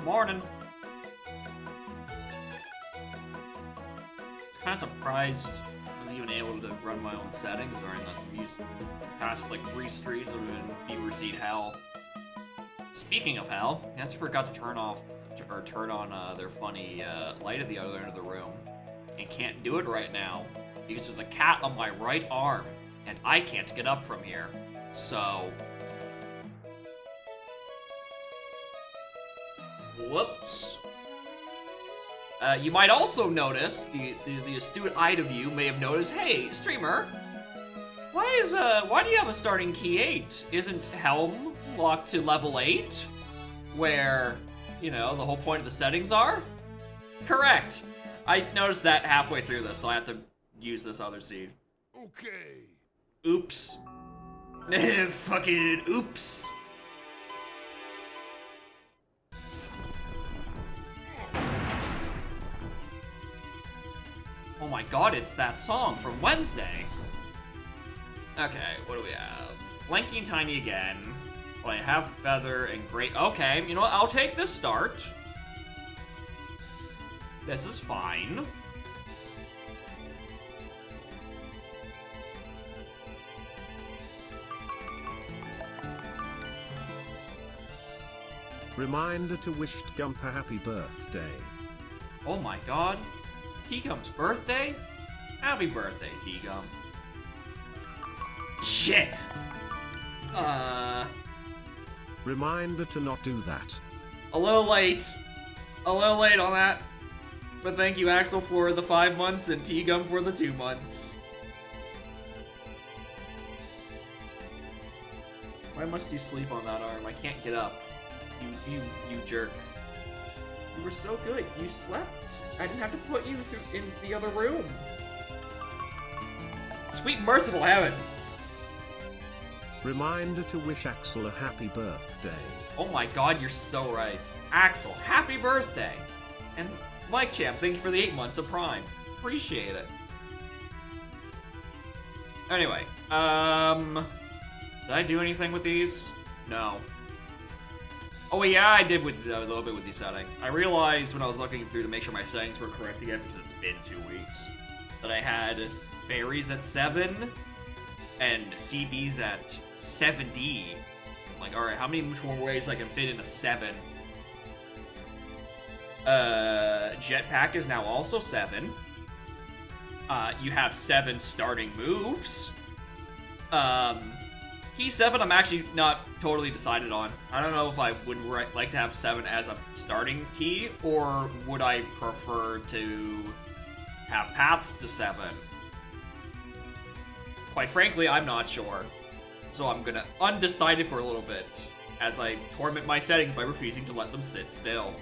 Morning. I was kind of surprised I was even able to run my own settings during this. The past like 3 streams have been viewer seat hell. Speaking of hell, I guess I forgot to turn on their funny light at the other end of the room, and can't do it right now because there's a cat on my right arm, and I can't get up from here. So, whoops. You might also notice, the astute eye of you may have noticed, hey, streamer, why do you have a starting key 8? Isn't Helm locked to level 8? Where, you know, the whole point of the settings are? Correct. I noticed that halfway through this, so I have to use this other seed. Okay. Oops. Fucking oops. Oh my god, it's that song from Wednesday. Okay, what do we have? Lanky and Tiny again. But I have Feather and Great. Okay, you know what? I'll take this start. This is fine. Reminder to wish Gump a happy birthday. Oh my god. It's T-Gump's birthday? Happy birthday, T-Gump. Shit! Reminder to not do that. A little late. A little late on that. But thank you, Axel, for the 5 months and T-Gum for the 2 months. Why must you sleep on that arm? I can't get up. You jerk. You were so good. You slept. I didn't have to put you in the other room. Sweet merciful heaven. Reminder to wish Axel a happy birthday. Oh my god, you're so right. Axel, happy birthday. And Mike Champ, thank you for the 8 months of Prime. Appreciate it. Anyway, did I do anything with these? No. Oh yeah, I did with a little bit with these settings. I realized when I was looking through to make sure my settings were correct again, because it's been 2 weeks, that I had fairies at 7 and CBs at 7D. I'm like, alright, how many more ways I can fit in a 7? Jetpack is now also 7. You have 7 starting moves. Key 7 I'm actually not totally decided on. I don't know if I would like to have 7 as a starting key, or would I prefer to have paths to 7? Quite frankly, I'm not sure. So I'm gonna undecided for a little bit as I torment my settings by refusing to let them sit still.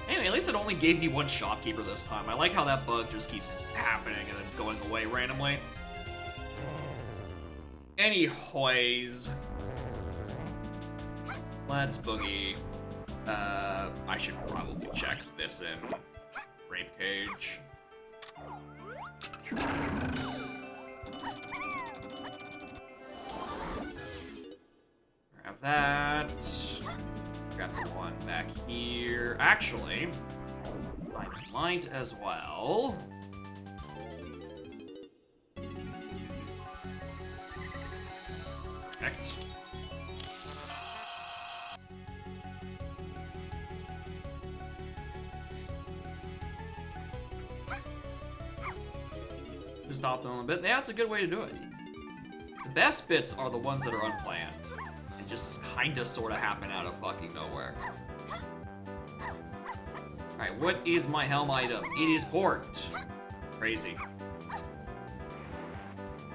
Anyway, at least it only gave me 1 shopkeeper this time. I like how that bug just keeps happening and then going away randomly. Anyways, let's boogie. I should probably check this in Rape Cage. Grab that. Grab the one back here. Actually, I might as well. Perfect. Just stop them a bit. Yeah, that's a good way to do it. The best bits are the ones that are unplanned and just kinda sorta happen out of fucking nowhere. Alright, what is my helm item? It is port. Crazy.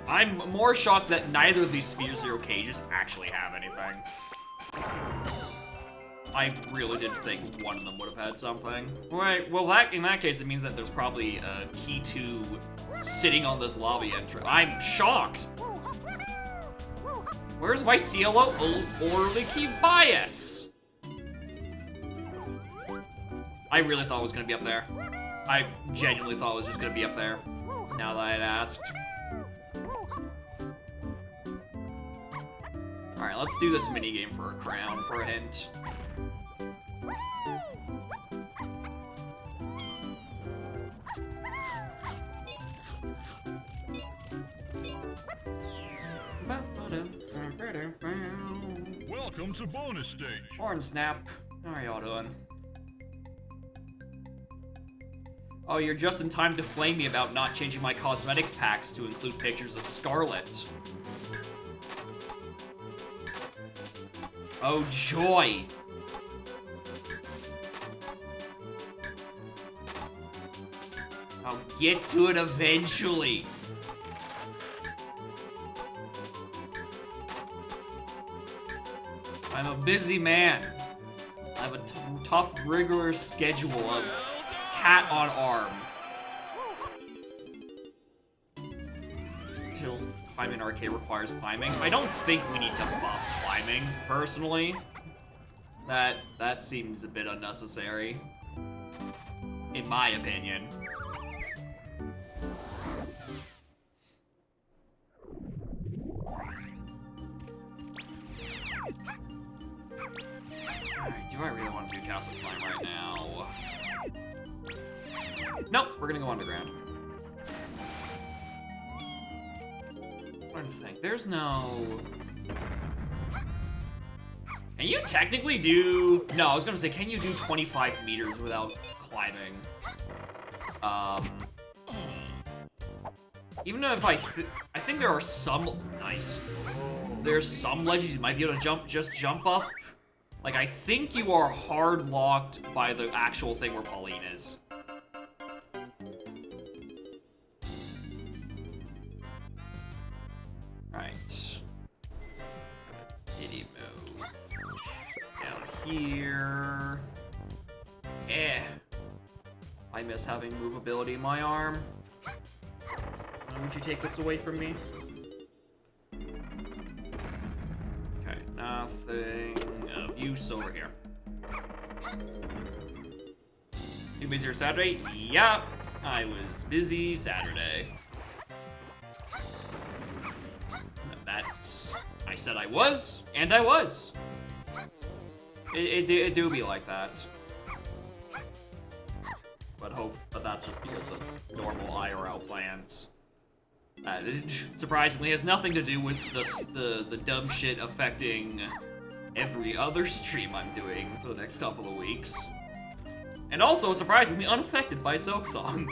I'm more shocked that neither of these Sphere Zero cages actually have anything. I really did think one of them would have had something. Alright, well in that case it means that there's probably a key 2 sitting on this lobby entrance. I'm shocked! Where's my CLO Orlicky bias? I really thought it was gonna be up there. I genuinely thought it was just gonna be up there, now that I had asked. Alright, let's do this minigame for a crown, for a hint. Welcome to bonus stage. Horn snap. How are y'all doing? Oh, you're just in time to flame me about not changing my cosmetic packs to include pictures of Scarlet. Oh, joy. I'll get to it eventually. I'm a busy man. I have a tough, rigorous schedule of cat on arm. Till climbing arcade requires climbing. I don't think we need to buff climbing, personally. That seems a bit unnecessary. In my opinion. Alright, do I really want to do Castle Climb right now? Nope, we're gonna go underground. I'm trying to think. There's no... Can you technically do... No, I was gonna say, can you do 25 meters without climbing? Even if I think there are some... Nice. There's some ledges you might be able to just jump up. Like, I think you are hard locked by the actual thing where Pauline is. Right. Diddy move. Down here. I miss having movability in my arm. Why would you take this away from me? Okay, nothing of use over here. You busy on Saturday? Yeah, I was busy Saturday. That's... I said I was, and I was. It do be like that. But that's just because of normal IRL plans. It surprisingly has nothing to do with the dumb shit affecting every other stream I'm doing for the next couple of weeks. And also, surprisingly, unaffected by Silksong.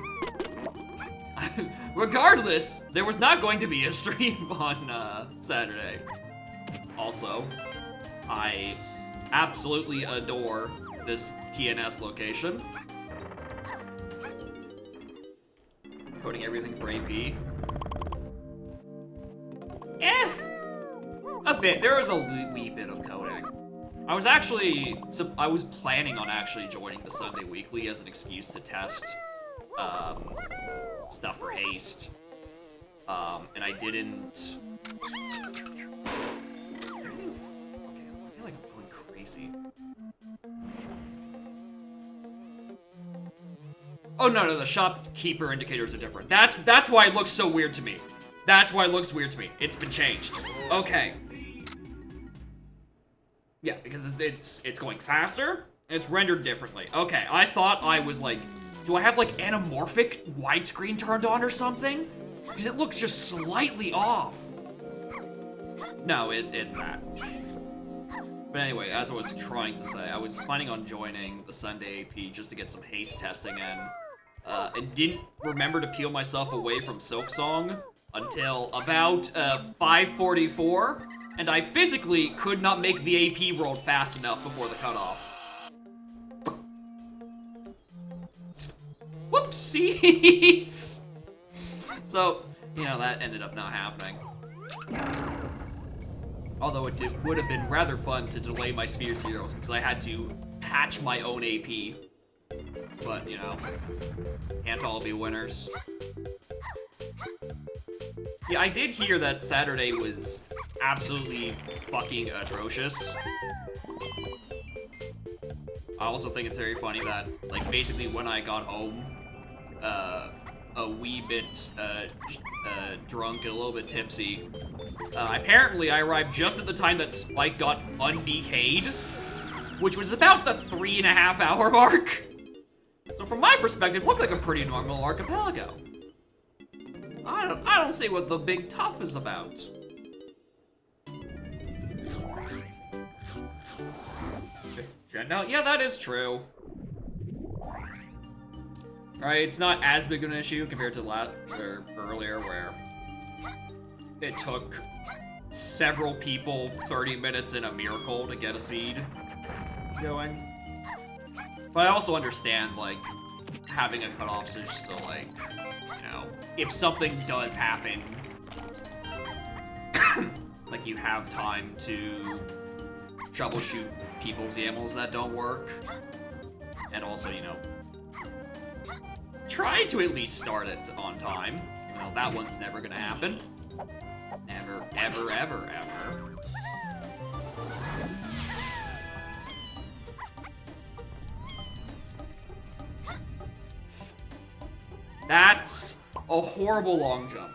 Regardless, there was not going to be a stream on Saturday. Also, I absolutely adore this TNS location. Coding everything for AP. A bit. There was a wee bit of coding. I was planning on actually joining the Sunday Weekly as an excuse to test stuff for haste. And I didn't. Okay, I feel like I'm going crazy. Oh no, the shopkeeper indicators are different. That's why it looks so weird to me. That's why it looks weird to me. It's been changed. Okay. Yeah, because it's going faster, and it's rendered differently. Okay, I thought I was like, do I have like anamorphic widescreen turned on or something? Because it looks just slightly off. No, it's that. But anyway, as I was trying to say, I was planning on joining the Sunday AP just to get some haste testing in. And didn't remember to peel myself away from Silksong until about 5:44, and I physically could not make the AP world fast enough before the cutoff. Whoopsies! So, you know, that ended up not happening. Although it would have been rather fun to delay my Sphere Zeros because I had to patch my own AP. But, you know, can't all be winners. Yeah, I did hear that Saturday was absolutely fucking atrocious. I also think it's very funny that, like, basically when I got home, a wee bit drunk and a little bit tipsy. Apparently, I arrived just at the time that Spike got un-BK'd, which was about the 3.5 hour mark. So from my perspective, looked like a pretty normal archipelago. I don't see what the big tough is about. No, yeah, that is true. Right, it's not as big of an issue compared to earlier where it took several people 30 minutes in a miracle to get a seed going. But I also understand, like, having a cutoff so, like, you know, if something does happen, like, you have time to troubleshoot people's YAMLs that don't work. And also, you know, try to at least start it on time. You know, that one's never gonna happen. Never, ever, ever, ever. That's a horrible long jump.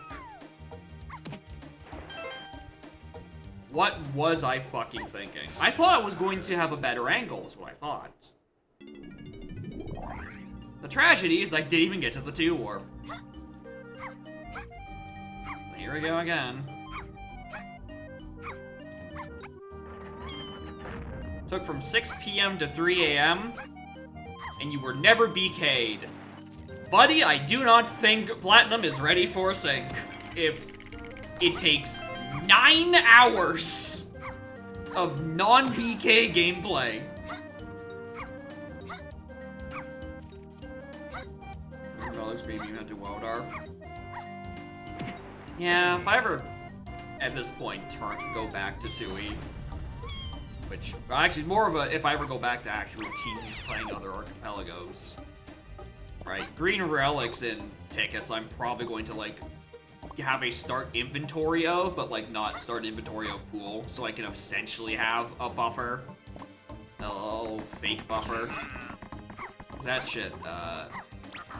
What was I fucking thinking? I thought I was going to have a better angle, is what I thought. The tragedy is I didn't even get to the 2 warp. Here we go again. Took from 6 PM to 3 AM, and you were never BK'd. Buddy, I do not think Platinum is ready for a sync. If it takes 9 hours of non-BK gameplay. Relics maybe you had to Wildar. Yeah, if I ever, at this point, go back to 2E, which, actually, more of a, if I ever go back to actual team playing other archipelagos, right? Green relics and tickets, I'm probably going to, like, have a start inventory of, but, like, not start inventory of pool, so I can essentially have a buffer. A little fake buffer. That shit,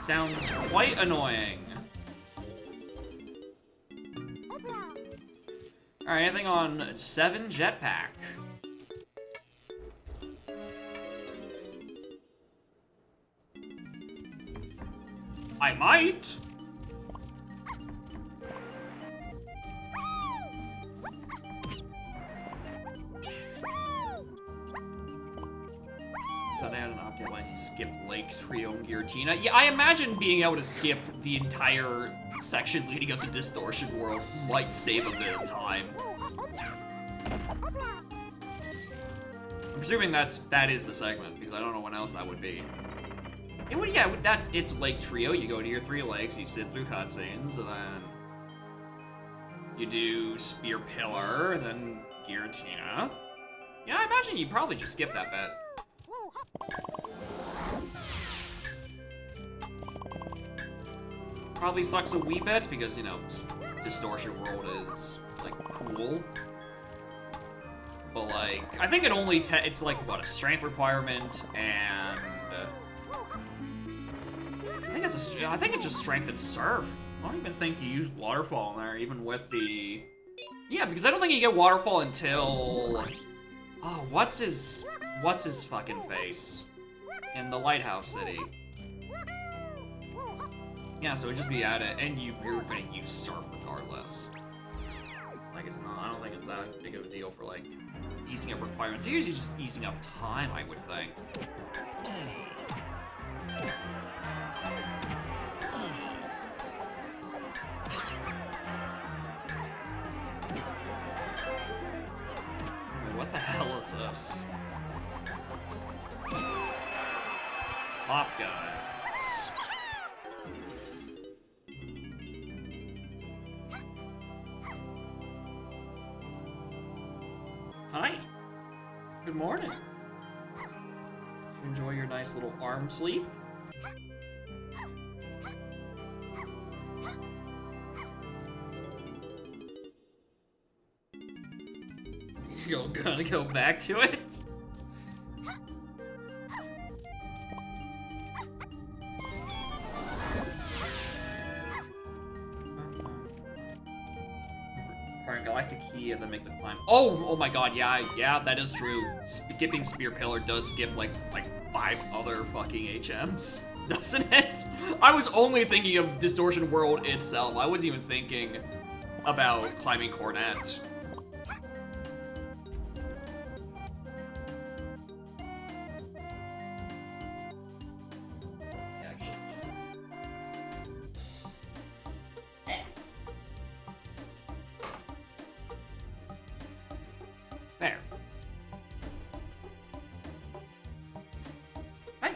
sounds quite annoying. Alright, anything on 7 jetpack? I might. So they had an update when you skip Lake Trio and Giratina. Yeah, I imagine being able to skip the entire section leading up to Distortion World might save a bit of time. I'm presuming that is the segment, because I don't know when else that would be. It would, yeah, it's Lake Trio. You go to your 3 lakes, you sit through cutscenes, and then you do Spear Pillar, and then Giratina. Yeah, I imagine you probably just skip that bit. Probably sucks a wee bit because, you know, Distortion World is, like, cool. But, like, I think it only it's like, what, a strength requirement and I think it's just strength and surf. I don't even think you use waterfall in there, even with the... Yeah, because I don't think you get waterfall until... Oh, what's his fucking face? In the Lighthouse City. Yeah, so it'd just be at it, and you're gonna use surf regardless. Like, it's not, I don't think it's that big of a deal for, like, easing up requirements. It's usually just easing up time, I would think. Wait, what the hell is this? Pop guns. Hi. Good morning. Did you enjoy your nice little arm sleep? You're gonna go back to it? Alright, Galactic Key and then make the climb. Oh my god, yeah, that is true. Skipping Spear Pillar does skip like 5 other fucking HMs, doesn't it? I was only thinking of Distortion World itself. I wasn't even thinking about climbing Cornet. There. Hi.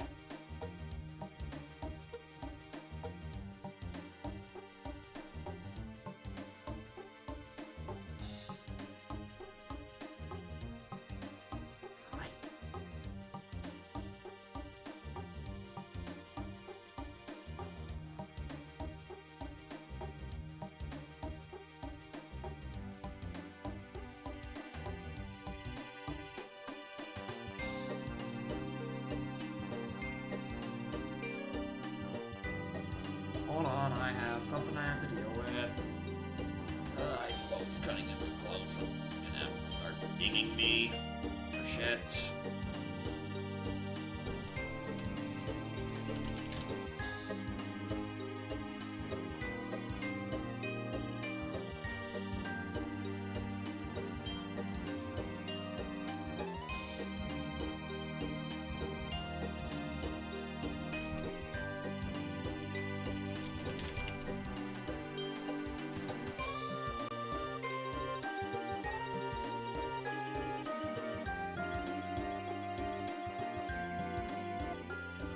Hi. Hold on, I have something I have to deal with. It's cutting it close. It's gonna have to start dinging me. Oh, shit.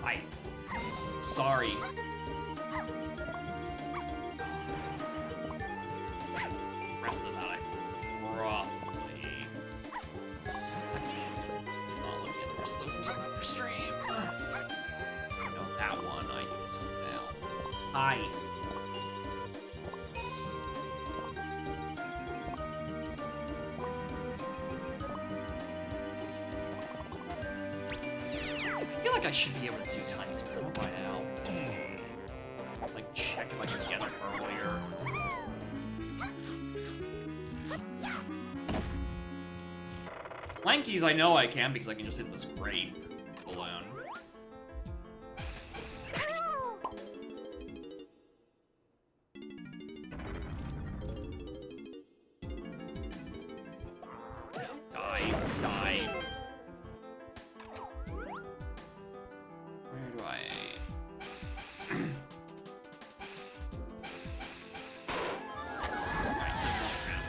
Hi. Sorry. Rest of that, I probably... It's not looking at the rest of those until after stream. I know that one I used now. Hi. I feel like I should be able to do Tiny's Bill by now. Like, check if I can get it earlier. Lankies, I know I can because I can just hit this grape balloon. Die. Where do I... Alright, this is not bad.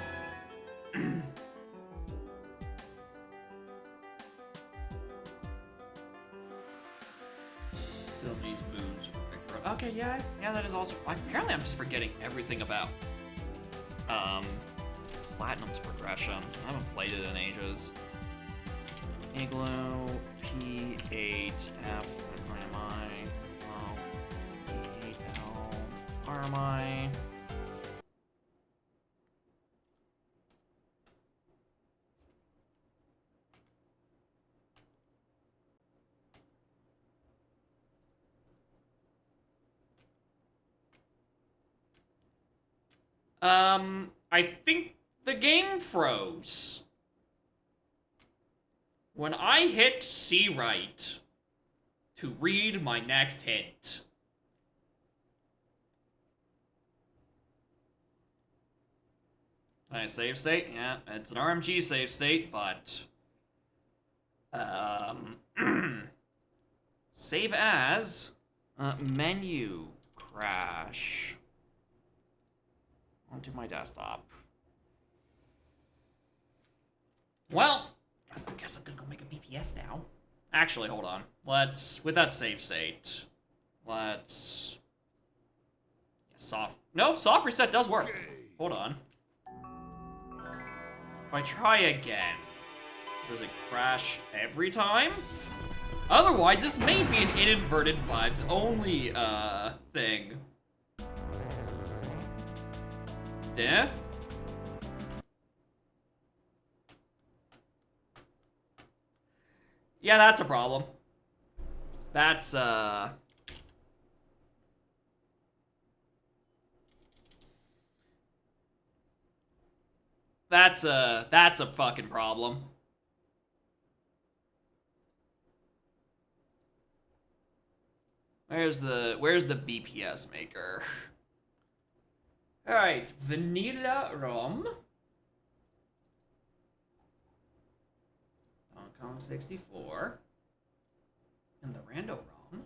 Still needs moves for picture. Okay, yeah, that is also... Apparently I'm just forgetting everything about, Platinum's progression. I haven't played it in ages. Igloo, P8, F, where am I? Oh, E8L, where am I? I think the game froze. When I hit C right to read my next hint. Can I save state? Yeah, it's an RMG save state, but... Save as... menu crash. Onto my desktop. Well, I guess I'm gonna go make a BPS now. Actually, hold on. Let's, with that save state, let's... soft reset does work. Hold on. If I try again, does it crash every time? Otherwise, this may be an inadvertent vibes only, thing. Yeah? Yeah, that's a problem. That's, That's a fucking problem. Where's the BPS maker? All right, vanilla rum. Hong Kong 64. And the rando rum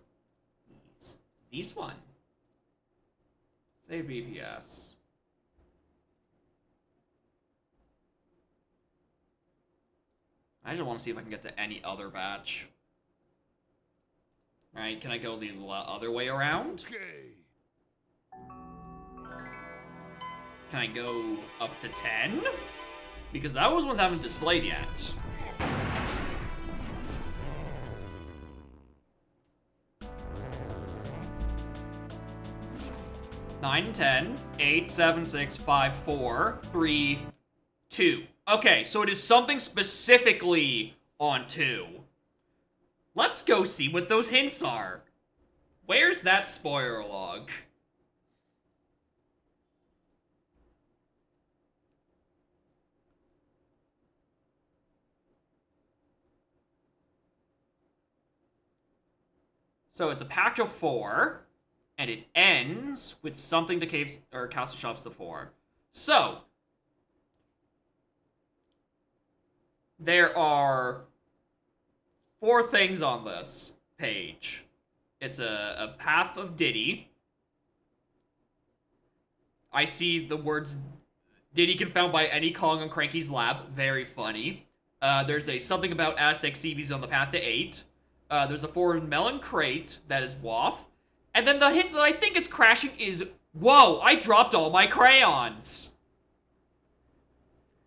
is this one. Save BPS. I just want to see if I can get to any other batch. Alright, can I go the other way around? Okay. Can I go up to 10? Because those ones haven't displayed yet. Nine, 10, 8, 7, 6, 5, 4, 3, 2. Okay, so it is something specifically on 2. Let's go see what those hints are. Where's that spoiler log? So it's a pack of 4, and it ends with something to caves or castle shops to 4. So there are 4 things on this page. It's a path of Diddy. I see the words Diddy can found by any Kong on Cranky's lab. Very funny. There's a something about Aztec CBs on the path to 8. There's a 4 melon crate that is Waff. And then the hint that I think it's crashing is, whoa, I dropped all my crayons.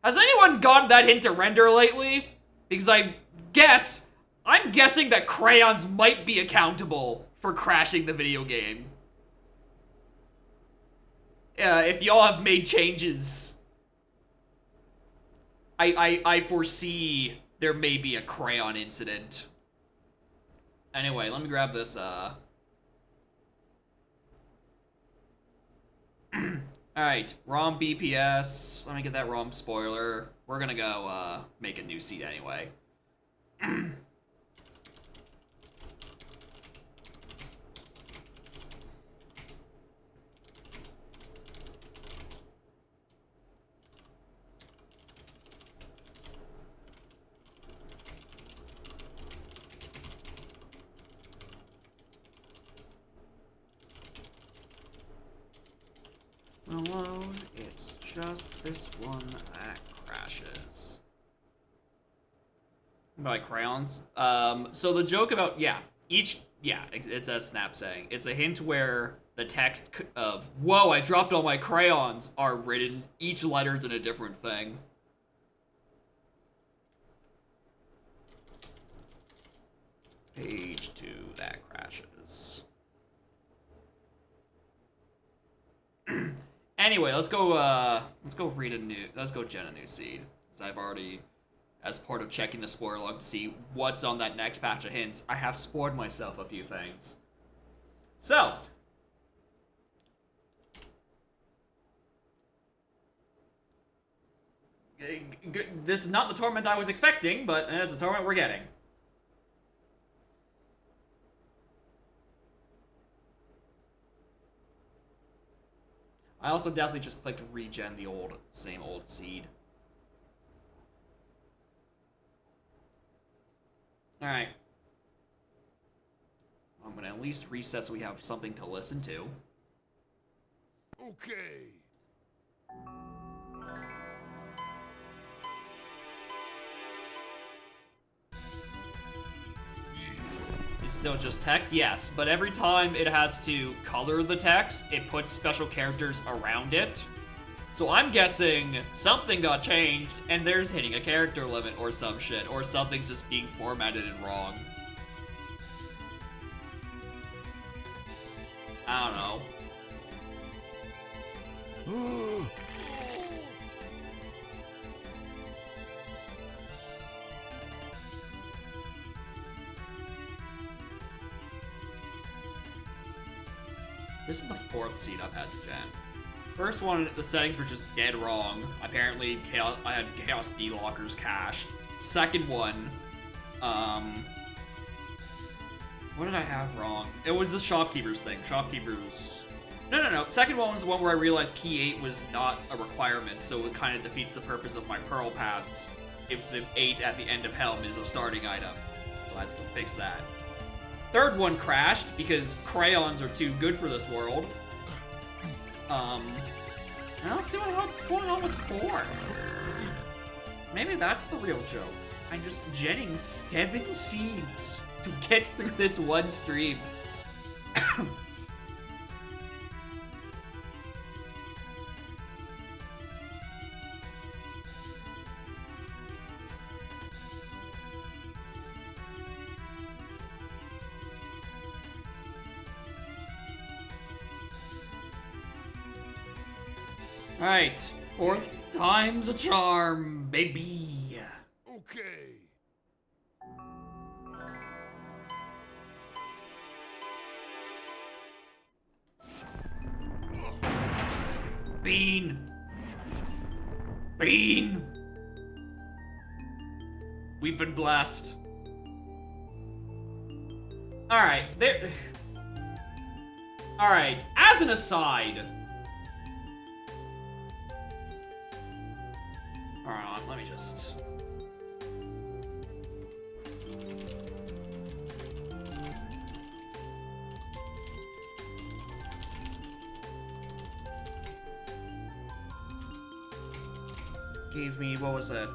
Has anyone gotten that hint to render lately? Because I'm guessing that crayons might be accountable for crashing the video game. If y'all have made changes, I foresee there may be a crayon incident. Anyway, let me grab this, Alright, ROM BPS. Let me get that ROM spoiler. We're gonna go, make a new seed anyway. Alone, it's just this one that crashes. By crayons. So the joke about, it's a snap saying. It's a hint where the text of, whoa, I dropped all my crayons, are written, each letter's in a different thing. Page 2, that crashes. Anyway, let's go gen a new seed. Because I've already, as part of checking the spoiler log to see what's on that next batch of hints, I have spoiled myself a few things. So, this is not the torment I was expecting, but it's the torment we're getting. I also definitely just clicked regen the same old seed. Alright. I'm gonna at least reset so we have something to listen to. Okay. It's still just text? Yes, but every time it has to color the text, it puts special characters around it. So I'm guessing something got changed, and there's hitting a character limit or some shit, or something's just being formatted and wrong. I don't know. This is the 4th seed I've had to gen. First one, the settings were just dead wrong. Apparently, I had Chaos B lockers cached. Second one, what did I have wrong? It was the shopkeepers thing. Shopkeepers. No. Second one was the one where I realized key 8 was not a requirement, so it kind of defeats the purpose of my pearl paths if the 8 at the end of Helm is a starting item. So I had to go fix that. Third one crashed because crayons are too good for this world. Now let's see what's going on with 4. Maybe that's the real joke. I'm just jetting 7 seeds to get through this one stream. Alright, 4th time's a charm, baby. Okay. Bean. Bean. We've been blessed. Alright, there. Alright, as an aside. Alright, let me just. Gave me, what was it?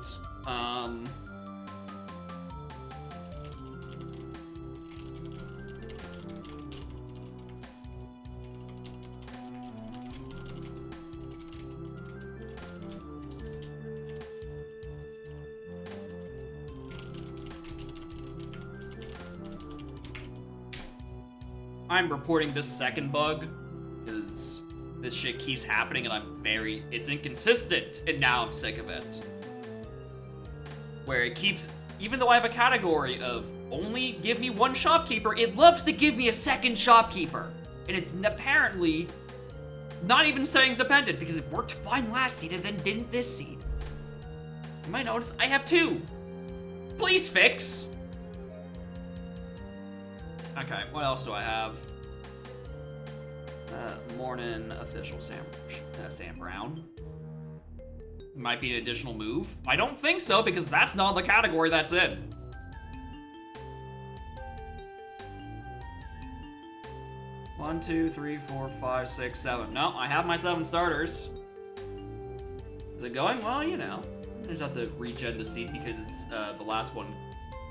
I'm reporting this second bug because this shit keeps happening and it's inconsistent, and now I'm sick of it. Where it keeps, even though I have a category of only give me one shopkeeper, it loves to give me a second shopkeeper. And it's apparently not even settings dependent because it worked fine last seed and then didn't this seed. You might notice I have 2. Please fix. Okay, what else do I have? Morning official Sam Brown. Might be an additional move. I don't think so because that's not the category that's in. One, 2, 3, 4, 5, 6, 7. No, I have my 7 starters. Is it going? Well, you know. I just have to regen the seed because the last one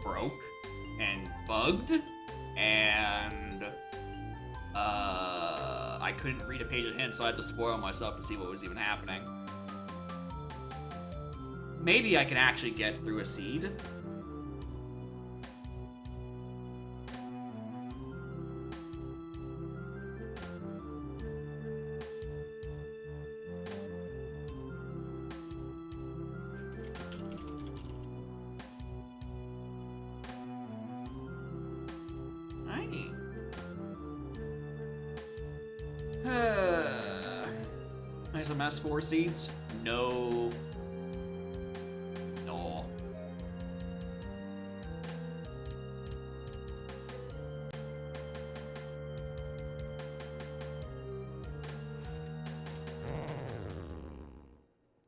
broke and bugged. And I couldn't read a page of hints, so I had to spoil myself to see what was even happening. Maybe I can actually get through a seed. Nice MS4 seeds? No. No.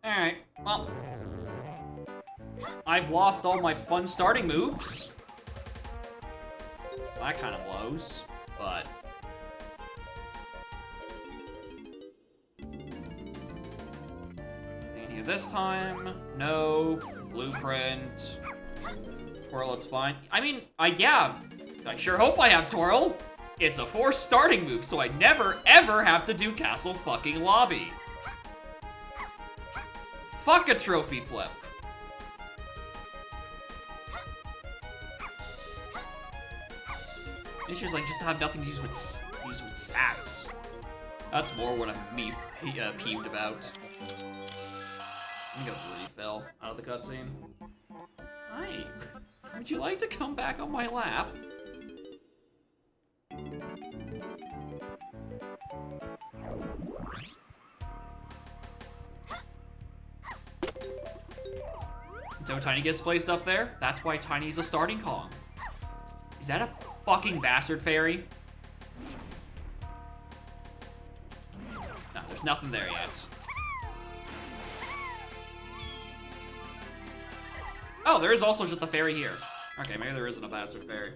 Alright, well. I've lost all my fun starting moves. That kind of blows, but. This time, no. Blueprint. Twirl, it's fine. I mean, I sure hope I have Twirl. It's a 4 starting move, so I never, ever have to do Castle fucking Lobby. Fuck a trophy flip. The issue is like just to have nothing to use with sacks. That's more what I'm peeved about. I'm gonna go refill out of the cutscene. Hi. Would you like to come back on my lap? So Tiny gets placed up there. That's why Tiny's a starting Kong. Is that a fucking bastard fairy? No, there's nothing there yet. Oh, there is also just a fairy here. Okay, maybe there isn't a bastard fairy.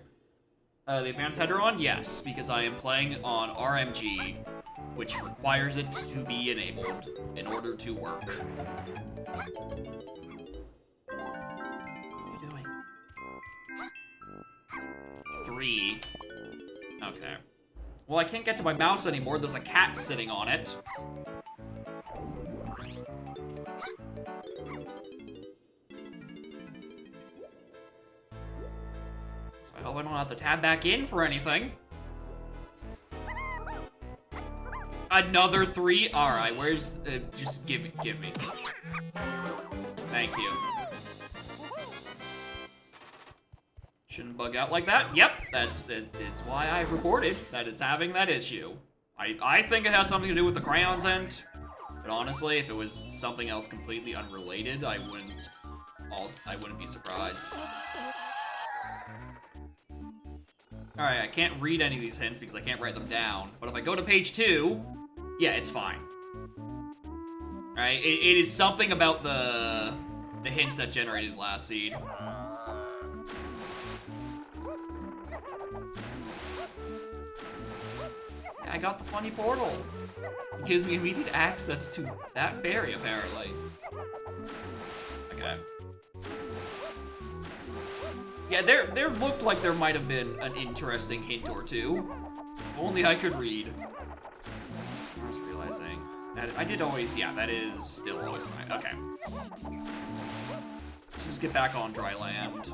The advanced header on? Yes, because I am playing on RMG, which requires it to be enabled in order to work. What are you doing? 3. Okay. Well, I can't get to my mouse anymore. There's a cat sitting on it. So I hope I don't have to tab back in for anything. Another 3? Alright, where's... just give me. Thank you. Shouldn't bug out like that. Yep, it's why I reported that it's having that issue. I think it has something to do with the crayons hint, but honestly, if it was something else completely unrelated, I wouldn't be surprised. Alright, I can't read any of these hints because I can't write them down, but if I go to page 2, yeah, it's fine. Alright, it is something about the hints that generated last seed. I got the funny portal. It gives me immediate access to that fairy, apparently. Okay. Yeah, there looked like there might have been an interesting hint or two. If only I could read. I was realizing that I did always, yeah, that is still always nice. Okay. Let's just get back on dry land.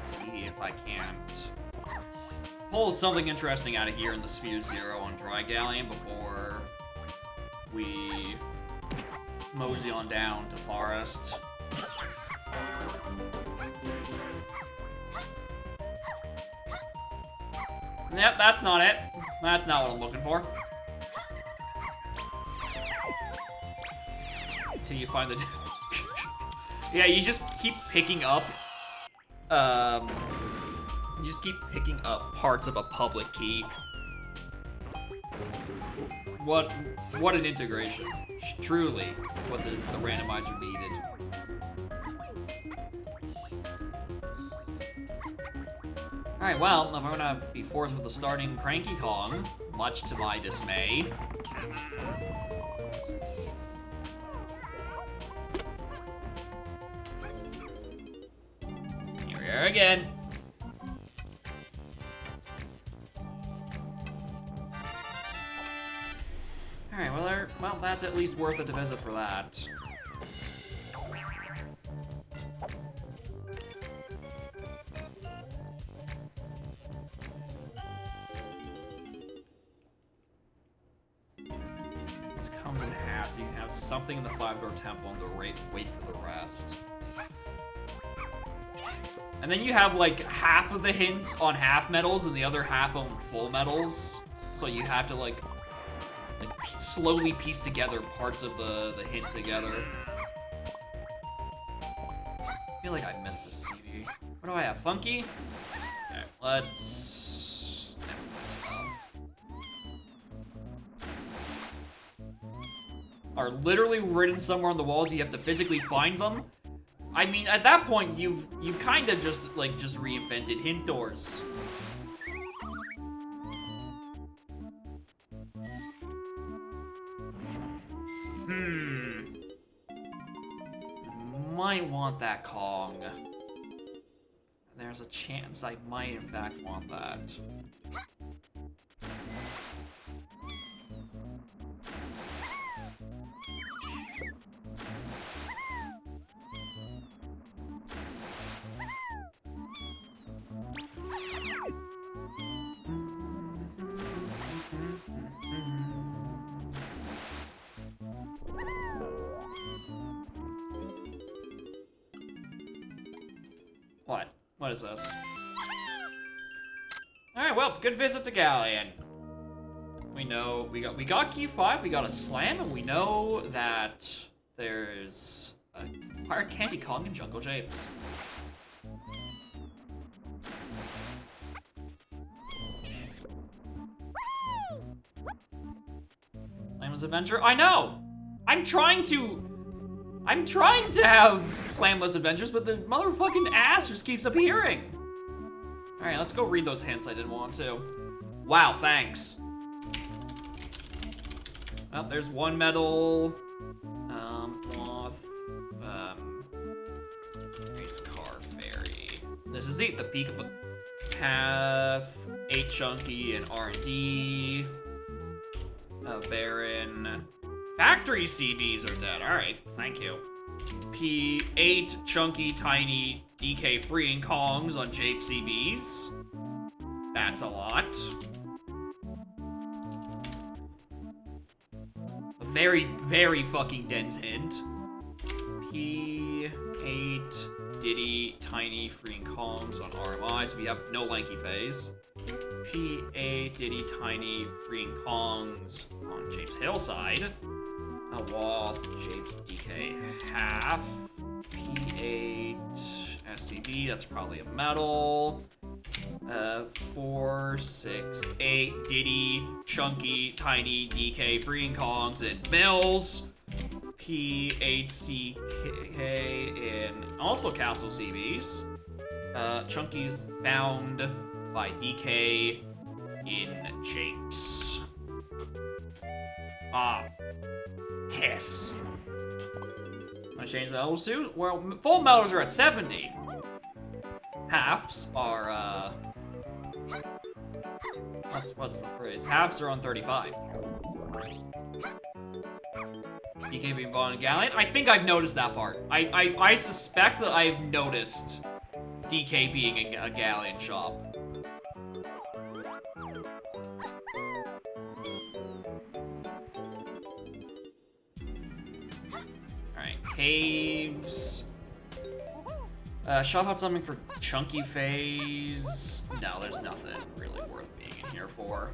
See if I can't pull something interesting out of here in the Sphere Zero on Dry Galleon before we mosey on down to Forest. Yep, that's not it. That's not what I'm looking for. Until you find the... Yeah, you just keep picking up... you just keep picking up parts of a public key. What an integration. Truly, what the randomizer needed. Alright, well, if I'm gonna be forced with the starting Cranky Kong, much to my dismay. Here we are again. Alright, well, that's at least worth it to visit for that. This comes in half, so you can have something in the 5-door temple and wait for the rest. And then you have like half of the hints on half medals and the other half on full medals. So you have to like slowly piece together parts of the hint together. I feel like I missed a CD. What do I have? Funky? Okay, let's... Are literally written somewhere on the walls, you have to physically find them? I mean, at that point, you've kind of just reinvented hint doors. Might want that Kong. There's a chance I might, in fact, want that. What? What is this? Alright, well, good visit to Galleon. We know we got key 5, we got a slam, and we know that there's a Pirate Candy Kong and Jungle Japes. Slamless Adventure? I know! I'm trying to have Slamless Adventures, but the motherfucking ass just keeps appearing. Alright, let's go read those hints I didn't want to. Wow, thanks. Oh, there's one medal. Moth. Race car ferry. This is the peak of a path. 8 chunky and R&D. Baron. Factory CDs are dead. Alright, thank you. P8 chunky tiny DK freeing Kongs on Jape CBs. That's a lot. A very, very fucking dense hint. P8 Diddy tiny freeing Kongs on RMI, so we have no lanky phase. P8 Diddy tiny freeing Kongs on Jape's Hillside. A wall, Jape's DK half. P8 SCB, that's probably a medal. 4, 6, 8 Diddy, chunky, tiny, DK, freeing Kongs, and Mills. P8CK and also Castle CBs. Chunky's found by DK in Japes. Hiss. I change medals too? Well, full medals are at 70. Halves are, what's the phrase? Halves are on 35. DK being bought in Galleon? I think I've noticed that part. I suspect that I've noticed DK being in a Galleon shop. Alright, caves. Shop out something for chunky phase. No, there's nothing really worth being in here for.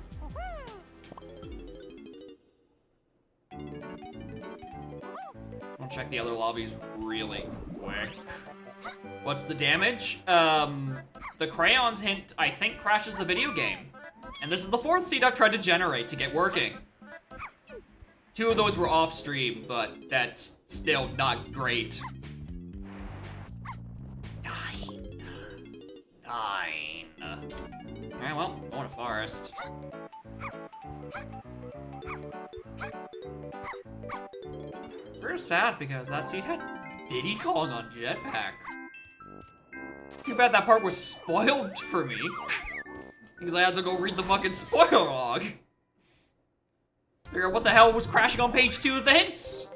I'll check the other lobbies really quick. What's the damage? The crayons hint, I think, crashes the video game. And this is the 4th seed I've tried to generate to get working. 2 of those were off stream, but that's still not great. 9. Alright, well, going to forest. Real sad because that seed had Diddy Kong on Jetpack. Too bad that part was spoiled for me. Because I had to go read the fucking spoiler log. Figure out what the hell was crashing on page 2 of the hints.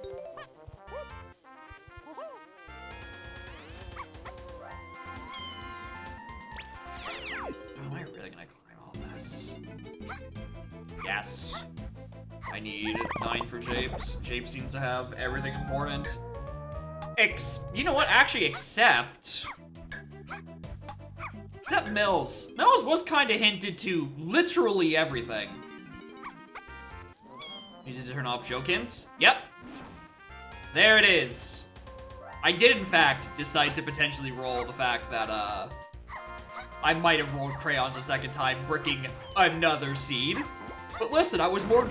Am I really gonna climb all this? Yes. I need 9 for Japes. Jape seems to have everything important. You know what? Actually, except Mills. Mills was kind of hinted to literally everything. Need to turn off Jokins? Yep. There it is. I did, in fact, decide to potentially roll the fact that, I might have rolled crayons a second time, bricking another seed. But listen, I was more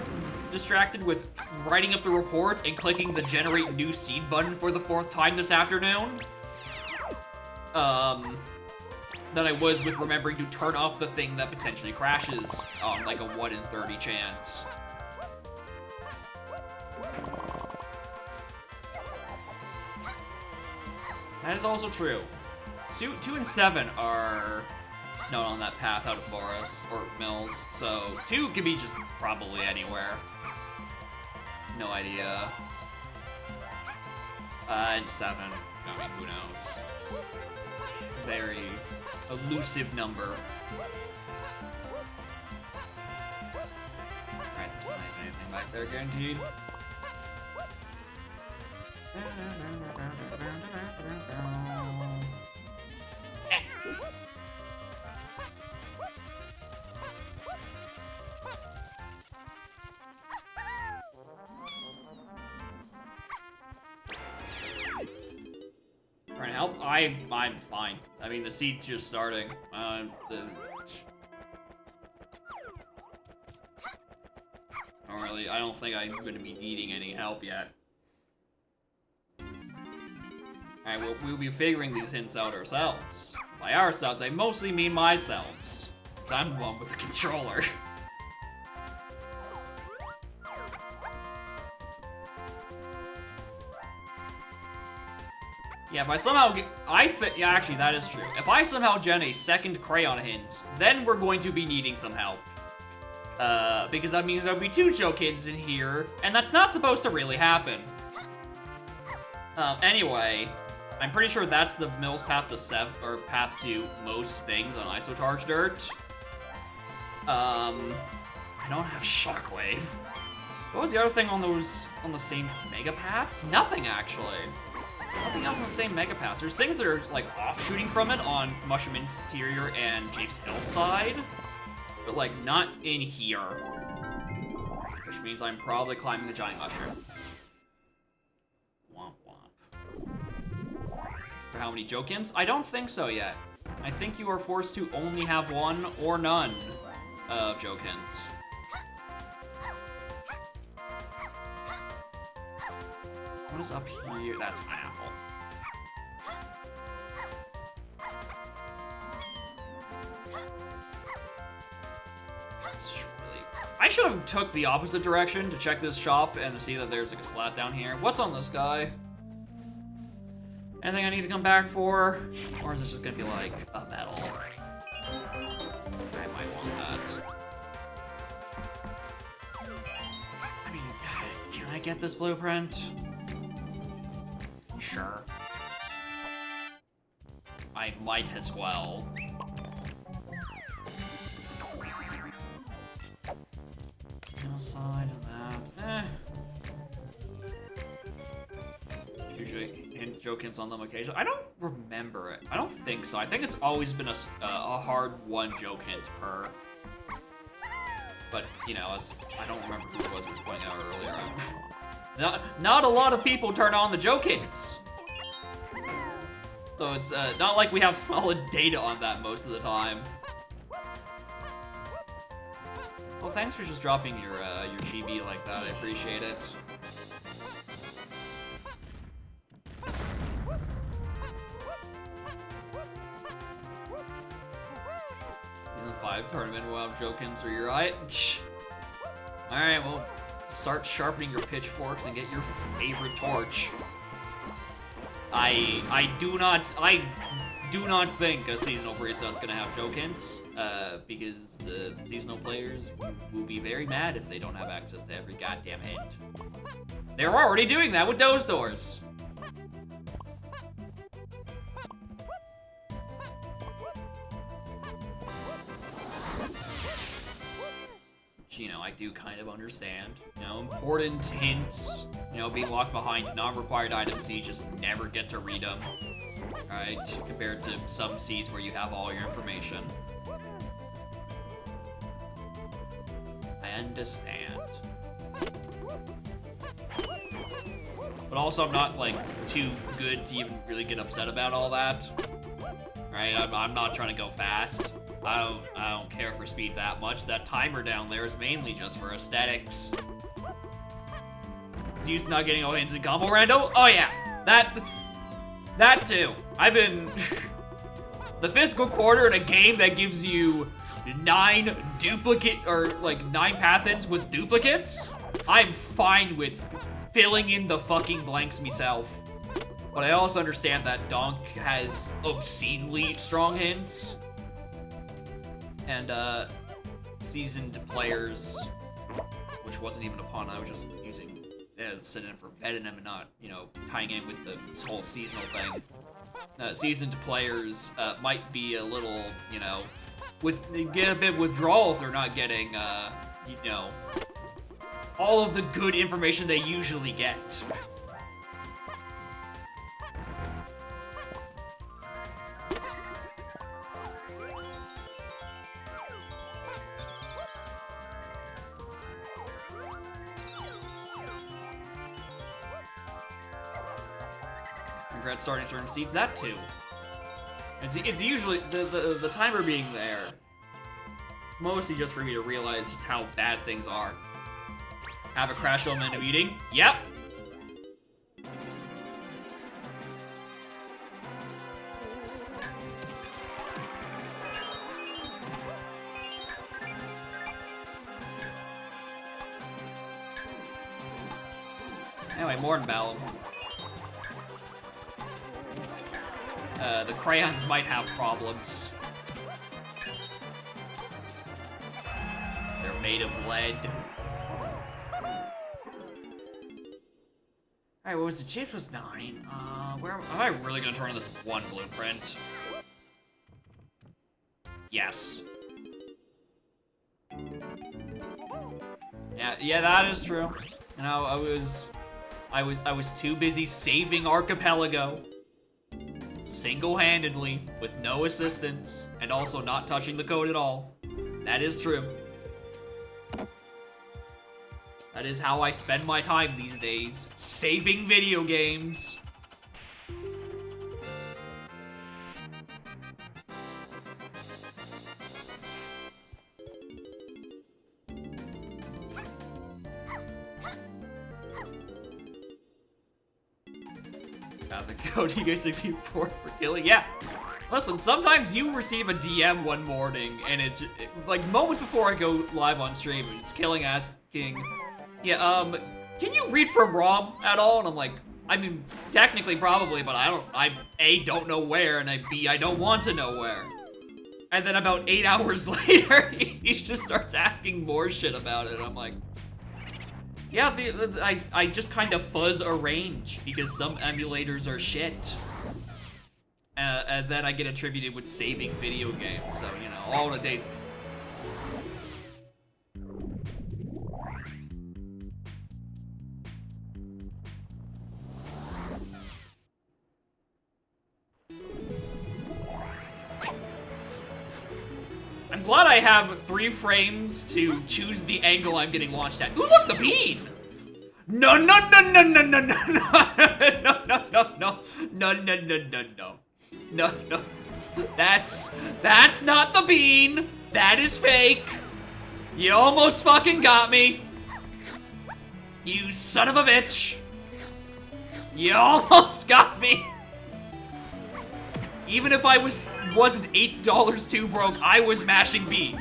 distracted with writing up the report and clicking the generate new seed button for the 4th time this afternoon. Than I was with remembering to turn off the thing that potentially crashes on like a 1 in 30 chance. That is also true. 2 and 7 are not on that path out of Forest or Mills, so 2 could be just probably anywhere. No idea. And 7, I mean, who knows? Very elusive number. Alright, there's not anything back there guaranteed. help? I'm fine. I mean, the seed's just starting. I don't think I'm gonna be needing any help yet. Alright, we'll be figuring these hints out ourselves. By ourselves, I mostly mean myself. Because I'm the one with the controller. Yeah, if I somehow get... yeah, actually, that is true. If I somehow gen a second crayon hint, then we're going to be needing some help. Because that means there'll be 2 Jokins in here, and that's not supposed to really happen. Anyway, I'm pretty sure that's the Mill's path to path to most things on Isocharge Dirt. I don't have Shockwave. What was the other thing on the same Mega Paths? Nothing, actually. Nothing else on the same Mega Paths. There's things that are, like, offshooting from it on Mushroom Interior and Japes Hillside, but, like, not in here. Which means I'm probably climbing the Giant Mushroom. Womp womp. For how many Jokins? I don't think so yet. I think you are forced to only have 1 or none of Jokins. What is up here? That's my apple. I should have took the opposite direction to check this shop and to see that there's like a slat down here. What's on this guy? Anything I need to come back for? Or is this just gonna be like a medal? I might want that. I mean, can I get this blueprint? Sure. I might as well. Side of that. Usually joke hints on them occasionally. I don't remember it. I don't think so. I think it's always been a hard 1 joke hint per. But, you know, I don't remember who it was pointing out earlier. Not a lot of people turn on the joke hints. So it's not like we have solid data on that most of the time. Well, thanks for just dropping your chibi like that. I appreciate it. Season 5 tournament will have Jokins, or you're right. Alright, well, start sharpening your pitchforks and get your favorite torch. I do not think a seasonal preset's gonna have Jokins, because the seasonal players will be very mad if they don't have access to every goddamn hint. They're already doing that with those doors. Which, you know, I do kind of understand. You know, important hints, you know, being locked behind non-required items, so you just never get to read them. Alright, compared to some seeds where you have all your information. I understand. But also, I'm not, like, too good to even really get upset about all that. Right? I'm not trying to go fast. I don't care for speed that much. That timer down there is mainly just for aesthetics. Is you not getting all hints in combo rando? Oh yeah, that too. I've been the fiscal quarter in a game that gives you 9 path ends with duplicates. I'm fine with filling in the fucking blanks myself. But I also understand that Donk has obscenely strong hints. And seasoned players, which wasn't even a pun, I was just using synonym for veteran and not, you know, tying in with this whole seasonal thing. Seasoned players might be a little, you know, get a bit withdrawal if they're not getting, you know, all of the good information they usually get. regret starting certain seeds. That too. It's usually the timer being there, mostly just for me to realize just how bad things are. Have a crash element of eating. Yep. Anyway, more than Balam. The crayons might have problems. They're made of lead. Alright, what was it? Chips was 9. Where am I really gonna turn on this one blueprint? Yes. Yeah, that is true. You know, I was too busy saving Archipelago single-handedly with no assistance and also not touching the code at all. That is true. That is how I spend my time these days, saving video games. The code TK64 for killing. Yeah. Listen, sometimes you receive a DM one morning and it's like moments before I go live on stream and it's killing asking, yeah, can you read from ROM at all? And I'm like, I mean, technically probably, but I A, don't know where, and B, I don't want to know where. And then about 8 hours later, he just starts asking more shit about it. I'm like, yeah, I just kind of fuzz a range because some emulators are shit. And then I get attributed with saving video games, so, you know, all in a day's... I'm glad I have 3 frames to choose the angle I'm getting launched at. Ooh, look, the bean! No, no, no, no, no, no, no, no, no, no, no, no, no, no, no, no. No, no. That's not the bean. That is fake. You almost fucking got me. You son of a bitch. You almost got me. Even if I wasn't $8 too broke, I was mashing B.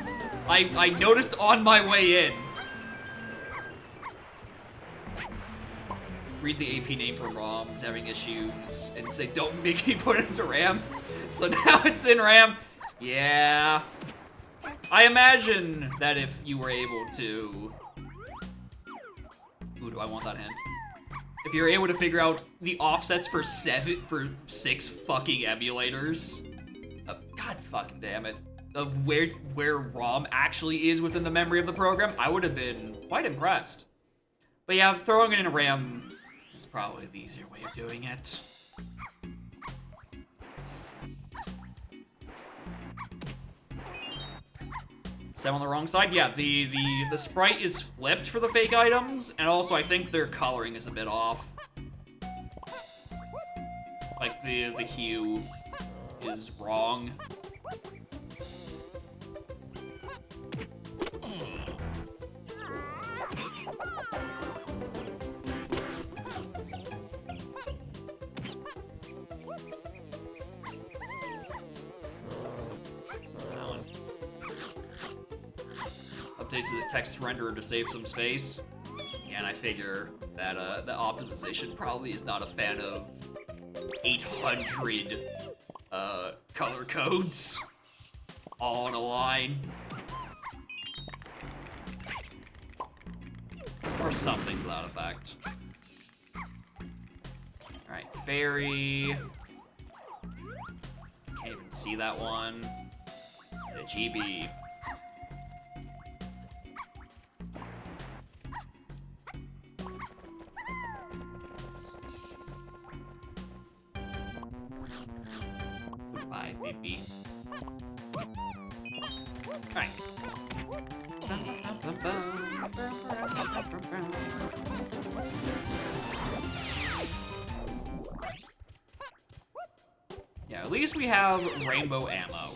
I noticed on my way in. Read the AP name for ROMs having issues and say, don't make me put it into RAM. So now it's in RAM. Yeah. I imagine that if you were able to... Ooh, do I want that hint? If you're able to figure out the offsets for 6 fucking emulators, god fucking damn it, of where ROM actually is within the memory of the program, I would have been quite impressed. But yeah, throwing it in RAM is probably the easier way of doing it. 7 on the wrong side? Yeah, the sprite is flipped for the fake items, and also I think their coloring is a bit off. Like, the hue is wrong. Updates to the text renderer to save some space. Yeah, and I figure that the optimization probably is not a fan of 800 color codes all in a line. Or something to that effect. Alright, fairy. Can't even see that one. And a GB. Goodbye, baby. Alright. least we have rainbow ammo.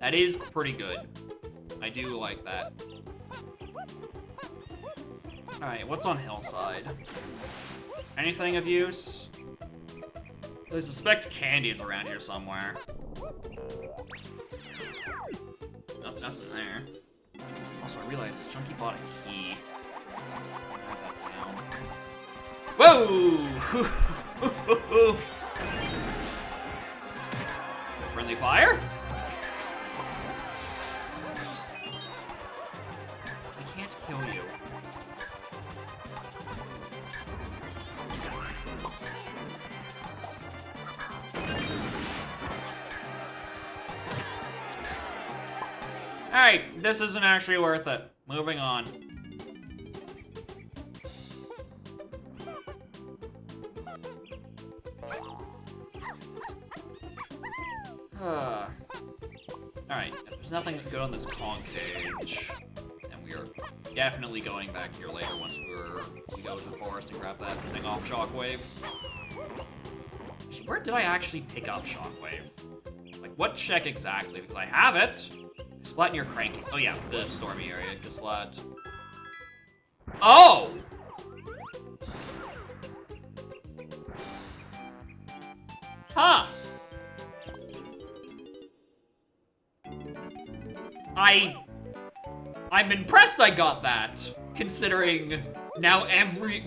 That is pretty good. I do like that. Alright, what's on Hillside? Anything of use? I suspect candy is around here somewhere. Nope, nothing there. Also, I realized Chunky bought a key. Write that down. Whoa! Friendly fire? I can't kill you. Alright, this isn't actually worth it. Moving on. Alright, if there's nothing good on this Kong cage, then we are definitely going back here later once we go to the forest and grab that thing off Shockwave. Where did I actually pick up Shockwave? Like, what check exactly? Because I have it! Splat near Cranky's. Oh yeah, the stormy area. Splat. Oh! Huh. I'm impressed I got that, considering now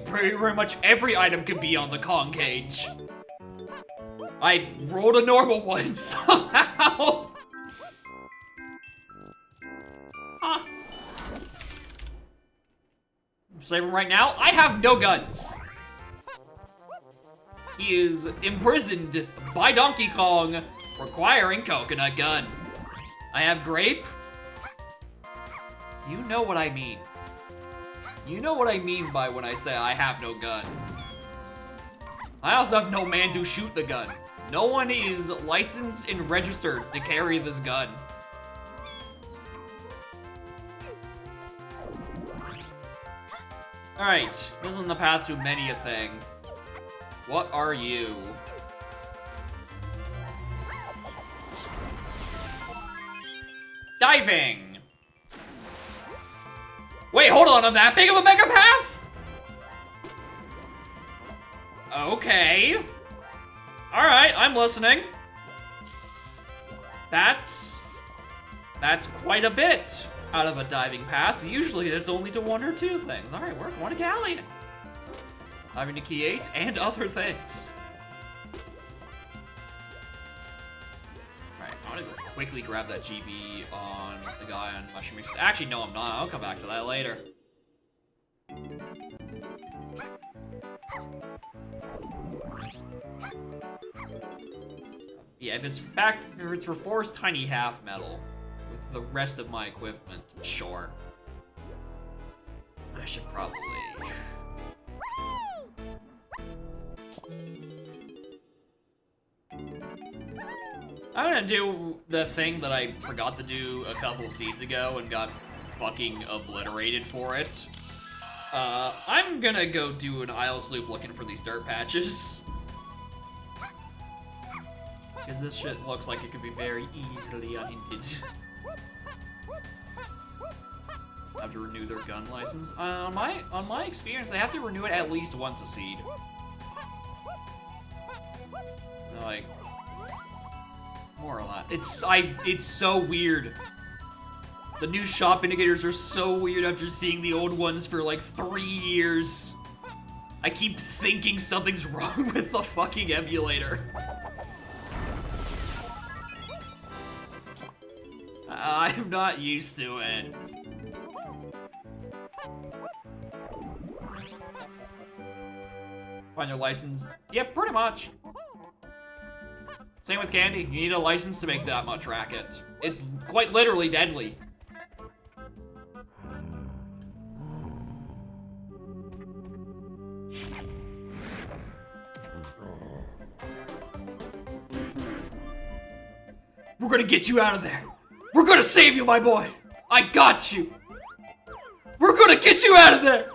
pretty much every item can be on the Kong cage. I rolled a normal one somehow. Huh. Save him right now. I have no guns. He is imprisoned by Donkey Kong, requiring coconut gun. I have grape. You know what I mean. You know what I mean by when I say I have no gun. I also have no man to shoot the gun. No one is licensed and registered to carry this gun. Alright, this is on the path to many a thing. What are you? Diving! Wait, hold on, I'm that big of a mega path? Okay. Alright, I'm listening. That's quite a bit out of a diving path. Usually it's only to one or two things. Alright, we're going to Galleon. Diving to Key 8 and other things. Alright, I'm gonna go quickly grab that GB on the guy on Mushroom. Actually, no, I'm not. I'll come back to that later. Yeah, if it's for Force Tiny Half Metal with the rest of my equipment, sure. I should probably. I'm gonna do the thing that I forgot to do a couple seeds ago and got fucking obliterated for it. I'm gonna go do an Isles loop looking for these dirt patches. Because this shit looks like it could be very easily unhinted. Have to renew their gun license. On my experience, they have to renew it at least once a seed. Like, more or less. It's so weird. The new shop indicators are so weird after seeing the old ones for like 3 years. I keep thinking something's wrong with the fucking emulator. I'm not used to it. Find your license. Yep, pretty much. Same with candy. You need a license to make that much racket. It's quite literally deadly. We're gonna get you out of there. We're gonna save you, my boy. I got you. We're gonna get you out of there.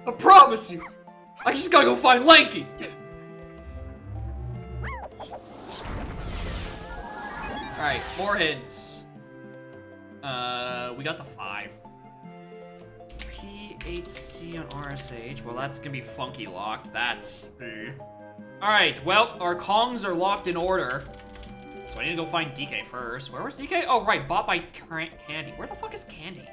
I promise you. I just gotta go find Lanky. Alright, more hints. We got the 5. PHC on RSH. Well, that's gonna be funky locked. That's... Alright, well, our Kongs are locked in order. So I need to go find DK first. Where was DK? Oh, right, bought by Candy. Where the fuck is Candy?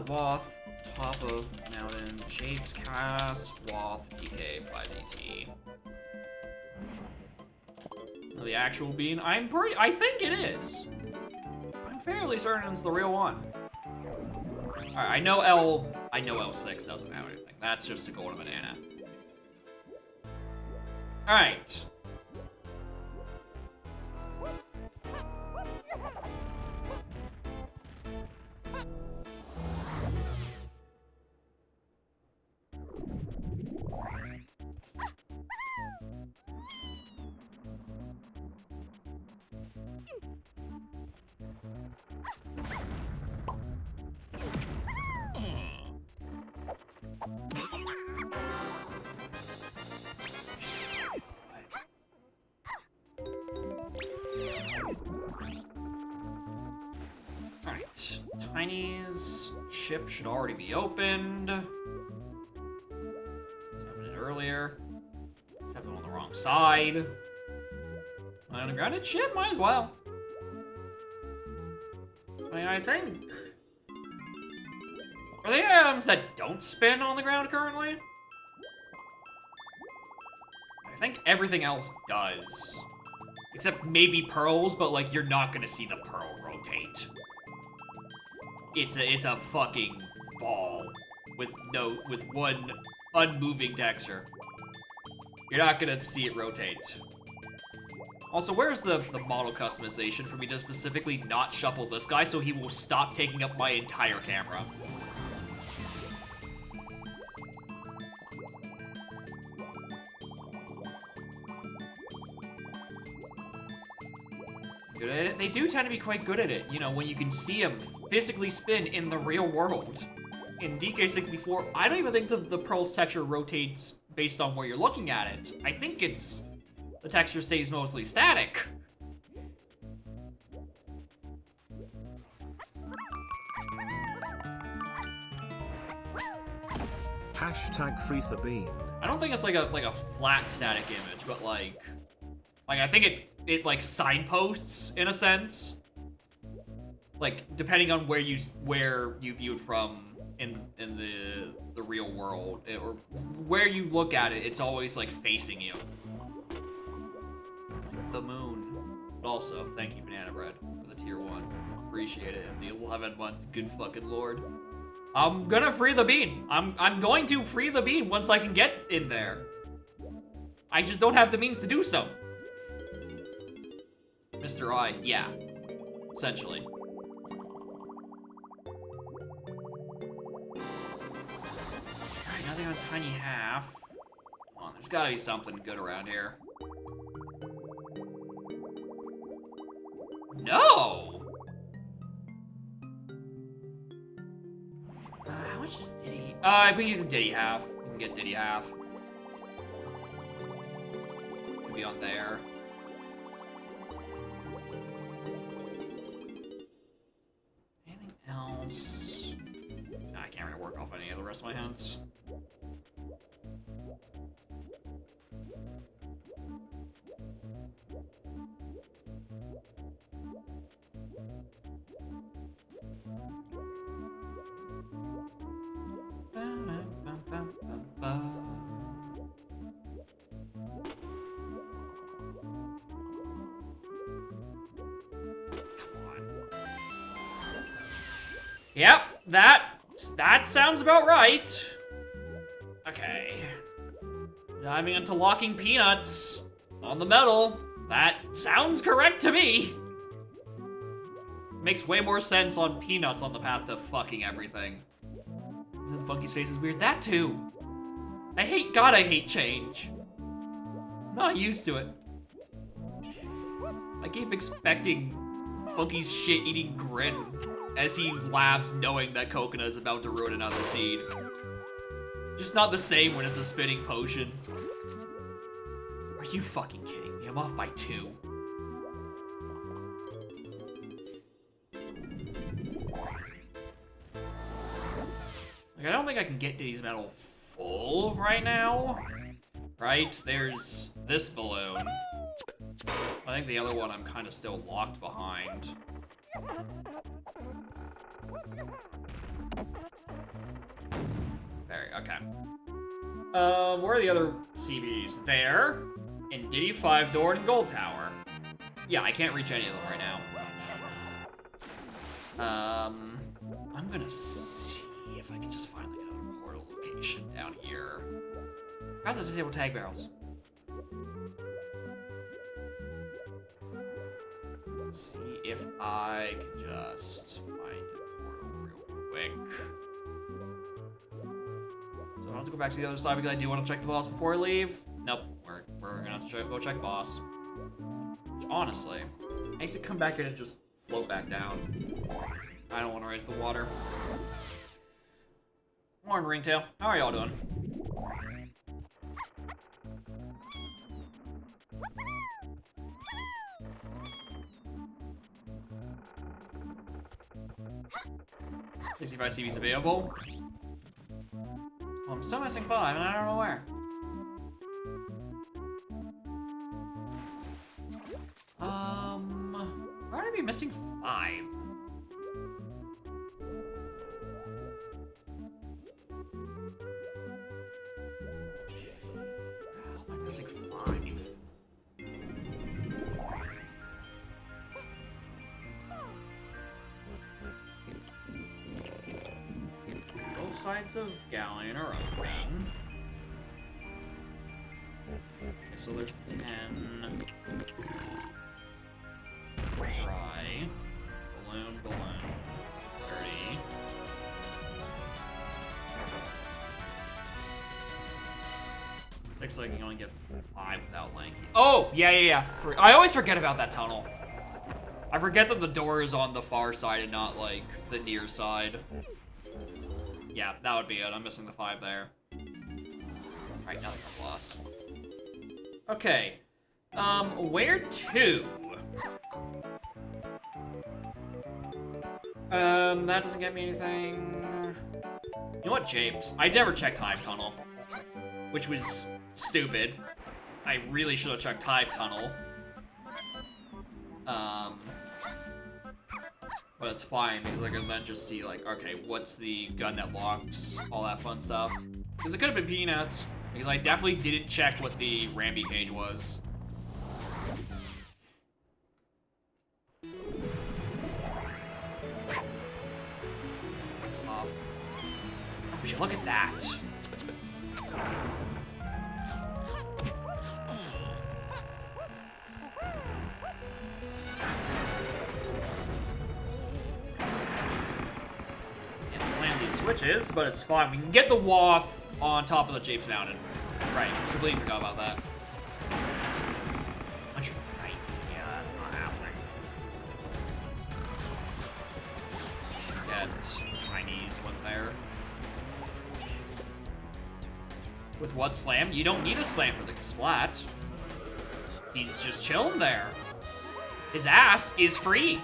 Wath, top of mountain, Shapes, Cass, Wath, DK, 5AT. The actual bean? I think it is. I'm fairly certain it's the real one. Alright, I know L6 doesn't have anything. That's just a golden banana. Alright. Alright, Tiny's ship should already be opened. This happened earlier. This happened on the wrong side. On a grounded ship, might as well. I mean, I think... Are there items that don't spin on the ground currently? I think everything else does. Except maybe pearls, but like you're not gonna see the pearl rotate. It's a fucking ball with one unmoving texture. You're not gonna see it rotate. Also, where's the model customization for me to specifically not shuffle this guy so he will stop taking up my entire camera? Good at it. They do tend to be quite good at it, you know, when you can see him physically spin in the real world. In DK64, I don't even think the pearl's texture rotates based on where you're looking at it. I think the texture stays mostly static. Hashtag free the bean. I don't think it's like a flat static image, but like I think it like signposts in a sense. Like depending on where you view it from in the real world, or where you look at it, it's always like facing you. Like the moon. But also, thank you, Banana Bread, for the tier 1. Appreciate it. And the 11 months, good fucking lord. I'm gonna free the bean. I'm going to free the bean once I can get in there. I just don't have the means to do so. Mr. I, yeah. Essentially. Alright, nothing on Tiny Half. Come on, there's gotta be something good around here. No! How much is Diddy? If we use a Diddy Half, we can get Diddy Half. Could be on there. Anything else? Nah, I can't really work off any of the rest of my hints. Yep, that sounds about right. Okay. Diving into locking peanuts on the metal. That sounds correct to me. Makes way more sense on peanuts on the path to fucking everything. Isn't Funky's face is weird? That too. I hate change. I'm not used to it. I keep expecting Funky's shit-eating grin as he laughs knowing that Coconut is about to ruin another seed. Just not the same when it's a spinning potion. Are you fucking kidding me? I'm off by 2. Like, I don't think I can get Diddy's medal full right now. Right? There's this balloon. I think the other one I'm kind of still locked behind. There, okay. Where are the other CBs? There. In Diddy 5 Door and Gold Tower. Yeah, I can't reach any of them right now. I'm gonna see if I can just find like another portal location down here. How's the disable tag barrels? Let's see if I can just find a portal real quick. So I don't have to go back to the other side because I do want to check the boss before I leave. Nope, we're gonna have to go check boss. Which, honestly, makes it come back here and just float back down. I don't want to raise the water. Morning, Ringtail. How are y'all doing? Let's see if I see these available. Well, I'm still missing 5, and I don't know where. Why would I be missing 5? How am I missing 5? Both sides of Galleon are a ring. Okay, so there's 10. Dry. Balloon. 30. Looks like you can only get 5 without Lanky. Oh, yeah. I always forget about that tunnel. I forget that the door is on the far side and not, like, the near side. Yeah, that would be it. I'm missing the 5 there. Alright, now the boss. Okay. Where to? That doesn't get me anything. You know what, Japes? I never checked Hive Tunnel, which was stupid. I really should have checked Hive Tunnel. But it's fine, because I can then just see, like, okay, what's the gun that locks, all that fun stuff. Because it could have been Peanuts, because I definitely didn't check what the Ramby cage was. It's off. Oh, would you look at that? Slam these switches, but it's fine. We can get the Waff on top of the Japes Mountain. Right, completely forgot about that. 190, yeah, that's not happening. Get Chinese one there. With what slam? You don't need a slam for the splat. He's just chilling there. His ass is free.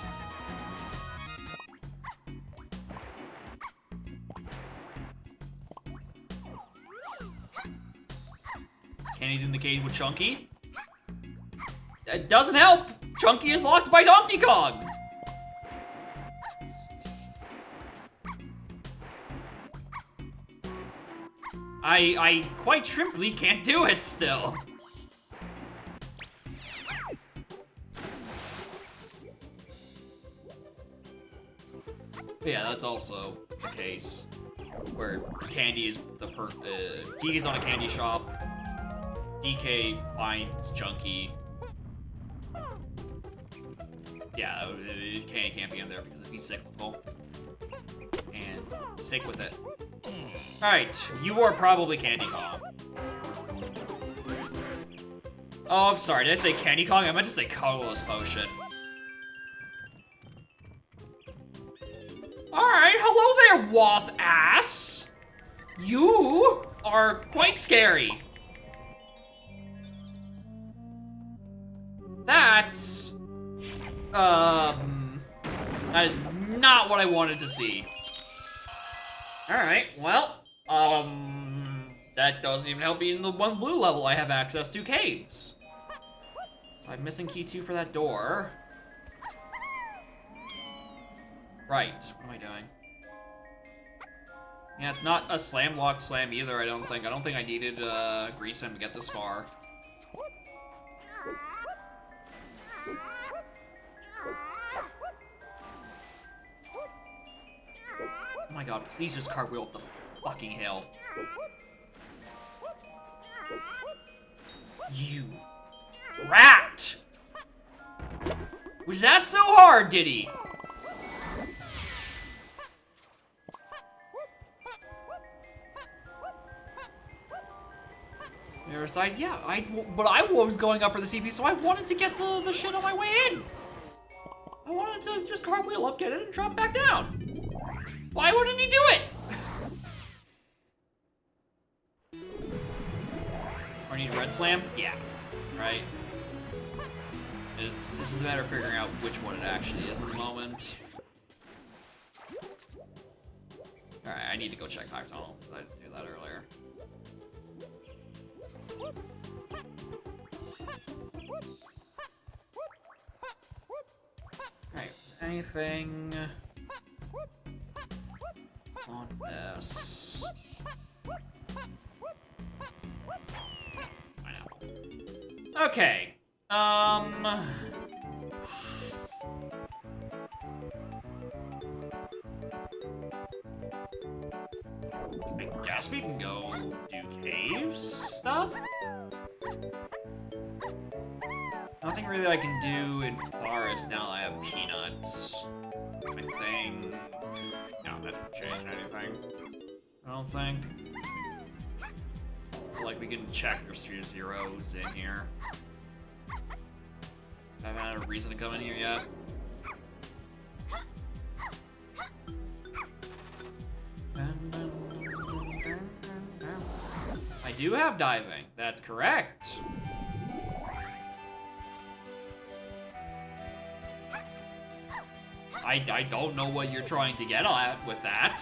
Kenny's in the cage with Chunky. It doesn't help. Chunky is locked by Donkey Kong. I quite simply can't do it still. Yeah, that's also the case where Candy is DK's on a candy shop. DK finds Chunky. Yeah, Candy can't be in there because it'd be cyclical. And stick with it. Alright, you are probably Candy Kong. Oh, I'm sorry, did I say Candy Kong? I meant to say Colorless Potion. Alright, hello there, Woth ass! You are quite scary. That's... that is not what I wanted to see. Alright, well, that doesn't even help me in the one blue level I have access to caves. So I'm missing key 2 for that door. Right, what am I doing? Yeah, it's not a slam lock slam either, I don't think. I don't think I needed grease him to get this far. Oh my god, please just cartwheel up the fucking hill. You rat! Was that so hard, did he? The other side, yeah, but I was going up for the CP, so I wanted to get the shit on my way in. I wanted to just cartwheel up, get it, and drop back down. Why wouldn't he do it? Or need red slam? Yeah, right. It's just a matter of figuring out which one it actually is at the moment. Alright, I need to go check Hive Tunnel. I didn't do that earlier. Alright, anything on this? Pineapple. Okay. I guess we can go do caves stuff? Nothing really I can do in forest now that I have peanuts. I think. No, that didn't change anything. I don't think. Like we can check your zeros in here. I haven't had a reason to come in here yet. I do have diving. That's correct. I don't know what you're trying to get at with that.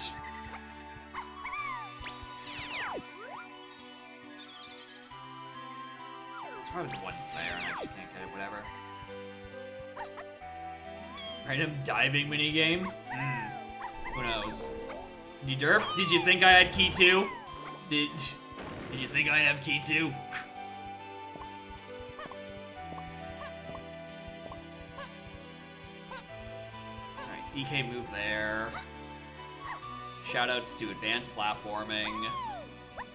It's probably the one there, and I just can't get it, whatever. Random diving minigame? Who knows? You derp? Did you think I had key 2? Did you think I have key 2? Alright, DK move there. Shoutouts to advanced platforming.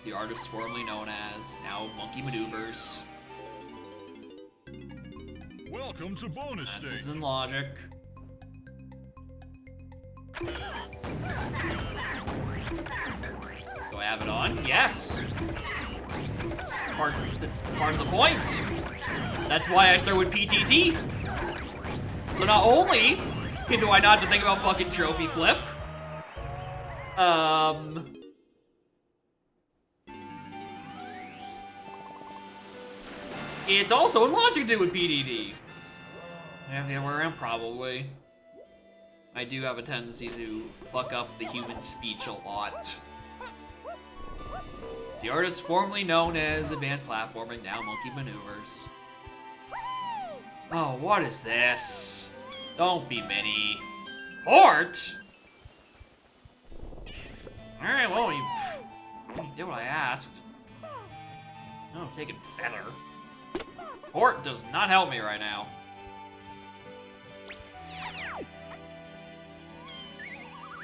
The artist formerly known as, now Monkey Maneuvers. Welcome to bonus That's stage. in logic. Do I have it on? Yes. It's part of the point. That's why I start with PTT. So not only do I not have to think about fucking trophy flip, it's also in logic to do with PDD. I have the other way around, probably. I do have a tendency to fuck up the human speech a lot. It's the artist formerly known as Advanced Platforming, now Monkey Maneuvers. Oh, what is this? Don't be mini. Port? Alright, well, you did what I asked. Oh, taking feather. Port does not help me right now.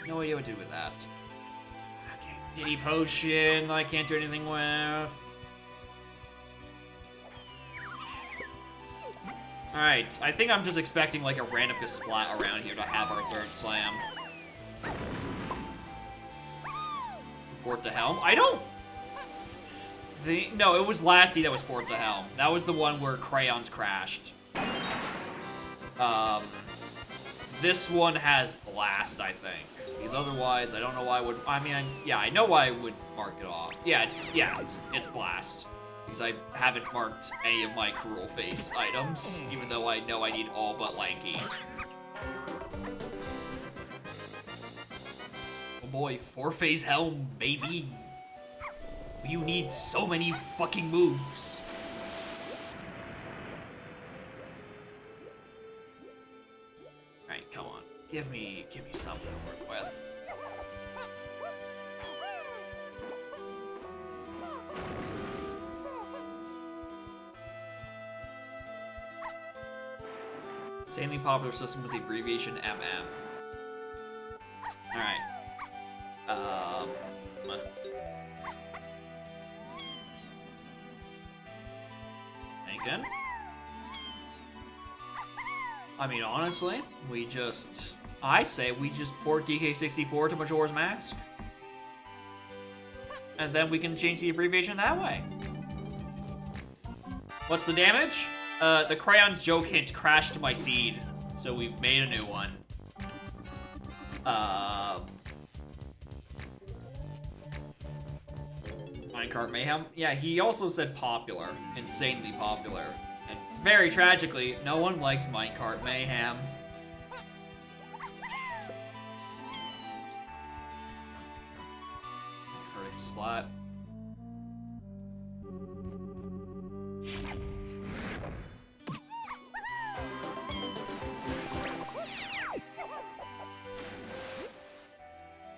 No idea what to do with that. Okay, Diddy Potion, I can't do anything with. Alright, I think I'm just expecting like a random splat around here to have our third slam. Port to Helm? I don't think... No, it was Lassie that was Port to Helm. That was the one where crayons crashed. This one has Blast, I think. Because otherwise, I don't know why I would... I mean, yeah, I know why I would mark it off. Yeah, it's Blast. Because I haven't marked any of my Cruel Face items, even though I know I need all but Lanky. boy, 4-phase helm, baby. You need so many fucking moves. Alright, come on. Give me something to work with. Insanely popular system with the abbreviation MM. Alright. Thinking. I mean, honestly, I say we just port DK64 to Majora's Mask. And then we can change the abbreviation that way. What's the damage? The crayon's joke hint crashed my seed, so we've made a new one. Minecart Mayhem? Yeah, he also said popular. Insanely popular. And very tragically, no one likes Minecart Mayhem. Earth Splat.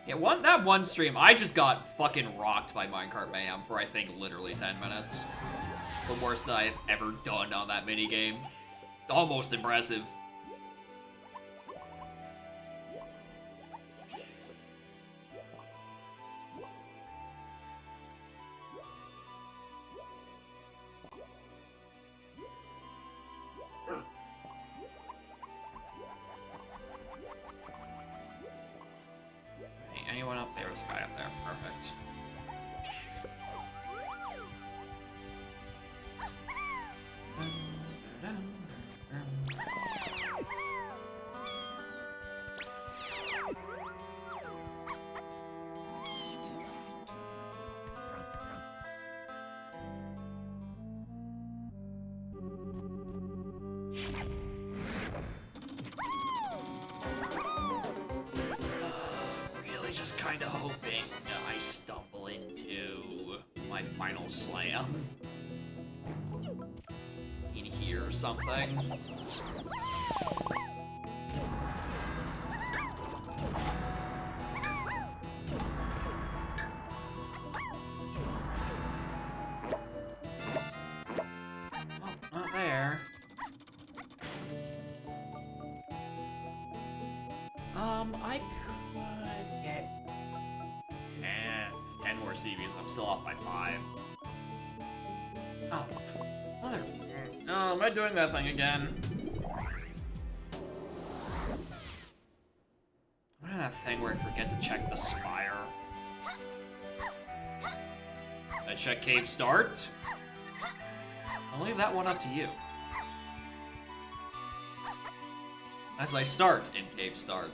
Yeah, that one stream, I just got fucking rocked by Minecart Mayhem for, I think, literally 10 minutes. The worst that I've ever done on that minigame. Almost impressive. Anyone up there? There's a guy up there. Perfect. Just kind of hoping I stumble into my final slam in here or something. Oh, not there. I could get 10 more CVs. I'm still off by 5. Oh, mother. Oh, am I doing that thing again? I'm doing that thing where I forget to check the spire. Did I check cave start? I'll leave that one up to you. As I start in cave start.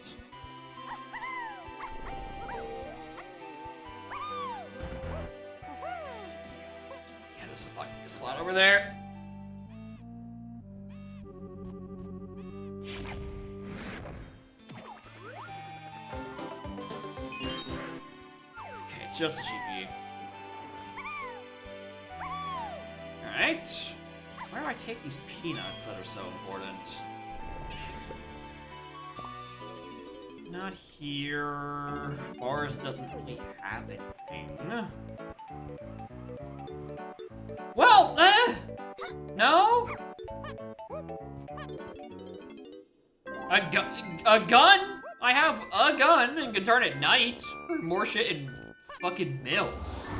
Yeah, there's a fucking spot over there. Okay, it's just a GP. Alright. Where do I take these peanuts that are so important? Not here. Forest doesn't really have anything. Well, no? A gun? I have a gun and can turn at night for more shit in fucking mills.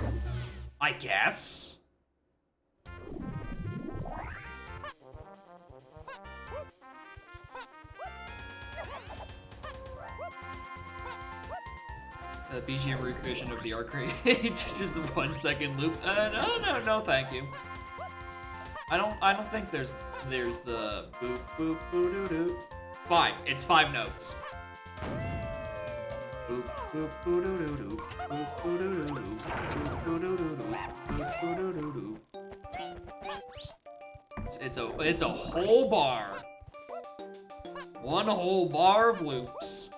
I guess. The BGM recreation of the arcade, just the 1 second loop. No, thank you. I don't think there's the boop boop boo doo doo. 5. It's 5 notes. Boop boop boo doo doo doo. Boop boo doo doo doo. Boop boo doo doo doo. Boop boo doo doo doo. It's a whole bar. One whole bar of loops.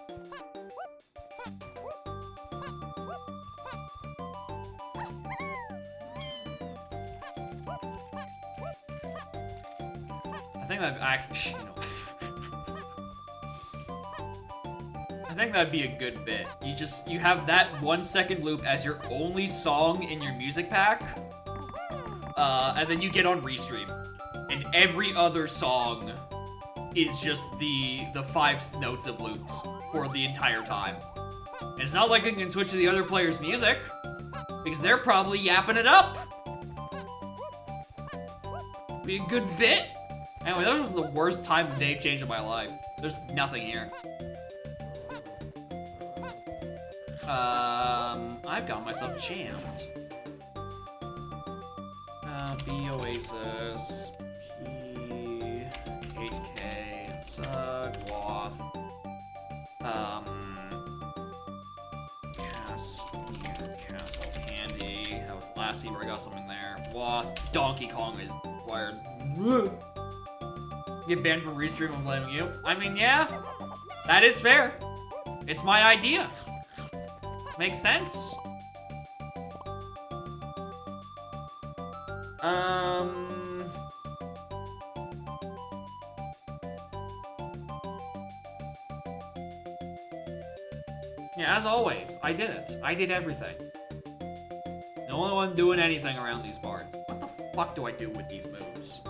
think that actually, you know, I think that'd be a good bit. You have that 1 second loop as your only song in your music pack, and then you get on Restream, and every other song is just the 5 notes of loops for the entire time. And it's not like you can switch to the other player's music, because they're probably yapping it up. Be a good bit. Anyway, that was the worst time of day change of my life. There's nothing here. I've got myself jammed. B Oasis, P, 8K, Sug, Woth, Castle Candy. That was last scene where I got something there. Woth, Donkey Kong is required. Get banned from Restream, I'm blaming you. I mean, yeah, that is fair. It's my idea. Makes sense. Yeah, as always, I did it. I did everything. The only one doing anything around these parts. What the fuck do I do with these moves?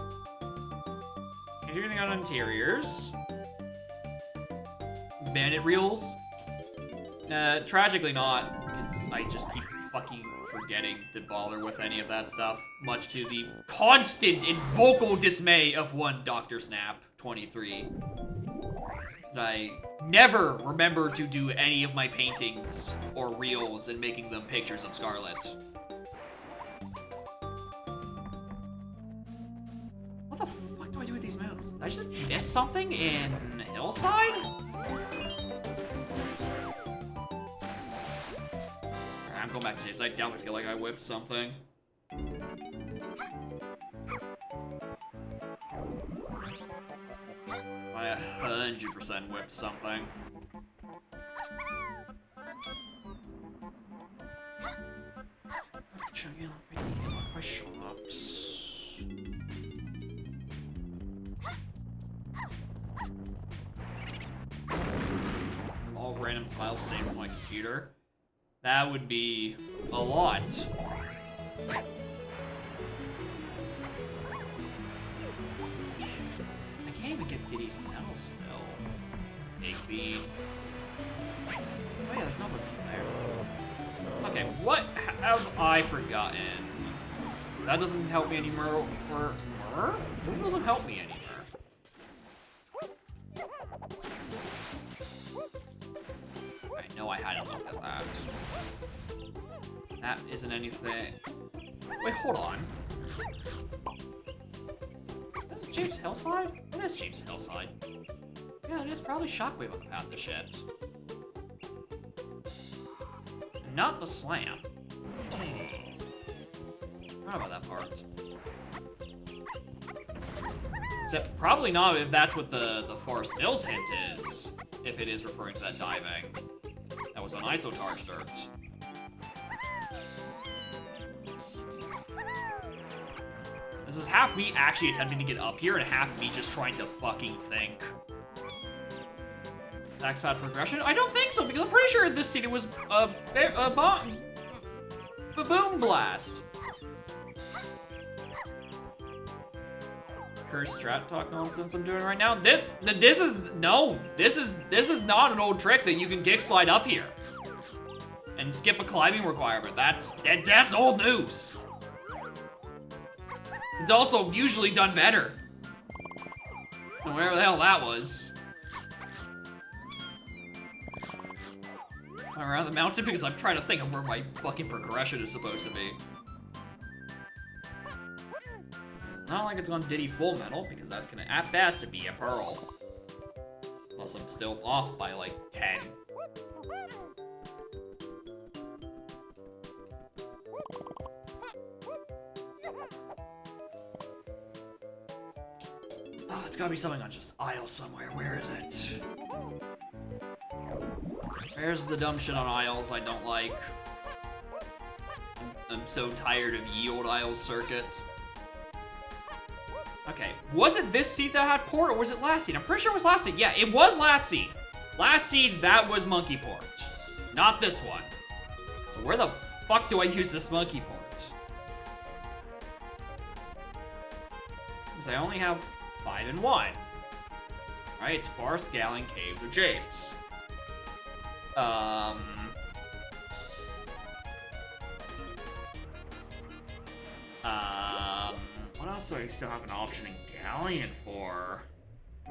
Can't do anything on interiors. Bandit reels. Tragically not, because I just keep fucking forgetting to bother with any of that stuff, much to the constant and vocal dismay of one Dr. Snap 23. I never remember to do any of my paintings or reels and making them pictures of Scarlet. What the fuck do I do with these moves? Did I just miss something in Hillside? I'm going back to James. I definitely feel like I whiffed something. I 100% whiffed something. Let's check out my shops. All random files saved on my computer. That would be a lot. I can't even get Diddy's medal still. Big bean. Oh yeah, there's nobody there. Okay, what have I forgotten? That doesn't help me anymore. That doesn't help me anymore. I know I hadn't looked at that. That isn't anything. Wait, hold on. This is James Hillside? It is James Hillside. Yeah, it is probably Shockwave on the path to shit. Not the slam. Forgot about that part. Except probably not if that's what the Forest Mills hint is. If it is referring to that diving. That was on Isotar's dirt. This is half me actually attempting to get up here and half me just trying to fucking think. Axe pad progression? I don't think so, because I'm pretty sure this scene was a boom blast. Cursed strat talk nonsense I'm doing right now. This is not an old trick that you can kick slide up here and skip a climbing requirement. That's old news. It's also usually done better. Whatever the hell that was. Around the mountain because I'm trying to think of where my fucking progression is supposed to be. It's not like it's on Diddy Full Metal because that's gonna at best be a pearl. Unless I'm still off by like 10. Oh, it's gotta be something on just Isle somewhere. Where is it? Where's the dumb shit on Isles I don't like? I'm so tired of Ye Olde Isles circuit. Okay, was it this seed that had port, or was it last seed? I'm pretty sure it was last seed. Yeah, it was last seed. Last seed, that was monkey port. Not this one. So where the fuck do I use this monkey port? Because I only have 5 and 1. Right, it's Forest, Gallon, Caves, or James. What else do I still have an option in Galleon for? I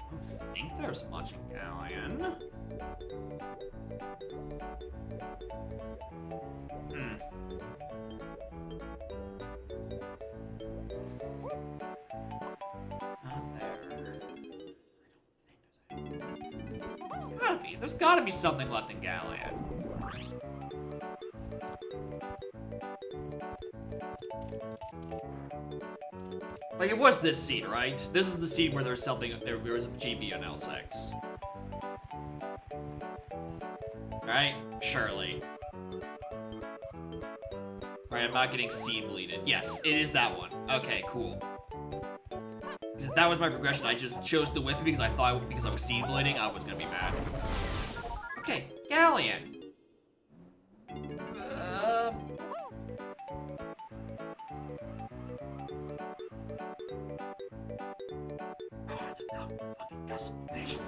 don't think there's much in Galleon. Not there. There's gotta be something left in Galleon. Like, it was this seed, right? This is the seed where there's something, there was a GB on L6. Right? Surely. Right, I'm not getting seed bleeded. Yes, it is that one. Okay, cool. If that was my progression, I just chose to whiff it because I thought, because I was seed bleeding, I was gonna be mad. Okay, Galleon. It's a dumb fucking customization.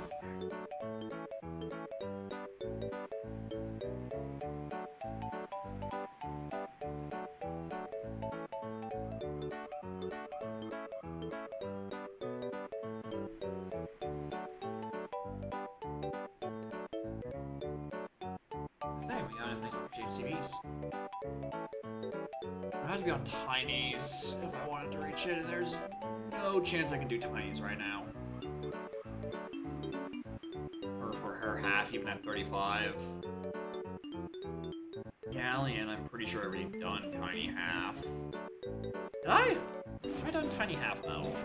There we got anything on JCBs. I have to be on Tinies if I wanted to reach it, and there's no chance I can do Tinies right now. Or for her half, even at 35. Galleon, I'm pretty sure I've already done Tiny half. Did I? Have I done Tiny half metal?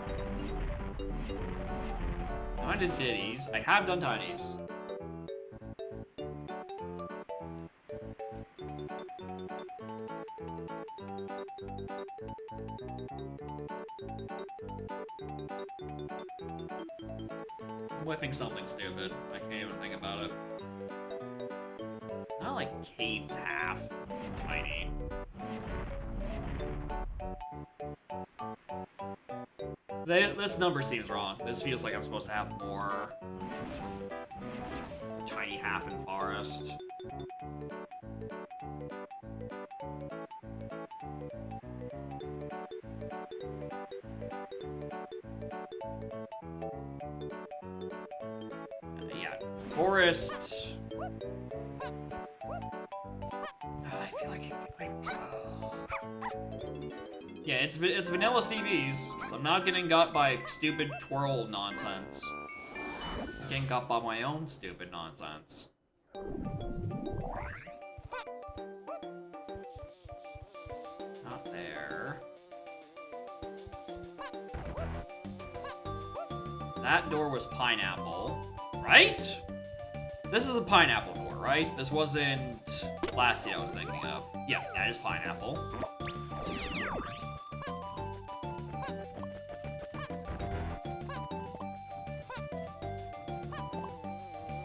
No, I did Ditties. I have done Tinies. I'm whiffing something stupid. I can't even think about it. Not like Caves half. Tiny. This number seems wrong. This feels like I'm supposed to have more Tiny half in Forest. Yeah, Forest. I feel like yeah, it's vanilla CBs, so I'm not getting got by stupid twirl nonsense. I'm getting got by my own stupid nonsense. Not there. That door was pineapple, right? This is a pineapple door, right? This wasn't last year I was thinking of. Yeah, that is pineapple.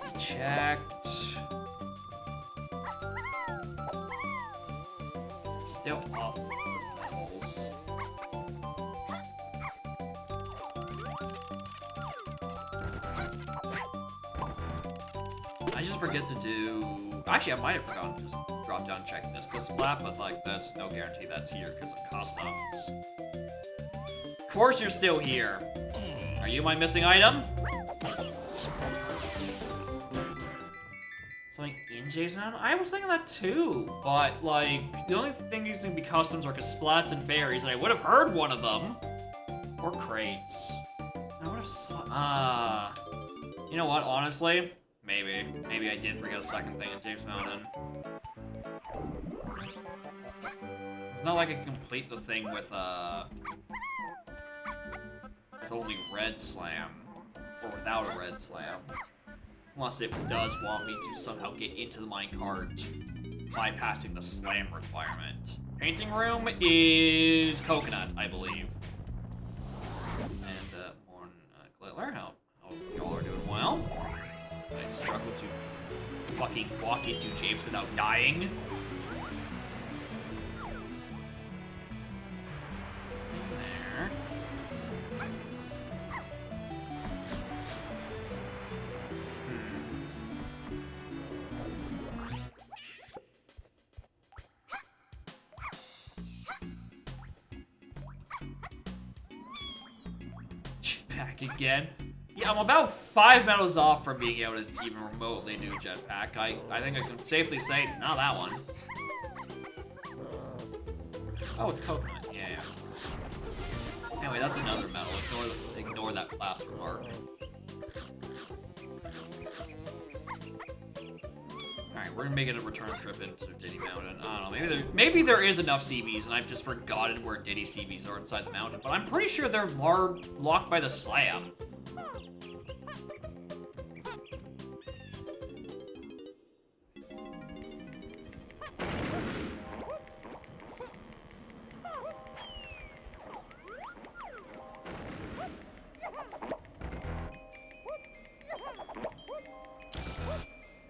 We checked. Still off levels. I just forget to do... Actually, I might have forgotten to just drop down and check Disco Splat, but like, that's no guarantee that's here because of customs. Of course you're still here. Are you my missing item? Something in Jason? I was thinking that too, but like, the only thing these can be customs are Splats and Fairies, and I would have heard one of them. Or crates. I would have saw... you know what, honestly? Maybe. Maybe I did forget a second thing in James Mountain. It's not like I can complete the thing with only red slam. Or without a red slam. Unless it does want me to somehow get into the minecart bypassing the slam requirement. Painting room is coconut, I believe. And on Glittler, how y'all are doing well. I struggle to fucking walk into Japes without dying. There. Jetpack again. Yeah, I'm about 5 medals off from being able to even remotely do jetpack. I think I can safely say it's not that one. Oh, it's coconut. Yeah, yeah. Anyway, that's another medal. Ignore that last remark. Alright, we're making a return trip into Diddy Mountain. I don't know, maybe there is enough CBs and I've just forgotten where Diddy CBs are inside the mountain, but I'm pretty sure they're locked by the slam.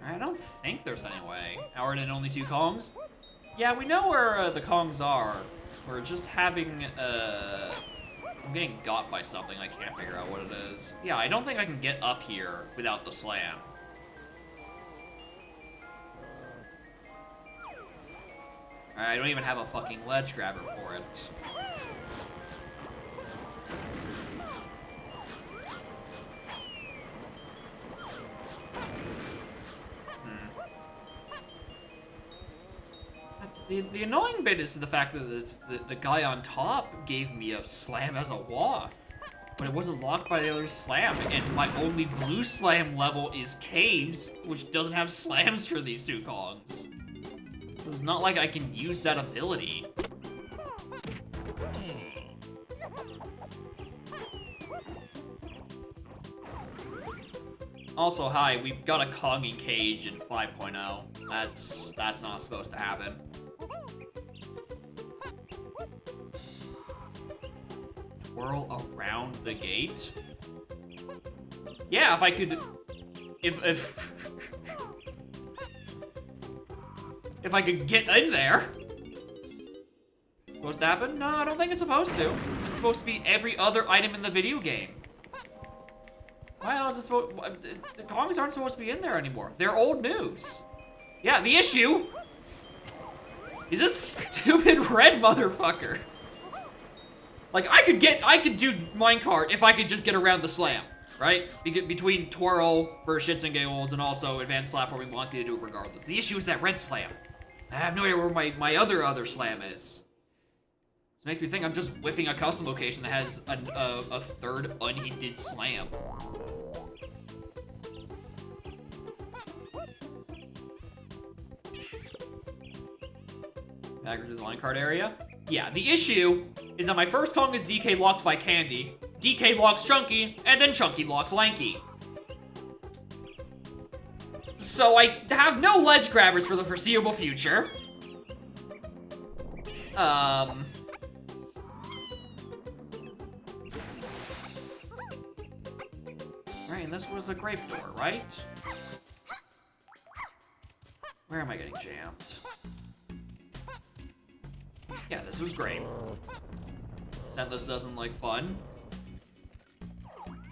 I don't think there's any way. Howard and only 2 Kongs? Yeah, we know where the Kongs are. We're just having, I'm getting got by something. I can't figure out what it is. Yeah, I don't think I can get up here without the slam. Alright, I don't even have a fucking ledge grabber for it. The annoying bit is the fact that the guy on top gave me a slam as a waft, but it wasn't locked by the other slam, and my only blue slam level is Caves, which doesn't have slams for these 2 Kongs. So it's not like I can use that ability. Also, hi, we've got a Konging cage in 5.0. That's not supposed to happen. Whirl around the gate? Yeah, if I could... If I could get in there. Supposed to happen? No, I don't think it's supposed to. It's supposed to be every other item in the video game. Why else is it supposed... The Kongs aren't supposed to be in there anymore. They're old news. Yeah, the issue is this stupid red motherfucker. Like, I could do minecart if I could just get around the slam, right? Between twirl for shits and giggles and also advanced platforming, want me to do it regardless. The issue is that red slam. I have no idea where my other slam is. It makes me think I'm just whiffing a custom location that has a third unhinted slam. Backwards to the line card area. Yeah, the issue is that my first Kong is DK locked by Candy, DK locks Chunky, and then Chunky locks Lanky. So I have no ledge grabbers for the foreseeable future. Right, and this was a grape door, right? Where am I getting jammed? Yeah, this was great. Scentless doesn't like fun.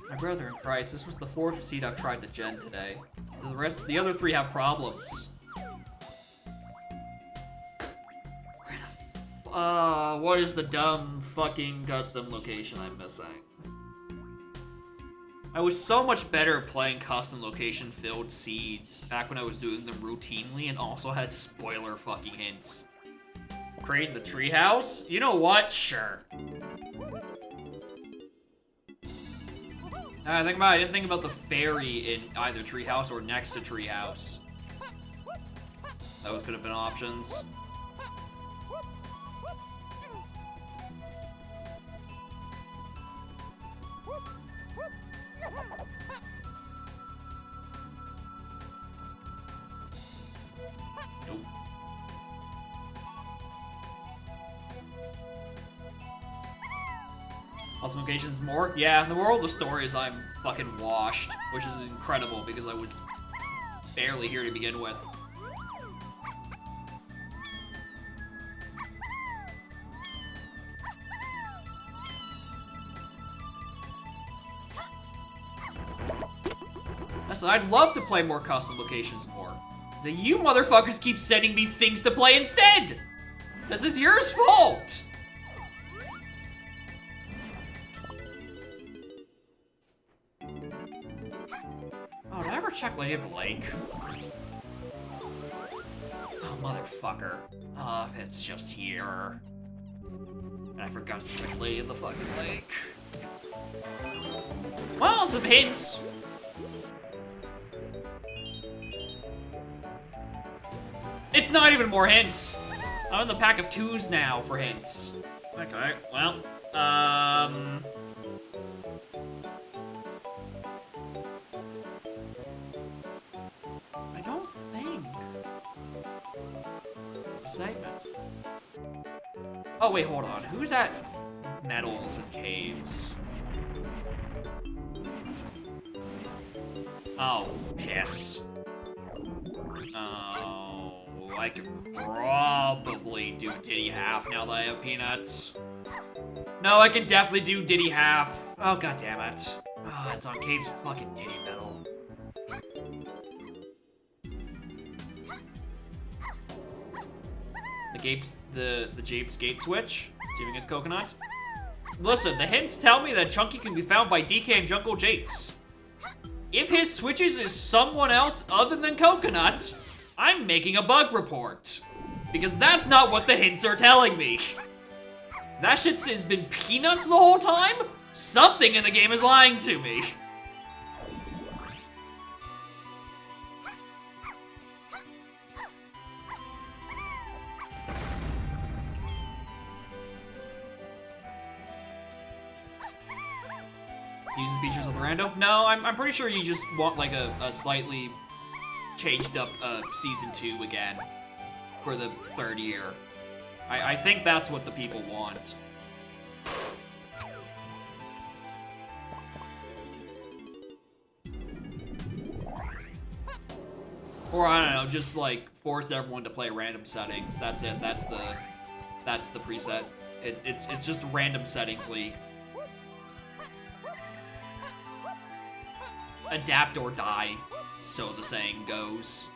My brother in Christ, this was the 4th seed I've tried to gen today. The other 3 have problems. What is the dumb fucking custom location I'm missing? I was so much better at playing custom location filled seeds back when I was doing them routinely and also had spoiler fucking hints. Create the treehouse? You know what? Sure. I think about it. I didn't think about the fairy in either treehouse or next to treehouse. Those could have been options. Nope. Awesome locations more? Yeah, in the world of stories, I'm fucking washed, which is incredible because I was barely here to begin with. Listen, I'd love to play more custom locations more. So you motherfuckers keep sending me things to play instead! This is your fault! Oh, did I ever check Lady of the Lake? Oh, motherfucker. Oh, it's just here. I forgot to check Lady of the fucking Lake. Well, some hints. It's not even more hints. I'm in the pack of 2s now for hints. Okay, well, I don't think. Segment. Oh, wait, hold on. Who's at Metals and Caves? Oh, piss. Oh, I could probably do Diddy Half now that I have peanuts. No, I can definitely do Diddy Half. Oh, god damn it. Oh, it's on Cave's fucking Diddy Metal. The Japes gate switch. Assuming it's coconut. Listen, the hints tell me that Chunky can be found by DK and Jungle Japes. If his switches is someone else other than Coconut, I'm making a bug report. Because that's not what the hints are telling me. That shit has been peanuts the whole time? Something in the game is lying to me. Uses features of the random? No, I'm pretty sure you just want like a slightly changed up season 2 again for the 3rd year. I think that's what the people want. Or I don't know, just like force everyone to play random settings. That's it. That's the preset. It's just random settings league. Adapt or die, so the saying goes.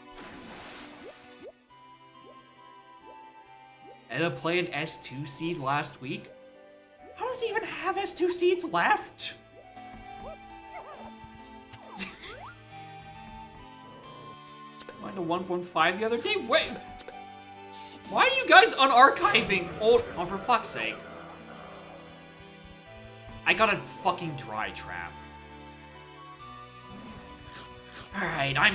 Eda played an S2 seed last week? How does he even have S2 seeds left? Went to 1.5 the other day? Wait! Why are you guys unarchiving old... Oh, for fuck's sake. I got a fucking dry trap. Alright, I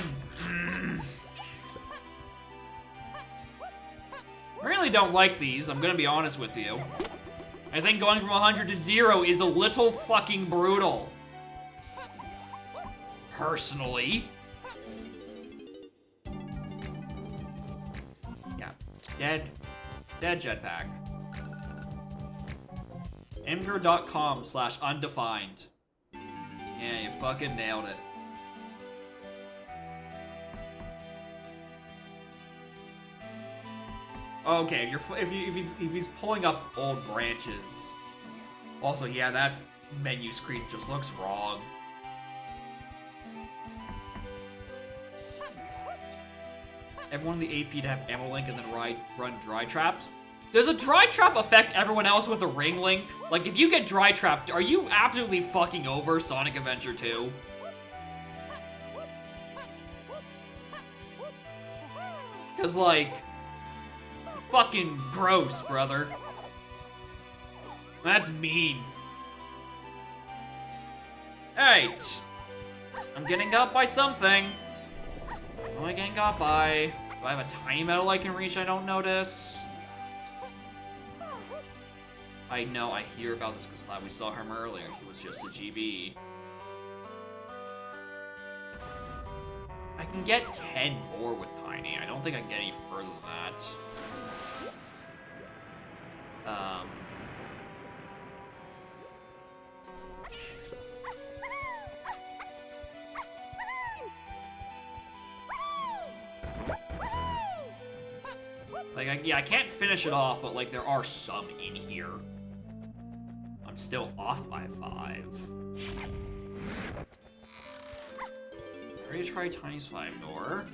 really don't like these, I'm gonna be honest with you. I think going from 100 to 0 is a little fucking brutal. Personally. Yeah, dead jetpack. Imgur.com/undefined. Yeah, you fucking nailed it. Okay, if he's pulling up old branches. Also, yeah, that menu screen just looks wrong. Everyone in the AP to have ammo link and then run dry traps. Does a dry trap affect everyone else with a ring link? Like, if you get dry trapped, are you absolutely fucking over Sonic Adventure 2? Cause like, fucking gross, brother. That's mean. Alright. I'm getting got by something. What am I getting got by? Do I have a tiny metal I can reach I don't notice? I know, I hear about this because we saw him earlier. He was just a GB. I can get 10 more with tiny. I don't think I can get any further than that. Like, yeah, I can't finish it off, but, like, there are some in here. I'm still off by 5. Ready to try Tiny's 5-door.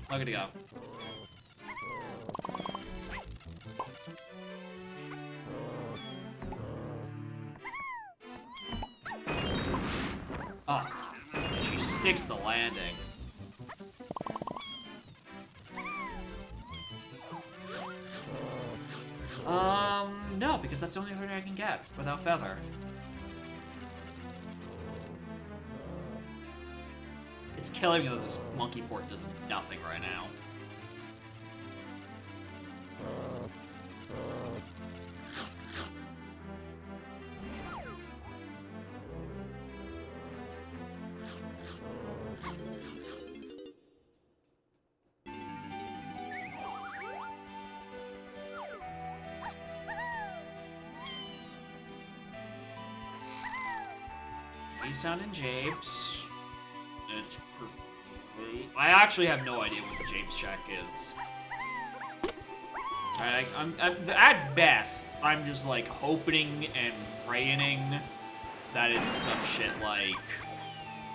Look at it go. Oh, and she sticks the landing. No, because that's the only thing I can get without Feather. It's killing me that this monkey port does nothing right now. He's found in Japes. It's I actually have no idea what the Japes check is. At best, I'm just like hoping and praying that it's some shit like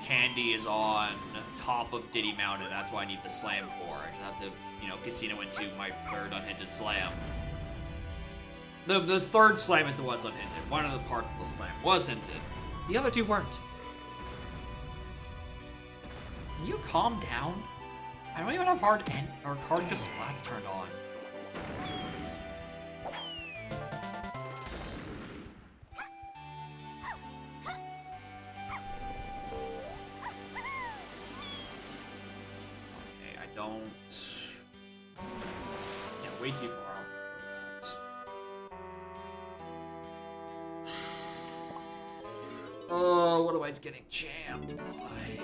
Candy is on top of Diddy Mountain. That's what I need the slam for. I just have to, you know, casino into my third unhinted slam. The third slam is the one that's unhinted. One of the parts of the slam was hinted. The other two weren't. Can you calm down? I don't even have hard splats turned on. Okay, I don't. Yeah, way too far off. Oh, what am I getting jammed by?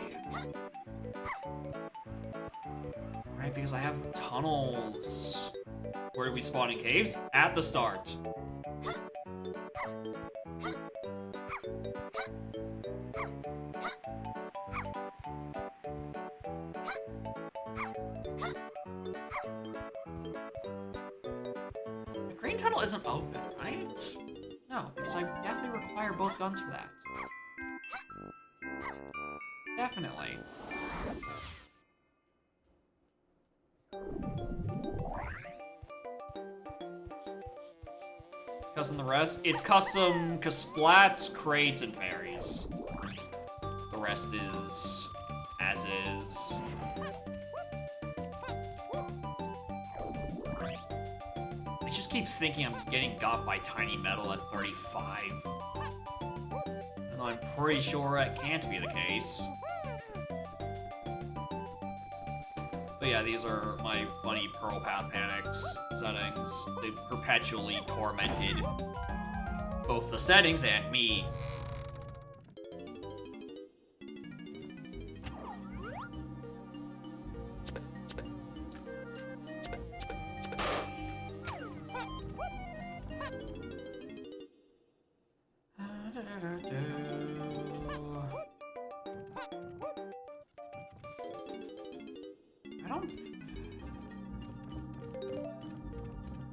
Right, because I have tunnels. Where do we spawn in caves? At the start. The green tunnel isn't open, right? No, because I definitely require both guns for that. Definitely. Custom the rest? It's custom splats, crates, and fairies. The rest is as is. I just keep thinking I'm getting got by Tiny Metal at 35. And I'm pretty sure that can't be the case. But yeah, these are my funny Pearl Path Panics settings. They perpetually tormented both the settings and me.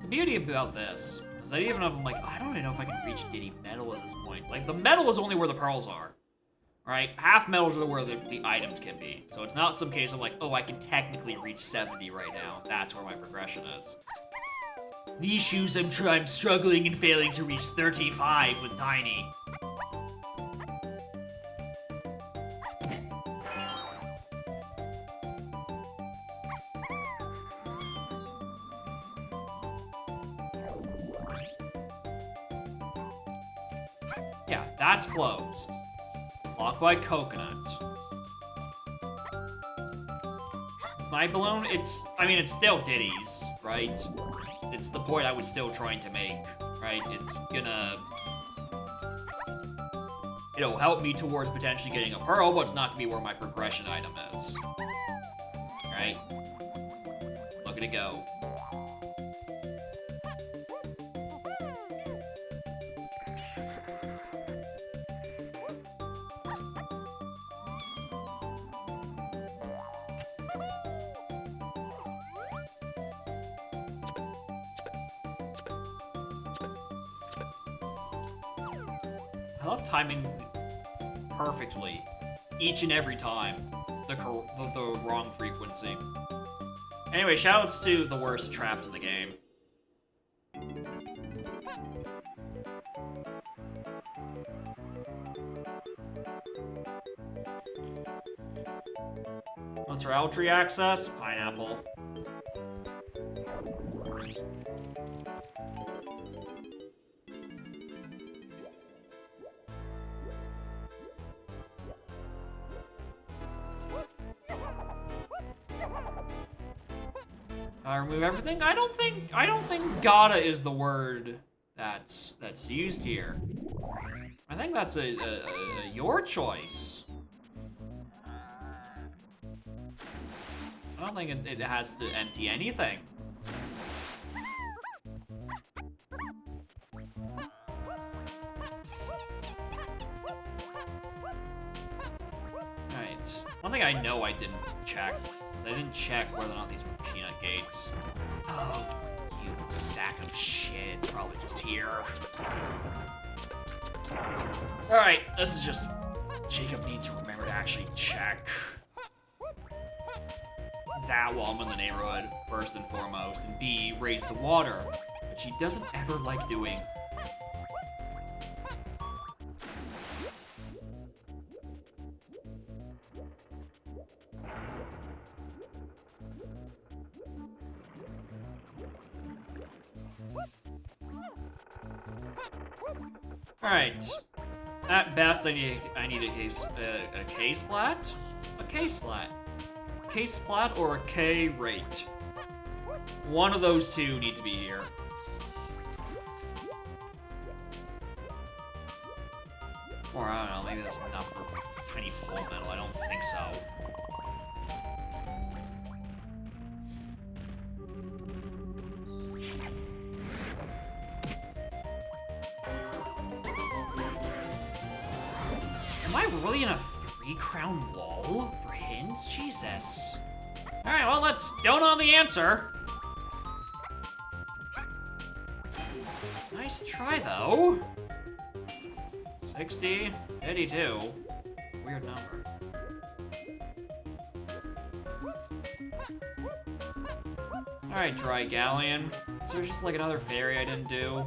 The beauty about this is that even if I'm like, I don't even know if I can reach Diddy Metal at this point. Like, the metal is only where the pearls are. Right? Half metals are where the items can be. So it's not some case of like, oh, I can technically reach 70 right now. That's where my progression is. These shoes, I'm struggling and failing to reach 35 with Tiny. Yeah, that's closed. Locked by Coconut. Snipe Balloon, I mean, it's still Diddy's, right? It's the point I was still trying to make, right? It's gonna, help me towards potentially getting a pearl, but it's not gonna be where my progression item is. Right? Look at it go. I love timing perfectly each and every time the wrong frequency. Anyway, shoutouts to the worst traps in the game. What's our Outtree access? Pineapple. Remove everything? I don't think gotta is the word that's used here. I think that's a your choice. I don't think it has to empty anything. Alright. One thing I know I didn't check is I didn't check whether or not these were peanut gates. Oh, you sack of shit. It's probably just here. Alright, this is just... Jacob needs to remember to actually check that while I'm in the neighborhood, first and foremost, and B, raise the water, which he doesn't ever like doing. Alright. At best, I need a K-splat? A K-splat. K-splat or a K-rate. One of those two need to be here. Or, I don't know, maybe that's enough for tiny full metal. I don't think so. Am I really in a 3-crown wall for hints? Jesus. Alright, well, let's don't know the answer. Nice try, though. 60, 82. Weird number. Alright, Dry Galleon. Is there just like another fairy I didn't do?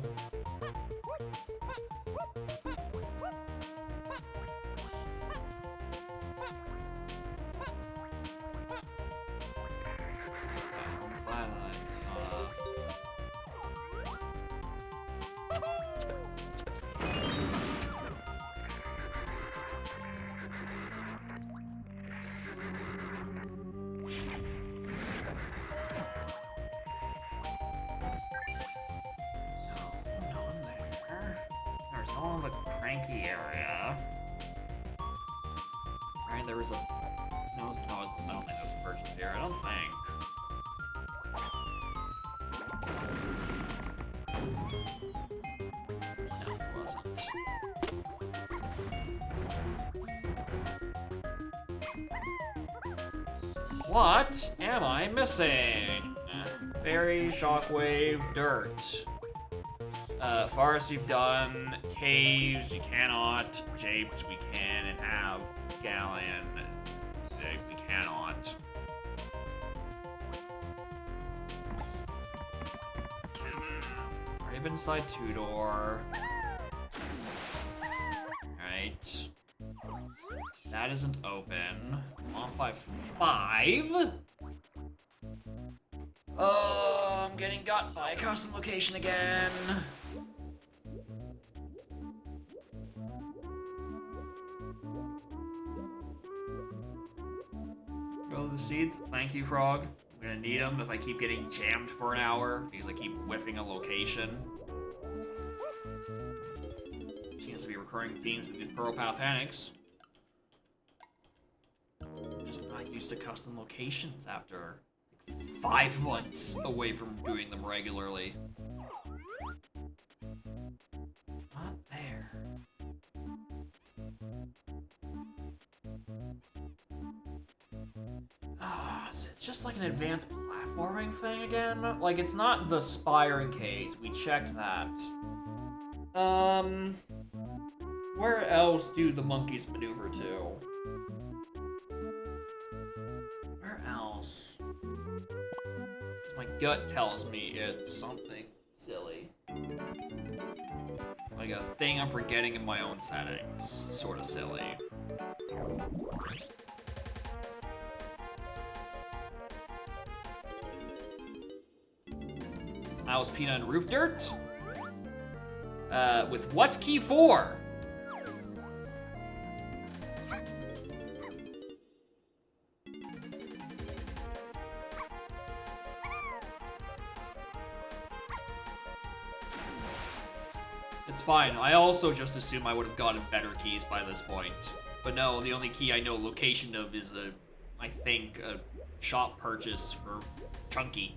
What am I missing? Fairy, shockwave, dirt. Forest we've done. Caves, we cannot. Japes, we can and have. Galleon, we cannot. Already been inside 2-door. Alright. That isn't open. On by 5. Oh, I'm getting got by a custom location again. Go to the seeds. Thank you, Frog. I'm gonna need them if I keep getting jammed for an hour because I keep whiffing a location. Seems to be recurring themes with these Pearl Path Panics. I'm just not used to custom locations after like 5 months away from doing them regularly. Not there. Ah, is it just like an advanced platforming thing again? Like, it's not the Spire and Case. We checked that. Where else do the monkeys maneuver to? Where else? My gut tells me it's something silly. Like a thing I'm forgetting in my own settings. Sort of silly. Mouse, peanut, and roof dirt? With what key for? It's fine. I also just assume I would have gotten better keys by this point. But no, the only key I know location of is I think, a shop purchase for Chunky.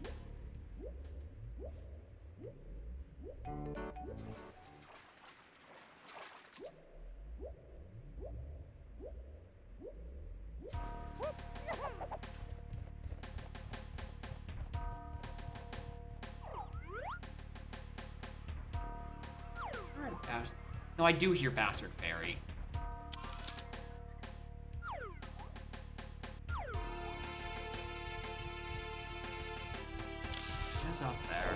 No, I do hear Bastard Fairy. What's up there?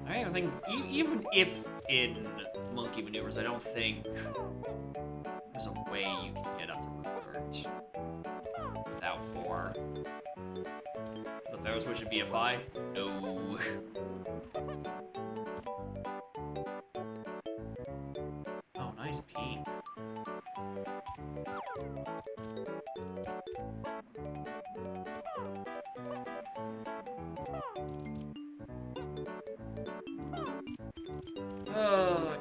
I don't even think, even if in Monkey Maneuvers, I don't think there's a way you can get up to Rupert without 4. The Pharaoh switch would be a 5? No. Oh, nice peek.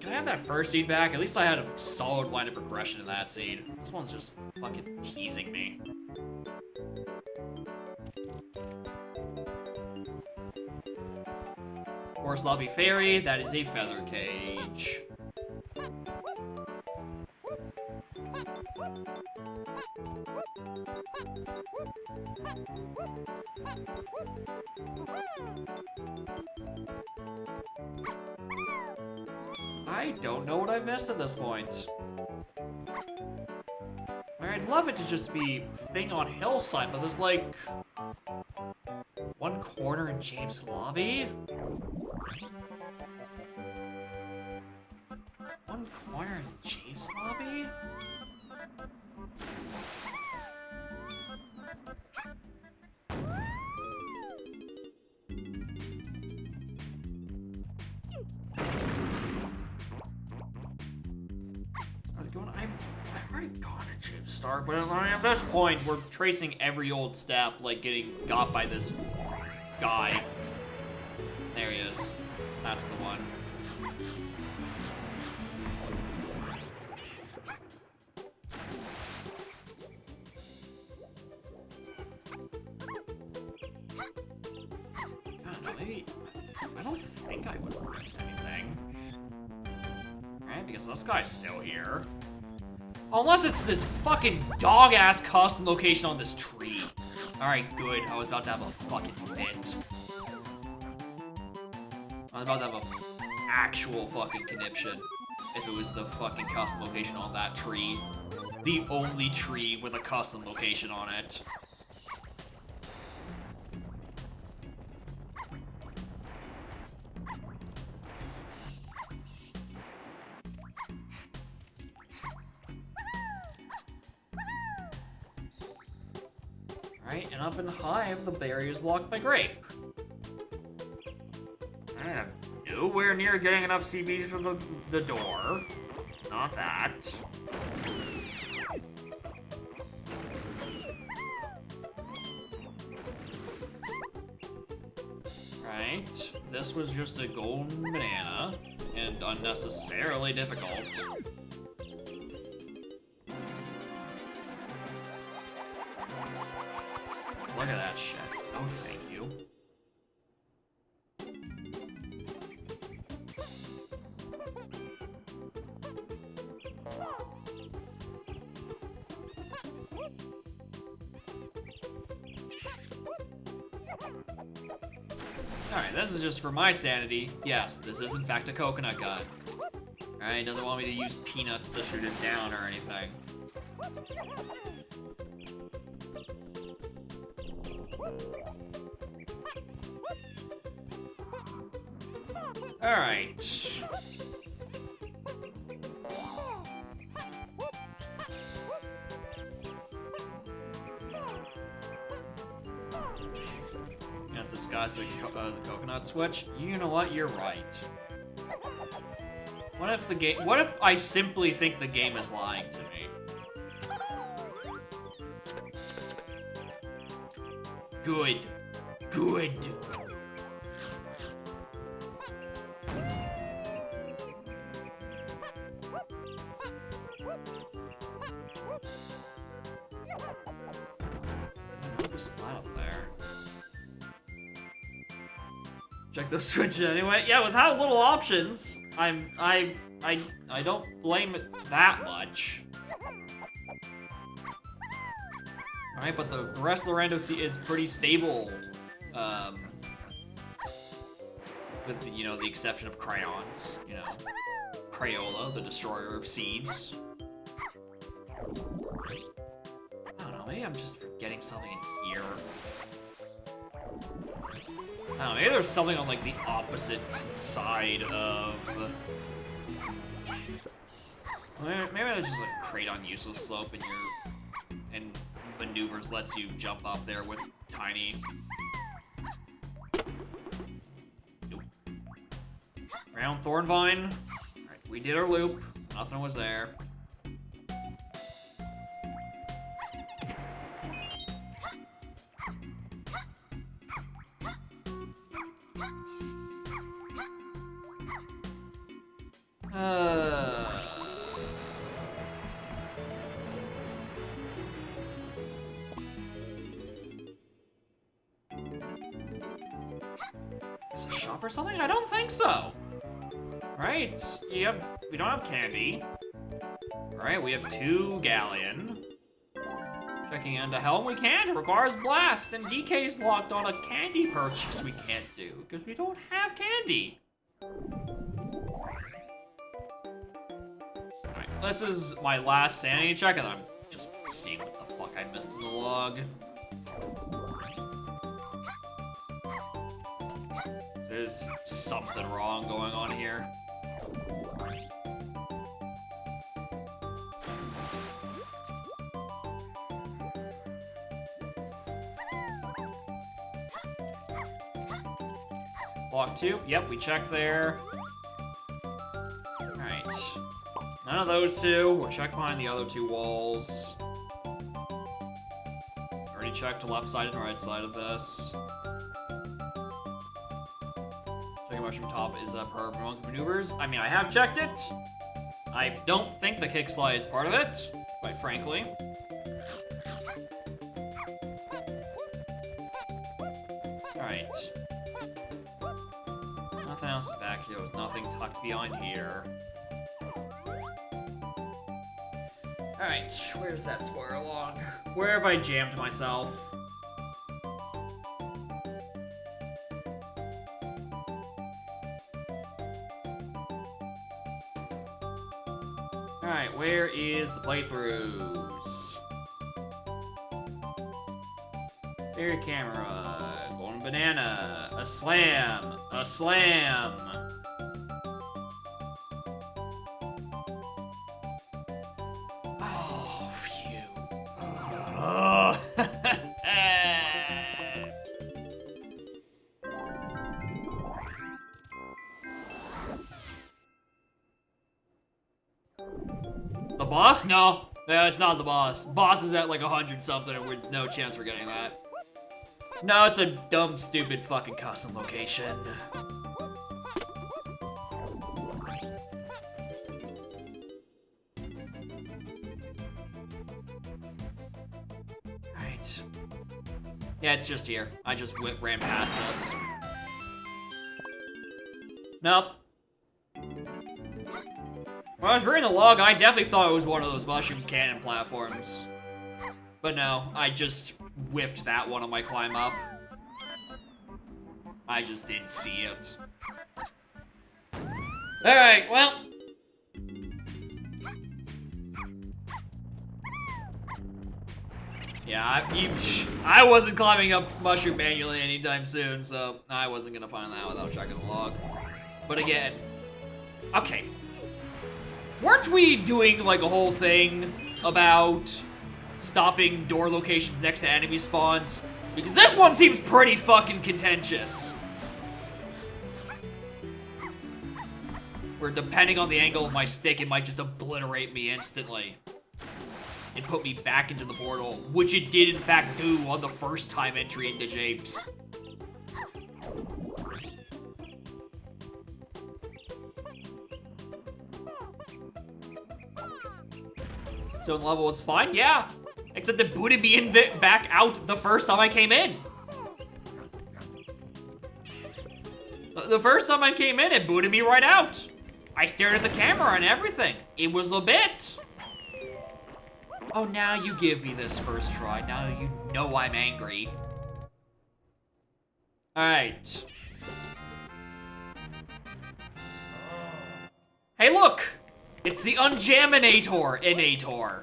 Can I have that first seed back? At least I had a solid line of progression in that seed. This one's just fucking teasing me. Forest Lobby Fairy, that is a feather cage. I don't know what I've missed at this point. I'd love it to just be thing on hillside, but there's like one corner in James Lobby? One corner in James Lobby? I've already gone to James Stark, but at this point, we're tracing every old step, like getting got by this guy. There he is. That's the one. God, maybe, I don't think I would have wrecked anything. Right, because this guy's still here. Unless it's this fucking dog-ass custom location on this tree. Alright, good. I was about to have a fucking fit. I was about to have a actual fucking conniption if it was the fucking custom location on that tree. The only tree with a custom location on it. Right, and up in Hive, the barrier is locked by Grape. I am nowhere near getting enough CBs for the door. Not that. Right, this was just a golden banana, and unnecessarily difficult. Look at that shit. Oh, thank you. Alright, this is just for my sanity. Yes, this is in fact a coconut gun. Alright, doesn't want me to use peanuts to shoot it down or anything. Alright. You have to disguise the coconut switch? You know what? You're right. What if the game? What if I simply think the game is lying to me? Good. Good. Spot up there. Check those switches anyway. Yeah, without little options, I don't blame it that much. Alright, but the rest of the rando is pretty stable. With, you know, the exception of crayons, you know. Crayola, the destroyer of seeds. I don't know, maybe I'm just forgetting something in here. I don't know, maybe there's something on, like, the opposite side of... Maybe there's just, like, a crate on useless slope and maneuvers lets you jump up there with tiny... Nope. Round Thornvine. Alright, we did our loop. Nothing was there. Is it a shop or something? I don't think so. Right? We don't have candy. Alright, we have 2 galleon. Checking into helm, we can't. It requires blast, and DK's locked on a candy purchase we can't do, because we don't have candy. Alright, this is my last sanity check, and I'm just seeing what the fuck I missed in the log. There's something wrong going on here. Block 2. Yep, we checked there. Alright. None of those 2. We'll check behind the other 2 walls. Already checked the left side and right side of this. Checking mushroom top is per monk maneuvers. I mean, I have checked it. I don't think the kick slide is part of it, quite frankly. Alright. Nothing else is back here. There's nothing tucked behind here. Alright, where's that spoiler log? Where have I jammed myself? Alright, where is the playthroughs? Air camera, golden banana, a slam, a slam. Oh, phew. Oh. The boss? No. No, it's not the boss. Boss is at like 100 something and we're no chance we're getting that. No, it's a dumb, stupid fucking custom location. Right. Yeah, it's just here. I just ran past this. Nope. When I was reading the log, I definitely thought it was one of those mushroom cannon platforms. But no, I just whiffed that one on my climb up. I just didn't see it. Alright, well. Yeah, I wasn't climbing up Mushroom manually anytime soon, so I wasn't gonna find that without checking the log. But again, okay. Weren't we doing like a whole thing about stopping door locations next to enemy spawns? Because this one seems pretty fucking contentious. Where depending on the angle of my stick, it might just obliterate me instantly. And put me back into the portal, which it did in fact do on the first time entry into Japes. Stone level was fine, yeah. Except it booted me in back out the first time I came in. The first time I came in, it booted me right out. I stared at the camera and everything. It was a bit. Oh, now you give me this first try. Now you know I'm angry. Alright. Hey, look! It's the Unjaminator-inator.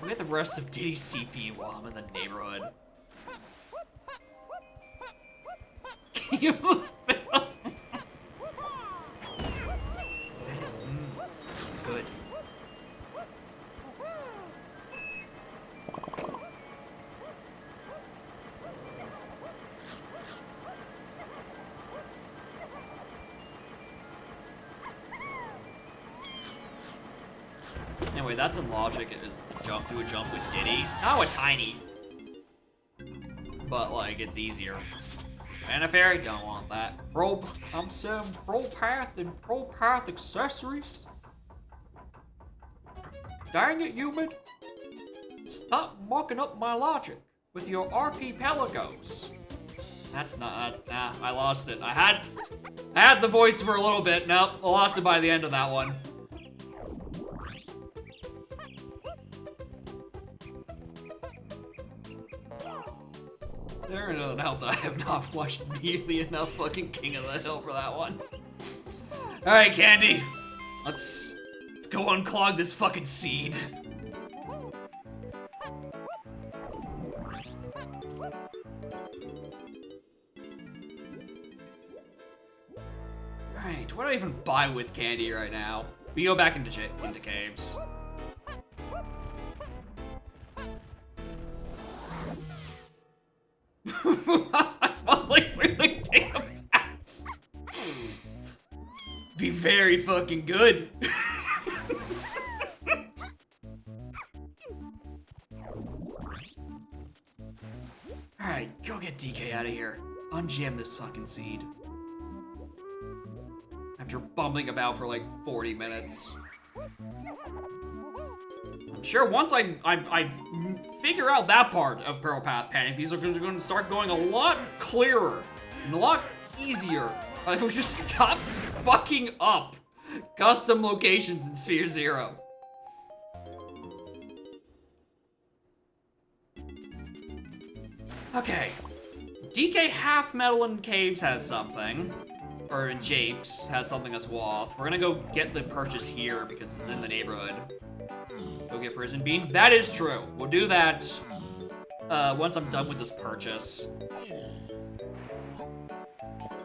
I'll get the rest of Diddy's CP while I'm in the neighborhood. It's good. Anyway, that's in logic, is to do a jump with Diddy. Not with Tiny. But, like, it's easier. And a fairy, don't want that. I'm saying pro path and pro path accessories. Dang it, Humid. Stop mucking up my logic with your archipelagos. That's not, nah, I lost it. I had the voice for a little bit. Nope, I lost it by the end of that one. There is no doubt that I have not watched nearly enough fucking King of the Hill for that one. Alright, Candy. Let's go unclog this fucking seed. Alright, what do I even buy with Candy right now? We go back into caves. I'm like really King of Bats. Be very fucking good. Alright, go get DK out of here. Unjam this fucking seed. After bumbling about for like 40 minutes. I'm sure once I figure out that part of Pearl Path Panic, these are going to start going a lot clearer and a lot easier. I will just stop fucking up custom locations in Sphere Zero. Okay. DK Half Metal in Caves has something. Or in Japes has something that's Woth. We're gonna go get the purchase here because it's in the neighborhood. Go get Prison Bean. That is true. We'll do that once I'm done with this purchase.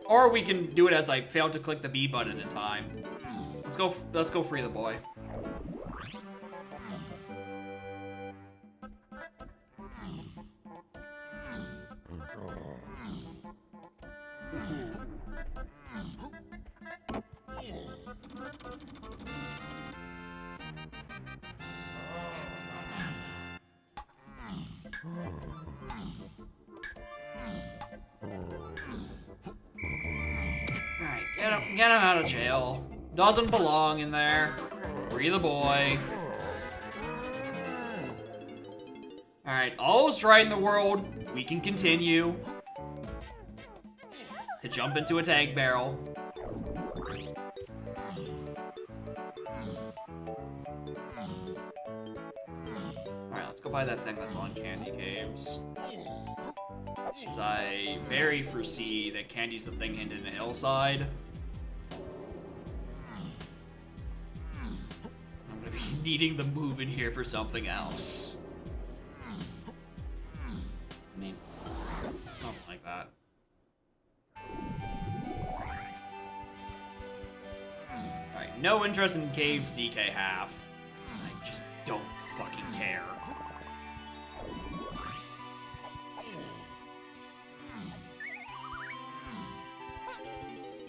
Or we can do it as I failed to click the B button in time. Let's go free the boy. Alright, get him out of jail. Doesn't belong in there. Free the boy. Alright, all's right in the world. We can continue to jump into a tag barrel. Alright, let's go buy that thing that's on Candy Caves. Because I very foresee that Candy's the thing hidden in the hillside. I'm gonna be needing the move in here for something else. I mean, something like that. Alright, no interest in Caves DK half. Because I just don't fucking care.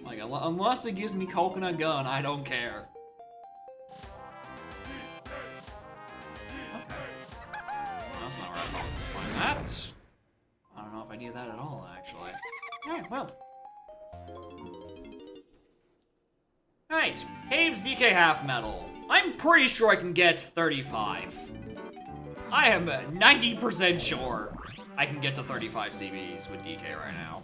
Like, unless it gives me Coconut Gun, I don't care. Okay. That's not where I thought I would find that. I don't know if I need that at all, actually. Alright, well. Alright, Caves DK half metal. I'm pretty sure I can get 35. I am 90% sure I can get to 35 CBs with DK right now.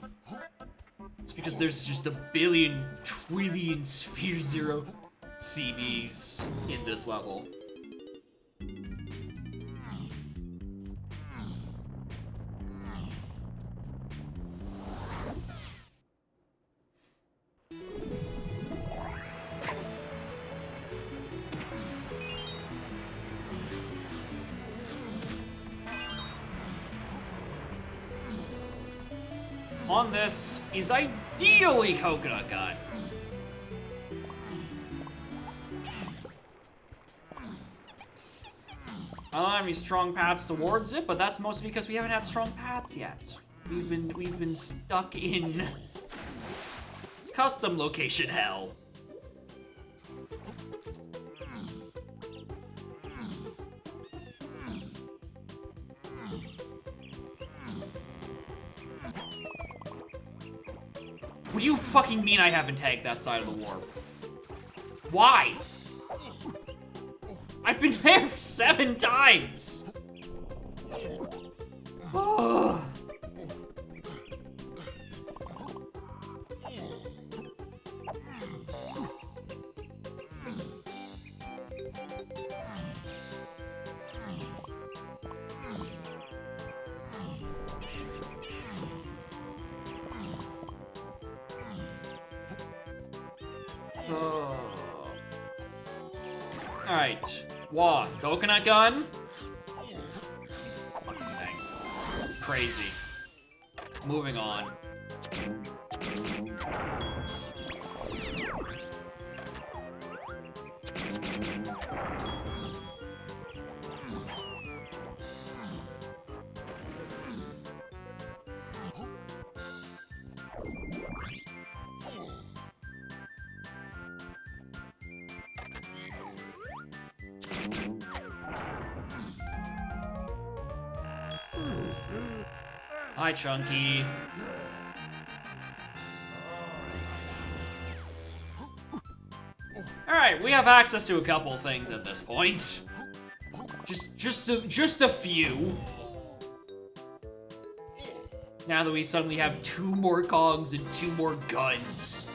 It's because there's just a billion, trillion, sphere zero CBs in this level. On this is ideally Coconut Gun. I don't have any strong paths towards it, but that's mostly because we haven't had strong paths yet. We've been stuck in custom location hell. What do you fucking mean I haven't tagged that side of the warp? Why? I've been there 7 times! Ugh. Alright. Waft. Coconut Gun. Fucking thing. Crazy. Moving on. Hi, Chunky. Alright, we have access to a couple things at this point. Just a few. Now that we suddenly have 2 more cogs and 2 more guns.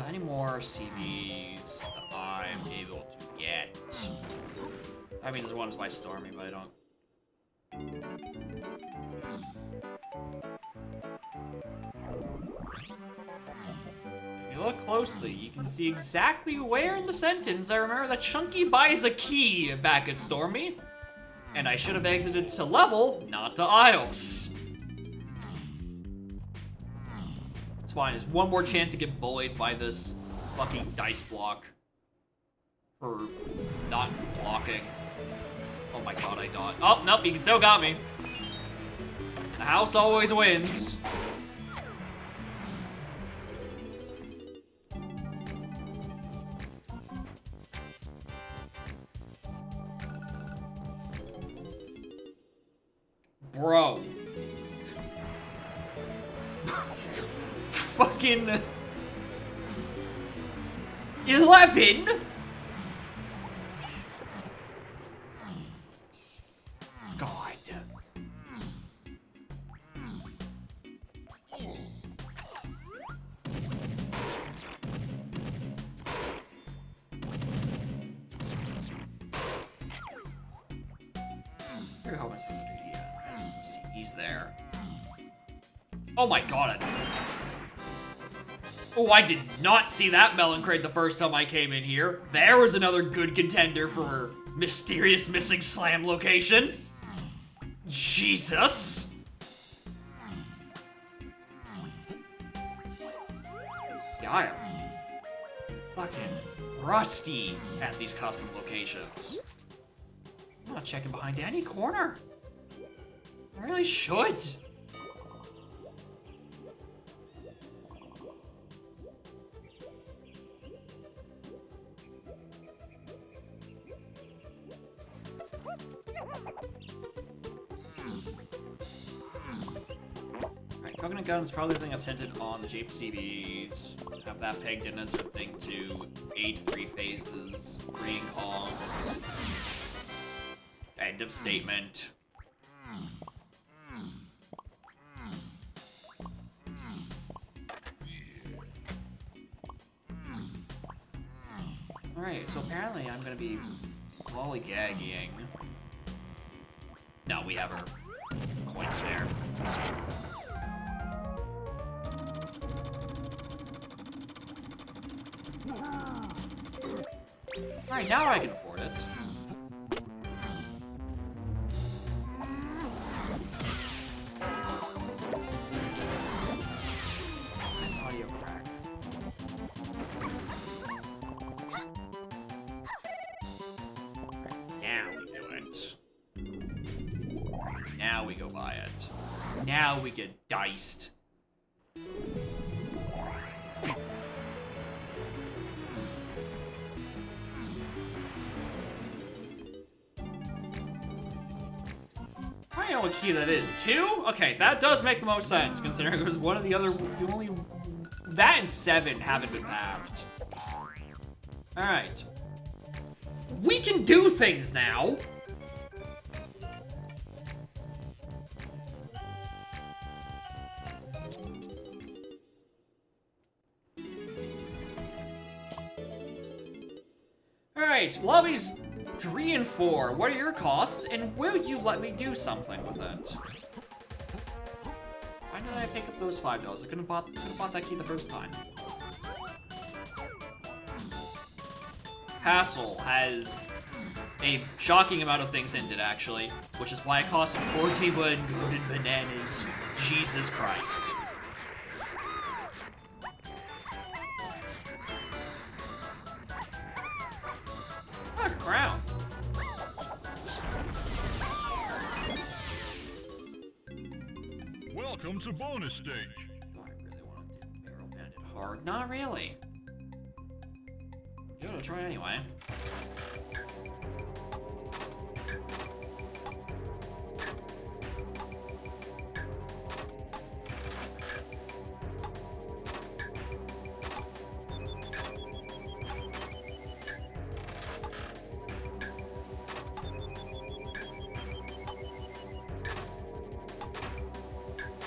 Any more CBs that I'm able to get? I mean, there's ones by Stormy, but I don't. If you look closely, you can see exactly where in the sentence I remember that Chunky buys a key back at Stormy. And I should have exited to level, not to Isles. It's fine, there's one more chance to get bullied by this fucking dice block. For not blocking. Oh my god, I died. Oh, nope, he still got me. The house always wins. Bro. Fucking 11? Very hoping for the see, he's there. Oh my god. Oh, I did not see that melon crate the first time I came in here. There was another good contender for mysterious missing slam location. Jesus. Yeah, I am fucking rusty at these custom locations. I'm not checking behind any corner. I really should. Alright, coconut gun is probably the thing that's hinted on the JPCBs. Have that pegged in as a thing to aid 3 phases, freeing hogs. End of statement. Alright, so apparently I'm gonna be lollygagging. No, we have our coins there. Alright, now I can afford it. Nice audio crack. Alright, now we do it. Now we go buy it. Now we get diced. I don't know what key that is. 2? Okay, that does make the most sense, considering it was one of the other... The only... That and 7 haven't been pathed. Alright. We can do things now! Alright, lobbies 3 and 4. What are your costs, and will you let me do something with it? Why did I pick up those $5? I could have bought that key the first time. Hassle has a shocking amount of things hinted, actually, which is why it costs 41 golden bananas. Jesus Christ. Oh, crown. Welcome to bonus stage. Do I really want to do Barrel Bandit hard? Not really. Give it a try anyway.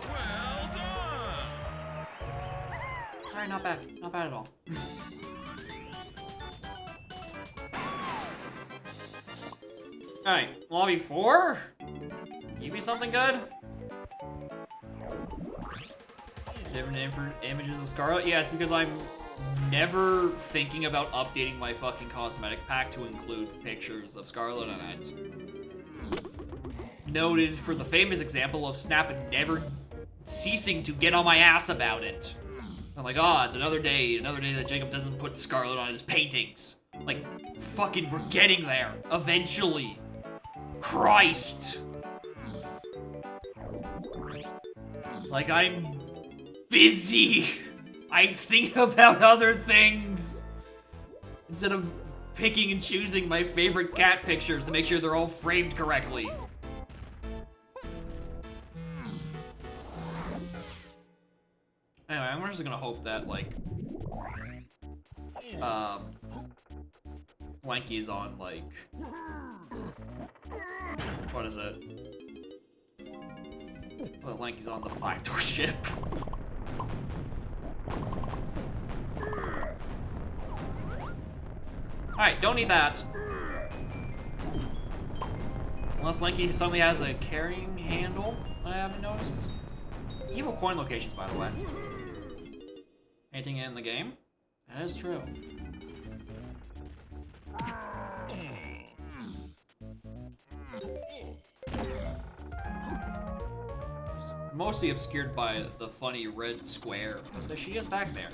Well done. Alright, not bad. Not bad at all. Alright, lobby 4? You be something good? Different images of Scarlet? Yeah, it's because I'm never thinking about updating my fucking cosmetic pack to include pictures of Scarlet in it. Noted for the famous example of Snap never ceasing to get on my ass about it. I'm like, oh, it's another day that Jacob doesn't put Scarlet on his paintings. Like, fucking, we're getting there, eventually. Christ. Like, I'm busy. I think about other things. Instead of picking and choosing my favorite cat pictures to make sure they're all framed correctly. Anyway, I'm just gonna hope that, like, Lanky's on, like, what is it? Well, Lanky's on the 5-door ship. Alright, don't need that. Unless Lanky suddenly has a carrying handle, I haven't noticed. Evil coin locations, by the way. Anything in the game? That is true. It's mostly obscured by the funny red square, but there she is back there.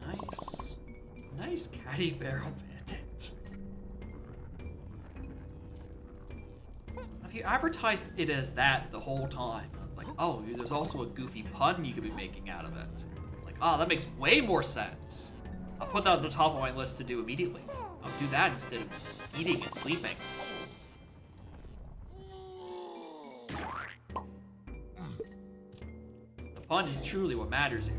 Nice. Nice caddy barrel bandit. Have you advertised it as that the whole time? It's like, oh, there's also a goofy pun you could be making out of it. Like, oh, that makes way more sense. I'll put that at the top of my list to do immediately. I'll do that instead of eating and sleeping. The pun is truly what matters here.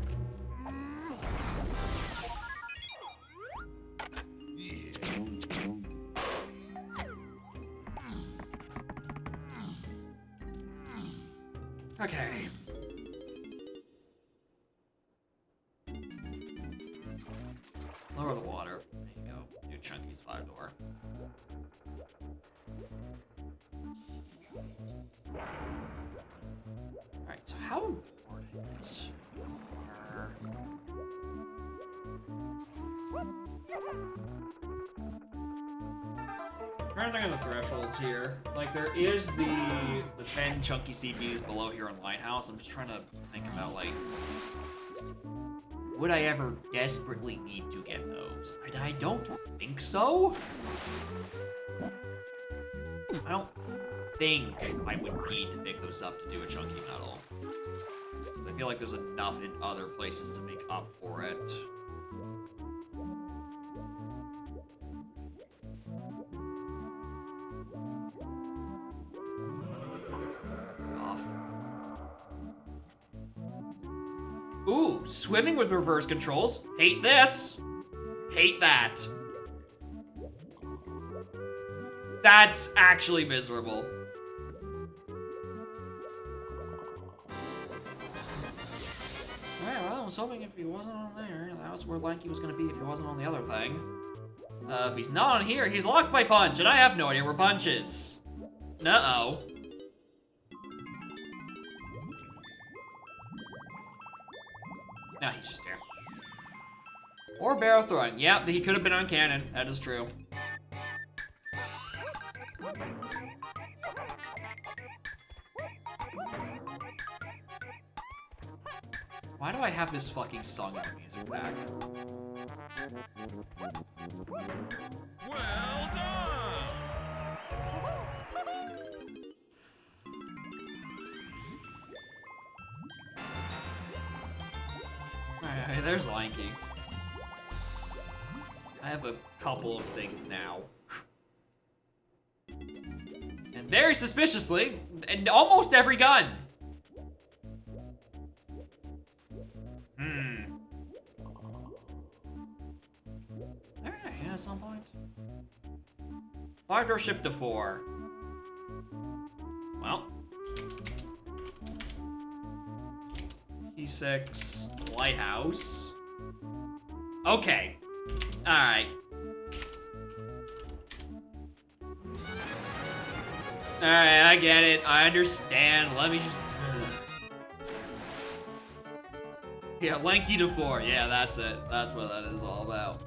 Okay. Lower the water. There you go. Do Chunky's 5-door. Alright, so how important are... I'm trying to think of the thresholds here. Like, there is the 10 chunky CPs below here on Lighthouse. I'm just trying to think about, like, would I ever desperately need to get those? I don't think so. I don't think I would need to pick those up to do a chunky medal. I feel like there's enough in other places to make up for it. Ooh, swimming with reverse controls. Hate this. Hate that. That's actually miserable. Alright, well, I was hoping if he wasn't on there, that was where Lanky was gonna be if he wasn't on the other thing. If he's not on here, he's locked by Punch, and I have no idea where Punch is. Uh-oh. No, he's just here. Or barrel throwing. Yeah, he could have been on cannon. That is true. Why do I have this fucking song in the music back? Well done! Alright, there's Lanky. I have a couple of things now. And very suspiciously, and almost every gun. Alright, yeah, at some point. 5-door ship to 4. Well. P6, Lighthouse. Okay. Alright. Alright, I get it. I understand. Let me just... Yeah, Lanky to 4. Yeah, that's it. That's what that is all about.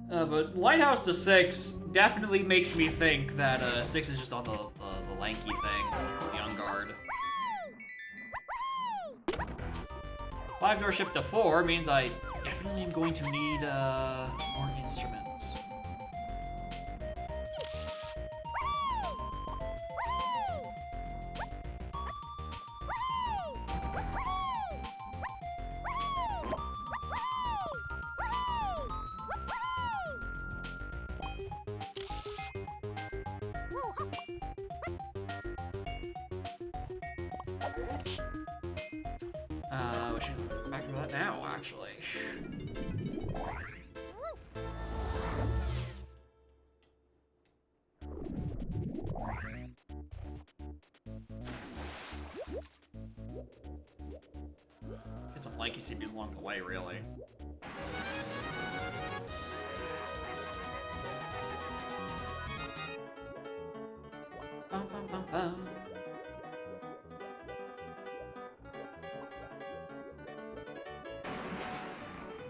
But Lighthouse to 6 definitely makes me think that 6 is just on the Lanky thing, the on guard. 5-door ship to 4 means I definitely am going to need more instruments. We should go back to that now, actually. Get some lanky CBs along the way, really. Bum, bum, bum, bum.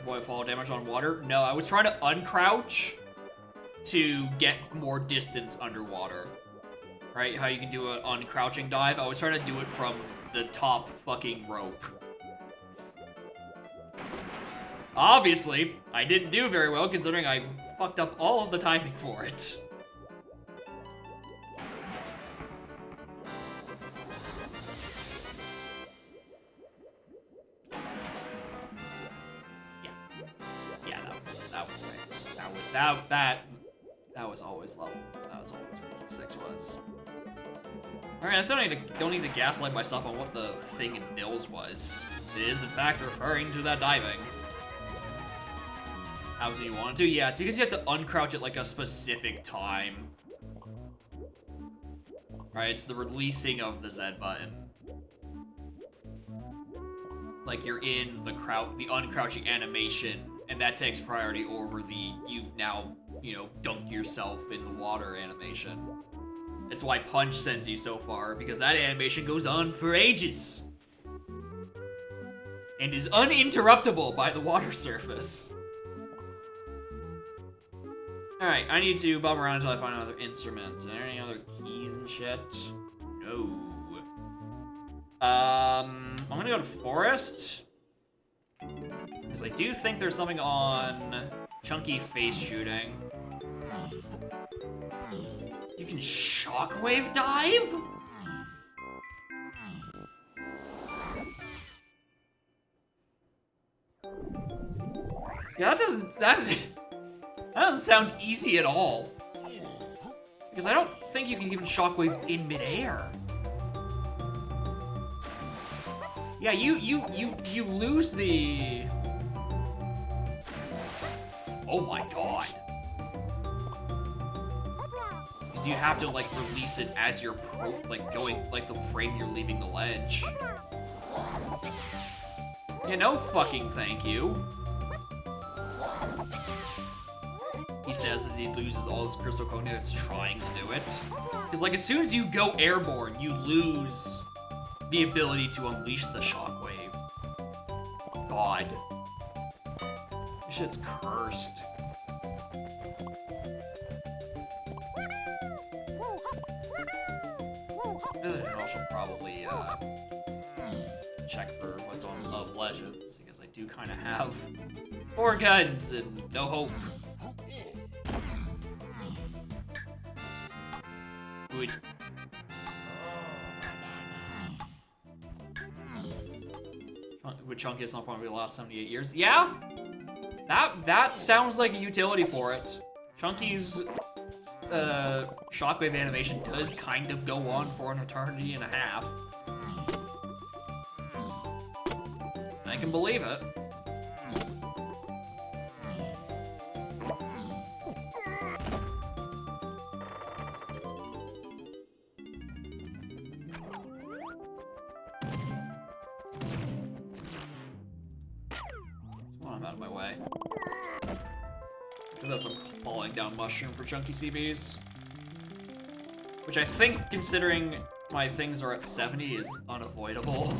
Boy, fall damage on water? No, I was trying to uncrouch to get more distance underwater. Right? How you can do an uncrouching dive? I was trying to do it from the top fucking rope. Obviously, I didn't do very well considering I fucked up all of the timing for it. Yeah, that was 6. That was always level. That was always what 6 was. Alright, I still don't need to gaslight myself on what the thing in Mills was. It is in fact referring to that diving. How do you want to? Yeah, it's because you have to uncrouch at like a specific time. Right, it's the releasing of the Z button. Like you're in the uncrouching animation, and that takes priority over the you've now, dunked yourself in the water animation. That's why Punch sends you so far, because that animation goes on for ages. And is uninterruptible by the water surface. Alright, I need to bum around until I find another instrument. Are there any other keys and shit? No. I'm gonna go to Forest. Because I do think there's something on Chunky Face Shooting. You can shockwave dive? Yeah, that doesn't sound easy at all. Because I don't think you can even shockwave in midair. Yeah, you lose the... Oh my god. Because you have to like release it as you're going like the frame you're leaving the ledge. Yeah, no fucking thank you. He says as he loses all his crystal coordinates trying to do it. Because like as soon as you go airborne, you lose the ability to unleash the shockwave. God. This shit's cursed. I should probably check for what's on Love Legends, because I do kind of have 4 guns and no hope. Good. Would Chunky at some point be the last 78 years? Yeah! That sounds like a utility for it. Chunky's shockwave animation does kind of go on for an eternity and a half. I can believe it. I'm out of my way. That's some falling down mushroom for Chunky CBs. Which I think, considering my things are at 70, is unavoidable.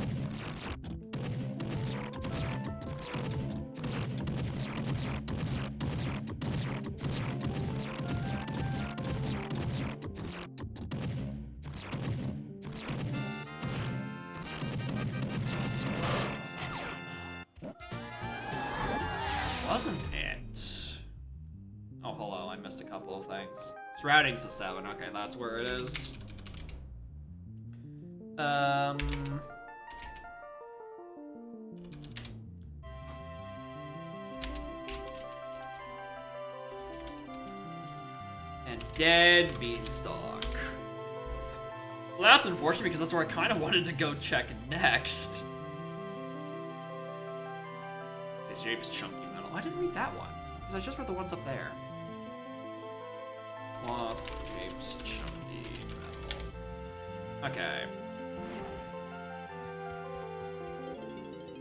Wasn't it? Oh, hello, I missed a couple of things. Surrounding's a 7, okay, that's where it is. And dead beanstalk. Well, that's unfortunate because that's where I kind of wanted to go check next. Japes Chunky Metal. I didn't read that one. Because I just read the ones up there. Cloth, Japes Chunky Metal. Okay.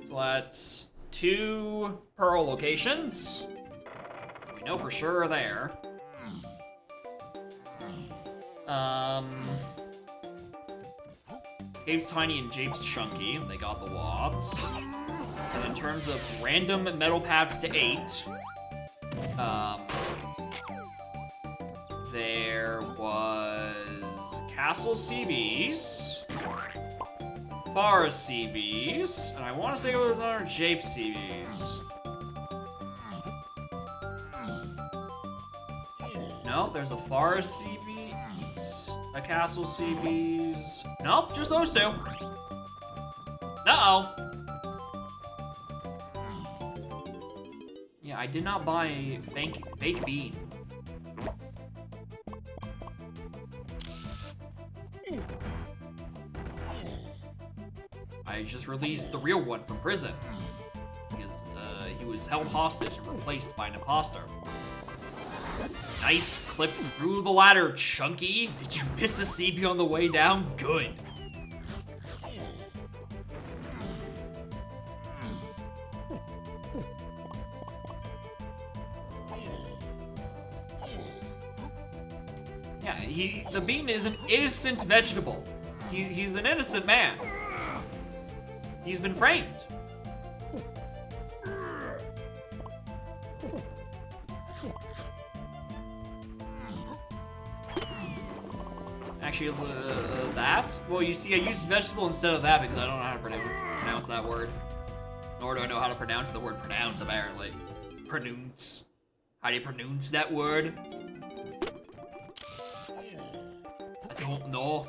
So that's 2 pearl locations. We know for sure are there. Caves Tiny and Japes Chunky, they got the wads. And in terms of random metal paths to 8, there was Castle CBs, Forest CBs, and I want to say there was another Japes CBs. No, there's a Forest CBs, a Castle CBs. Nope, just those 2. Uh-oh. Yeah, I did not buy a fake bean. I just released the real one from prison. Because he was held hostage and replaced by an imposter. Nice clip through the ladder, Chunky. Did you miss a CB on the way down? Good. Yeah, the bean is an innocent vegetable. He's an innocent man. He's been framed. Actually, that? Well, you see, I used vegetable instead of that because I don't know how to pronounce that word. Nor do I know how to pronounce the word pronounce, apparently. Pronounce. How do you pronounce that word? I don't know.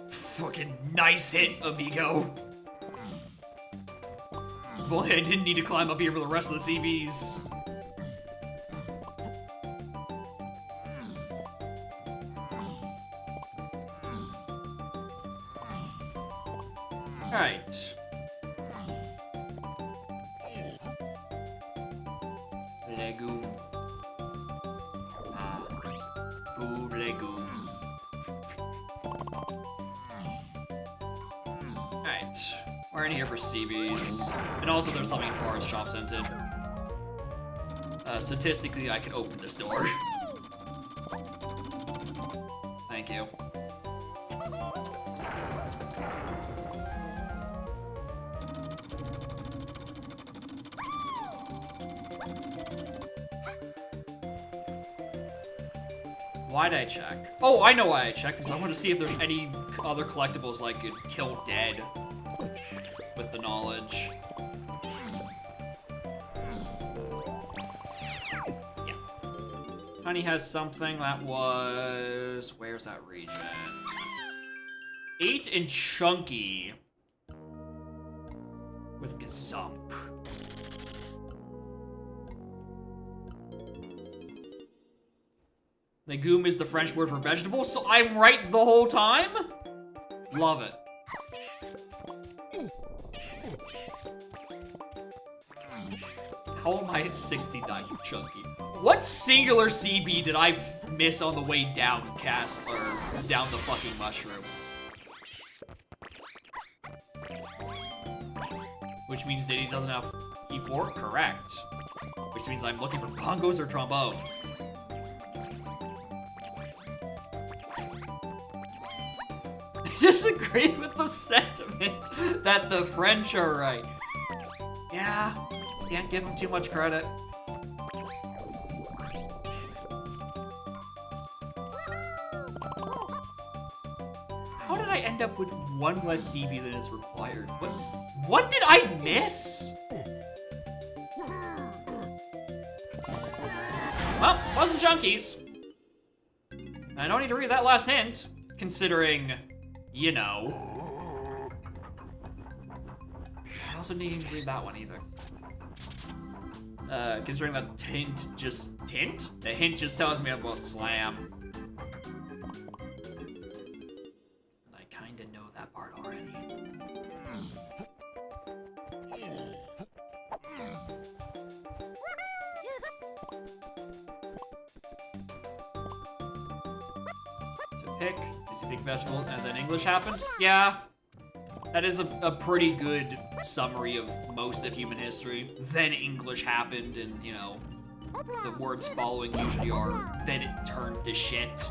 Fucking nice hit, amigo. Well, I didn't need to climb up here for the rest of the CVs. Alright. Legume. Good legume. Alright. We're in here for CBs. And also there's something in Forest Shop scented. Statistically, I can open this door. Thank you. Why'd I check? Oh, I know why I checked, because I want to see if there's any other collectibles I could kill dead with the knowledge. Yeah. Honey has something that was... Where's that region? 8 and Chunky. With Gazump. Legume is the French word for vegetable, so I'm right the whole time? Love it. How am I at 69, you Chunky? What singular CB did I miss on the way down, or down the fucking mushroom? Which means Diddy doesn't have E4? Correct. Which means I'm looking for bongos or trombone. Disagree with the sentiment that the French are right. Yeah, can't give them too much credit. How did I end up with 1 less CB than is required? What did I miss? Well, wasn't Junkies. I don't need to read that last hint, considering... You know. I also didn't read that one either. Considering that hint just... Hint? The hint just tells me about Slam. And I kinda know that part already. pick. Is a big vegetable, and then English happened? Yeah. That is a pretty good summary of most of human history. Then English happened, and, you know, the words following usually are, then it turned to shit.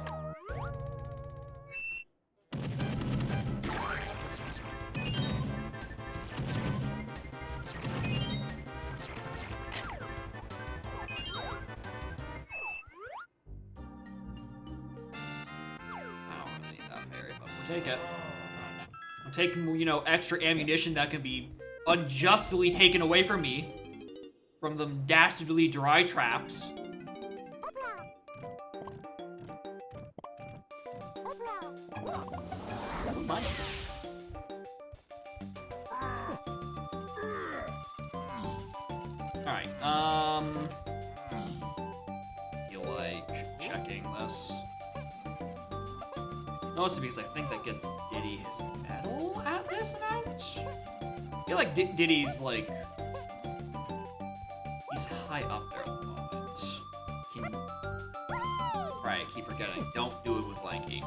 Take it. I'm taking, you know, extra ammunition that can be unjustly taken away from me from them dastardly dry traps. What? Alright, feel like checking this. Mostly because I think that gets Diddy his medal at this amount? I feel like Diddy's, like... he's high up there at the moment. Right, I keep forgetting. Don't do it with Lanky.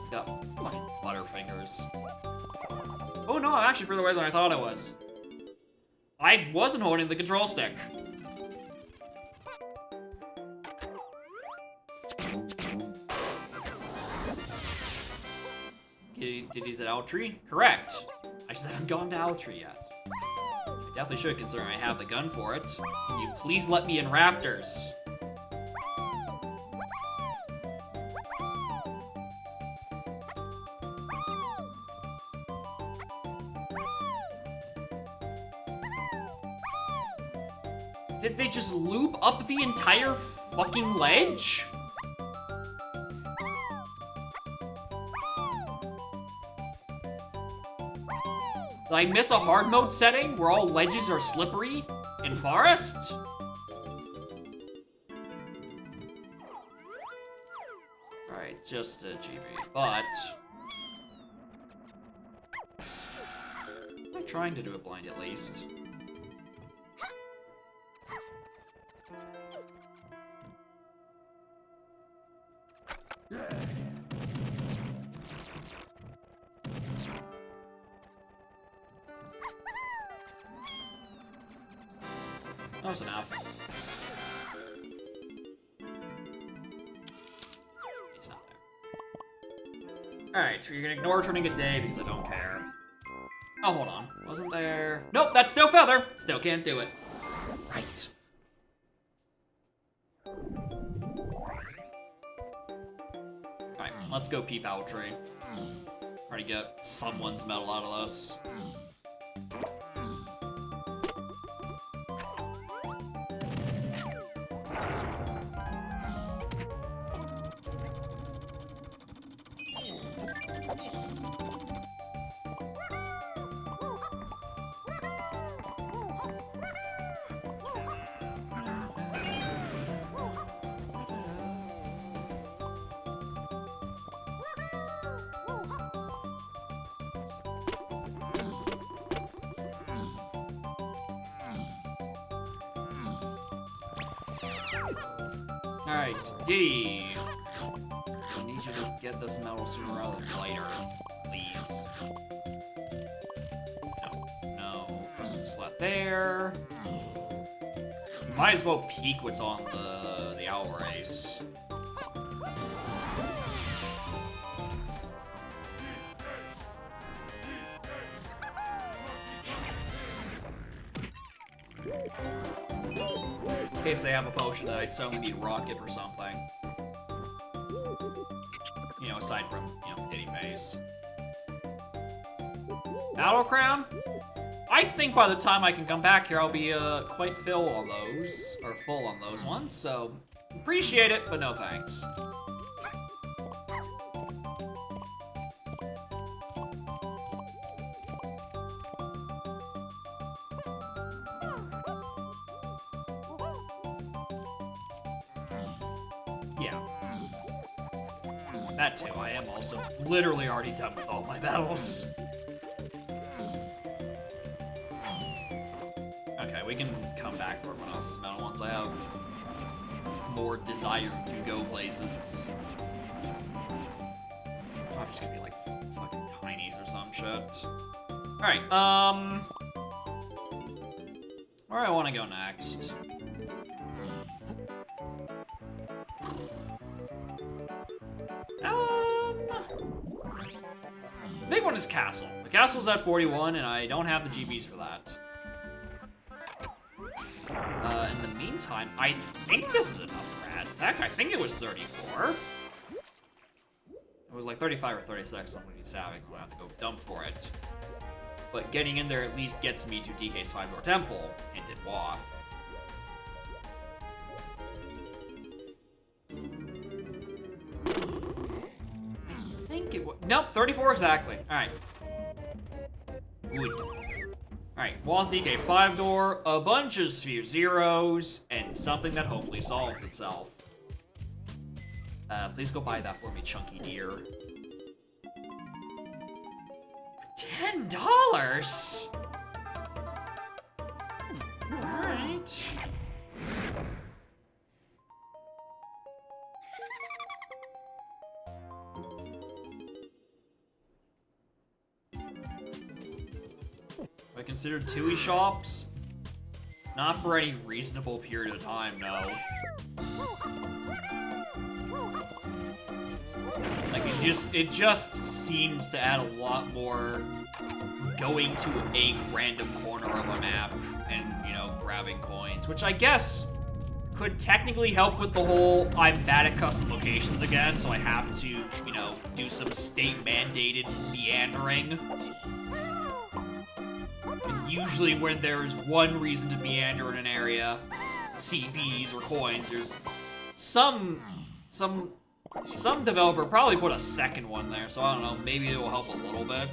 He's got fucking butterfingers. Oh no, I'm actually further away than I thought I was. I wasn't holding the control stick. Diddy's at Owltree? Correct. I just haven't gone to Owltree yet. I definitely should, considering I have the gun for it. Can you please let me in rafters? Did they just loop up the entire fucking ledge? Did I miss a hard mode setting where all ledges are slippery in forest? Alright, just a GB, but... I'm trying to do it blind at least. That was enough. He's not there. Alright, so you're gonna ignore turning a day because I don't care. Oh, hold on. Wasn't there... Nope, that's still Feather. Still can't do it. Right. Alright, let's go peep Owltree. Try to get someone's medal out of this. Alright, Diddy. I need you to get this medal sooner rather than later. Please. No. Put some sweat there. Might as well peek what's on the owl race. In case they have a potion that I'd suddenly need Rocket or something. You know, aside from, you know, Diddy Face. Battle Crown? I think by the time I can come back here, I'll be quite full on those, or full on those ones, so appreciate it, but no thanks. Yeah. That too, I am also literally already done with all my battles. Okay, we can come back for everyone else's medal once I have more desire to go places. probably just gonna be like fucking tinies or some shit. Alright, where do I want to go next? The big one is Castle. The Castle's at 41, and I don't have the GBs for that. In the meantime, I think this is enough for Aztec. I think it was 34. It was like 35 or 36. I'm gonna be savvy. I'm gonna have to go dump for it. But getting in there at least gets me to DK's 5-door temple, hinted Waff. I think it was. Nope, 34 exactly. Alright. Good. Alright, Waff DK 5-door, a bunch of sphere zeros, and something that hopefully solves itself. Please go buy that for me, chunky deer. $10? Alright. I consider TUI shops? Not for any reasonable period of time, no. Like, it just seems to add a lot more going to a random corner of a map and, you know, grabbing coins, which I guess could technically help with the whole I'm bad at custom locations again, so I have to, you know, do some state-mandated meandering. And usually when there's one reason to meander in an area, CPs or coins, there's some developer probably put a second one there, so I don't know, maybe it will help a little bit.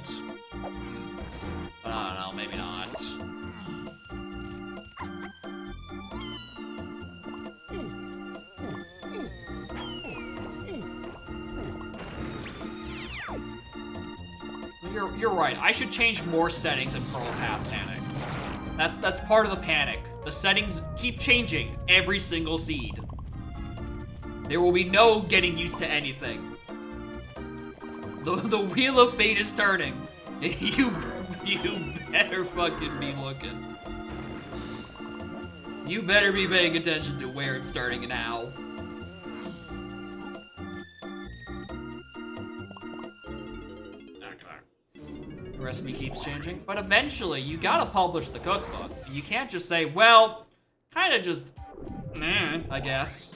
But I don't know, maybe not. You're right, I should change more settings in Pearl Path Panic. That's part of the panic. The settings keep changing every single seed. There will be no getting used to anything. The wheel of fate is turning. You better fucking be looking. You better be paying attention to where it's starting and how. Okay. The recipe keeps changing, but eventually you gotta publish the cookbook. You can't just say, well, kinda just, I guess.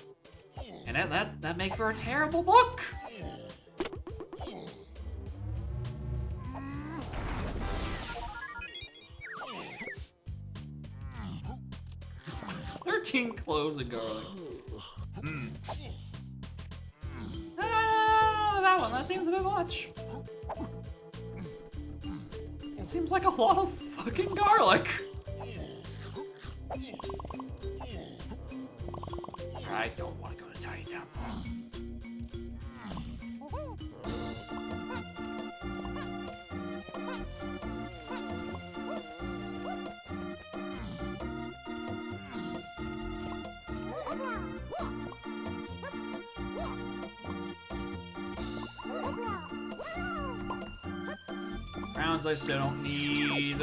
And that make for a terrible book. $13 cloves of garlic. That one. That seems a bit much. It seems like a lot of fucking garlic. I don't want to go to Tiny Temple. Rounds I still don't need.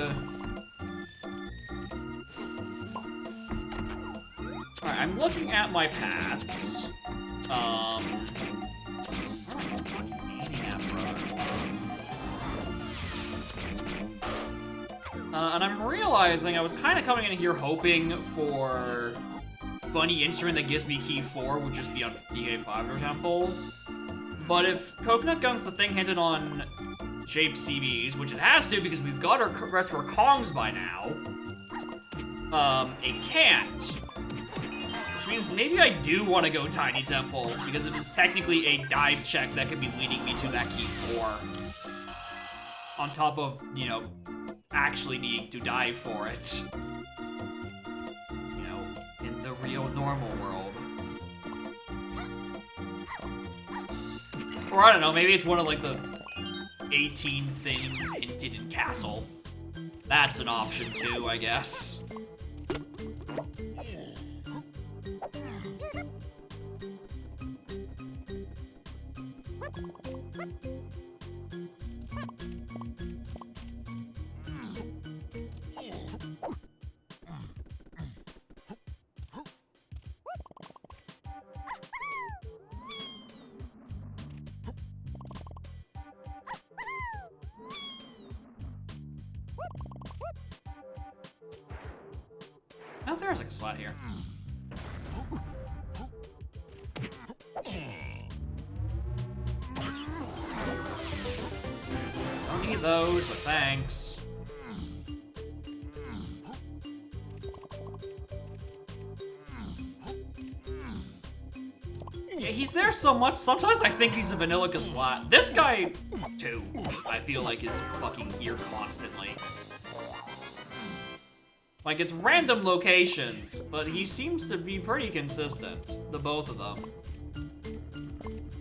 Alright, I'm looking at my paths. What am I fucking aiming at, brother? And I'm realizing I was kind of coming in here hoping for funny instrument that gives me key 4 would just be on DK5 or Temple. But if Coconut Gun's the thing hinted on Shape CBs, which it has to because we've got our rest of our Kongs by now, it can't. Which means maybe I do want to go Tiny Temple, because it is technically a dive check that could be leading me to that key 4. On top of, you know, actually needing to dive for it. You know, in the real normal world. Or I don't know, maybe it's one of like the 18 things hinted in Castle. That's an option too, I guess. there's like a spot here. Don't need those, but thanks. Yeah, he's there so much, sometimes I think he's a Vanillica splat. This guy, too, I feel like is fucking here constantly. Like, it's random locations, but he seems to be pretty consistent, the both of them.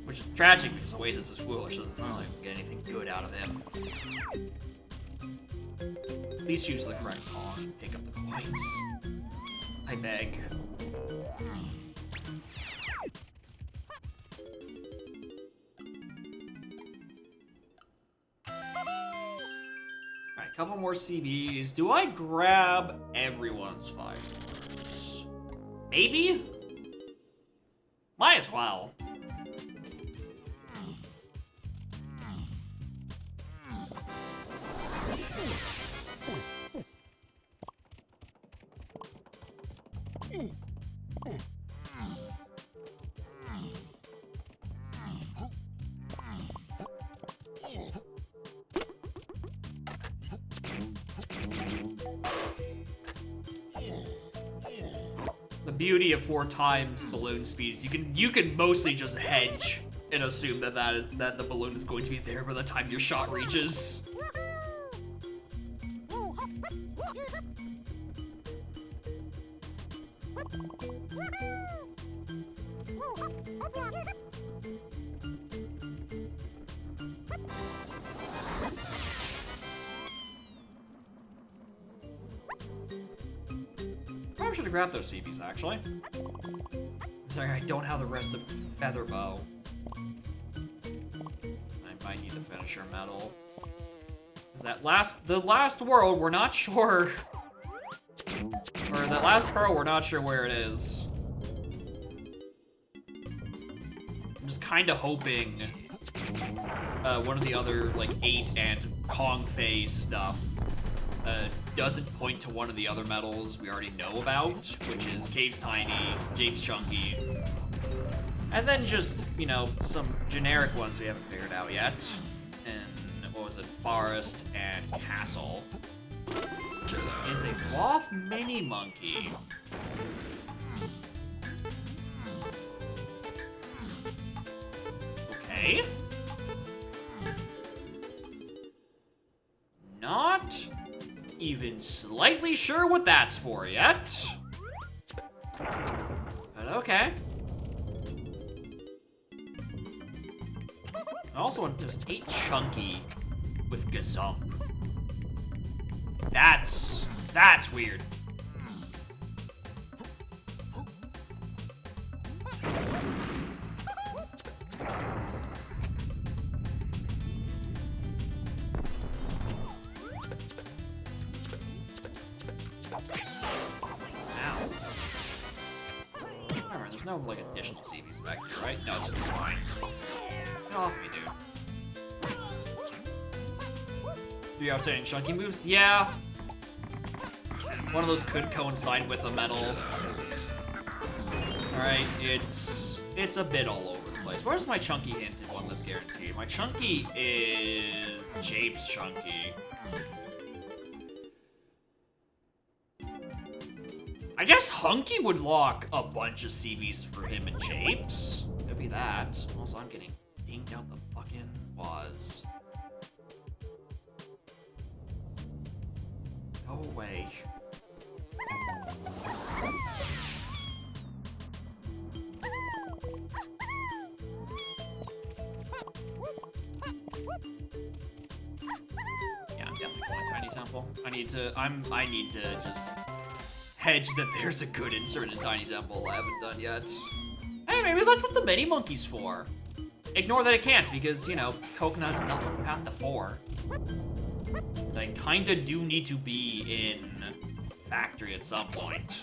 Which is tragic because Oasis is foolish, so it's not like we get anything good out of him. Please choose the correct pawn and pick up the coins. I beg. Alright, couple more CBs. Do I grab everyone's fireworks? Maybe? Might as well. The beauty of 4 times balloon speeds, you can mostly just hedge and assume that the balloon is going to be there by the time your shot reaches. Probably should have grabbed those CBs, actually. Sorry, I don't have the rest of Feather Bow. I might need to finish her medal. Is that the last world, we're not sure. Or that last pearl, we're not sure where it is. I'm just kind of hoping one of the other, like, 8 and Kong phase stuff doesn't point to one of the other medals we already know about, which is Cave's Tiny, Jape's Chunky, and then just, you know, some generic ones we haven't figured out yet. And what was it? Forest and Castle. Is a Waff Mini Monkey. Okay. Not even slightly sure what that's for yet. But okay. I also want there's 8 Chunky with Gazump. That's weird. Remember, there's no, like, additional CVs back here, right? No, it's just a line. Get off me, dude. 3 outstanding Chunky moves? Yeah. One of those could coincide with a medal. Alright, it's a bit all over the place. Where's my Chunky hinted one that's guaranteed? My Chunky is Jape's Chunky. I guess Hunky would lock a bunch of CVs for him and Japes. Could be that. Also, I'm getting dinged out the fucking waz. Go away. Yeah, I'm definitely going Tiny Temple. I need to just hedge that there's a good insert in Tiny Temple I haven't done yet. Hey, maybe that's what the Mini Monkey's for. Ignore that it can't, because, you know, Coconut's not on the path to 4. They kinda do need to be in Factory at some point.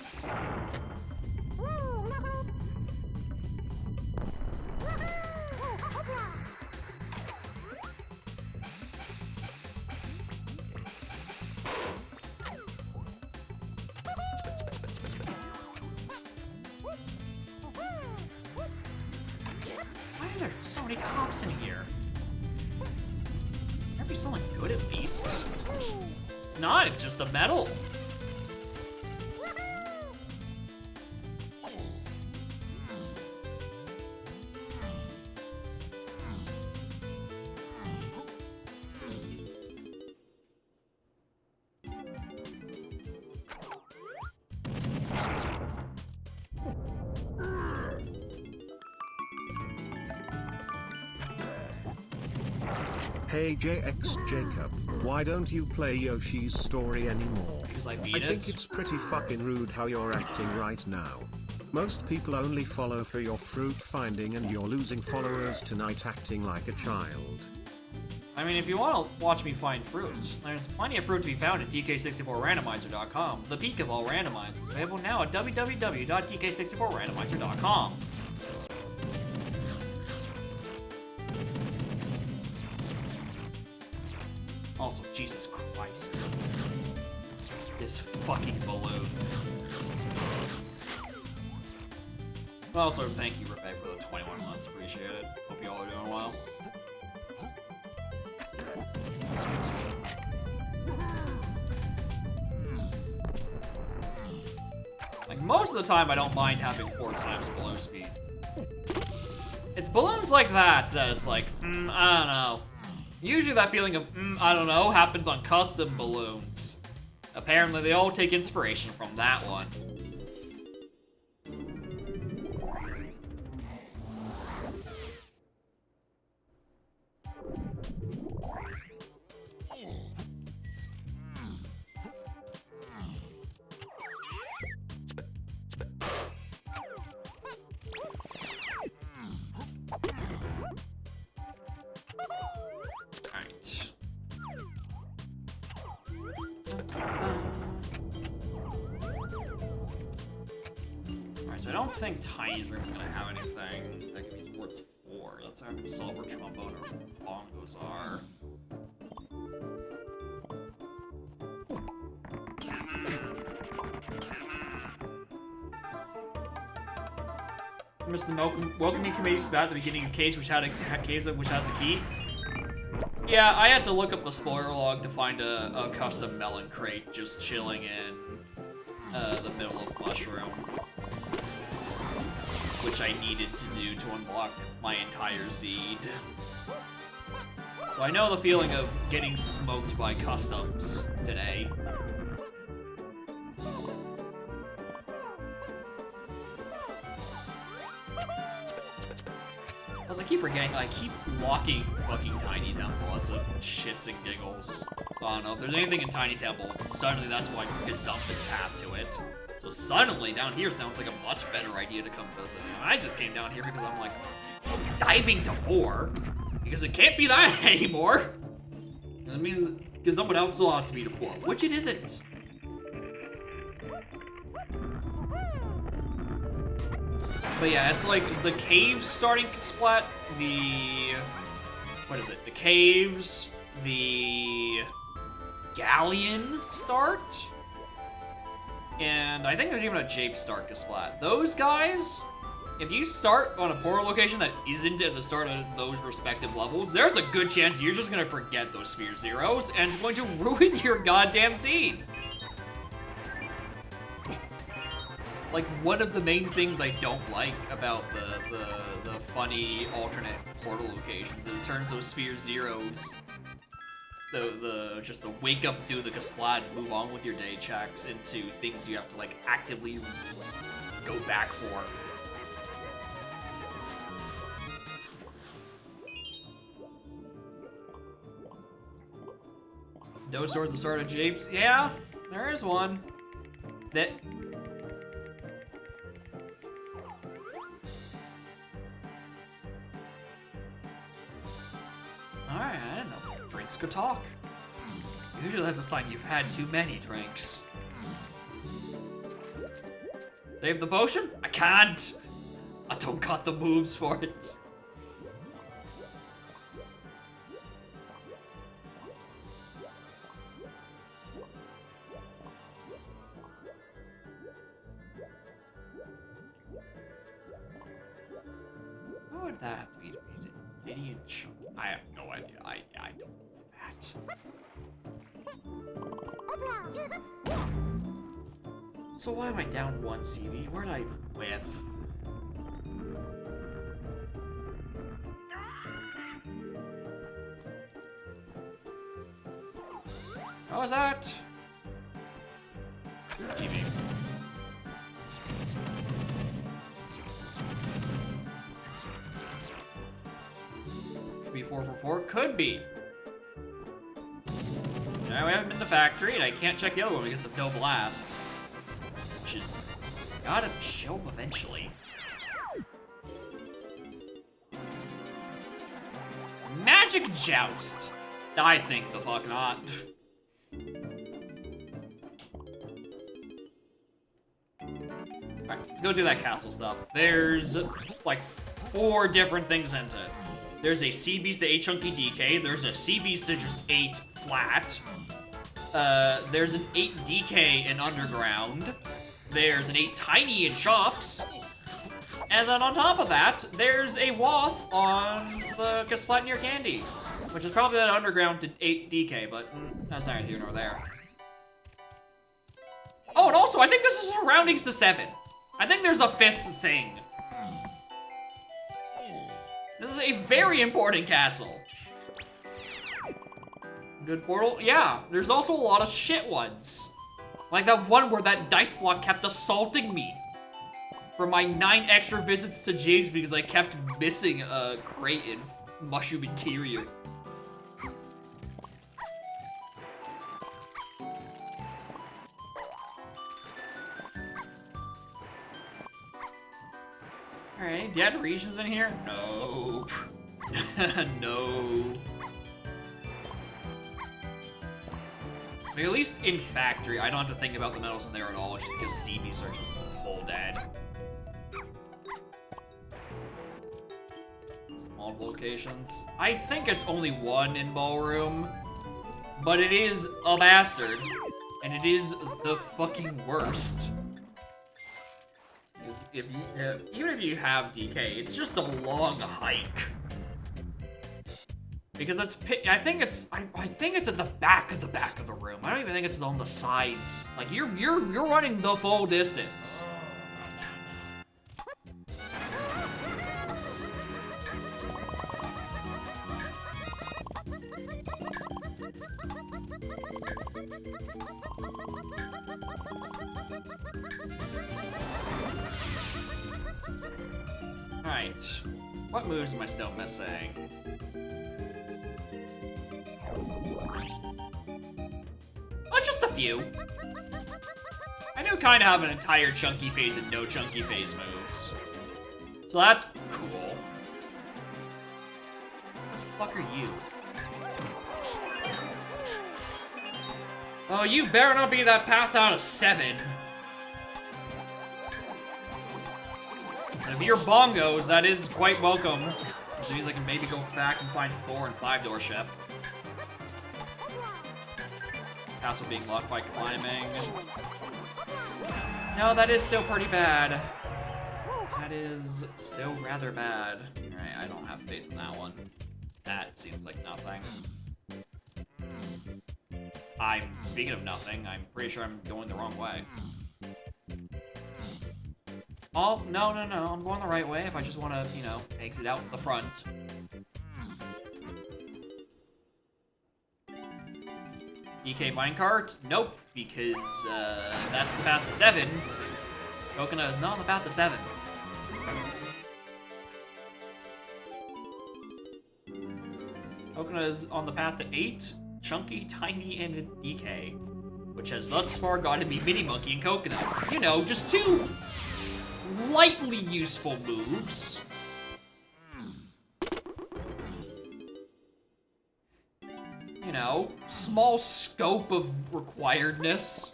many cops in here. There be someone good at least. It's not, it's just the metal. Hey JX Jacob, why don't you play Yoshi's Story anymore? Because I beat I it. think it's pretty fucking rude how you're acting right now. Most people only follow for your fruit finding and you're losing followers tonight acting like a child. I mean, if you want to watch me find fruit, there's plenty of fruit to be found at DK64randomizer.com, the peak of all randomizers, available now at www.dk64randomizer.com. Also, Jesus Christ. This fucking balloon. Also, thank you, Rebecca, for the 21 months. Appreciate it. Hope you all are doing well. Like, most of the time, I don't mind having 4 times balloon speed. It's balloons like that it's like, I don't know. Usually that feeling of, I don't know, happens on custom balloons. Apparently they all take inspiration from that one. So I don't think Tiny's Room's gonna have anything that can be towards 4. That's how Silver Trombone or Bongos are. Missed the welcoming committee spat at the beginning of Caves which has a key. Yeah, I had to look up the spoiler log to find a custom melon crate just chilling in the middle of Mushroom, which I needed to do to unlock my entire seed. So I know the feeling of getting smoked by customs today. I keep forgetting, I keep locking fucking Tiny Temple as a shits and giggles. I don't know, if there's anything in Tiny Temple, suddenly that's why gazump is path to it. So suddenly, down here sounds like a much better idea to come visit. And I just came down here because I'm like, diving to 4, because it can't be that anymore. And that means gazump would also have to be to 4, which it isn't. But yeah, it's like the caves starting splat, what is it? The caves, the galleon start, and I think there's even a Jape start splat. Those guys, if you start on a portal location that isn't at the start of those respective levels, there's a good chance you're just gonna forget those Sphere Zeros, and it's going to ruin your goddamn seed. Like, one of the main things I don't like about the funny alternate portal locations is it turns those Sphere Zeros, just the wake up, do the Kasplat, move on with your day checks into things you have to, like, actively go back for. No sword, the sword of Japes? Yeah, there is one. That... Alright, I didn't know. Drinks could talk. Usually that's a sign you've had too many drinks. Save the potion? I can't! I don't got the moves for it. What would that have to be? I have no idea. I don't know that. So why am I down 1 CB? Where did I whiff? How was that? GB. Could be 444. Could be. Now we haven't been to the factory, and I can't check the other one because of no blast. Which is gotta show eventually. Magic Joust! I think the fuck not. Alright, let's go do that castle stuff. There's like 4 different things into it. There's a C beast to 8 chunky DK. There's a C beast to just 8 flat. There's an 8 DK in underground. There's an 8 tiny in shops. And then on top of that, there's a Woth on the Splatneer Candy, which is probably that underground to 8 DK, but that's neither here nor there. Oh, and also, I think this is surroundings to 7. I think there's a 5th thing. This is a very important castle. Good portal? Yeah, there's also a lot of shit ones. Like that one where that dice block kept assaulting me for my 9 extra visits to James because I kept missing a crate in mushroom interior. Alright, any dead regions in here? Nope. No. Like, at least in factory, I don't have to think about the metals in there at all, just because CBs are just full dead. Multiple locations. I think it's only 1 in Ballroom, but it is a bastard, and it is the fucking worst. If you, even if you have DK, it's just a long hike. Because it's, I think it's at the back of the room. I don't even think it's on the sides. Like you're running the full distance. Alright. What moves am I still missing? Oh, just a few. I do kind of have an entire chunky phase and no chunky phase moves. So that's cool. What the fuck are you? Oh, you better not be that path out of 7. And if you're bongos, that is quite welcome. Which means I can maybe go back and find 4 and 5 door ship. Castle being locked by climbing. No, that is still pretty bad. That is still rather bad. Alright, I don't have faith in that one. That seems like nothing. Speaking of nothing, I'm pretty sure I'm going the wrong way. Oh, no, I'm going the right way if I just want to, you know, exit out the front. DK minecart? Nope, because, that's the path to 7. Coconut is not on the path to 7. Coconut is on the path to 8, Chunky, Tiny, and DK, which has thus far gotten me Mini Monkey and Coconut. You know, just 2 lightly useful moves. You know, small scope of requiredness.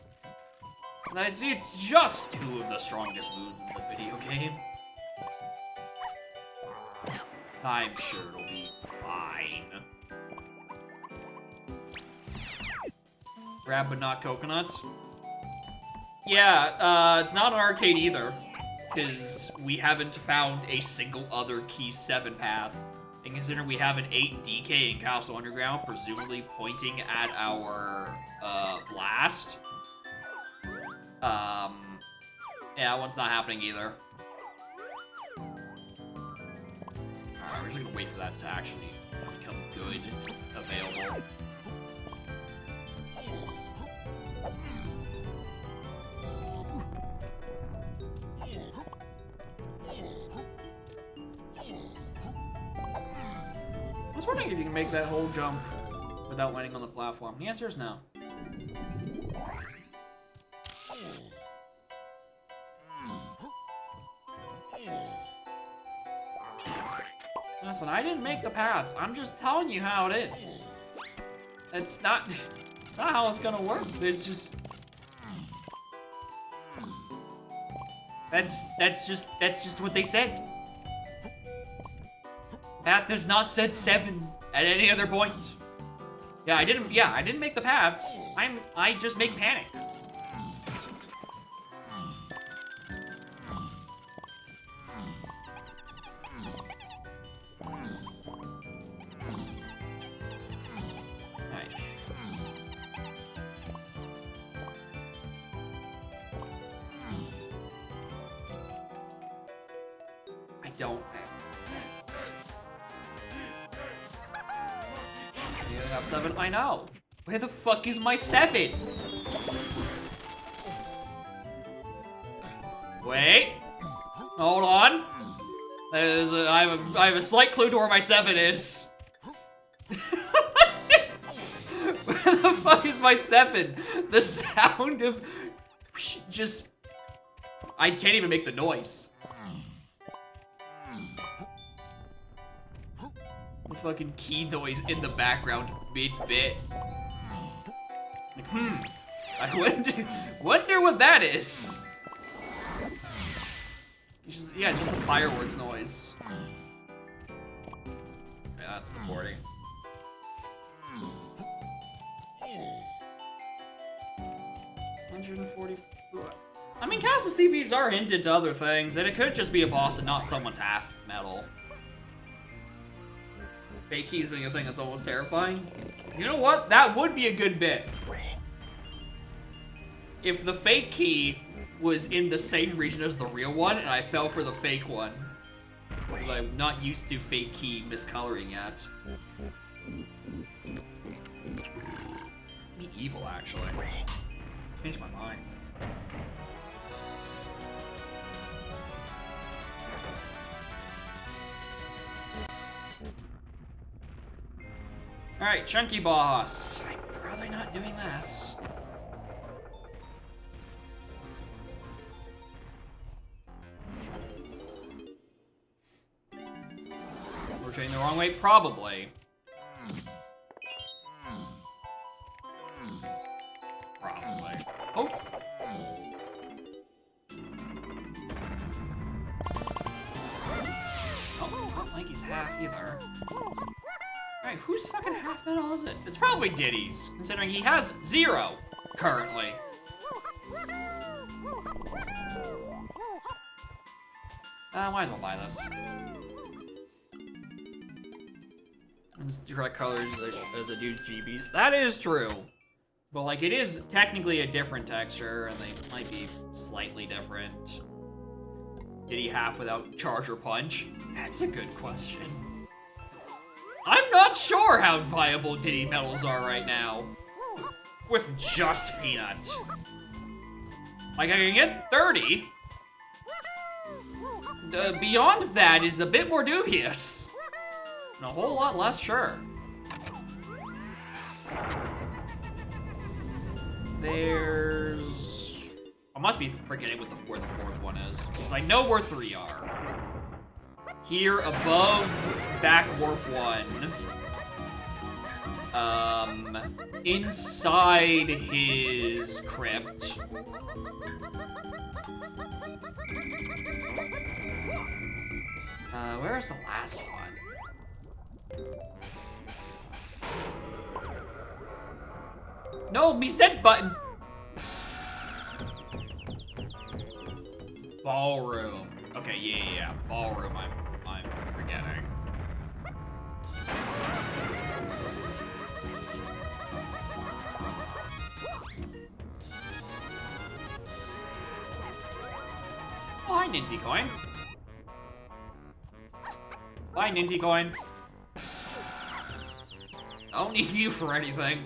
It's just 2 of the strongest moves in the video game. I'm sure it'll be fine. Grab but not coconut. Yeah, it's not an arcade either, because we haven't found a single other Key 7 path And considering we have an 8 DK in Castle Underground, presumably pointing at our blast. Yeah, that one's not happening either. Alright, we're just gonna wait for that to actually become good, available. I was wondering if you can make that whole jump without landing on the platform. The answer is no. Listen, I didn't make the paths. I'm just telling you how it is. It's not how it's gonna work. It's just that's just what they said. Path has not said 7 at any other point. Yeah, I didn't make the paths. I just make panic. I don't You have 7? I know. Where the fuck is my 7? Wait. Hold on. I have a slight clue to where my 7 is. Where the fuck is my 7? The sound of just I can't even make the noise. The fucking key noise in the background mid-bit. Like, I wonder what that is. It's just, yeah, just the fireworks noise. Yeah, that's the 40. I mean, Castle CBs are hinted to other things, and it could just be a boss and not someone's half metal. Fake keys being a thing that's almost terrifying. You know what? That would be a good bit. If the fake key was in the same region as the real one, and I fell for the fake one. Because I'm not used to fake key miscoloring yet. Be evil, actually. Changed my mind. Alright, Chunky Boss. I'm probably not doing this. Rotating the wrong way? Probably. Probably. Hopefully. Oh, not like he's half either. Alright, whose fucking half metal is it? It's probably Diddy's, considering he has 0 currently. Might as well buy this. It's the correct colors as a dude's GB. That is true. But like, it is technically a different texture, and they might be slightly different. Did he half without charge or punch? That's a good question. I'm not sure how viable Diddy medals are right now. With just Peanut. Like, I can get 30. Beyond that is a bit more dubious. And a whole lot less sure. There's... I must be forgetting what where the 4th one is, because I know where 3 are. Here above back warp 1. Inside his crypt. Where's the last one? No, me set button. Ballroom. Okay, yeah. Ballroom, I'm forgetting. Bye, Ninty Coin. Bye, Ninty Coin. I don't need you for anything.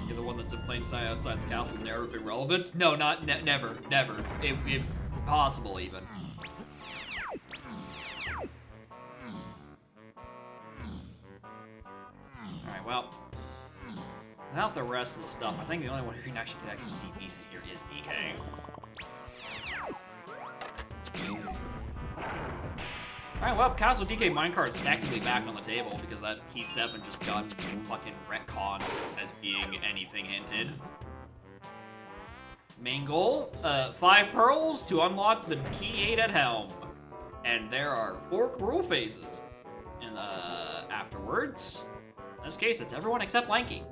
You're the one that's in plain sight outside the castle, never been relevant? No, not never. Impossible even. Alright, well. Without the rest of the stuff, I think the only one who can actually see decent here is DK. Alright, well, Castle DK minecart's technically back on the table because that key 7 just got fucking retconned as being anything hinted. Main goal, 5 pearls to unlock the key 8 at Helm. And there are 4 rule phases. And afterwards, in this case, it's everyone except Lanky.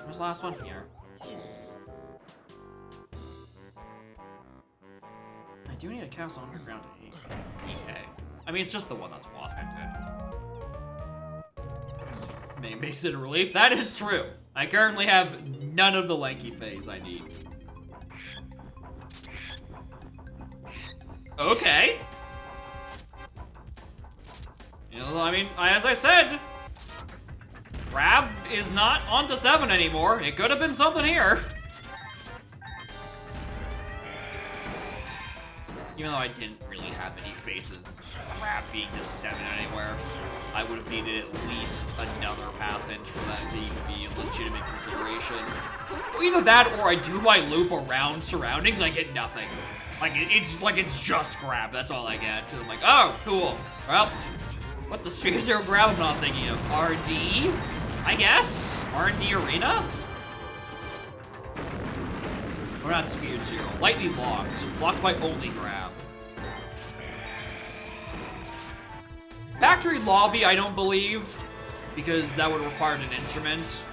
Where's the last one? Here. I do need a castle underground to hate DK. I mean, it's just the one that's WAF hinted. Makes it a relief. That is true. I currently have none of the Lanky phase I need. Okay. You know, I mean, as I said, Grab is not onto 7 anymore. It could have been something here. Even though I didn't really have any faith in Grab being to 7 anywhere, I would have needed at least another path hint for that to even be a legitimate consideration. Either that or I do my loop around surroundings and I get nothing. It's just Grab, that's all I get. And I'm like, oh, cool. Well, what's the Sphere Zero Grab I'm not thinking of? RD, I guess? RD Arena? Or not Sphere Zero, lightly locked. Locked by only Grab. Factory Lobby, I don't believe, because that would have required an instrument,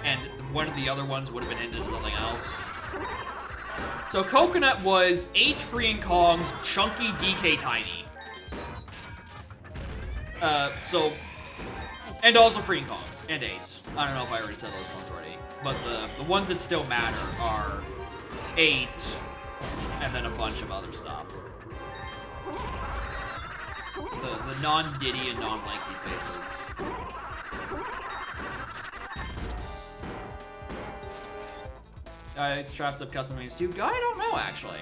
and one of the other ones would have been hinted to something else. So Coconut was 8 Freeing Kongs, Chunky, DK, Tiny. And also Freeing Kongs, and 8. I don't know if I already said those ones already, but the ones that still matter are 8, and then a bunch of other stuff. The non-Diddy and non-Lanky phases. Straps up custom names too. I don't know, actually.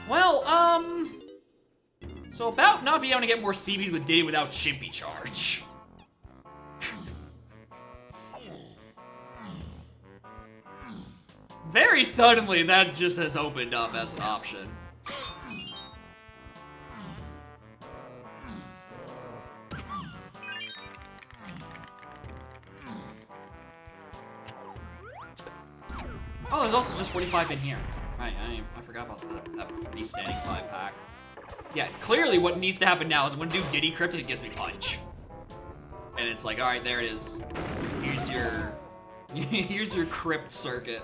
Well, so about not being able to get more CBs with Diddy without Chimpy Charge. Very suddenly, that just has opened up as an option. Oh, there's also just 45 in here. Right, I forgot about that freestanding 5-pack. Yeah, clearly what needs to happen now is I'm gonna do Diddy Crypt and it gives me Punch. And it's like, alright, there it is. Here's your... here's your Crypt circuit.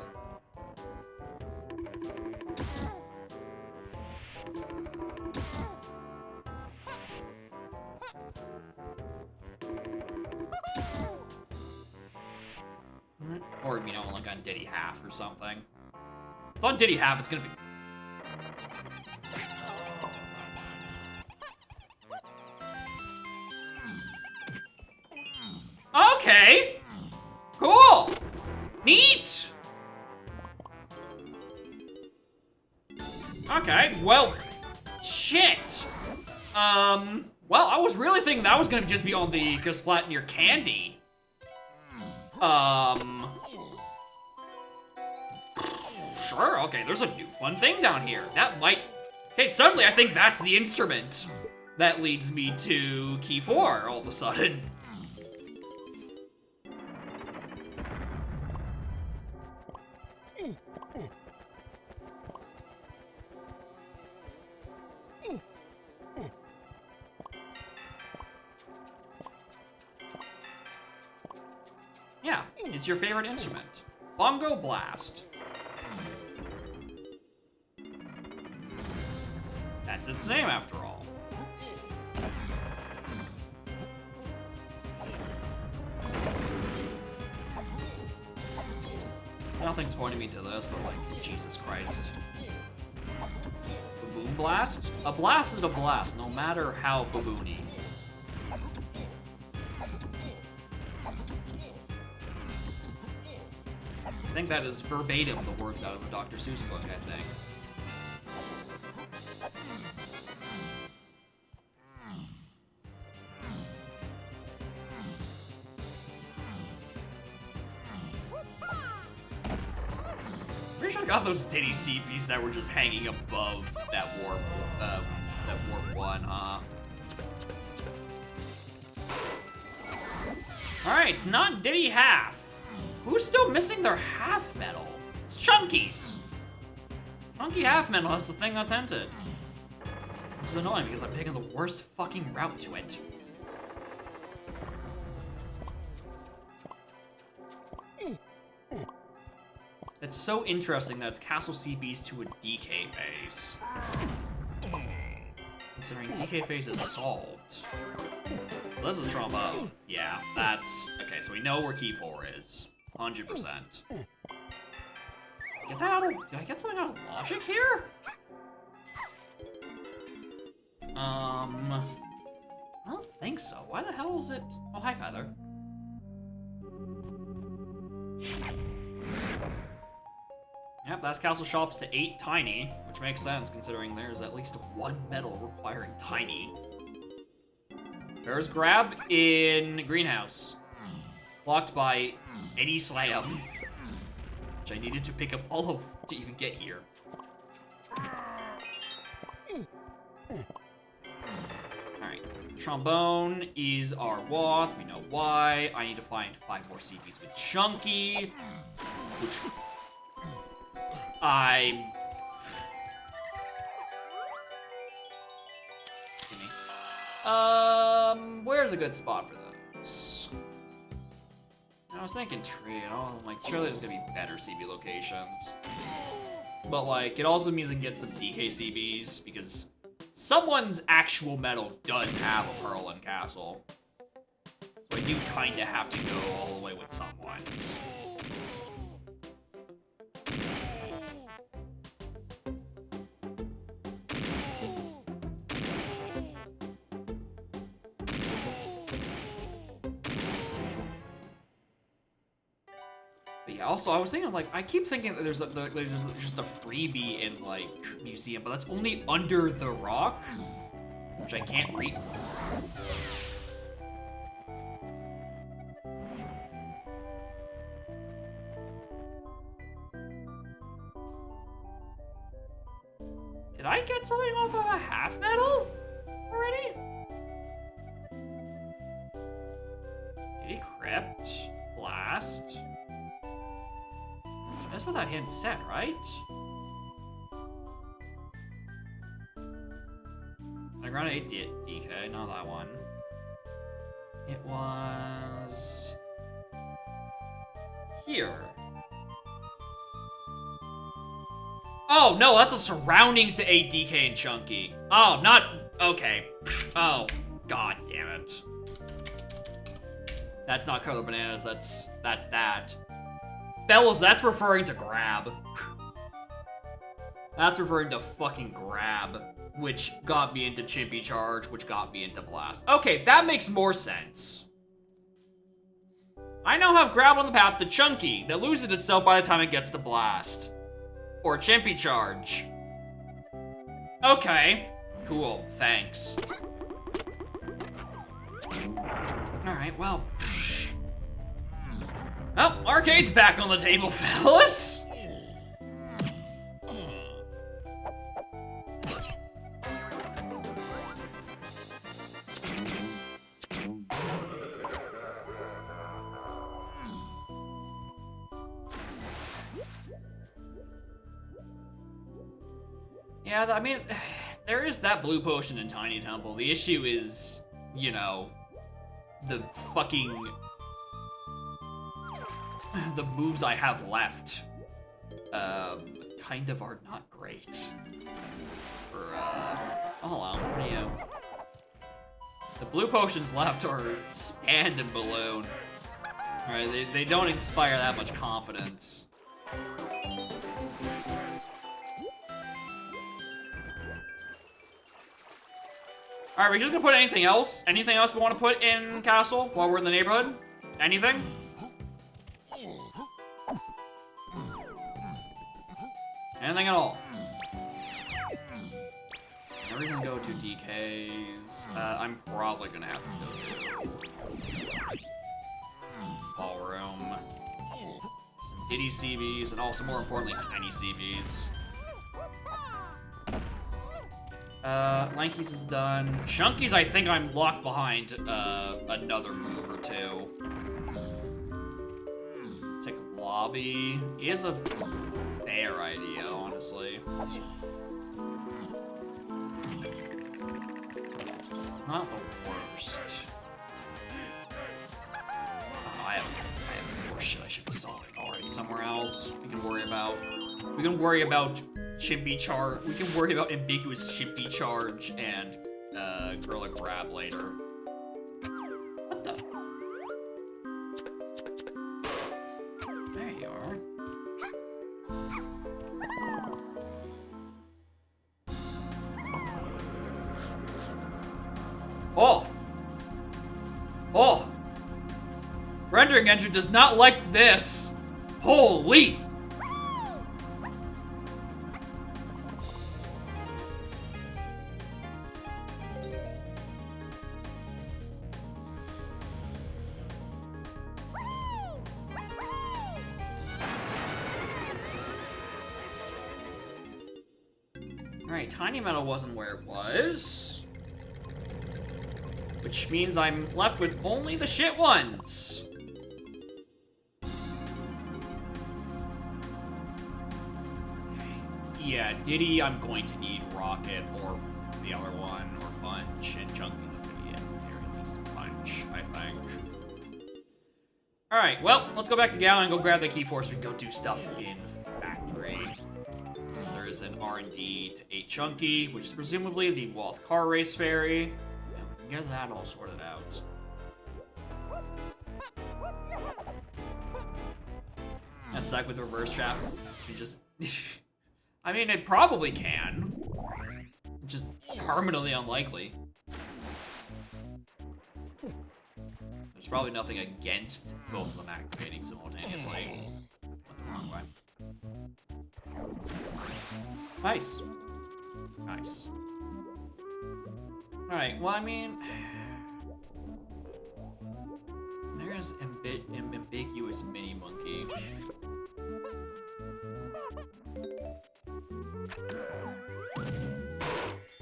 Or, you know, like on Diddy half or something. If it's on Diddy half, it's gonna be... Okay! Cool! Neat! Okay, well, shit. Well, I was really thinking that was gonna just be on the Kasplat near Candy. Sure, okay, there's a new fun thing down here. That might... Okay, suddenly I think that's the instrument that leads me to Key 4 all of a sudden. Yeah, it's your favorite instrument. Bongo blast. That's its name after all. Nothing's pointing me to this, but like, Jesus Christ. Baboon blast? A blast is a blast, no matter how baboony. I think that is verbatim the words out of the Dr. Seuss book, I think. Pretty sure I got those Diddy CPs that were just hanging above that warp one, huh? Alright, it's not Diddy half. Who's still missing their half medal? It's Chunky's. Chunky half medal has the thing that's hinted. This is annoying because I'm picking the worst fucking route to it. It's so interesting that it's Castle CBs to a DK phase. Considering DK phase is solved. Well, this is a trombone. Yeah, that's... Okay, so we know where key 4 is. 100%. Get that out of... Did I get something out of logic here? I don't think so. Why the hell is it... Oh, hi, Feather. Yep, that's Castle Shops to 8 Tiny, which makes sense considering there's at least one medal requiring Tiny. There's Grab in Greenhouse. Blocked by Eddie Slam, which I needed to pick up all of to even get here. Alright, Trombone is our Woth, we know why. I need to find 5 more CPs with Chunky, which I'm... Where's a good spot for those? I was thinking tree, like, surely there's gonna be better CB locations. But, like, it also means I can get some DK CBs, because someone's actual medal does have a Pearl and Castle. So I do kinda have to go all the way with someone's. But yeah, also I was thinking, like, I keep thinking that there's just a freebie in, like, museum, but that's only under the rock, which I can't read. Did I get something off of a half medal already? Did he crypt? Blast? That's what that hint said, right? I got 8 DK, not that one. It was... here. Oh, no, that's a surroundings to 8 DK and Chunky. Oh, not... Okay. Oh, god damn it. That's not Color Bananas, that's that. Fellas, that's referring to Grab. That's referring to fucking Grab, which got me into Chimpy Charge, which got me into Blast. Okay, that makes more sense. I now have Grab on the path to Chunky, that loses itself by the time it gets to Blast. Or Chimpy Charge. Okay, cool, thanks. Alright, well... Well, arcade's back on the table, fellas. Yeah, I mean, there is that blue potion in Tiny Temple. The issue is, you know, the fucking... the moves I have left, kind of are not great. For, hold on, what are you? The blue potions left are stand and balloon. Alright, they don't inspire that much confidence. Alright, we're just gonna put anything else? Anything else we want to put in Castle while we're in the neighborhood? Anything? Anything at all? Now we're gonna go to DK's. I'm probably gonna have to go to Ballroom. Some Diddy CBs, and also more importantly, Tiny CBs. Lanky's is done. Chunky's, I think I'm locked behind another move or two. It's like lobby. He has a fair idea, honestly. Not the worst. Oh, I have more shit I should be solving already somewhere else. We can worry about Chimpy Charge. We can worry about ambiguous Chimpy Charge and Gorilla Grab later. What the? There you are. Oh! Oh! Rendering engine does not like this! Holy! Alright, Tiny Metal wasn't where it was. Which means I'm left with only the shit ones. Yeah, Diddy, I'm going to need Rocket or the other one, or Punch, and Chunky's going to be at the very least Punch, I think. Alright, well, let's go back to Gala and go grab the Key Force and go do stuff in Factory. Because there is an R&D to 8 Chunky, which is presumably the Woth Car Race Fairy. And we can get that all sorted out. A sec with reverse trap. You just... I mean, it probably can. Just permanently unlikely. There's probably nothing against both of them activating simultaneously. Went the wrong way. Nice. Nice. Alright, well, I mean... There's ambiguous mini monkey.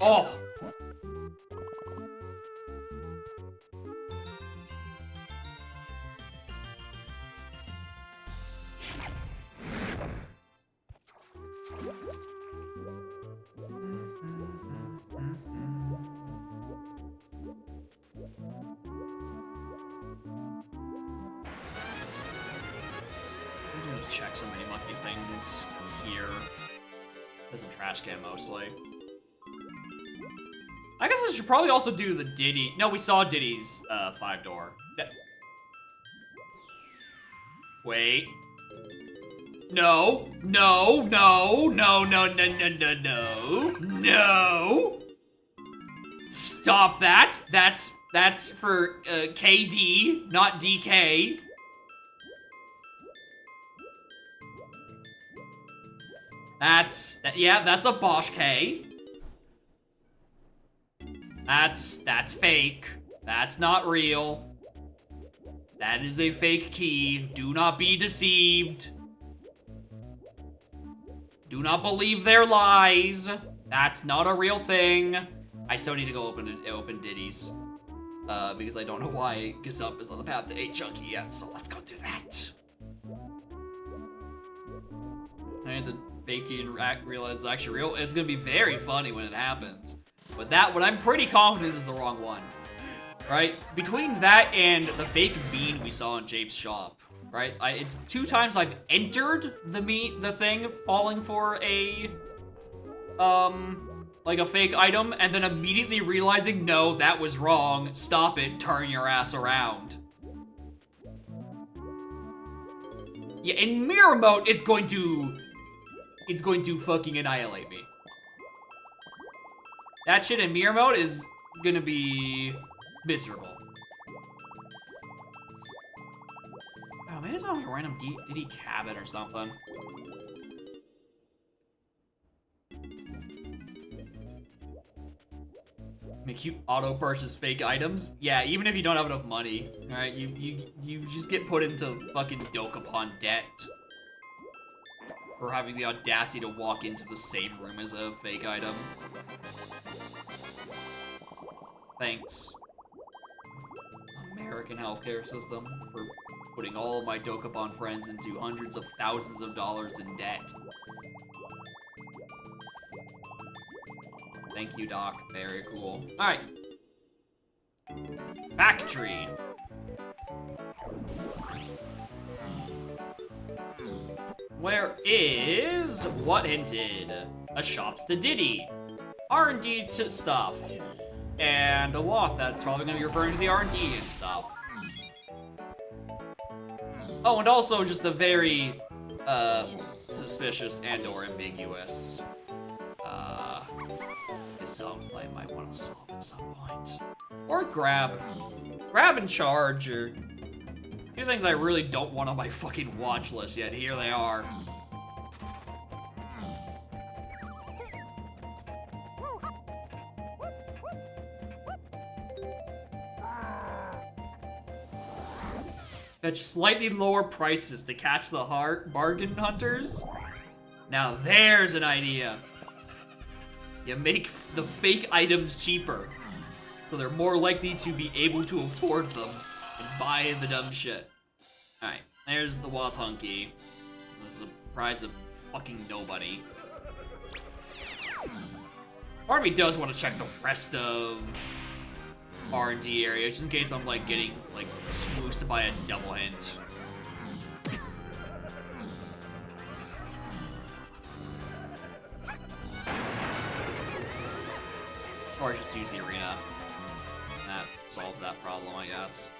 Oh! I'm gonna check so many monkey things here. There's a trash can mostly. I guess I should probably also do the Diddy. No, we saw Diddy's 5-door. Wait. No. No, no, no, no, no, no, no, no. No. Stop that. That's for KD, not DK. Yeah, that's a Bosch K. That's fake. That's not real. That is a fake key. Do not be deceived. Do not believe their lies. That's not a real thing. I still need to go open Diddy's. Because I don't know why Gazup is on the path to 8 Chunky yet, so let's go do that. I need to fake it and realize it's actually real. It's gonna be very funny when it happens. But that one, I'm pretty confident is the wrong one. Right? Between that and the fake bean we saw in Jape's shop, right? It's 2 times I've entered the thing, falling for a, like a fake item, and then immediately realizing, no, that was wrong, stop it, turn your ass around. Yeah, in mirror mode, it's going to fucking annihilate me. That shit in mirror mode is gonna be miserable. Oh, maybe it's a random Diddy cabin or something. Make you auto-purchase fake items? Yeah, even if you don't have enough money, alright? You just get put into fucking Dokapon debt. For having the audacity to walk into the same room as a fake item. Thanks, American healthcare system, for putting all of my Dokapon friends into hundreds of thousands of dollars in debt. Thank you, Doc. Very cool. Alright. Factory. Where is what hinted? A shops to Diddy. R&D to stuff. And a Woth, that's probably gonna be referring to the R&D and stuff. Oh, and also just a very, suspicious and or ambiguous, puzzle I might want to solve at some point. Or grab and charge, or 2 things I really don't want on my fucking watch list yet. Here they are. Fetch slightly lower prices to catch the bargain hunters. Now there's an idea. You make the fake items cheaper, so they're more likely to be able to afford them and buy the dumb shit. Alright, there's the Woth Hunky. This is a prize of fucking nobody. Part of me does want to check the rest of R&D area, just in case I'm like getting like swoosed by a double hint. Or just use the arena. That solves that problem, I guess.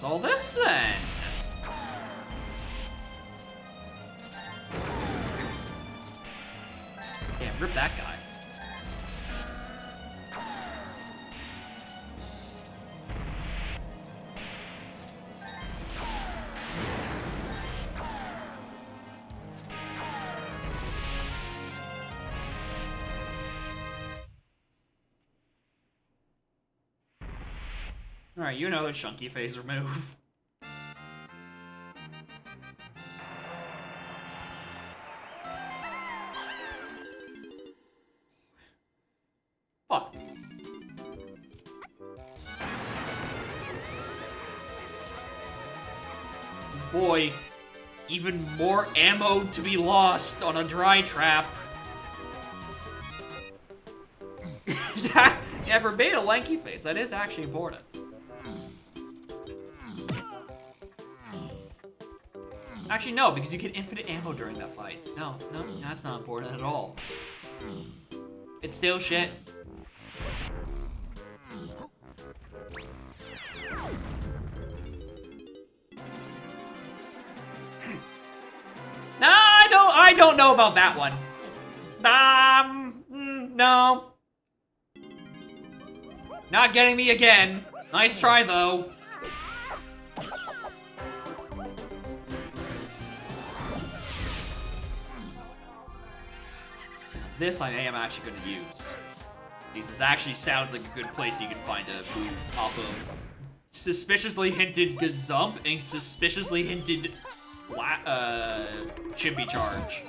What's all this then? Damn, rip that guy. Alright, you know the chunky phase remove. Fuck. Boy, even more ammo to be lost on a dry trap. Yeah, for beta lanky face, that is actually important. Actually, no, because you get infinite ammo during that fight. No, that's not important at all. It's still shit. Nah, I don't know about that one. No. Not getting me again. Nice try, though. This I am actually going to use. Because this actually sounds like a good place you can find a move off of suspiciously hinted Gazump and suspiciously hinted Chimpy Charge.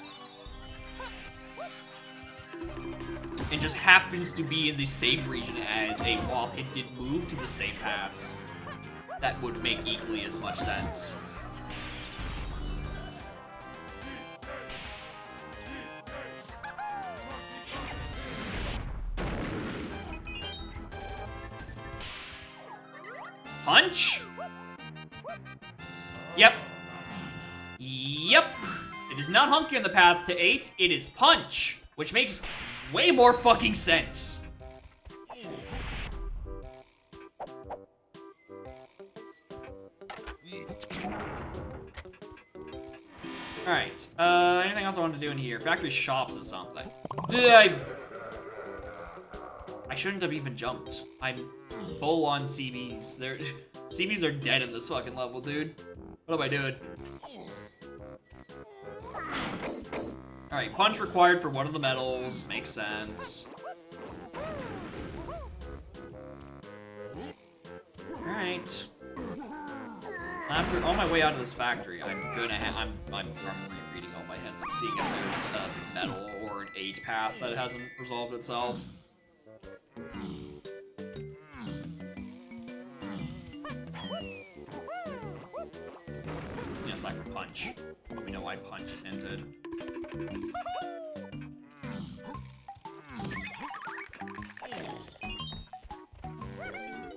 and just happens to be in the same region as a Waff, it did move to the same paths, that would make equally as much sense. Punch? Yep. Yep. It is not Hunky on the path to 8, it is Punch, which makes way more fucking sense. Alright, anything else I want to do in here? Factory shops is something. I shouldn't have even jumped. I'm full on CBs. CBs are dead in this fucking level, dude. What am I doing? Alright, punch required for one of the medals. Makes sense. Alright. After on my way out of this factory, I'm rereading all my heads. I'm seeing if there's a medal or an 8 path that hasn't resolved itself. Yeah, aside from punch. But we know why punch is hinted.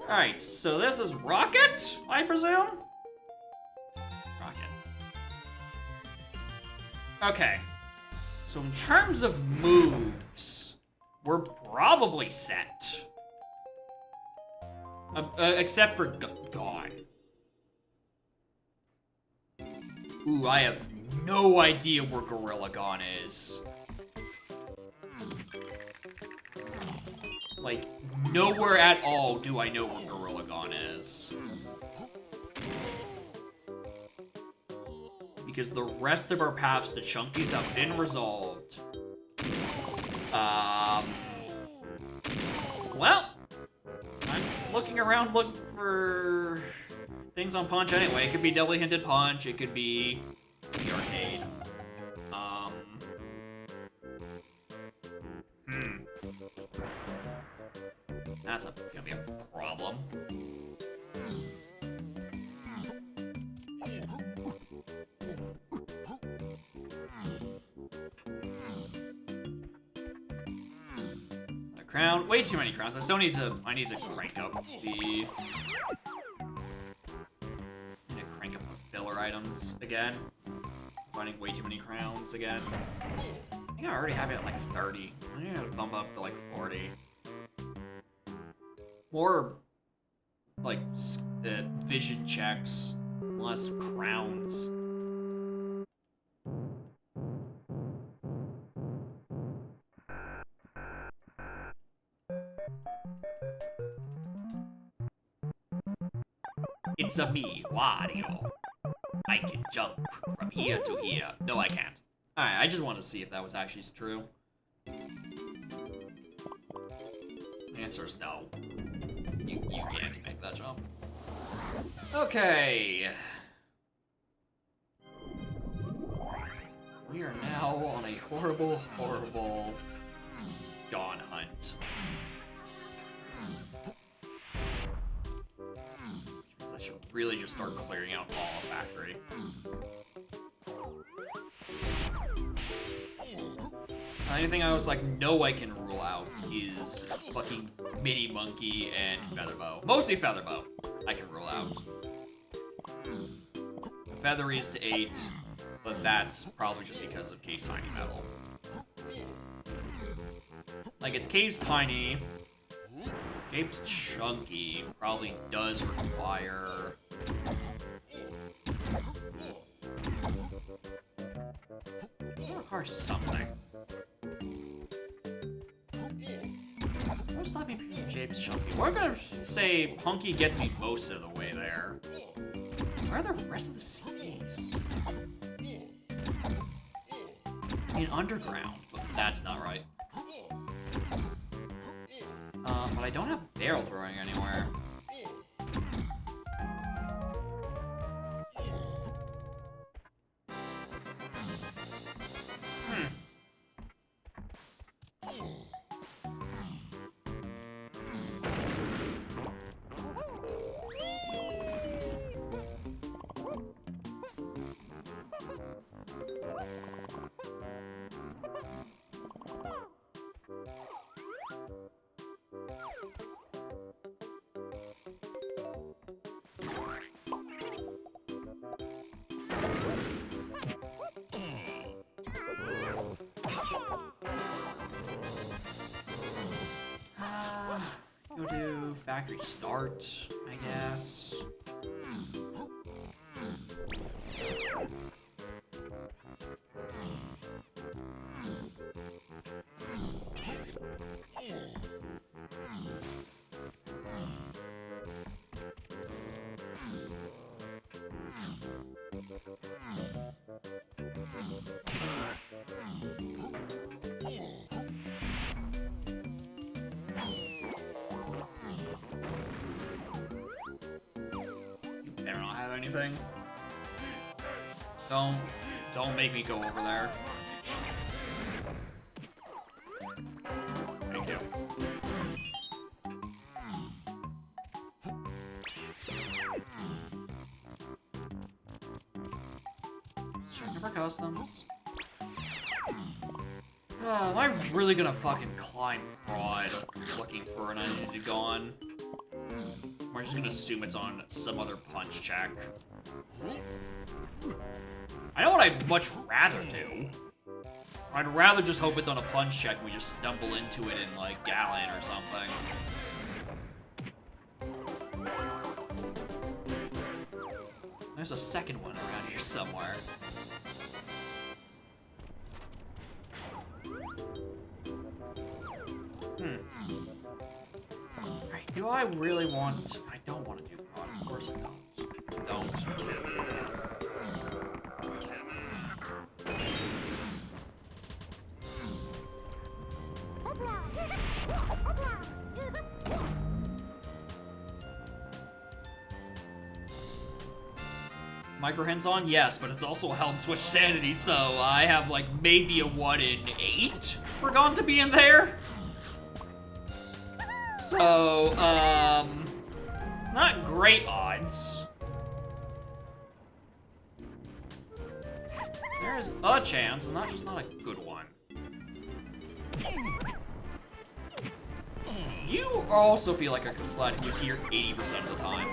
Alright, so this is Rocket, I presume? Rocket. Okay. So in terms of moves, we're probably set. Except for God. Ooh, I have no idea where Gorilla Gon is. Like, nowhere at all do I know where Gorilla Gon is. Because the rest of our paths to Chunkies have been resolved. Well, I'm looking around looking for things on Punch anyway. It could be Deadly Hinted Punch, it could be the arcade. That's gonna be a problem. A crown, way too many crowns. I still need to, crank up the... need to crank up the filler items again. Finding way too many crowns again. I think I already have it at like 30. I'm gonna bump up to like 40. More, like, vision checks, less crowns. It's a me, Wario. I can jump from here to here. No, I can't. Alright, I just want to see if that was actually true. The answer is no. You can't make that jump. Okay. We are now on a horrible, horrible Gon hunt. Which means I should really just start clearing out all the factory. Anything I was like, no, I can rule out is fucking Mini Monkey and Featherbow. Mostly Featherbow, I can rule out. Feathery's to 8, but that's probably just because of Cave's Tiny Metal. Like, it's Cave's Tiny. Cave's Chunky probably does require... it requires something. What's stopping me from James Chunky? We're gonna say Punky gets me most of the way there. Where are the rest of the CDs? In Underground, but that's not right. But I don't have barrel throwing anywhere. Go to factory start, I guess. You better not have anything. Don't make me go over there. Thank you. Checking for customs. Am I really gonna fucking climb Prod looking for an identity gone? Or am I just gonna assume it's on some other punch check? I know what I'd much rather do. I'd rather just hope it's on a punch check and we just stumble into it in, like, Galan or something. There's a second one around here somewhere. Alright, do I really want... I don't want to do Prod, of course I don't. Don't. Micro hands on? Yes, but it's also a helm switch sanity, so I have like maybe a 1 in 8 we're going to be in there. So, not great odds. There's a chance, and that's just not a good one. You also feel like a Kasplat who is here 80% of the time.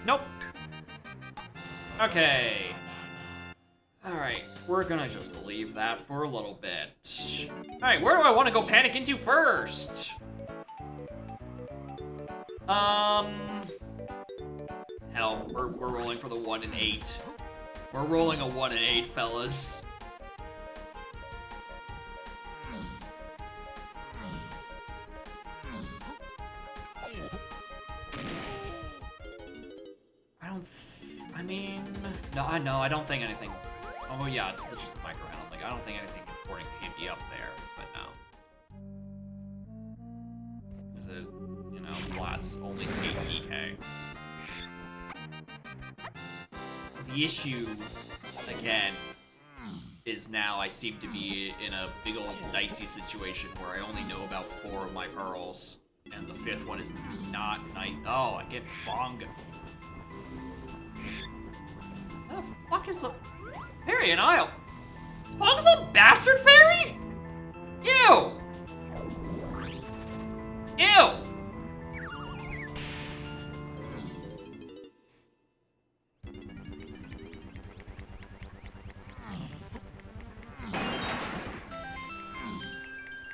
Nope. Okay. Alright, we're gonna just leave that for a little bit. Alright, where do I want to go panic into first? Hell, we're rolling for the 1 in 8. We're rolling a 1 in 8, fellas. No, I don't think anything. Oh yeah, it's just the micro handle. Like I don't think anything important can be up there, but no. Is it, you know, blasts only 8 DK? The issue, again, is now I seem to be in a big old dicey situation where I only know about 4 of my pearls, and the 5th one is not nice. Oh, I get bong. What the fuck is the fairy in Isle? Is Bong's a bastard fairy? Ew! Ew!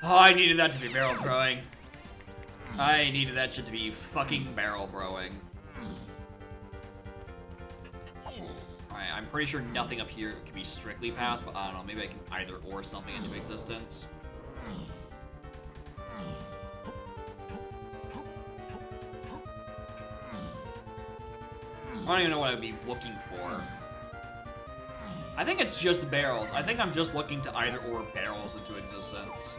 Oh, I needed that to be barrel throwing. I needed that shit to be fucking barrel throwing. Alright, I'm pretty sure nothing up here can be strictly path, but I don't know, maybe I can either or something into existence. I don't even know what I'd be looking for. I think it's just barrels. I think I'm just looking to either or barrels into existence.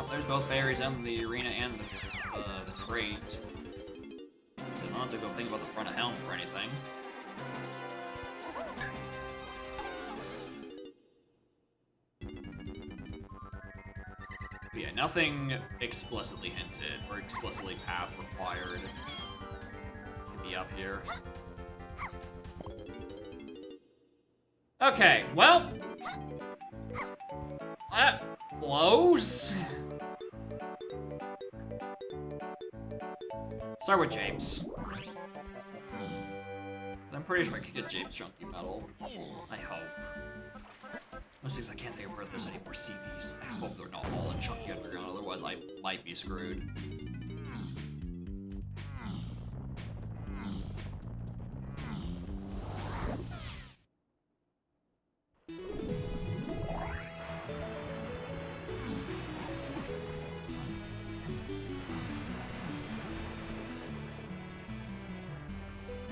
there's both fairies and the arena and the crate. So I don't have to go think about the front of helm for anything. But yeah, nothing explicitly hinted or explicitly path required to be up here. Okay, well, that blows. Start with Japes. I'm pretty sure I could get Japes Chunky Metal. I hope. Most things I can't think of where there's any more CBs. I hope they're not all in Chunky Underground, otherwise I might be screwed.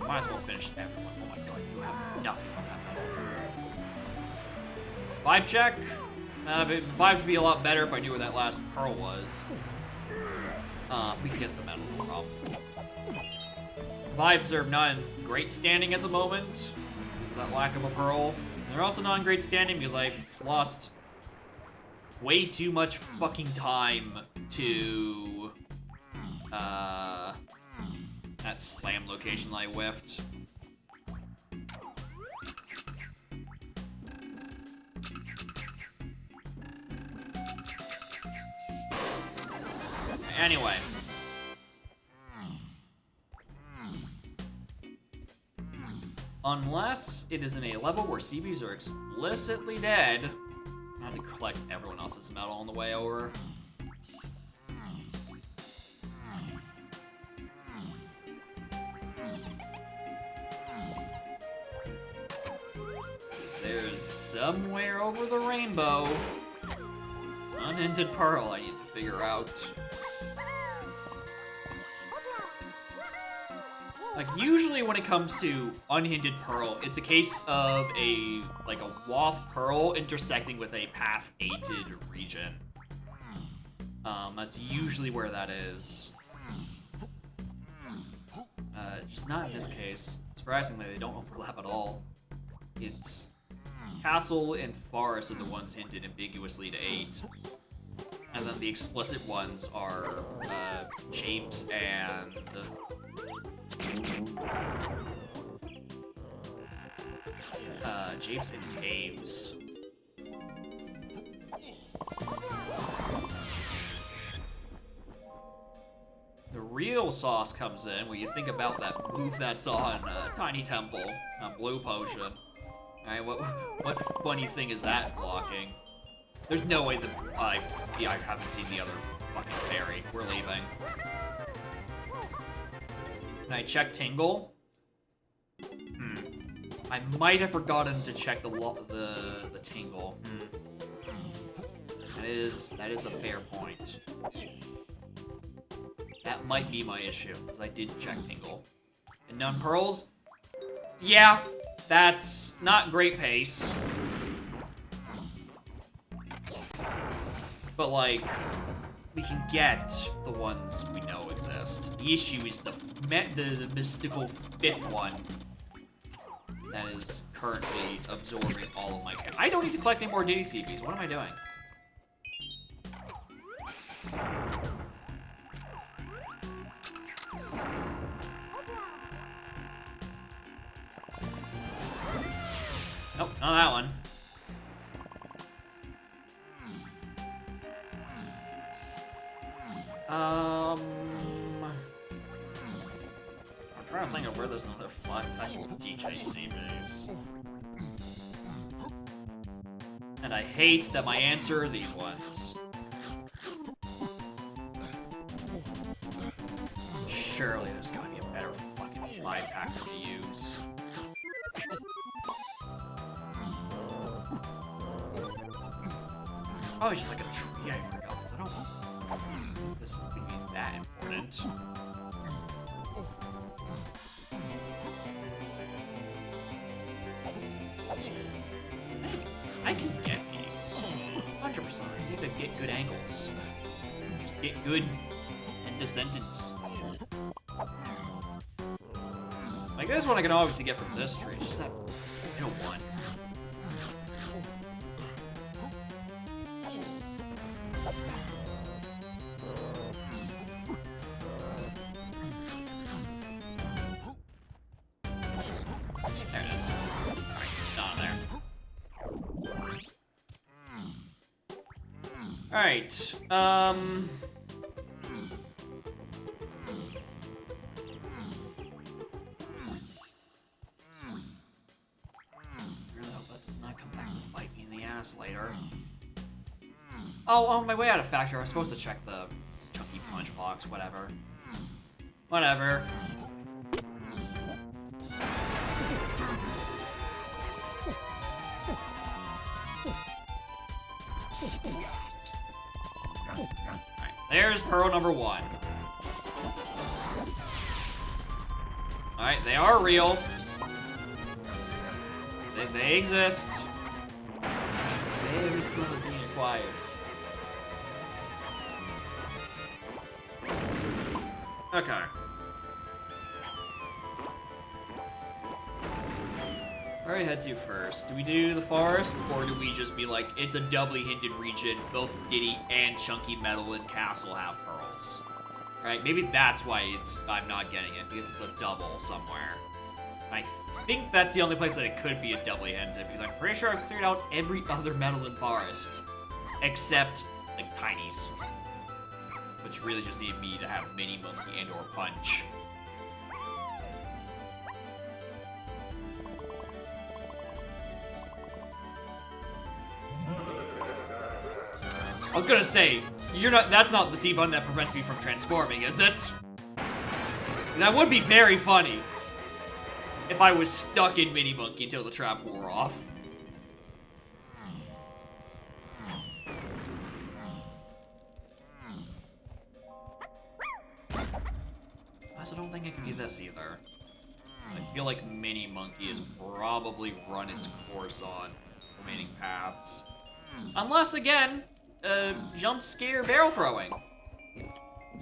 Might as well finish everyone. Oh my god, you have nothing on that metal. Vibe check? Vibes would be a lot better if I knew where that last pearl was. We can get the metal, no problem. Vibes are not in great standing at the moment because of that lack of a pearl. And they're also not in great standing because I lost way too much fucking time to that slam location that I whiffed. Anyway. Unless it is in a level where CBs are explicitly dead, I have to collect everyone else's metal on the way over. There's somewhere over the rainbow unhinted pearl I need to figure out. Like, usually when it comes to unhinted pearl, it's a case of a Wath pearl intersecting with a path-aided region. That's usually where that is. Just not in this case. Surprisingly, they don't overlap at all. It's Castle and Forest are the ones hinted ambiguously to 8. And then the explicit ones are Japes and Japes and Caves. The real sauce comes in when you think about that move that's on Tiny Temple, Blue Potion. Alright, what funny thing is that blocking? There's no way that I haven't seen the other fucking fairy. We're leaving. Can I check Tingle? I might have forgotten to check the Tingle. That is a fair point. That might be my issue, because I did check Tingle. And none pearls? Yeah, that's not great pace. But like, we can get the ones we know exist. The issue is the mystical 5th one that is currently absorbing all of my cash. I don't need to collect any more Diddy CBs. What am I doing? Nope, not that one. I'm trying to think of where there's another flag DJ CBs. And I hate that my answer are these ones. Surely there's gotta be a better fucking 5-packer to use. Oh, it's just like a tree, I forgot. I don't think this is gonna be that important. I can get these. 100%. I just need to get good angles. get good. End of sentence. I guess what I can obviously get from this tree is just that middle one. There it is. Alright, Alright, later. Oh, on my way out of factory, I was supposed to check the chunky punch box, whatever. Whatever. Alright, there's pearl number 1. Alright, they are real. They exist. Just very slowly being acquired. Okay. Where do we head to first? Do we do the forest, or do we just be like, it's a doubly hinted region, both Diddy and Chunky Metal and Castle have pearls? Right? Maybe that's why I'm not getting it, because it's a double somewhere. I think that's the only place that it could be a doubly hinted, because I'm pretty sure I've cleared out every other Metal forest, except, like, Tiny's. Which really just need me to have Mini Monkey and or Punch. I was gonna say, that's not the C button that prevents me from transforming, is it? That would be very funny if I was stuck in Mini Monkey until the trap wore off. I also don't think it can be this either. I feel like Mini Monkey has probably run its course on remaining paths. Unless, again, jump scare barrel throwing.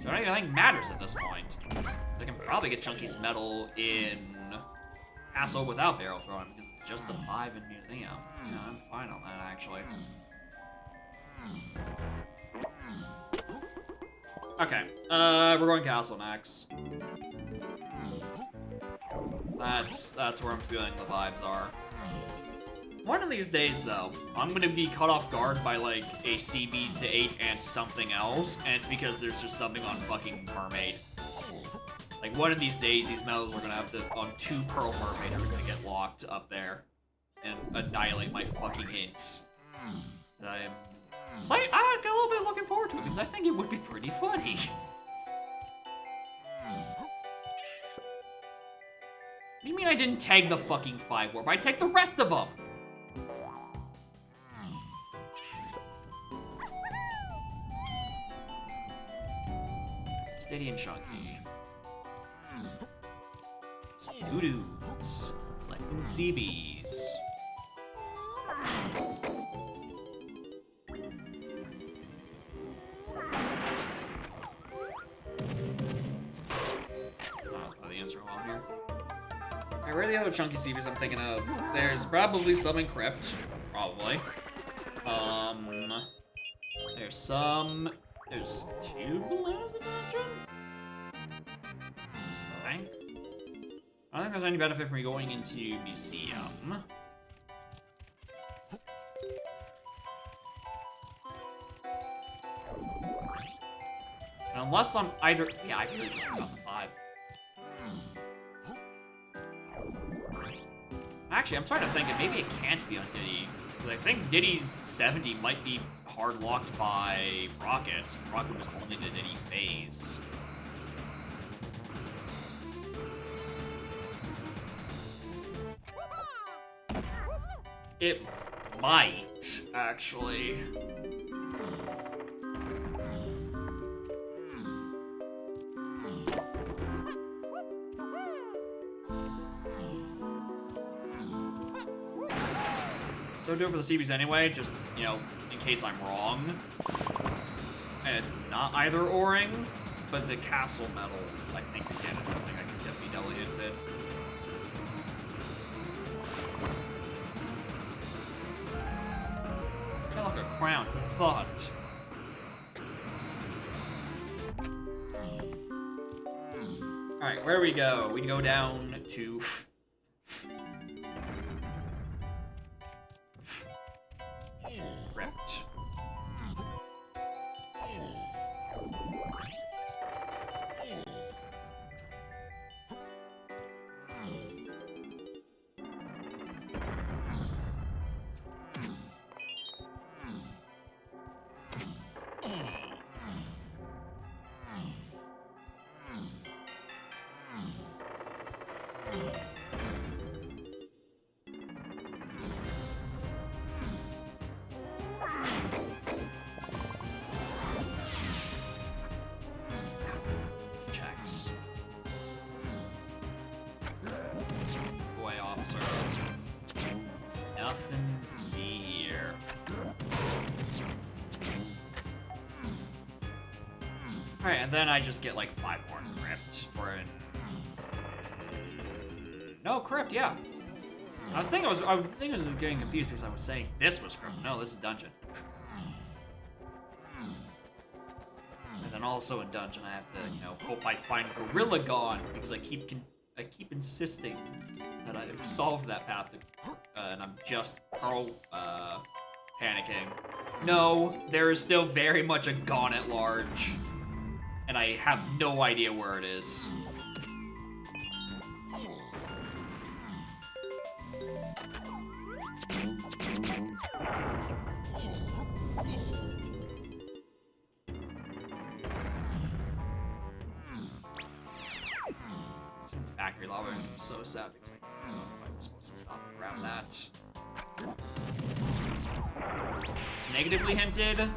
So I don't even think matters at this point. I can probably get Chunky's Metal in Castle without barrel throwing because it's just the 5 in Museum. Yeah, I'm fine on that actually. Okay, we're going Castle next. That's where I'm feeling the vibes are. One of these days, though, I'm gonna be caught off guard by, like, a CB's to 8 and something else, and it's because there's just something on fucking Mermaid. Like, one of these days, these medals are gonna have to, on 2 Pearl Mermaid, are gonna get locked up there and annihilate my fucking hints. And I am I'm a little bit looking forward to it, because I think it would be pretty funny. What do you mean I didn't tag the fucking 5 warp? I tagged the rest of them! Steady and Chunky. Students. Collecting CBs. The answer along here. Alright, where are the other Chunky CBs I'm thinking of? There's probably some in Crypt. Probably. There's 2 balloons in dungeon? I don't think there's any benefit from me going into Museum. And unless I'm either... Yeah, I really just forgot the 5. Actually, I'm starting to think that maybe it can't be on Diddy. Because I think Diddy's 70 might be hard locked by Rocket. Rocket was only the Diddy phase. It might, actually. Still do it for the CBs anyway, just, you know, in case I'm wrong. And it's not either oring, but the castle medals, I think, again, I don't think I can get me double hinted. Got like a crown, who thought? Alright, where do we go? We go down to... Crypt. Checks. Boy, officer. Nothing to see here. Alright, and then I just get like 5 more in Crypt. Or in... No, Crypt, yeah. I was thinking I was getting confused because I was saying this was Crypt. No, this is Dungeon. And then also in Dungeon I have to, you know, hope I find Gorilla Gone because I keep insisting that I've solved that path, and I'm just panicking. No, there is still very much a Gone at large, and I have no idea where it is. Factory lava would be so sad because I was supposed to stop and grab that. It's negatively hinted.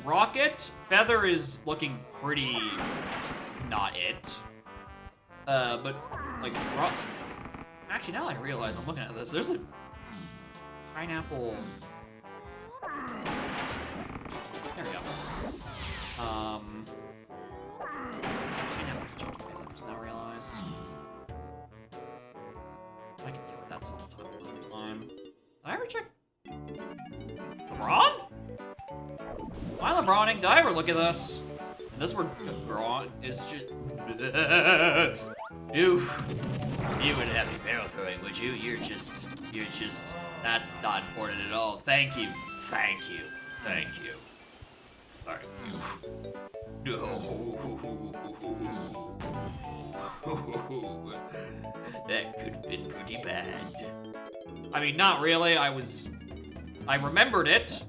Rocket Feather is looking pretty not it. But like actually now I realize I'm looking at this. There's a pineapple. There we go. Pineapple chunky face, I just now realized. I can deal with that sometime. Did I ever check LeBron? Why LeBroning? Did I ever look at this? And this where LeBron is just... You wouldn't have me barrel throwing, would you? You're just, that's not important at all. Thank you. Thank you. Thank you. Thank you. No. That could have been pretty bad. I mean, not really. I remembered it.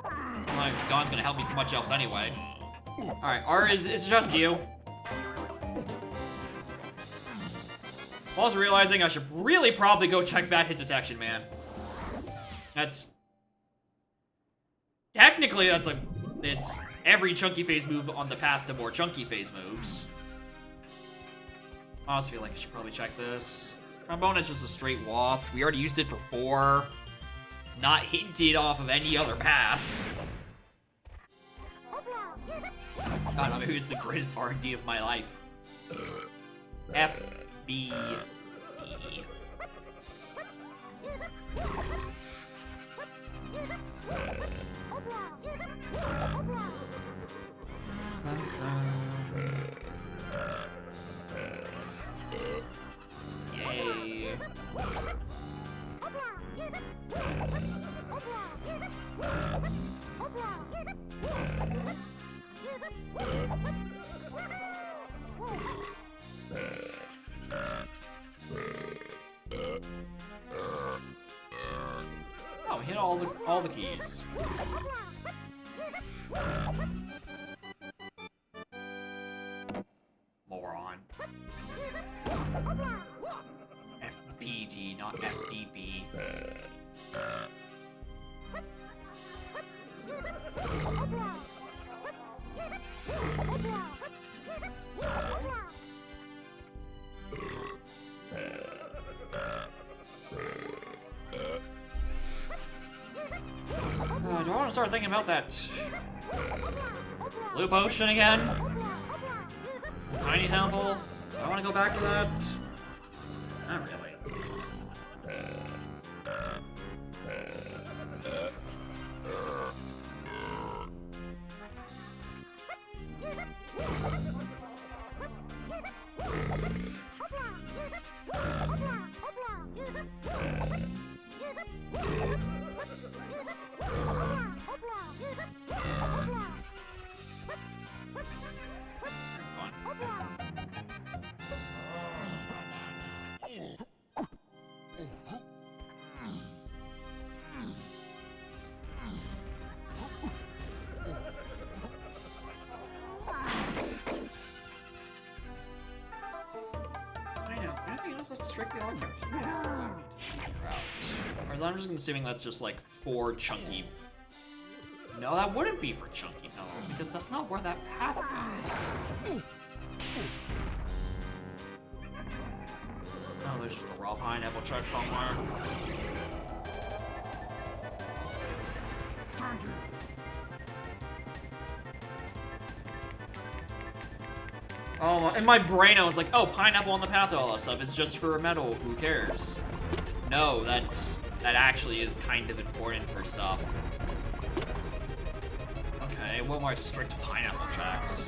My Gon's gonna help me for much else anyway. Alright, R it's just you. I'm also realizing I should really probably go check bad hit detection, man. Technically, it's every chunky phase move on the path to more chunky phase moves. I also feel like I should probably check this. Trombone is just a straight waff. We already used it for 4. It's not hinted off of any other path. I don't know, maybe it's the greatest R&D of my life. F, B, D. Yay. Oh, we hit all the keys. Moron. FPD, not FDB. Do I want to start thinking about that? Blue potion again? Tiny temple? Do I want to go back to that? Not really. Strictly on your or I'm just assuming that's just like for chunky. No, that wouldn't be for chunky mellow because that's not where that path goes. Oh, there's just a raw pineapple truck somewhere. Oh, in my brain I was like, oh, pineapple on the path to all that stuff. It's just for a medal. Who cares? No, that actually is kind of important for stuff. Okay, what more strict pineapple tracks?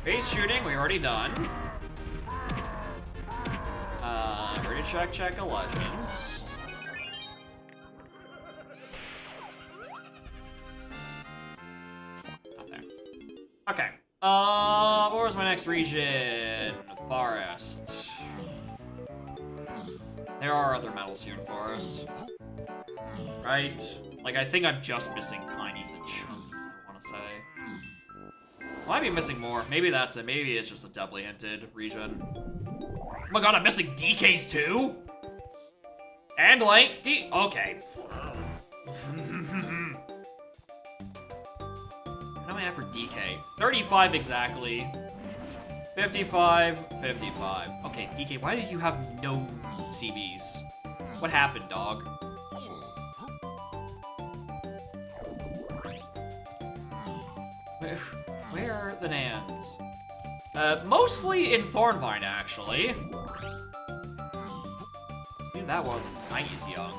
Base shooting, we already done. Ready to check a legends. Okay. What was my next region? Forest. There are other medals here in Forest. Right? Like, I think I'm just missing tinies and chunkies, I want to say. Well, I might be missing more. Maybe that's it. Maybe it's just a doubly hinted region. Oh my god, I'm missing DKs too? And like, okay. How do I have for DK? 35 exactly. 55, 55. Okay, DK, why do you have no CBs? What happened, dog? Where are the Nans? Mostly in Thornvine, actually. Let's do that while the night is young.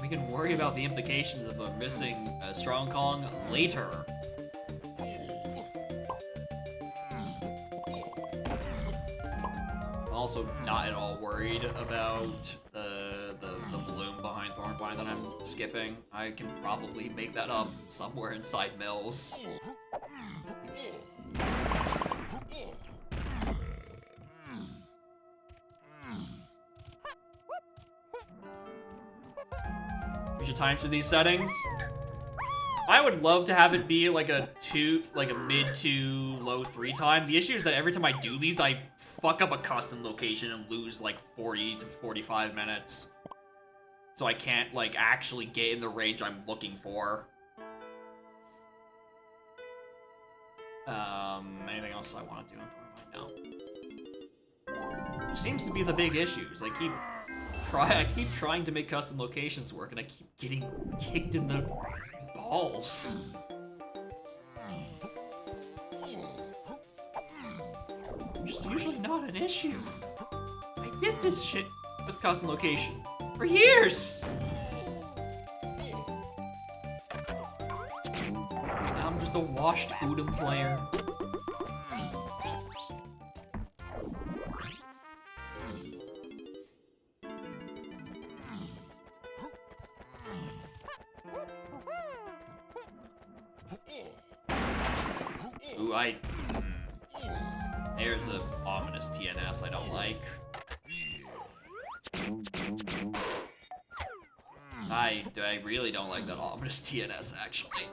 We can worry about the implications of a missing Strong Kong later. Also not at all worried about the bloom behind Thornvine that I'm skipping. I can probably make that up somewhere inside Mills. We should time through these settings. I would love to have it be like a mid to low 3 time. The issue is that every time I do these, I fuck up a custom location and lose like 40 to 45 minutes. So I can't like actually get in the range I'm looking for. Anything else I want to do on Torment? No. Seems to be the big issues. I keep trying to make custom locations work, and I keep getting kicked in the balls. Which is usually not an issue. I did this shit with custom location for years. Now I'm just a washed Udon player. Ooh, there's a ominous TNS I don't like. I really don't like that ominous TNS, actually.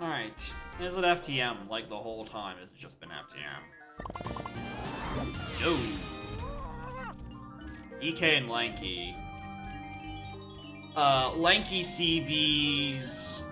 Alright. Is it FTM like the whole time? Has it just been FTM? No. DK and Lanky. Lanky CBs.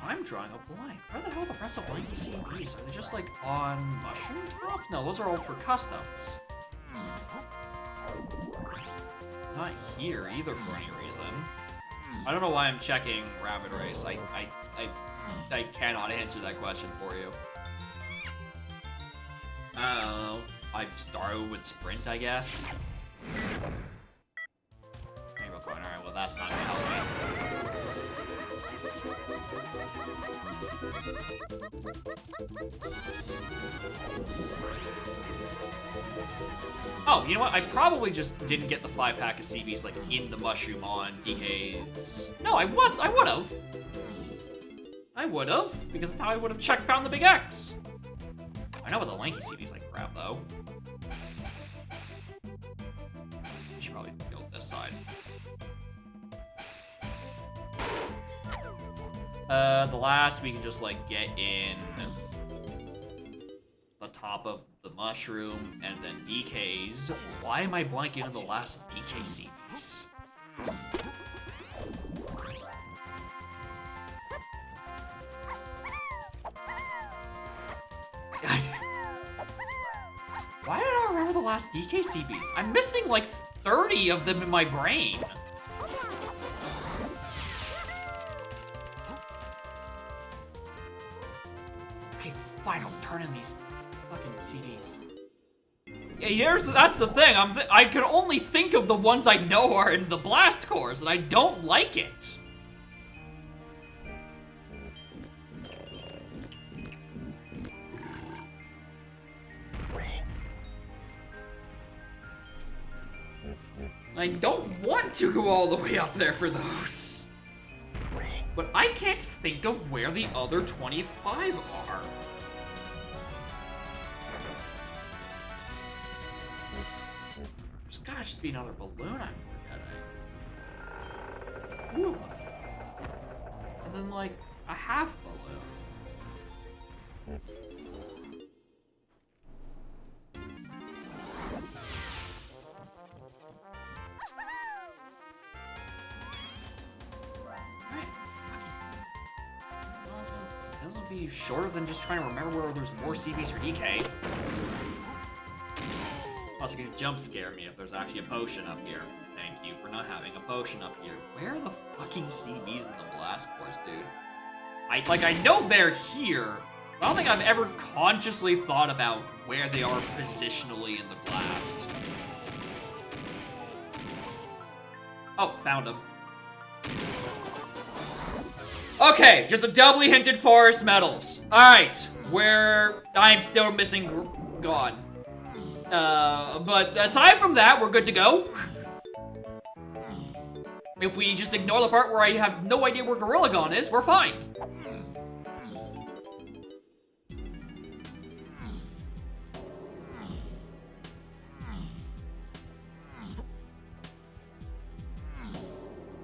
I'm drawing a blank. Where the hell are the rest of Lanky CBs? Are they just like on mushroom tops? No, those are all for customs. Not here either for any reason. I don't know why I'm checking Rapid Race. I cannot answer that question for you. I don't know. I started with Sprint, I guess. Rainbow coin. Alright, well that's not gonna help me. Oh, you know what? I probably just didn't get the 5-pack of CBs like in the mushroom on DK's. No, I would've. I would've, because that's how I would've checked down the big X. I know what the Lanky CBs I can grab though. I should probably go this side. The last we can just like get in the top of the mushroom and then DK's. Why am I blanking on the last DK CBs? Why did I remember the last DK CBs? I'm missing like 30 of them in my brain. Okay, fine, I'll turn in these fucking CDs. Yeah, that's the thing. I can only think of the ones I know are in the blast cores, and I don't like it. I don't want to go all the way up there for those. But I can't think of where the other 25 are. There's gotta just be another balloon I'm forgetting. Ooh. And then like a half balloon. Be shorter than just trying to remember where there's more CBs for DK. Also, gonna jump scare me if there's actually a potion up here. Thank you for not having a potion up here. Where are the fucking CBs in the blast course, dude? I know they're here, but I don't think I've ever consciously thought about where they are positionally in the blast. Oh, found them. Okay, just a doubly hinted forest medals. Alright, where I'm still missing gone. But aside from that, we're good to go. If we just ignore the part where I have no idea where Gorilla Gon is, we're fine.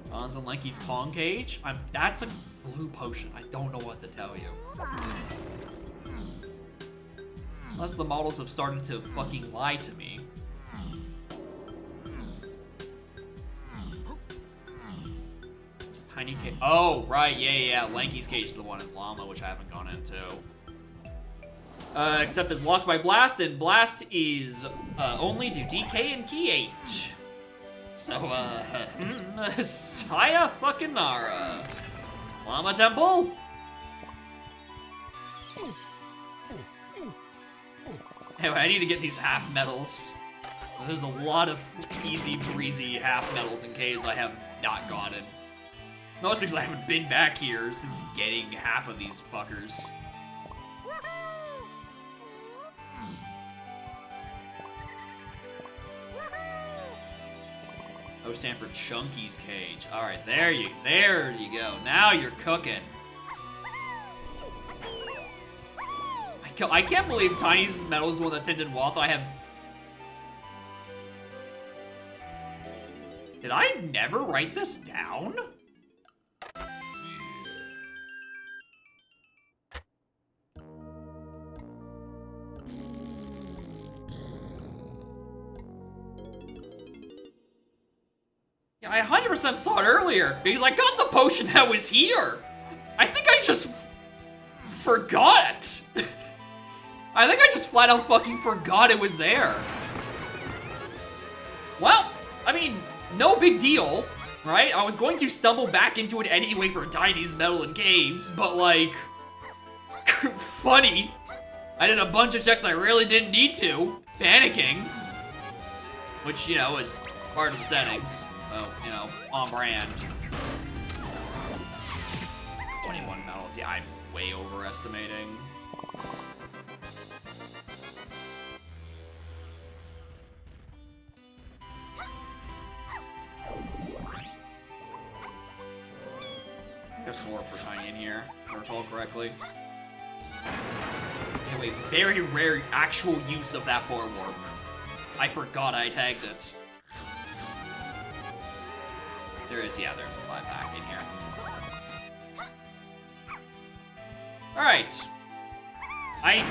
Bon's and Lanky's Kong cage. That's a blue potion. I don't know what to tell you. Unless the models have started to fucking lie to me. It's tiny cage. Oh, right. Yeah. Lanky's cage is the one in Llama, which I haven't gone into. Except it's blocked by Blast, and Blast is only to DK and Key 8. So, Saya fucking Nara. Llama Temple? Anyway, I need to get these half medals. There's a lot of easy breezy half medals in caves I have not gotten. Mostly because I haven't been back here since getting half of these fuckers. O stand for Chunky's cage. All right, there you go. Now you're cooking. My I can't believe Tiny's Metal is the one that's hinted wealth. I have... Did I never write this down? Yeah, I 100% saw it earlier because I got the potion that was here. I think I just forgot. I think I just flat out fucking forgot it was there. Well, I mean, no big deal, right? I was going to stumble back into it anyway for Tiny's Metal and Caves, but like, funny. I did a bunch of checks I really didn't need to, panicking. Which, you know, is part of the settings. So, you know, on brand. 21 medals, yeah, I'm way overestimating. There's more for Tiny in here, if I recall correctly. Anyway, very rare actual use of that form warp. I forgot I tagged it. There's a fly pack in here. Alright. I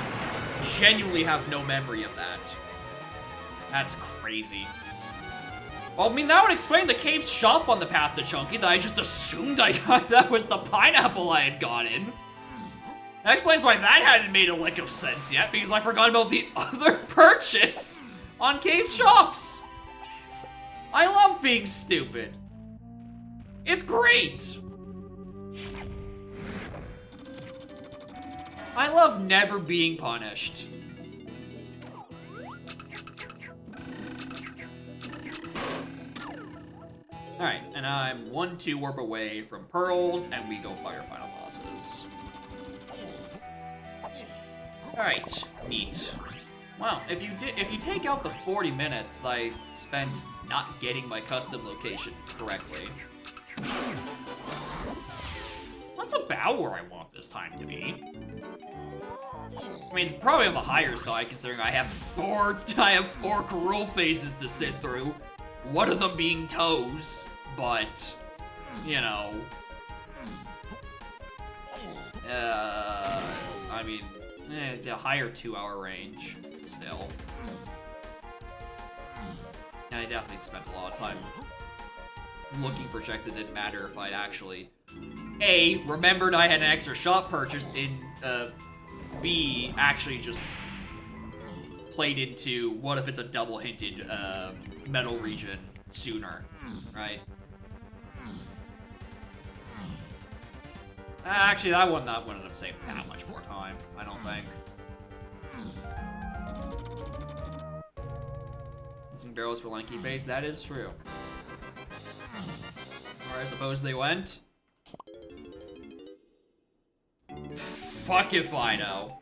genuinely have no memory of that. That's crazy. Well, I mean, that would explain the cave's shop on the path to Chunky that I just assumed I got. That was the pineapple I had gotten. That explains why that hadn't made a lick of sense yet, because I forgot about the other purchase on Cave's shops. I love being stupid. It's great. I love never being punished. Alright, and I'm 1-2 warp away from pearls, and we go fire final bosses. Alright, neat. Wow, if you take out the 40 minutes that I spent not getting my custom location correctly, that's about where I want this time to be. I mean, it's probably on the higher side considering I have four Karul phases to sit through. One of them being toes, but you know, I mean, it's a higher 2-hour range still, and I definitely spent a lot of time looking for checks. It didn't matter if I'd actually A, remembered I had an extra shop purchase in, B, actually just played into what if it's a double hinted metal region sooner, right? Actually, that wouldn't have saved that much more time, I don't think. Using barrels for lanky face, that is true. Or I suppose they went. Fuck if I know.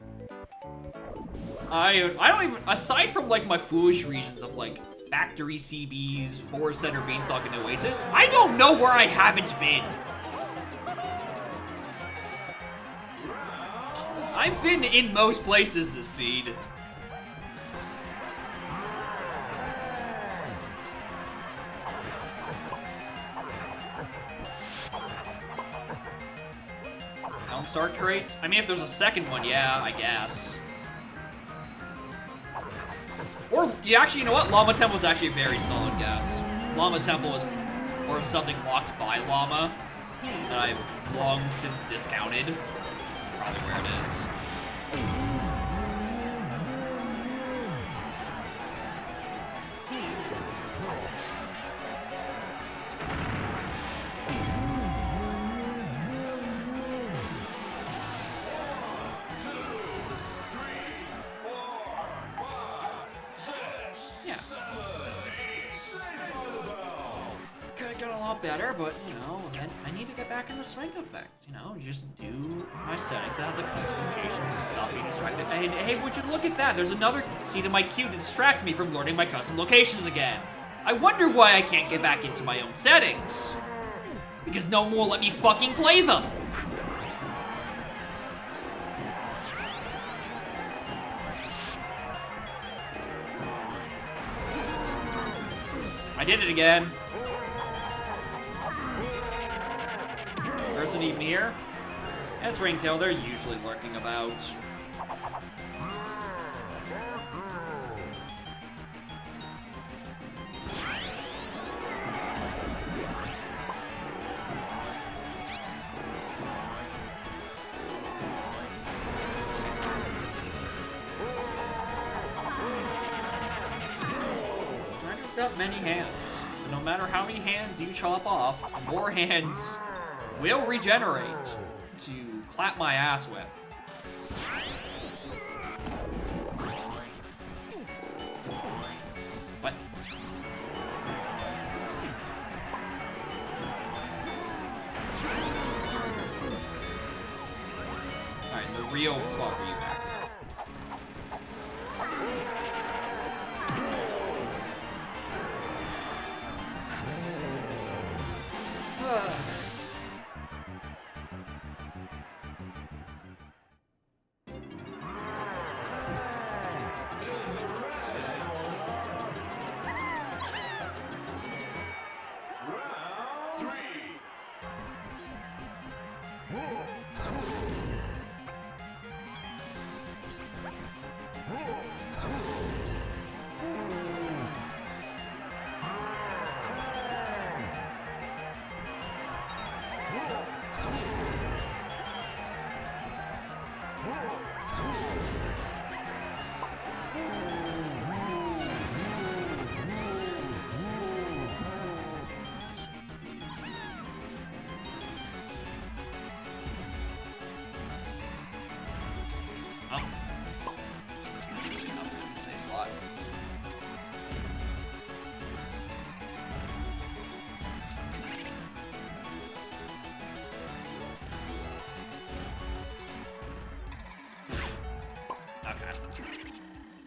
I don't even, aside from like my foolish reasons of like factory CBs, Forest Center Beanstalk, and Oasis, I don't know where I haven't been. I've been in most places this seed. Start crate? I mean, if there's a second one, yeah, I guess. Or, yeah, actually, you know what? Llama Temple is actually a very solid guess. Llama Temple is, or something locked by Llama that I've long since discounted. Probably where it is. Better, but you know, I need to get back in the swing of things. You know, just do my settings out of the custom locations and stop being distracted. Hey, would you look at that? There's another seed in my queue to distract me from learning my custom locations again. I wonder why I can't get back into my own settings. Because no one will let me fucking play them. did it again. Person even here? That's Ringtail. They're usually lurking about. Got many hands. And no matter how many hands you chop off, more hands will regenerate to clap my ass with. What? Alright, the real spot for you back.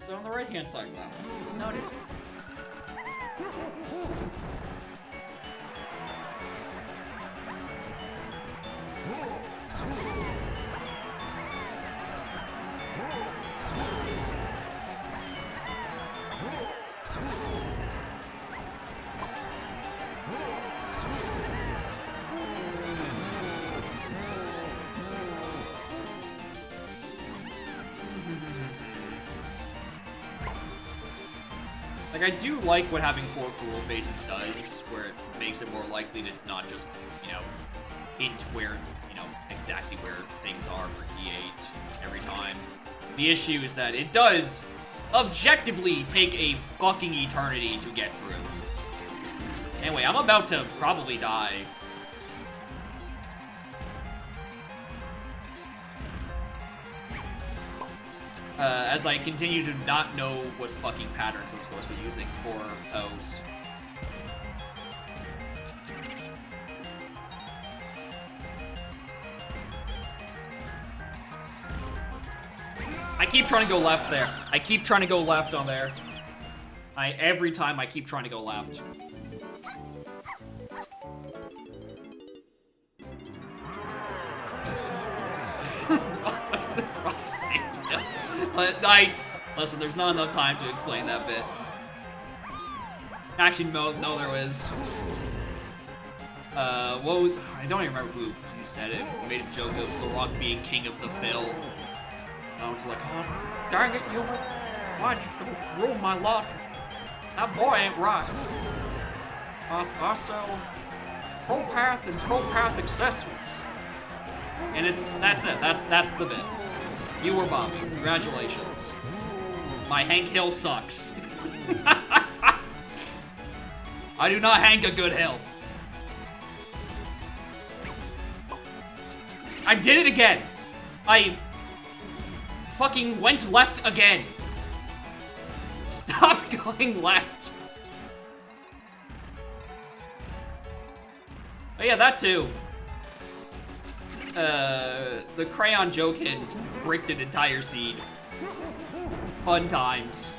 So on the right-hand side of that one. Noted. Like, I do like what having 4 cool faces does, where it makes it more likely to not just, you know, hint where, you know, exactly where things are for E8 every time. The issue is that it does objectively take a fucking eternity to get through. Anyway, I'm about to probably die. As I continue to not know what fucking patterns I'm supposed to be using for O's. I keep trying to go left there. I keep trying to go left on there. Every time I keep trying to go left. Listen, there's not enough time to explain that bit. Actually, no, there was. I don't even remember who said it. We made a joke of The Rock being king of the Phil. And I was like, oh, dang it, you, why'd you ruin my logic? That boy ain't right. I sell ProPath and ProPath accessories. And that's it, that's the bit. You were Bobby, congratulations. My Hank Hill sucks. I do not Hank a good hill. I did it again. I fucking went left again. Stop going left. Oh yeah, that too. The crayon joke hint bricked an entire seed. Fun times.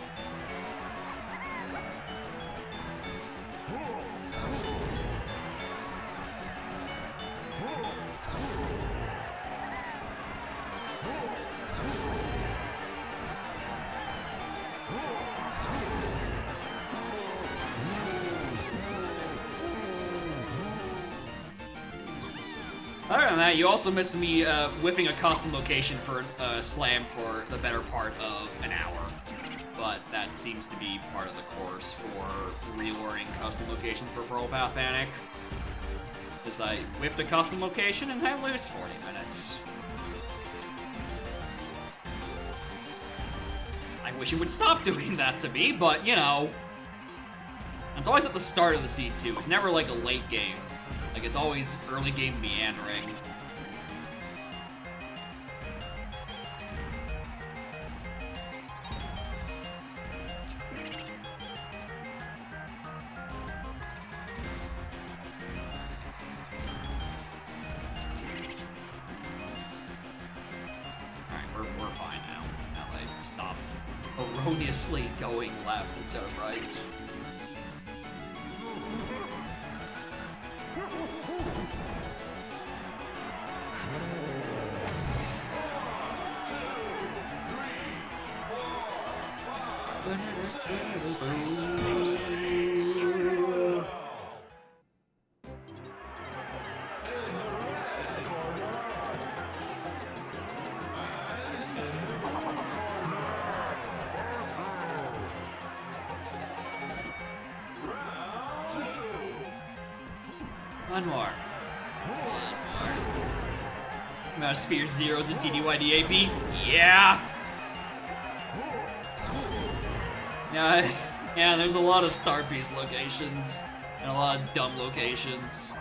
Other than that, you also missed me whiffing a custom location for Slam for the better part of an hour. But that seems to be part of the course for relearning custom locations for Pearl Path Panic. Because I whiffed a custom location and I lose 40 minutes. I wish it would stop doing that to me, but you know. It's always at the start of the seed too. It's never like a late game. Like it's always early game meandering. We're fine now. Now they stop erroneously going left instead of right. One more. Amount of spheres, zeros, and TDYDAP? Yeah! Yeah, there's a lot of Star Piece locations, and a lot of dumb locations.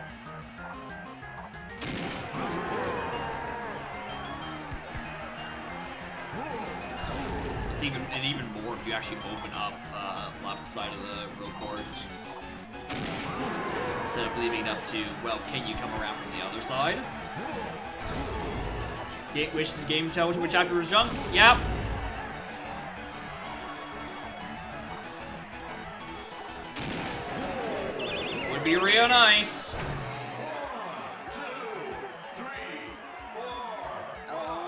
It's even more if you actually open up left side of the road court. Instead of leaving it up to, well, can you come around from the other side? Which the game tells you which chapter is junk? Yep. Would be real nice.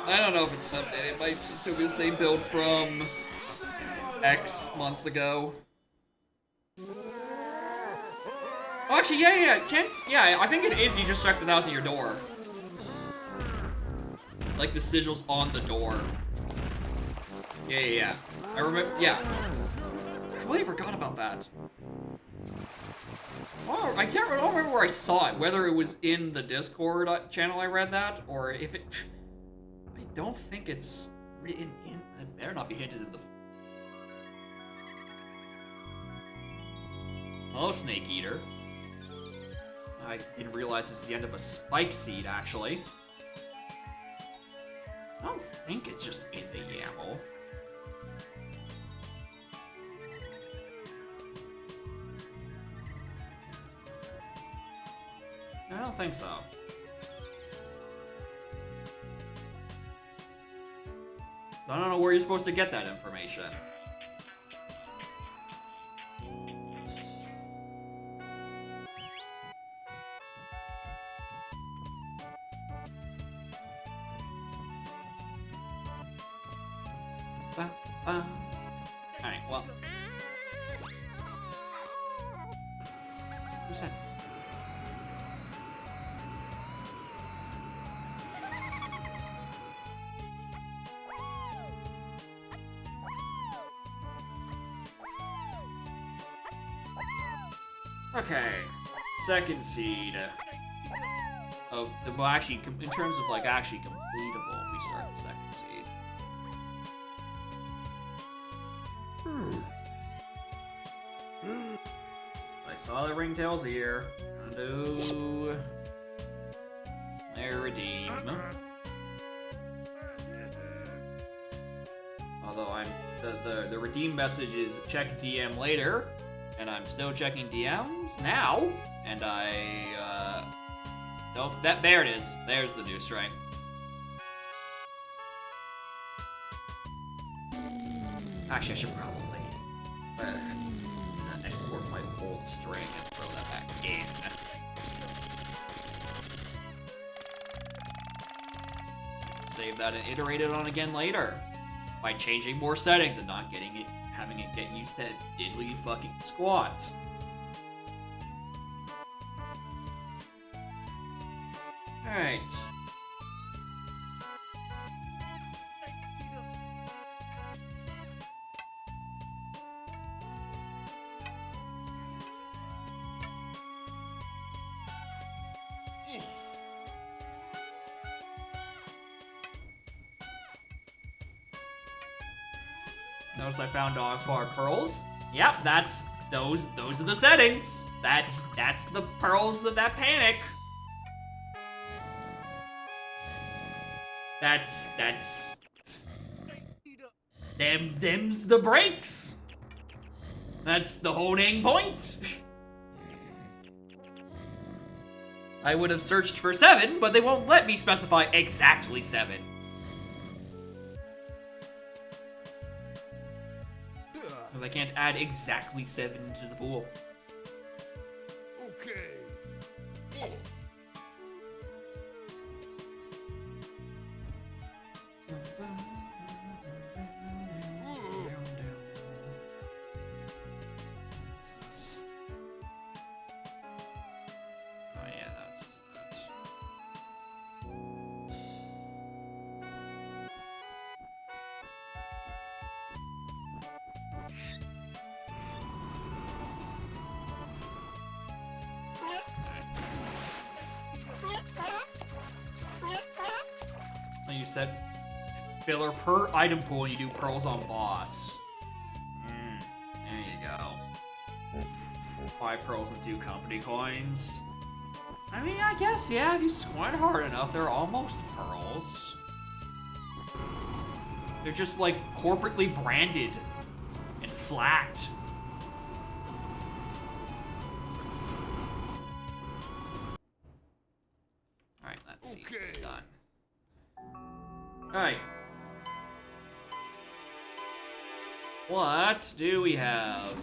I don't know if it's an update. It might still be the same build from X months ago. Oh, actually, yeah, I think it is. You just check the house at your door. Like the sigils on the door. Yeah. I remember, yeah. I completely forgot about that. Oh, I don't remember where I saw it. Whether it was in the Discord channel I read that, or if it... I don't think it's written in... It better not be hinted in the... Hello, Snake Eater. I didn't realize this is the end of a spike seed, actually. I don't think it's just in the YAML. I don't think so. I don't know where you're supposed to get that information. Alright, well. Who's that? Okay, second seed of the, well, actually, in terms of like actually completable, we start the second seed. I saw the ringtails here. Undo. There, redeem. Although I'm the redeem message is check DM later. And I'm still checking DMs now, and nope, there it is. There's the new string. Actually, I should probably export my old string and throw that back in. Save that and iterate it on again later by changing more settings and not getting it. Having it get used to diddly fucking squat. Alright. Notice I found dog far pearls. Yep, that's those are the settings. That's the pearls of that panic. That's them's the breaks. That's the whole dang point. I would have searched for 7, but they won't let me specify exactly 7. Because I can't add exactly 7 to the pool. Okay. Oh yeah, that's just that. You said filler per item pool, you do pearls on boss. There you go. 5 pearls and 2 company coins. I mean, I guess, yeah, if you squint hard enough, they're almost pearls. They're just, like, corporately branded and flat. Alright, let's see. It's done. Alright. What do we have?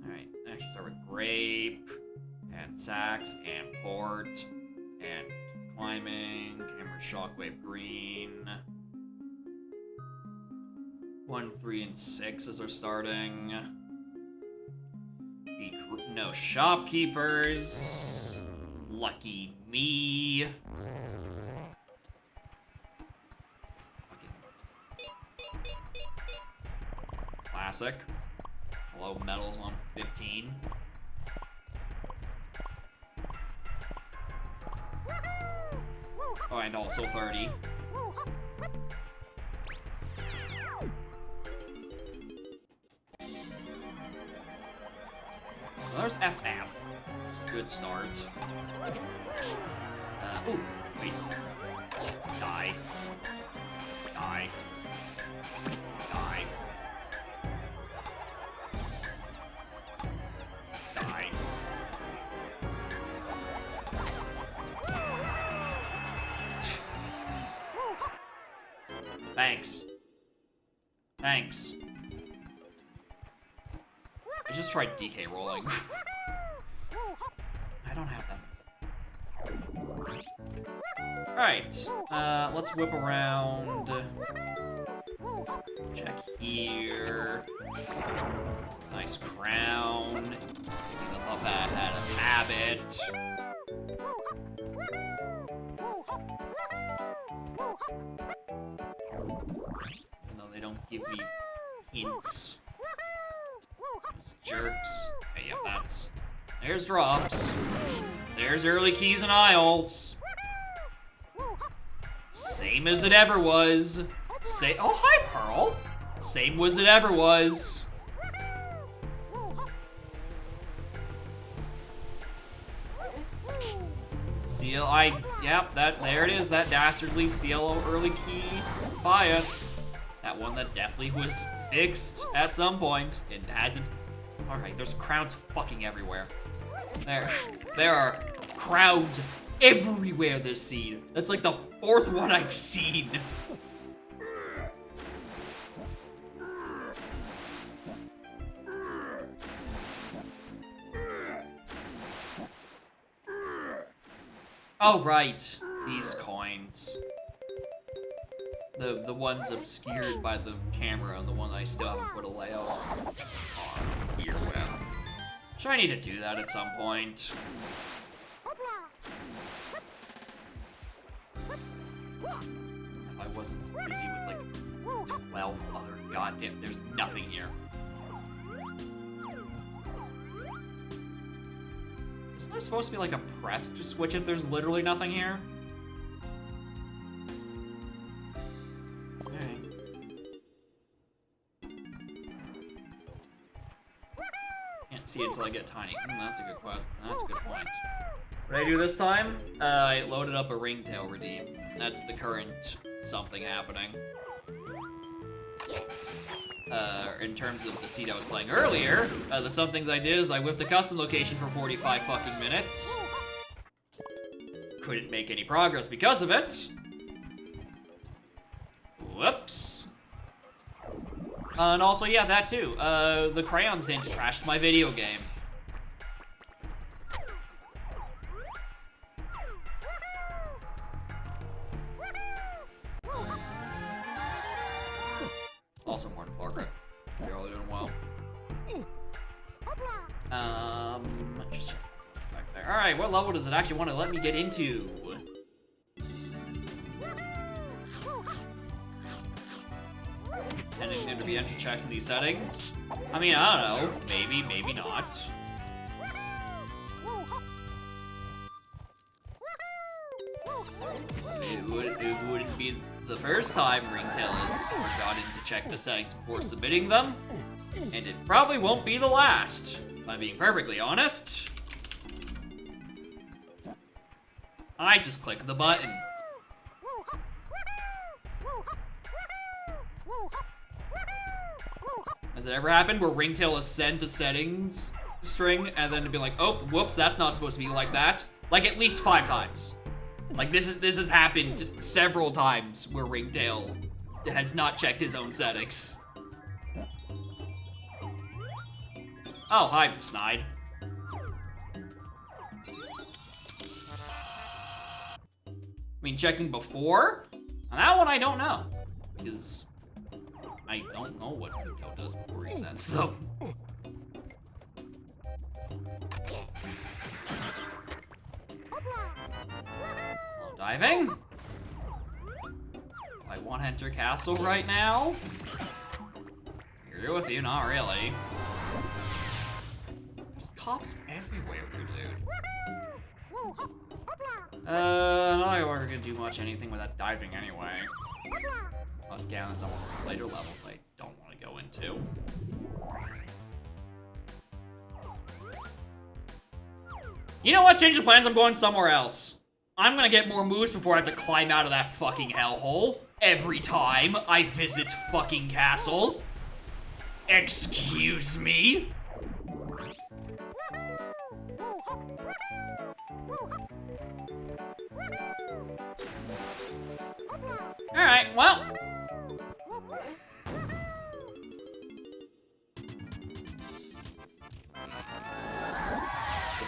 Alright, actually start with grape, and sax, and port, and climbing, hammer shockwave green. 1, 3, and 6 are starting. No shopkeepers. Lucky me. Classic. Low medals on 15. Oh, and also 30. Well, there's FF. Good start. Ooh, wait. Die. Die. Die. Die. Thanks. Thanks. I just tried DK rolling. I don't have them. Alright, let's whip around. Check here. Nice crown. Picking them up out of habit. Even though they don't give me hints. Those jerks. Okay, yeah, that's... There's drops. There's early keys and aisles. Same as it ever was. Oh, hi, Pearl. Same as it ever was. Yep, there it is, that dastardly CLO early key bias. That one that definitely was fixed at some point. It hasn't. Alright, there's crowds fucking everywhere. There are crowds everywhere this scene. That's like the 4th one I've seen. Oh, right. These coins. The ones obscured by the camera and the one I still haven't put a layout on here with. Sure, I need to do that at some point. If I wasn't busy with like 12 other goddamn, there's nothing here. Isn't this supposed to be like a press to switch if there's literally nothing here? Okay. Can't see it until I get tiny. That's a good question. That's a good point. What did I do this time? I loaded up a ringtail redeem. That's the current something happening. In terms of the seed I was playing earlier, the some things I did is I whiffed a custom location for 45 fucking minutes. Couldn't make any progress because of it. Whoops. And also, yeah, that too. The crayons hint crashed my video game. Also more than floor grip. You're all doing well. Just back there. Alright, what level does it actually want to let me get into? Intending there to be entry checks in these settings? I mean, I don't know. Maybe, maybe not. It wouldn't be the first time Ringtail has forgotten to check the settings before submitting them, and it probably won't be the last, if I'm being perfectly honest. I just click the button. Has it ever happened where Ringtail has sent a settings string and then it'd be like, oh, whoops, that's not supposed to be like that? Like at least 5 times. Like this has happened several times where Ringtail has not checked his own settings. Oh, hi, Snide. I mean, checking before? On that one, I don't know. Because I don't know what Ringtail does before he sends them. Hello, diving. I want to enter castle right now. Agree with you, not really. There's cops everywhere, dude. Not like we're gonna do much anything with that diving anyway. Plus, Gallon's on later levels I don't want to go into. You know what? Change of plans. I'm going somewhere else. I'm gonna get more moves before I have to climb out of that fucking hellhole every time I visit fucking castle. Excuse me? Alright, well.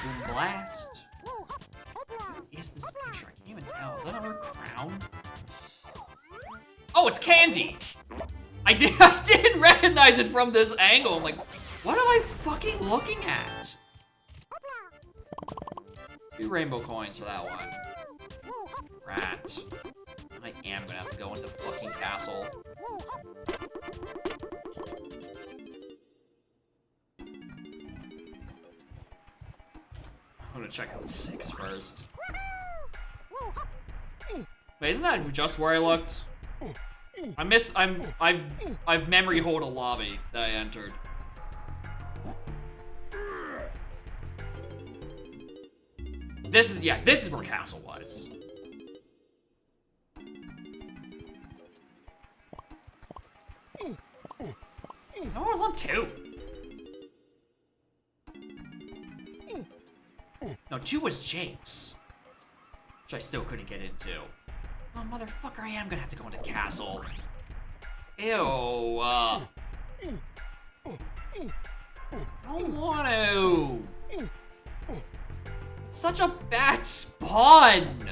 Boom blast. What is this picture? I can't even tell. Is that another crown? Oh, it's Candy! I didn't recognize it from this angle. I'm like, what am I fucking looking at? 2 rainbow coins for that one. Rat. I am gonna have to go into fucking castle. I'm gonna check out 6 first. Wait, isn't that just where I looked? I've memory hold a lobby that I entered. This is where castle was. No, I was on 2. No, 2 was James. Which I still couldn't get into. Oh, motherfucker, I am gonna have to go into castle. Ew, I don't want to. It's such a bad spawn.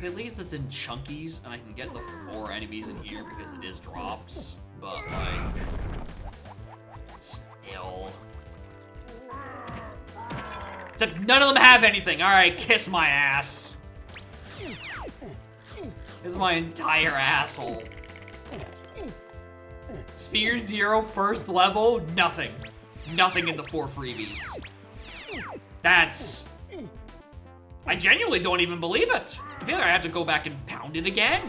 Okay, at least it's in chunkies, and I can get the 4 enemies in here because it is drops. But, like... Still... Except none of them have anything! Alright, kiss my ass! This is my entire asshole. Sphere 0, first level, nothing. Nothing in the 4 freebies. That's... I genuinely don't even believe it. I feel like I have to go back and pound it again.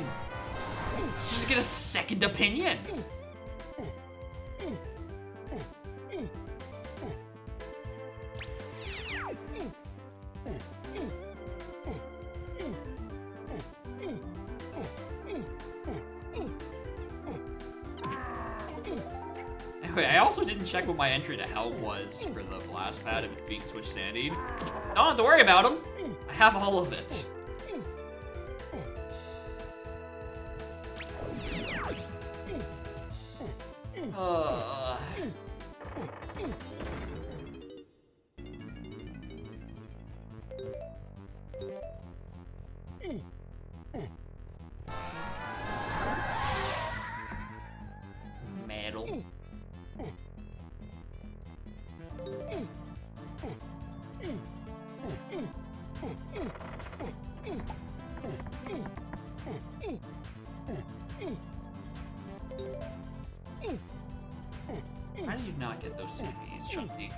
Just to get a second opinion. Anyway, I also didn't check what my entry to hell was for the blast pad if it's being switched sandied. Don't have to worry about them. I have all of it. Metal. How do you not get those CVs, Chunky?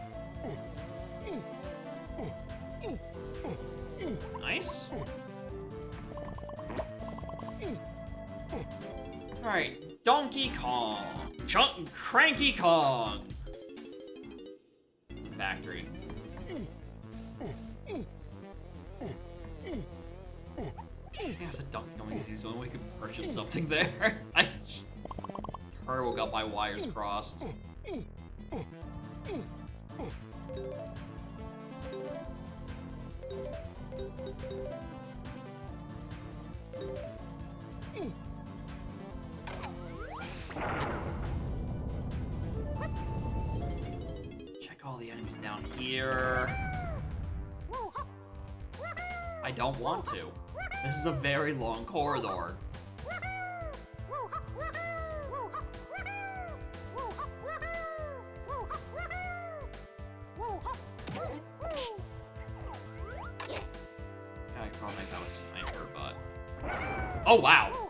Nice. Alright, Donkey Kong. Cranky Kong. It's a factory. I guess a Donkey Kong is the only way we could purchase something there. I Turbo got my wires crossed. Check all the enemies down here. I don't want to. This is a very long corridor. I could probably make that with Sniper, but... Oh, wow!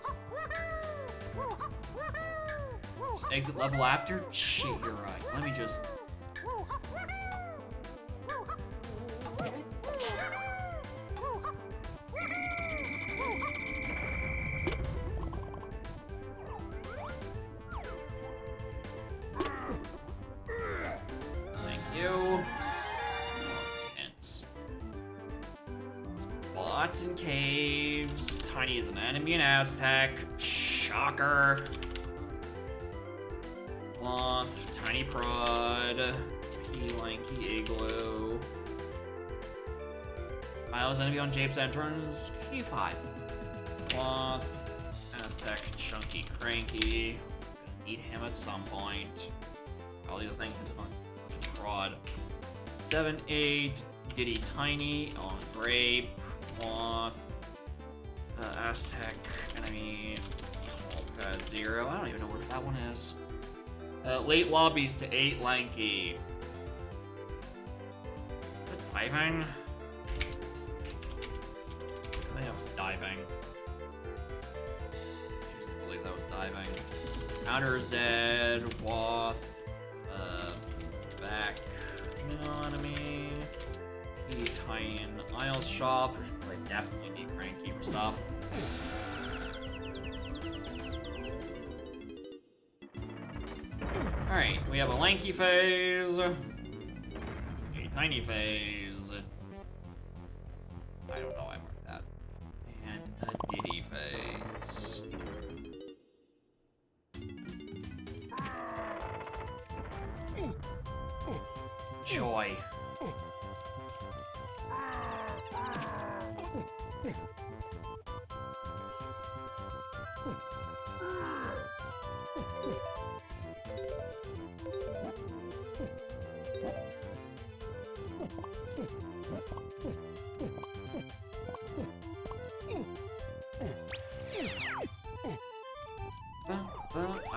Just exit level after? Shit, you're right. Let me just... Thank you. Hints. Spots and caves. Tiny is an enemy in Aztec. Shocker. Sloth. Tiny Prod. Lanky Igloo. Miles enemy on Jape's entrance. Key 5. Sloth. Aztec. Chunky Cranky. Gonna need him at some point. Probably the thing on Prod. 7, 8. Diddy Tiny on Grape. Sloth. Aztec. Enemy. Pad 0. I don't even know where that one is. Late lobbies to 8 Lanky. Diving? I think I was diving. I believe that was diving. Counter's dead. Woth. Back. No enemy. Titan. Isles shop. I definitely need Cranky for stuff. Alright, we have a Lanky phase. A Tiny phase. I don't know, I marked that. And a Diddy phase. Joy.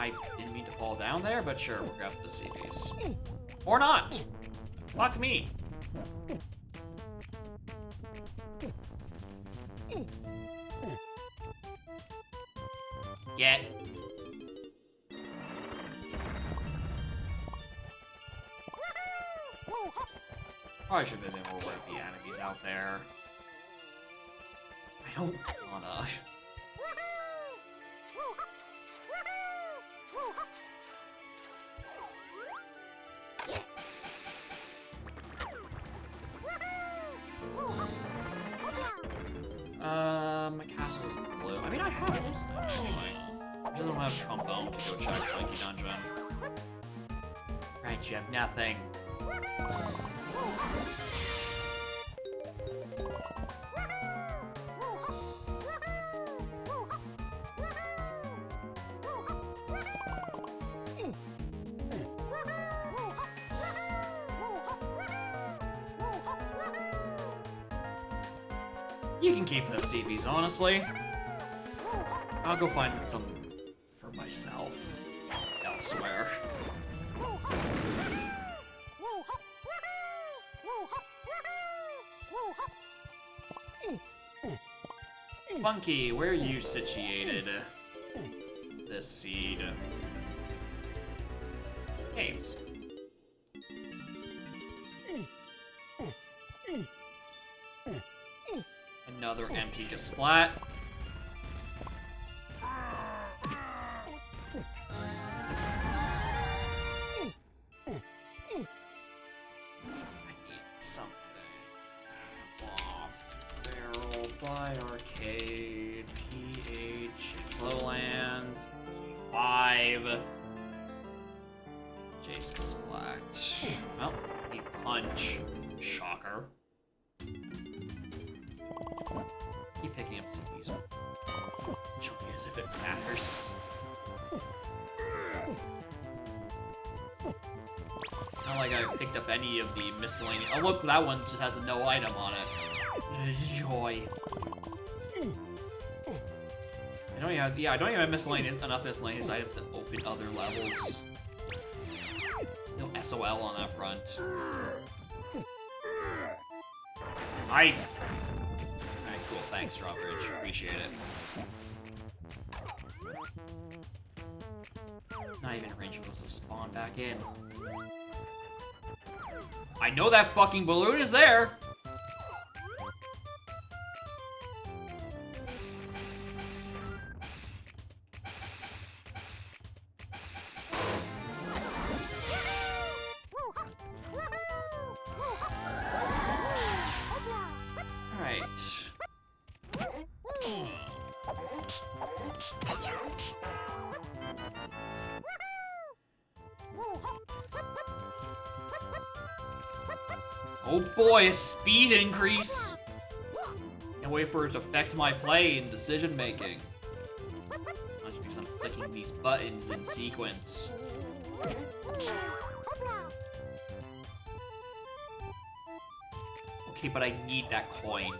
I didn't mean to fall down there, but sure, we'll grab the CBs. Or not! Fuck me. Get. Probably should have been more aware of the enemies out there. I don't wanna. My castle is blue. I mean, I have it, actually. I just don't have trombone to go check Flanky Dungeon. Right, you have nothing. You can keep those CVs, honestly. I'll go find some for myself elsewhere. Funky, where are you situated? This seed. Caves. Another empty Gasplat. I need something. Off. Barrel, buy arcade, PH, Lowlands, P5. James Gasplat. Well, a punch. Shocker. Keep picking up CPs. Choking as if it matters. Not like I've picked up any of the miscellaneous. Oh look, that one just has a no item on it. Joy. I don't even have, I don't even have enough miscellaneous items to open other levels. There's no SOL on that front. Alright, cool. Thanks, Drawbridge. Appreciate it. Not even a range for us to spawn back in. I know that fucking balloon is there! Oh boy, a speed increase! Can't wait for it to affect my play and decision making. Not just because I'm clicking these buttons in sequence. Okay, but I need that coin.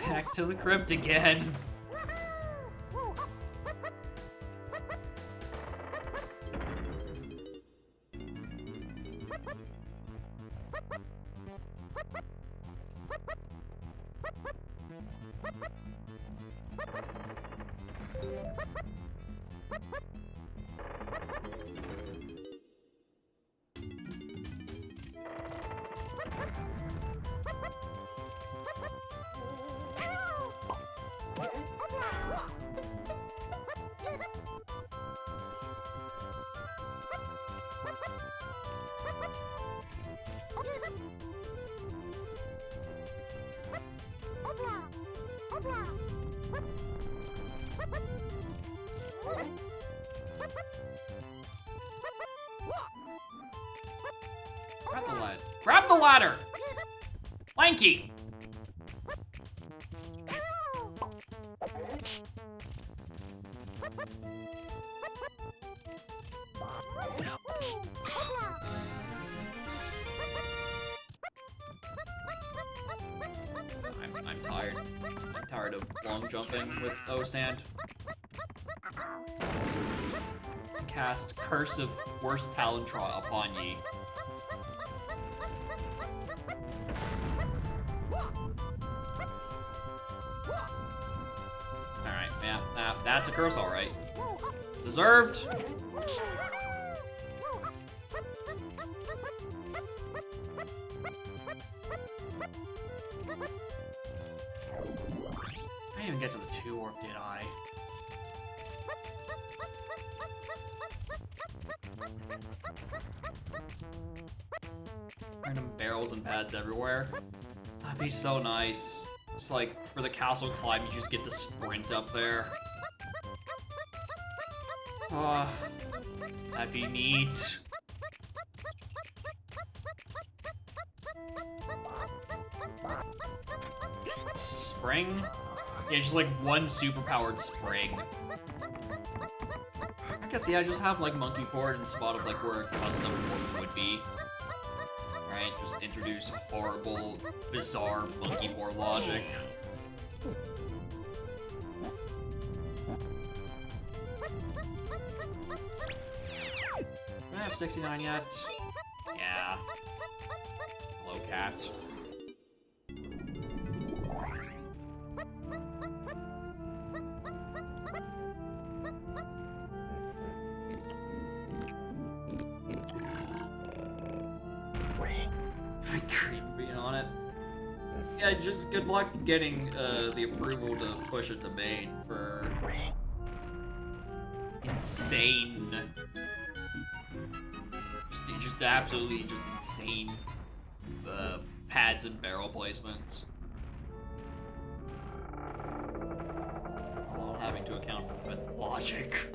Back to the crypt again. Grab the ladder. Grab the ladder! Lanky! I'm tired. I'm tired of long jumping with O stand. Cast Curse of Worst Talontra upon ye. Alright, yeah, that's a curse, alright. Deserved! I didn't even get to the 2 orb, did I? Random barrels and pads everywhere. That'd be so nice. It's like, for the castle climb, you just get to sprint up there. That'd be neat. Spring? Yeah, just like one superpowered spring. I guess, yeah, just have like monkey port in the spot of like where a custom port would be. Right, just introduce horrible, bizarre monkey port logic. Do I have 69 yet? Yeah. Hello, cat. Green bean on it. Yeah, just good luck getting the approval to push it to main for insane, just absolutely just insane pads and barrel placements. All having to account for the logic.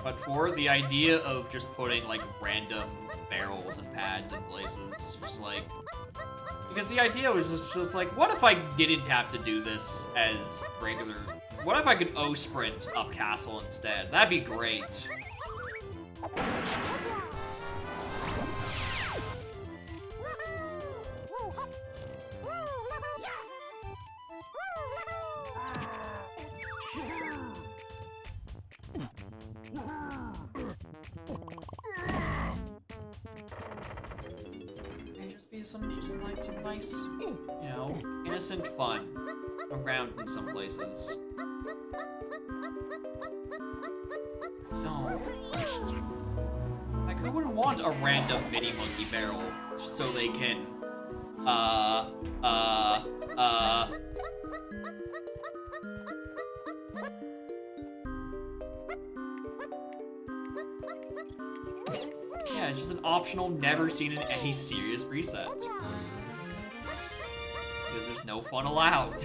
But for the idea of just putting like random barrels and pads in places, just like, because the idea was just like, what if I didn't have to do this as regular? What if I could O sprint up castle instead? That'd be great. Some nice, you know, innocent fun around in some places. No. Like, who wouldn't want a random mini monkey barrel so they can, Yeah, it's just an optional, never seen in any serious preset. Because there's no fun allowed.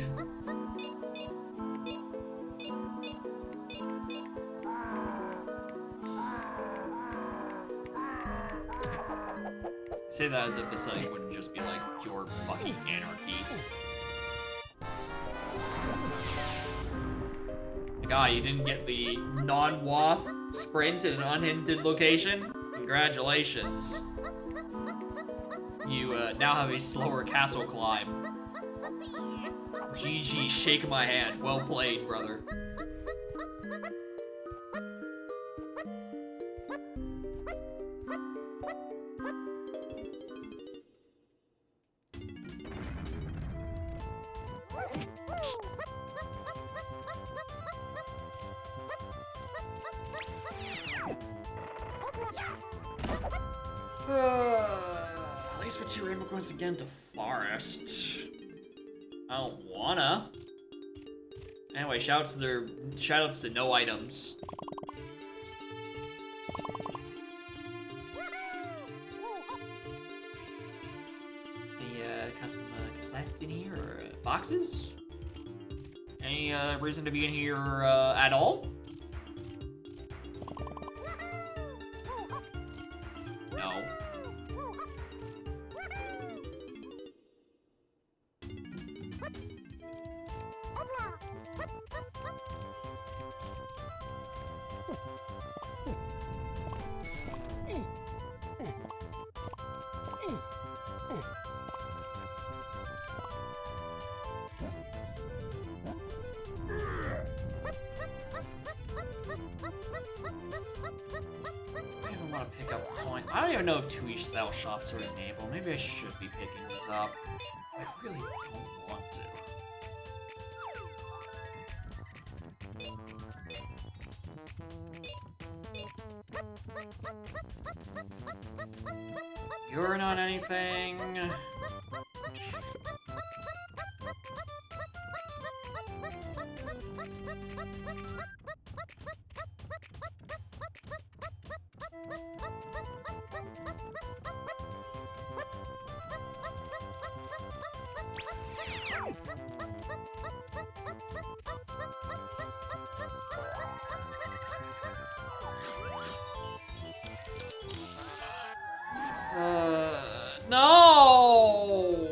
I say that as if the setting wouldn't just be like pure fucking anarchy. Like, ah, you didn't get the non-waff sprint in an unhinted location? Congratulations. You now have a slower castle climb. GG, shake my hand. Well played, brother. At least for 2 rainbow coins again to Forest. I don't wanna. Anyway, shoutouts to no items. Any custom stats in here or boxes? Any reason to be in here at all? No. want to pick up coins. I don't even know if 2 style shops are enabled. Maybe I should be picking these up. I really don't want to. You're not anything. No!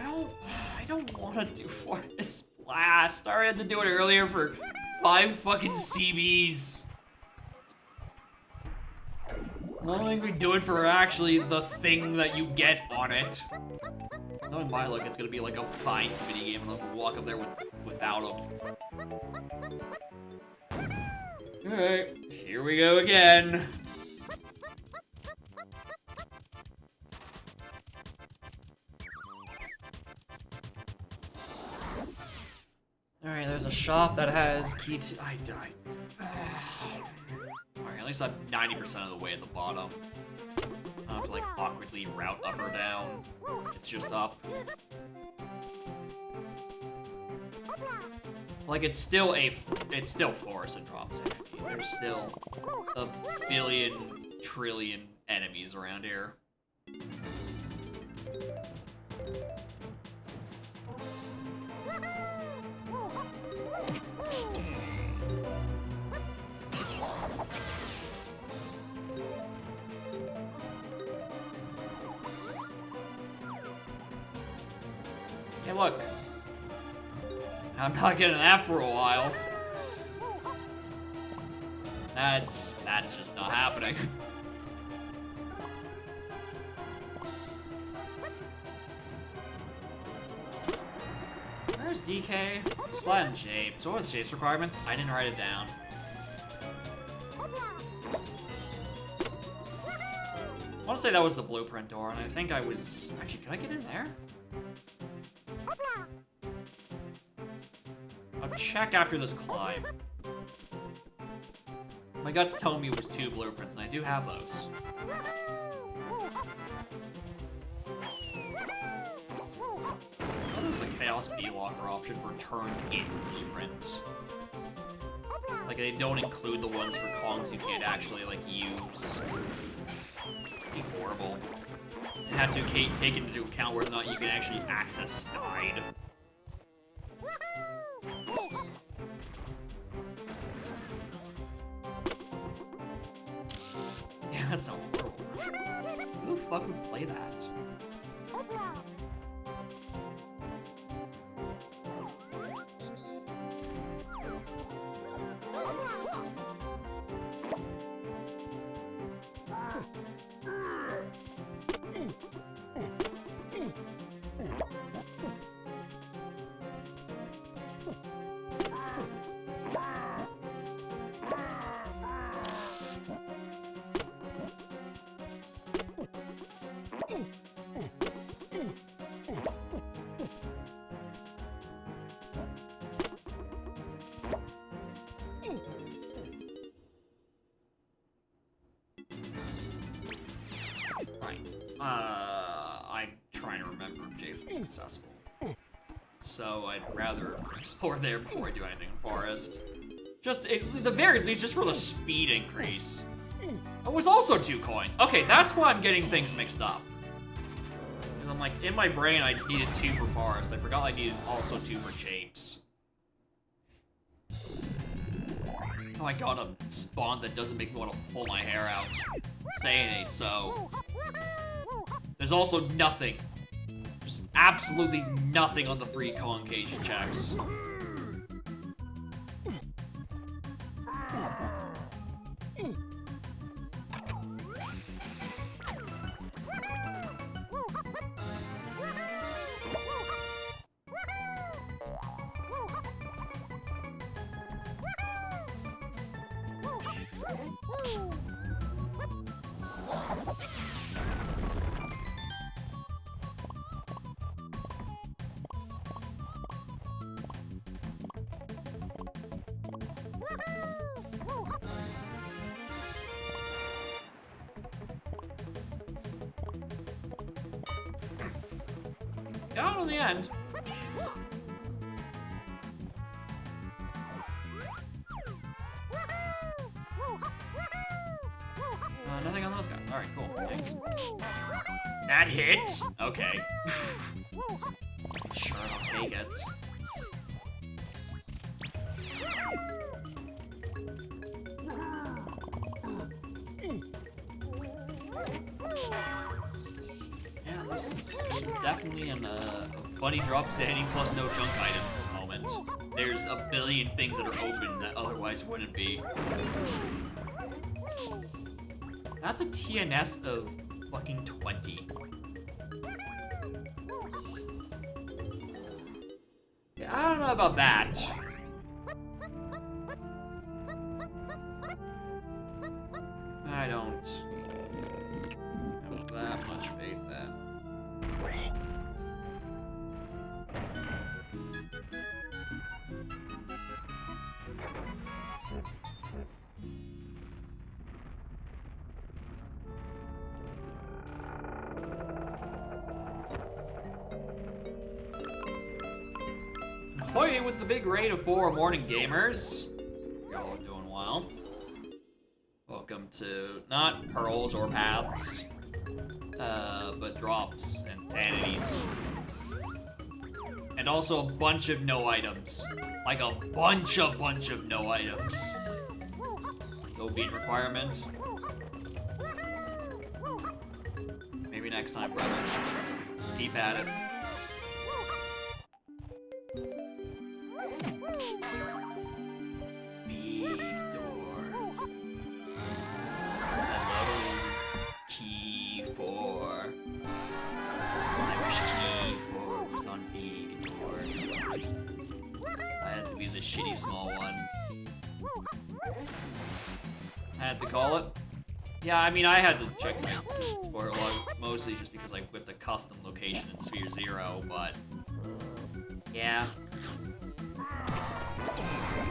I don't want to do Forest Blast. I already had to do it earlier for 5 fucking CBs. I don't think we do it for actually the thing that you get on it. Knowing my luck, it's gonna be like a fine minigame and I'll walk up there without him. Alright, here we go again. Alright, there's a shop that has key to... Alright, at least I'm 90% of the way at the bottom. I don't have to like awkwardly route up or down. It's just up. Like it's still forest and promising. There's still a billion trillion enemies around here. Hey, look. I'm not getting that for a while. That's just not happening. Where's DK? Slide and Jape. So what's Jape's requirements? I didn't write it down. I want to say that was the blueprint door, and I think I was... Actually, can I get in there? I'll check after this climb. My gut's telling me it was 2 blueprints, and I do have those. There's a Chaos B-Locker option for turned-in blueprints. Like, they don't include the ones for Kongs you can't actually, like, use. It'd be horrible. And have to take into account whether or not you can actually access Snide. Yeah, that sounds horrible. Who the fuck would play that? I'm trying to remember if Jace was successful. So I'd rather explore there before I do anything in Forest. Just, at the very least, just for the speed increase. It was also 2 coins. Okay, that's why I'm getting things mixed up. Because I'm like, in my brain, I needed 2 for Forest. I forgot I needed also 2 for Japes. Oh, I got a spawn that doesn't make me want to pull my hair out. Say it ain't so. There's also nothing. Just absolutely nothing on the free Concage checks. Got it in the end. Nothing on those guys. Alright, cool. Thanks. That hit? Okay. Sure, I'll take it. Yeah, this is definitely a funny drop sanity plus no junk items moment. There's a billion things that are open that otherwise wouldn't be. That's a TNS of fucking 20. Yeah, I don't know about that. I don't have that much faith in. Ahoy with the big raid of 4 morning gamers. Y'all are doing well. Welcome to not pearls or paths, but drops and sanities. And also a bunch of no items. Like a bunch of no items. No beat requirement. Maybe next time, brother. Just keep at it. Big door. Hello, key 4. I wish key 4 was on big door. I had to be the shitty small one. I had to call it. Yeah, I mean, I had to check my spoiler log, mostly just because I whipped a custom location in Sphere 0, but yeah.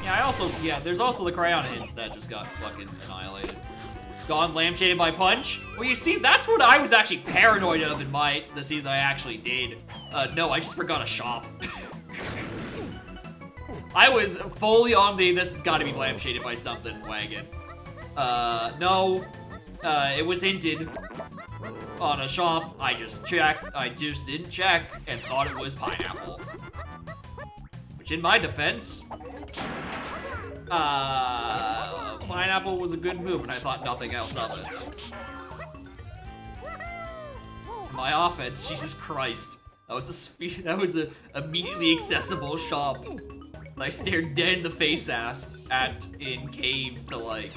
Yeah, there's also the Crayon hint that just got fucking annihilated. Gone lampshaded by Punch? Well, you see, that's what I was actually paranoid of in the scene that I actually did. No, I just forgot a shop. I was fully on the this has gotta be lampshaded by something wagon. No. It was hinted on a shop. I just checked. I just didn't check and thought it was pineapple. Which, in my defense, pineapple was a good move, and I thought nothing else of it. My offense, Jesus Christ, that was a immediately accessible shop. And I stared dead in the face at in caves to like.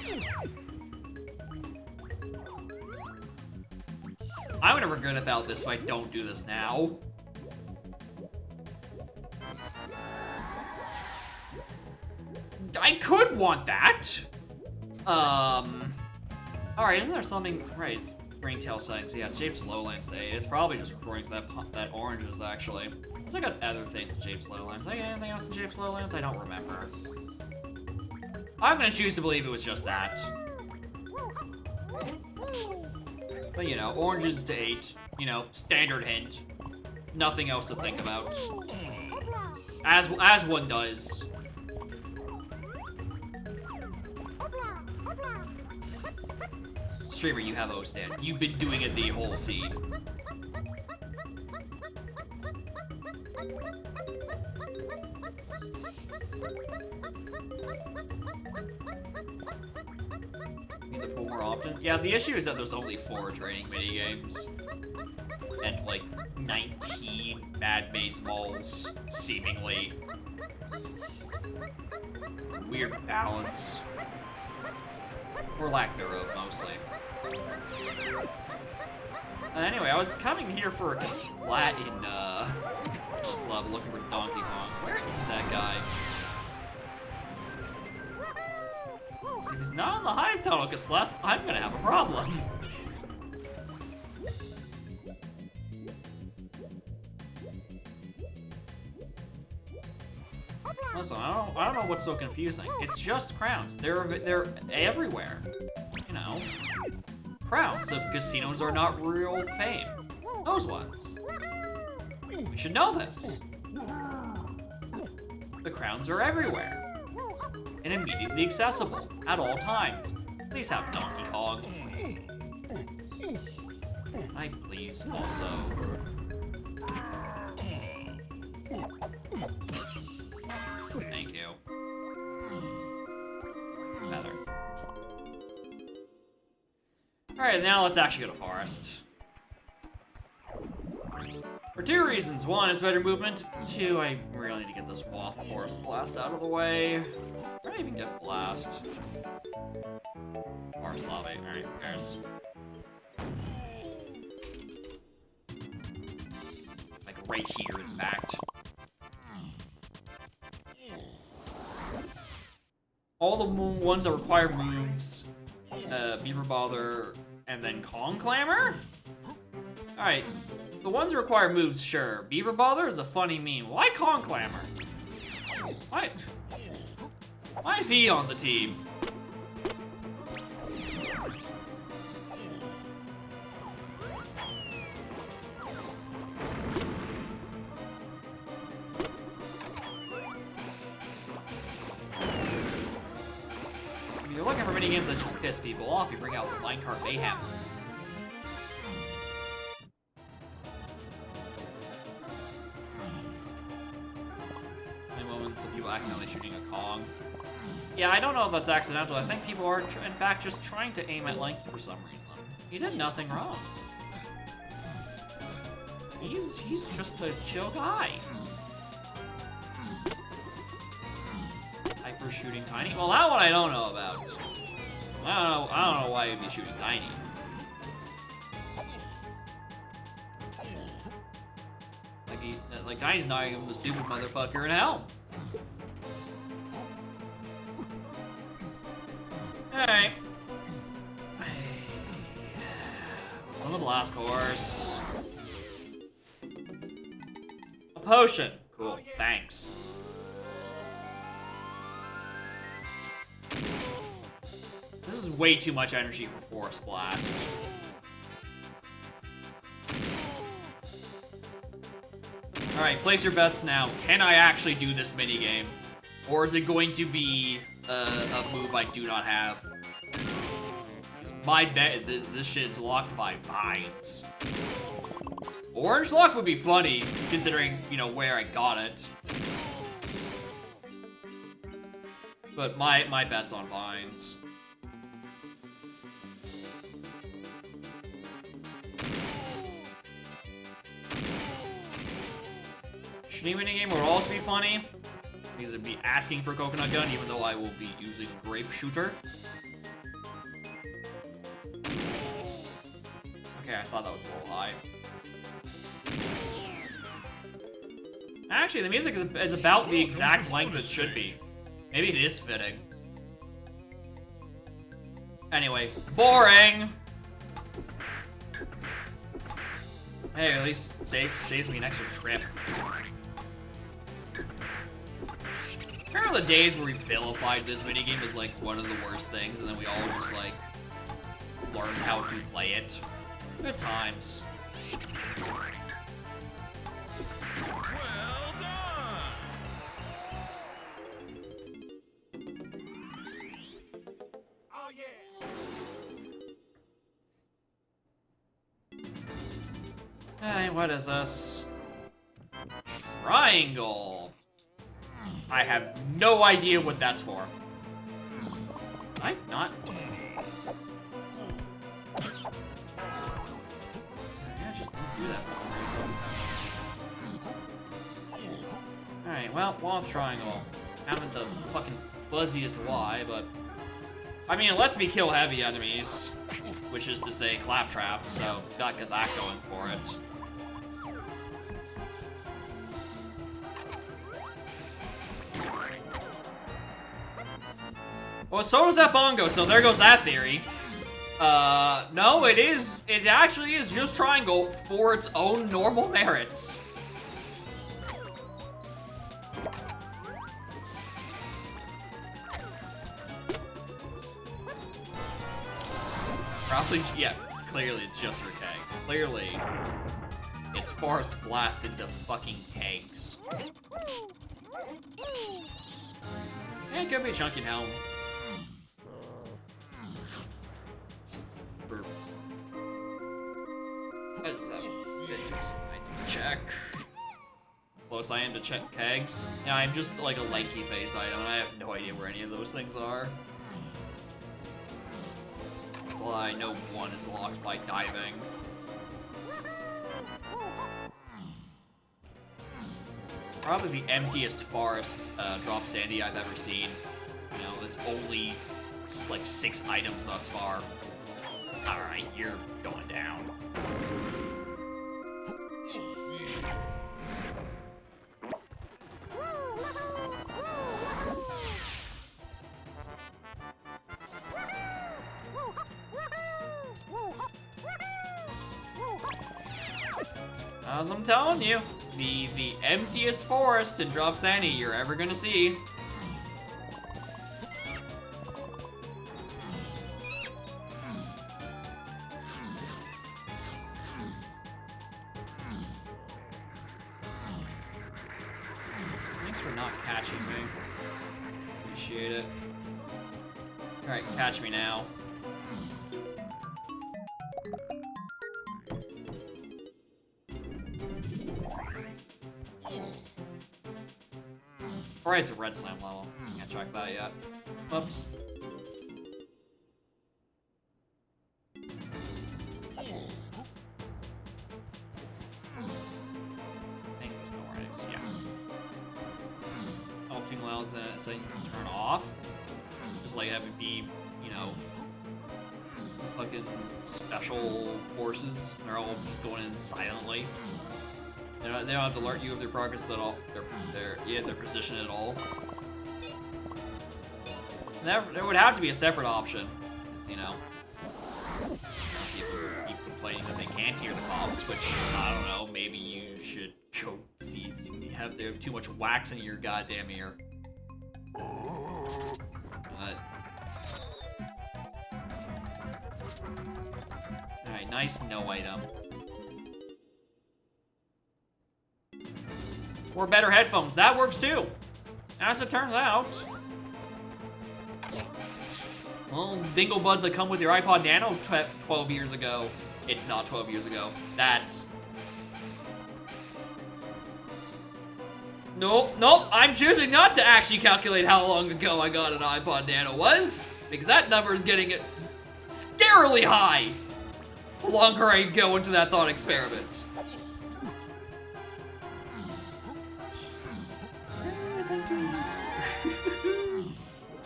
I'm gonna regret about this if I don't do this now. I could want that. Alright, isn't there something? Right, it's Ringtail settings. Yeah, it's Japes Lowlands Day. It's probably just referring to that oranges, actually. I got other things in Japes Lowlands. Did I get anything else in Japes Lowlands? I don't remember. I'm gonna choose to believe it was just that. But, you know, oranges to 8. You know, standard hint. Nothing else to think about. As one does. Streamer, you have O-stand. You've been doing it the whole seed. Need the pool more often? Yeah, the issue is that there's only 4 training minigames. And like 19 bad maze malls, seemingly. Weird balance. Or lack thereof, mostly. Anyway, I was coming here for a splat in this level, looking for Donkey Kong. Where is that guy? If he's not in the Hive Tunnel, Kaslats, I'm gonna have a problem. Listen, I don't know what's so confusing. It's just crowns. They're everywhere. You know, crowns of casinos are not real fame. Those ones. We should know this. The crowns are everywhere and immediately accessible at all times. Please have Donkey Kong. I please also. Thank you. Feather. Alright, now let's actually go to Forest. For two reasons. One, it's better movement. Two, I really need to get this Waff Forest Blast out of the way. Where did I even get Blast? Forest Lava. Alright, who cares? Like right here, in fact. All the ones that require moves, Beaver Bother, and then Kong Clamor? Alright, the ones that require moves, sure. Beaver Bother is a funny meme. Why Kong Clamor? Why is he on the team? If you're looking for minigames that just piss people off, you bring out the Minecart Mayhem. Of people accidentally shooting a Kong. Yeah, I don't know if that's accidental. I think people are, in fact, just trying to aim at Lanky for some reason. He did nothing wrong. He's just a chill guy. Hyper shooting Tiny? Well, that one I don't know about. I don't know why he'd be shooting Tiny. Like Tiny's not even the stupid motherfucker in hell. Alright. On the blast course. A potion. Cool, thanks. This is way too much energy for Forest Blast. Alright, place your bets now. Can I actually do this minigame? Or is it going to be a move I do not have? My bet, this shit's locked by vines. Orange Lock would be funny, considering, you know, where I got it. But my bet's on vines. Shitty minigame would also be funny, because it'd be asking for Coconut Gun, even though I will be using Grape Shooter. Okay, I thought that was a little high. Actually, the music is about the exact length it should be. Maybe it is fitting. Anyway, boring! Hey, at least saves me an extra trip. Remember the days where we vilified this minigame as like one of the worst things, and then we all just like learned how to play it? Good times. Well done! Oh yeah! Hey, what is this? Triangle. I have no idea what that's for. I'm not. Yeah, just don't do that for some reason. Alright, well, Waff Triangle. Haven't the fucking fuzziest why, but... I mean, it lets me kill heavy enemies, which is to say Claptrap, so it's got that going for it. Well, so does that bongo, so there goes that theory. No, it actually is just triangle for its own normal merits. Probably, yeah, clearly it's just for kegs. Clearly. its forest blast into fucking kegs. Yeah, it could be a chunky helm. Just for... It's to check. Close I am to check kegs. Yeah, I'm just like a light key phase item, and I have no idea where any of those things are. That's all I know. One is locked by diving. Probably the emptiest forest drop sandy I've ever seen. You know, it's only like 6 items thus far. Alright, you're going down. As I'm telling you, the emptiest forest in Drop Sandy you're ever gonna see. Thanks for not catching me. Appreciate it. Alright, catch me now. Alright, it's a red slam level. Can't check that yet. Whoops. I think there's nowhere it is. Yeah. Helping allows it so you can turn off. Just like have it be, you know, fucking special forces. They're all just going in silently. They don't have to alert you of their progress at all. Their position at all. There would have to be a separate option, you know. People keep complaining that they can't hear the comms, which I don't know. Maybe you should go see if you have too much wax in your goddamn ear. But all right, nice no item. Or better headphones. That works too. As it turns out. Well, dingle buds that come with your iPod Nano 12 years ago. It's not 12 years ago. That's... Nope. I'm choosing not to actually calculate how long ago I got an iPod Nano was. Because that number is getting scarily high. The longer I go into that thought experiment.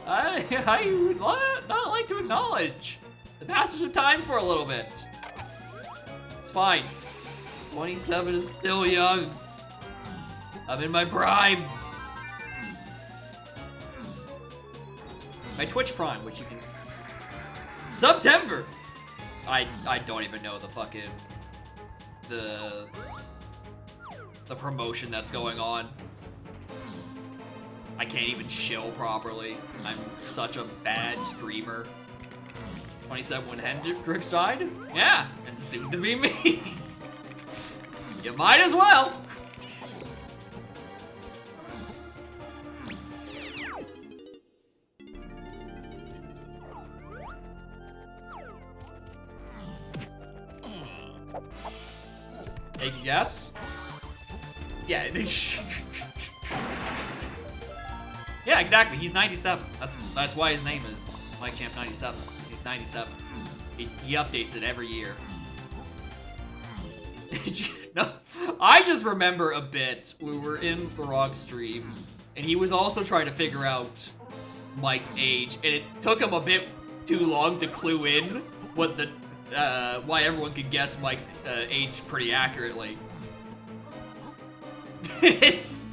I would not like to acknowledge the passage of time for a little bit. It's fine. 27 is still young. I'm in my prime. My Twitch Prime, which you can... September! I don't even know the fucking... The promotion that's going on. I can't even chill properly. I'm such a bad streamer. 27 when Hendrix died? Yeah, and soon to be me. You might as well. Take a guess? Yeah, yeah, exactly. He's 97. That's why his name is Mike Champ 97. Because he's 97. He updates it every year. No, I just remember a bit. We were in Barack's stream, and he was also trying to figure out Mike's age, and it took him a bit too long to clue in what the why everyone could guess Mike's age pretty accurately. It's.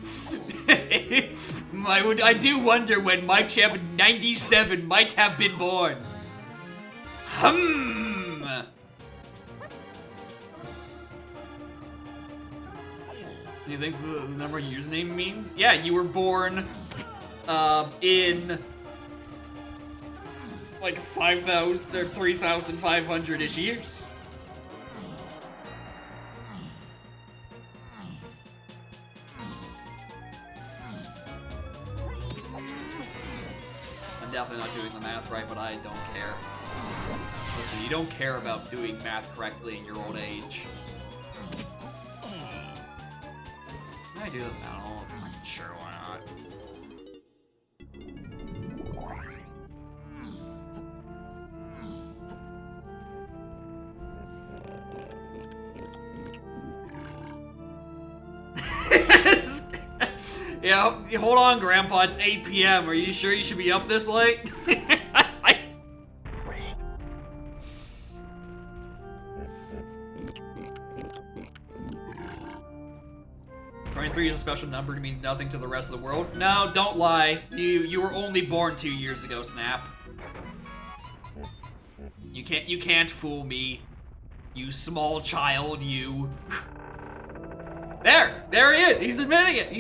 I do wonder when Mike Champ 97 might have been born. Do you think the number of username means? Yeah, you were born in like 5,000 or 3,500-ish years. math right, but I don't care. Listen, you don't care about doing math correctly in your old age. Can I do them now? I'm not sure why not. Yeah, hold on, Grandpa. It's 8 p.m. Are you sure you should be up this late? 23 is a special number to mean nothing to the rest of the world. No, don't lie. You were only born 2 years ago, Snap. You can't fool me. You small child, you. There he is. He's admitting it.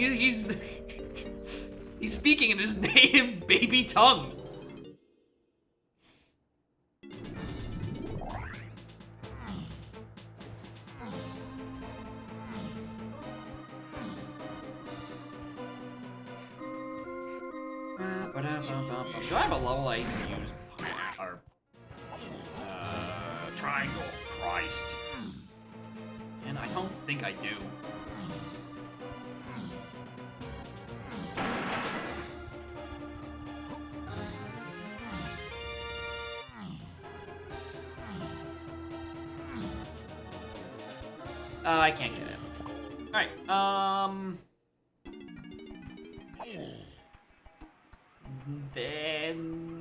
He's speaking in his native baby tongue. Do I have a level I can use? Or, triangle. Christ. And I don't think I do. I can't get it. Alright, then...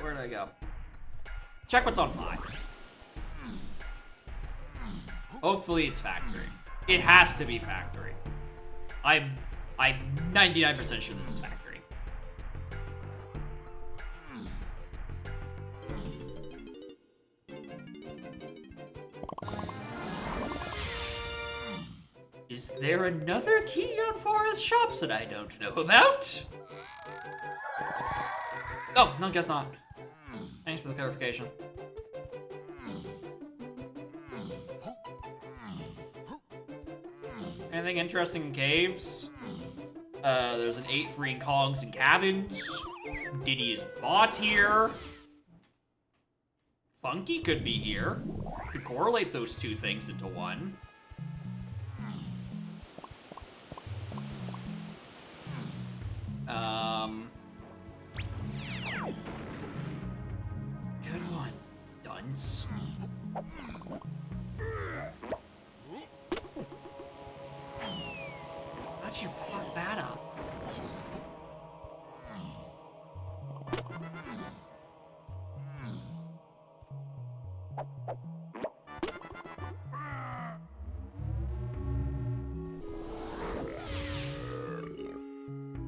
Where did I go? Check what's on 5. Hopefully it's factory. It has to be factory. I'm 99% sure this is factory. Is there another key on Forest Shops that I don't know about? Oh, no, guess not. Thanks for the clarification. Anything interesting in caves? There's an 8 free Kongs and cabins. Diddy is bot here. Funky could be here. Could correlate those two things into one. Good one, dunce. How'd you fuck that up?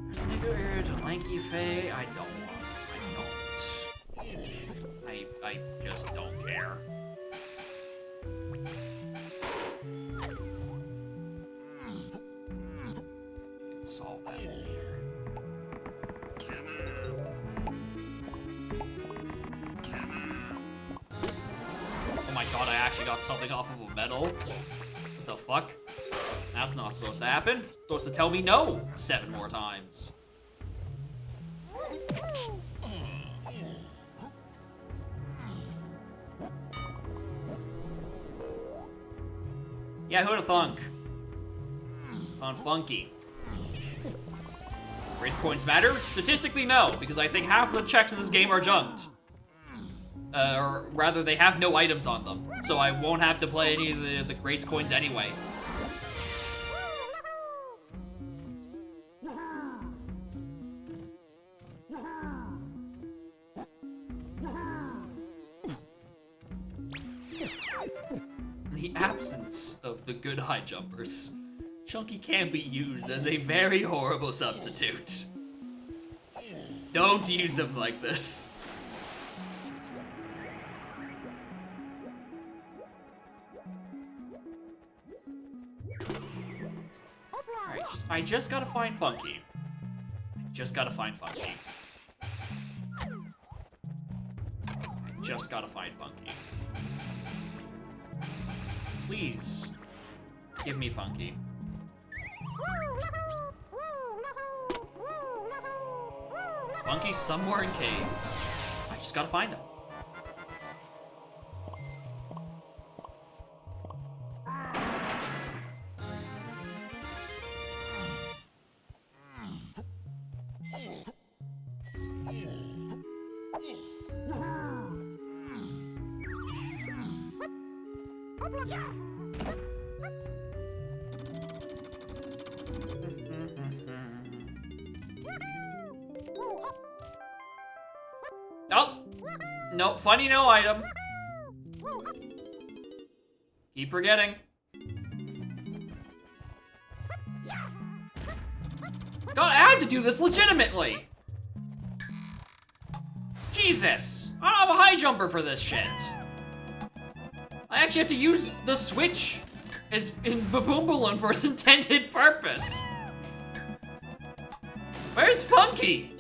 There's a nigga here to lanky Faye. I don't want. I just don't care. Let's solve that in here. Oh my god, I actually got something off of a medal. What the fuck? That's not supposed to happen. It's supposed to tell me no 7 more times. Yeah, who'da thunk? It's on Funky. Race coins matter? Statistically, no, because I think half of the checks in this game are junked. Or rather, they have no items on them, so I won't have to play any of the race coins anyway. In the absence of the good high jumpers, Chunky can be used as a very horrible substitute. Don't use him like this. Alright, I just gotta find Funky. Just gotta find Funky. Just gotta find Funky. Please, give me Funky. Funky's somewhere in caves. I just gotta find him. Oh! Nope, funny no item. Keep forgetting. God, I had to do this legitimately! Jesus! I don't have a high jumper for this shit. I actually have to use the switch as in Baboom Balloon for its intended purpose. Where's Funky?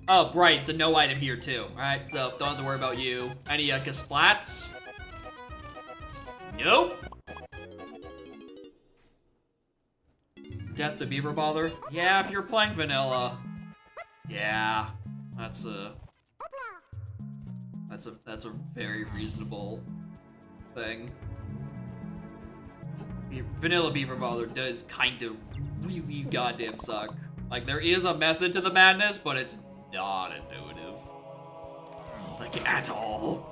Oh, right, it's a no item here too. Alright, so don't have to worry about you. Any Kasplats? Nope. Death to Beaver Bother? Yeah, if you're playing vanilla. Yeah, that's a very reasonable thing. Vanilla Beaver Bother does kind of really goddamn suck. Like, there is a method to the madness, but it's not intuitive. Like, at all.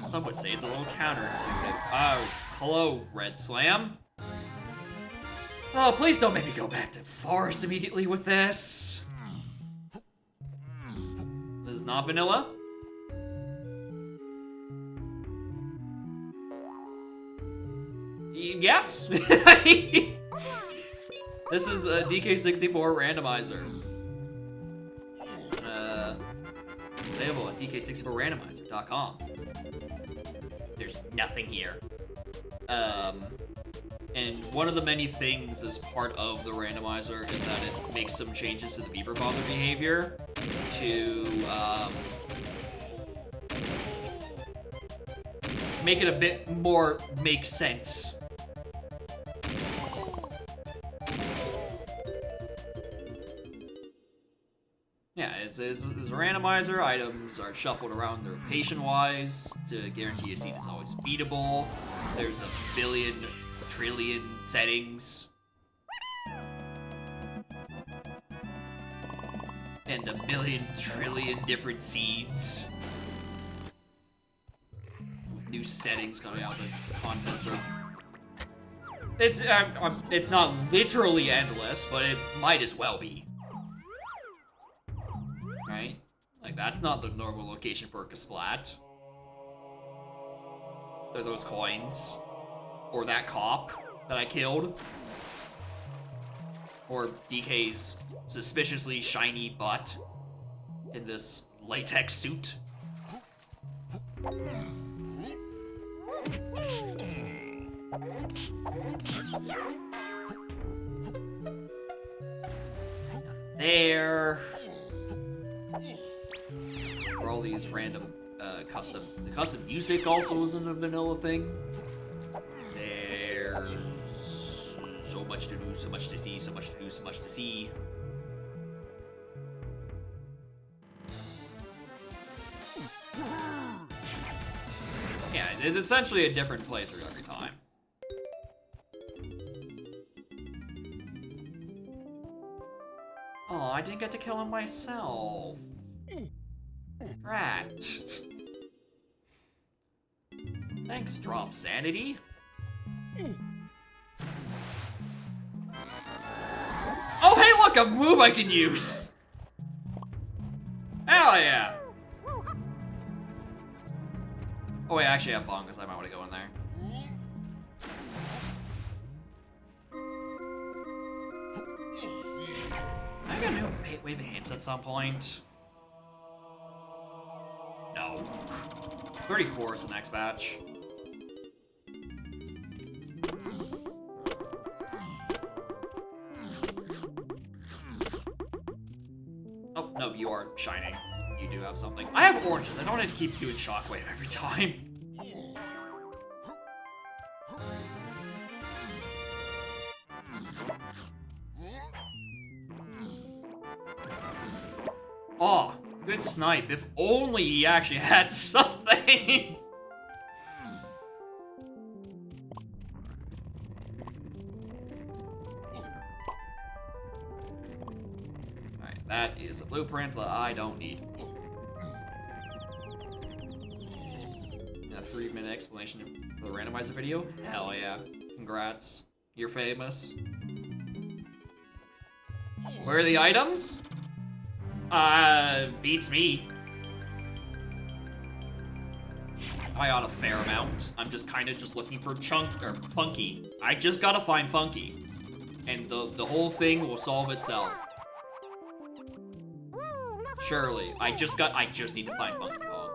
Some would say it's a little counterintuitive. Oh, hello, Red Slam. Oh, please don't make me go back to forest immediately with this. This is not vanilla. Yes. This is a DK64 randomizer. Available at DK64randomizer.com. There's nothing here. And one of the many things as part of the randomizer is that it makes some changes to the Beaver Bother behavior to make it a bit more make sense. Yeah, it's a randomizer. Items are shuffled around their location-wise to guarantee a seed is always beatable. There's a billion, trillion settings. And a million, trillion different seeds. With new settings coming out, the contents are... It's not literally endless, but it might as well be. Right? Like, that's not the normal location for a Kasplat. Or those coins. Or that cop that I killed. Or DK's suspiciously shiny butt in this latex suit. Nothing there. For all these random custom music also isn't a vanilla thing. There's so much to do, so much to see, so much to do, so much to see. Yeah, it's essentially a different playthrough every time. Oh, I didn't get to kill him myself. Rat. Thanks, Drop Sanity. Oh, hey, look, a move I can use. Hell yeah. Oh, wait, I actually have bongas. I might want to go in there. I got a new wave of hints at some point. No. 34 is the next batch. Oh, no, you are shining. You do have something. I have oranges. I don't have to keep doing shockwave every time. Oh, good snipe. If only he actually had something. Alright, that is a blueprint that I don't need. A 3-minute explanation for the randomizer video? Hell yeah. Congrats. You're famous. Where are the items? Beats me. I got a fair amount. I'm just kind of just looking for Funky. I just gotta find Funky. And the whole thing will solve itself. Surely. I just need to find Funky Kong.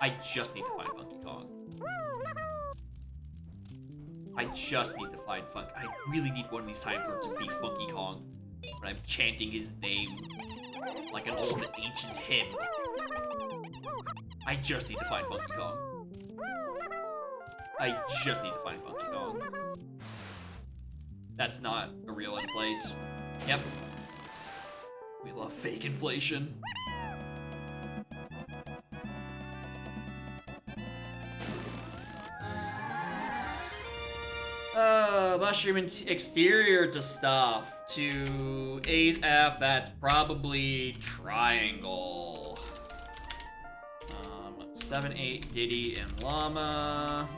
I just need to find Funky Kong. I just need to find Funky. I really need one of these times for it to be Funky Kong. When I'm chanting his name like an old ancient hymn. I just need to find Funky Kong. I just need to find Funky Kong. That's not a real inflate. Yep. We love fake inflation. Mushroom exterior to stuff. To 8F, that's probably triangle. 7, 8, Diddy and Llama.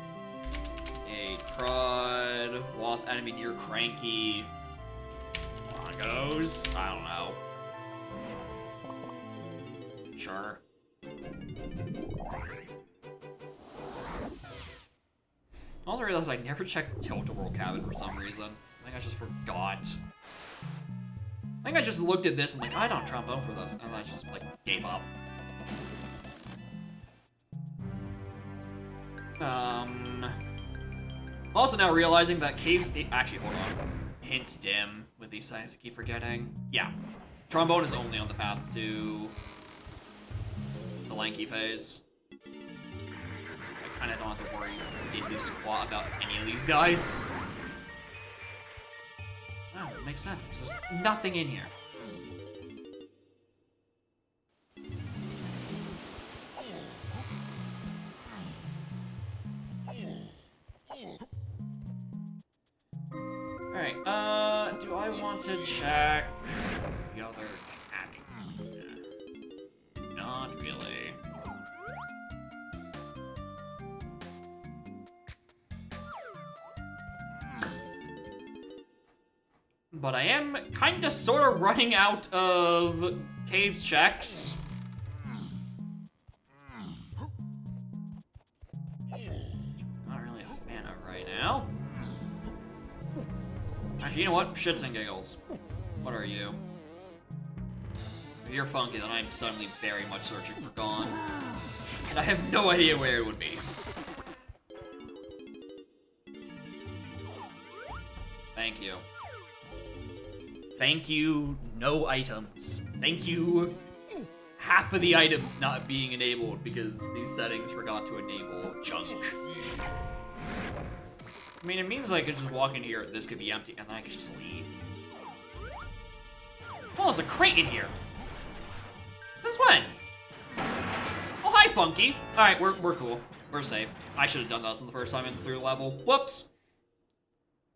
8, Prod. Wath enemy near Cranky. Longos? I don't know. Sure. I also realized I never checked Tilt-A-Whirl cabin for some reason. I think I just forgot. I think I just looked at this and like, I don't trombone for this, and I just like gave up. Also now realizing that caves, actually hold on. Hints dim with these signs I keep forgetting. Yeah. Trombone is only on the path to the lanky phase. I kinda don't have to worry diddly squat about any of these guys. Wow, it makes sense because there's nothing in here. Alright, do I want to check the other cabin? Not really. But I am kinda sorta running out of caves checks. Not really a fan of right now. Actually, you know what? Shits and giggles. What are you? If you're Funky, then I'm suddenly very much searching for Gone. And I have no idea where it would be. Thank you. Thank you, no items. Thank you, half of the items not being enabled because these settings forgot to enable junk. I mean, it means I could just walk in here, this could be empty, and then I could just leave. Oh, there's a crate in here. Since when? Oh, hi, Funky. All right, we're cool. We're safe. I should have done this on the first time in the through level. Whoops.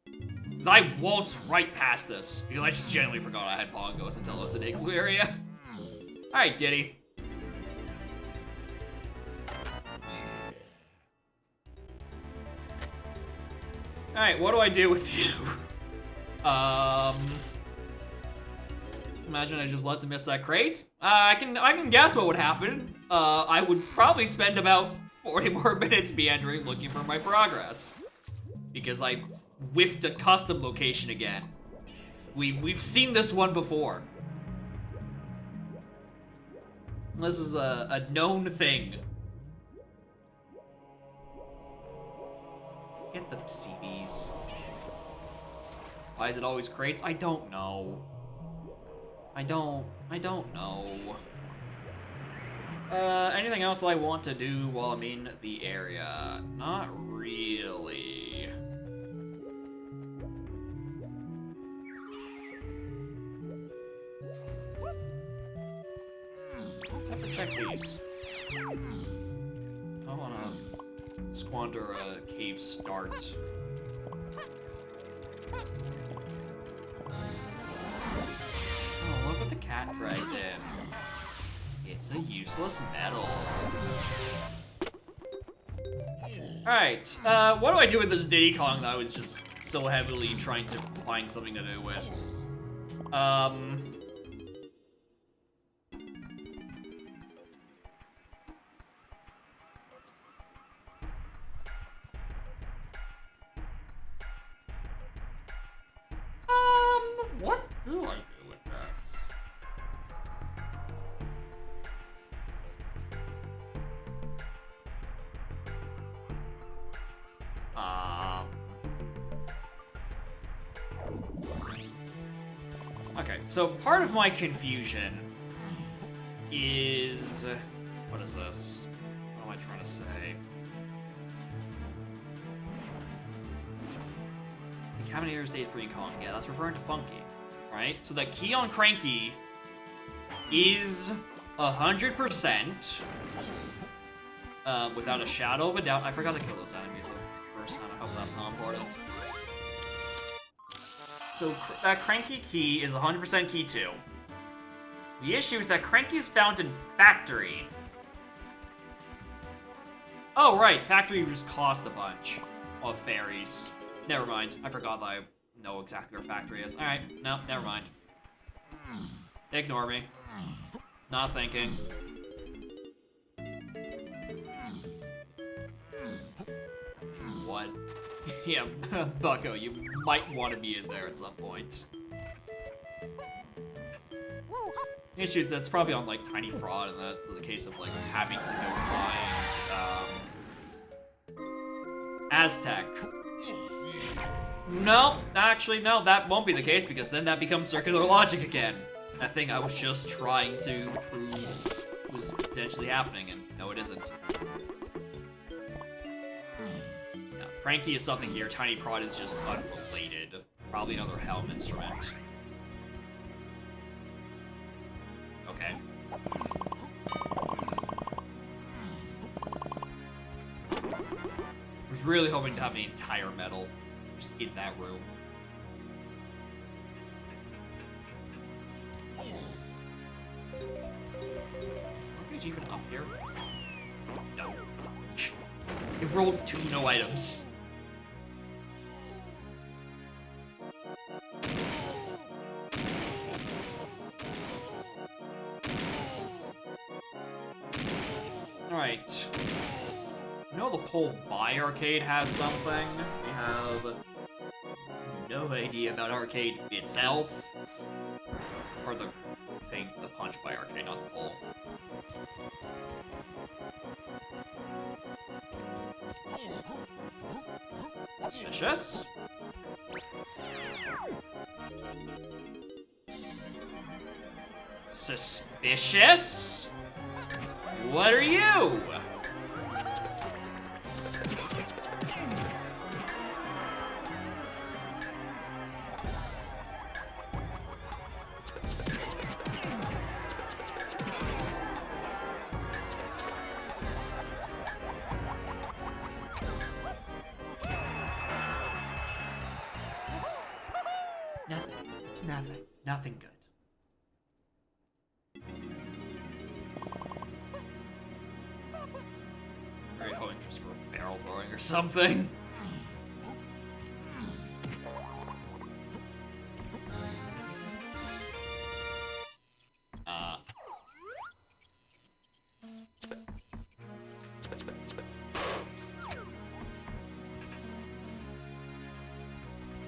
Because I waltzed right past this. Because I just genuinely forgot I had bongos until it was an igloo area. Alright, Diddy. Alright, what do I do with you? Imagine I just let them miss that crate. I can guess what would happen. I would probably spend about 40 more minutes meandering looking for my progress. Because I whiffed a custom location again. We've seen this one before. This is a known thing. Get the CBs. Why is it always crates? I don't know. I don't know. Anything else I want to do while I'm in the area? Not really. Except for check these. I wanna squander a cave start. Oh, look what the cat dragged in. It's a useless metal. Alright, what do I do with this Diddy Kong that I was just so heavily trying to find something to do with? What do I do with this? Okay, so part of my confusion is... What is this? What am I trying to say? The Cabineer stays free in Kong. Yeah, that's referring to Funky, right? So the key on Cranky is 100%, without a shadow of a doubt. I forgot to kill those enemies the first time. I hope that's not important. So that Cranky key is 100% key 2. The issue is that Cranky is found in Factory. Oh, right. Factory just cost a bunch of fairies. Never mind. I forgot that I know exactly where Factory is. Alright. No, never mind. Ignore me. Not thinking. What? Yeah, Bucko, you might want to be in there at some point. The issue is that's probably on, like, Tiny Prod, and that's the case of, like, having to go find, Aztec. No, actually, no, that won't be the case, because then that becomes circular logic again. That thing I was just trying to prove was potentially happening, and no, it isn't. No, Cranky is something here, Tiny Prod is just unrelated. Probably another Helm instrument. Okay. I was really hoping to have the entire medal just in that room. Is even up here? No. It rolled 2 no items. Alright. You know the Pole by Arcade has something? We have no idea about Arcade itself. Or the thing, the Punch by Arcade, not the Pole. Suspicious. Suspicious? What are you? Nothing. It's nothing. Nothing good. Very hoping just for barrel throwing or something.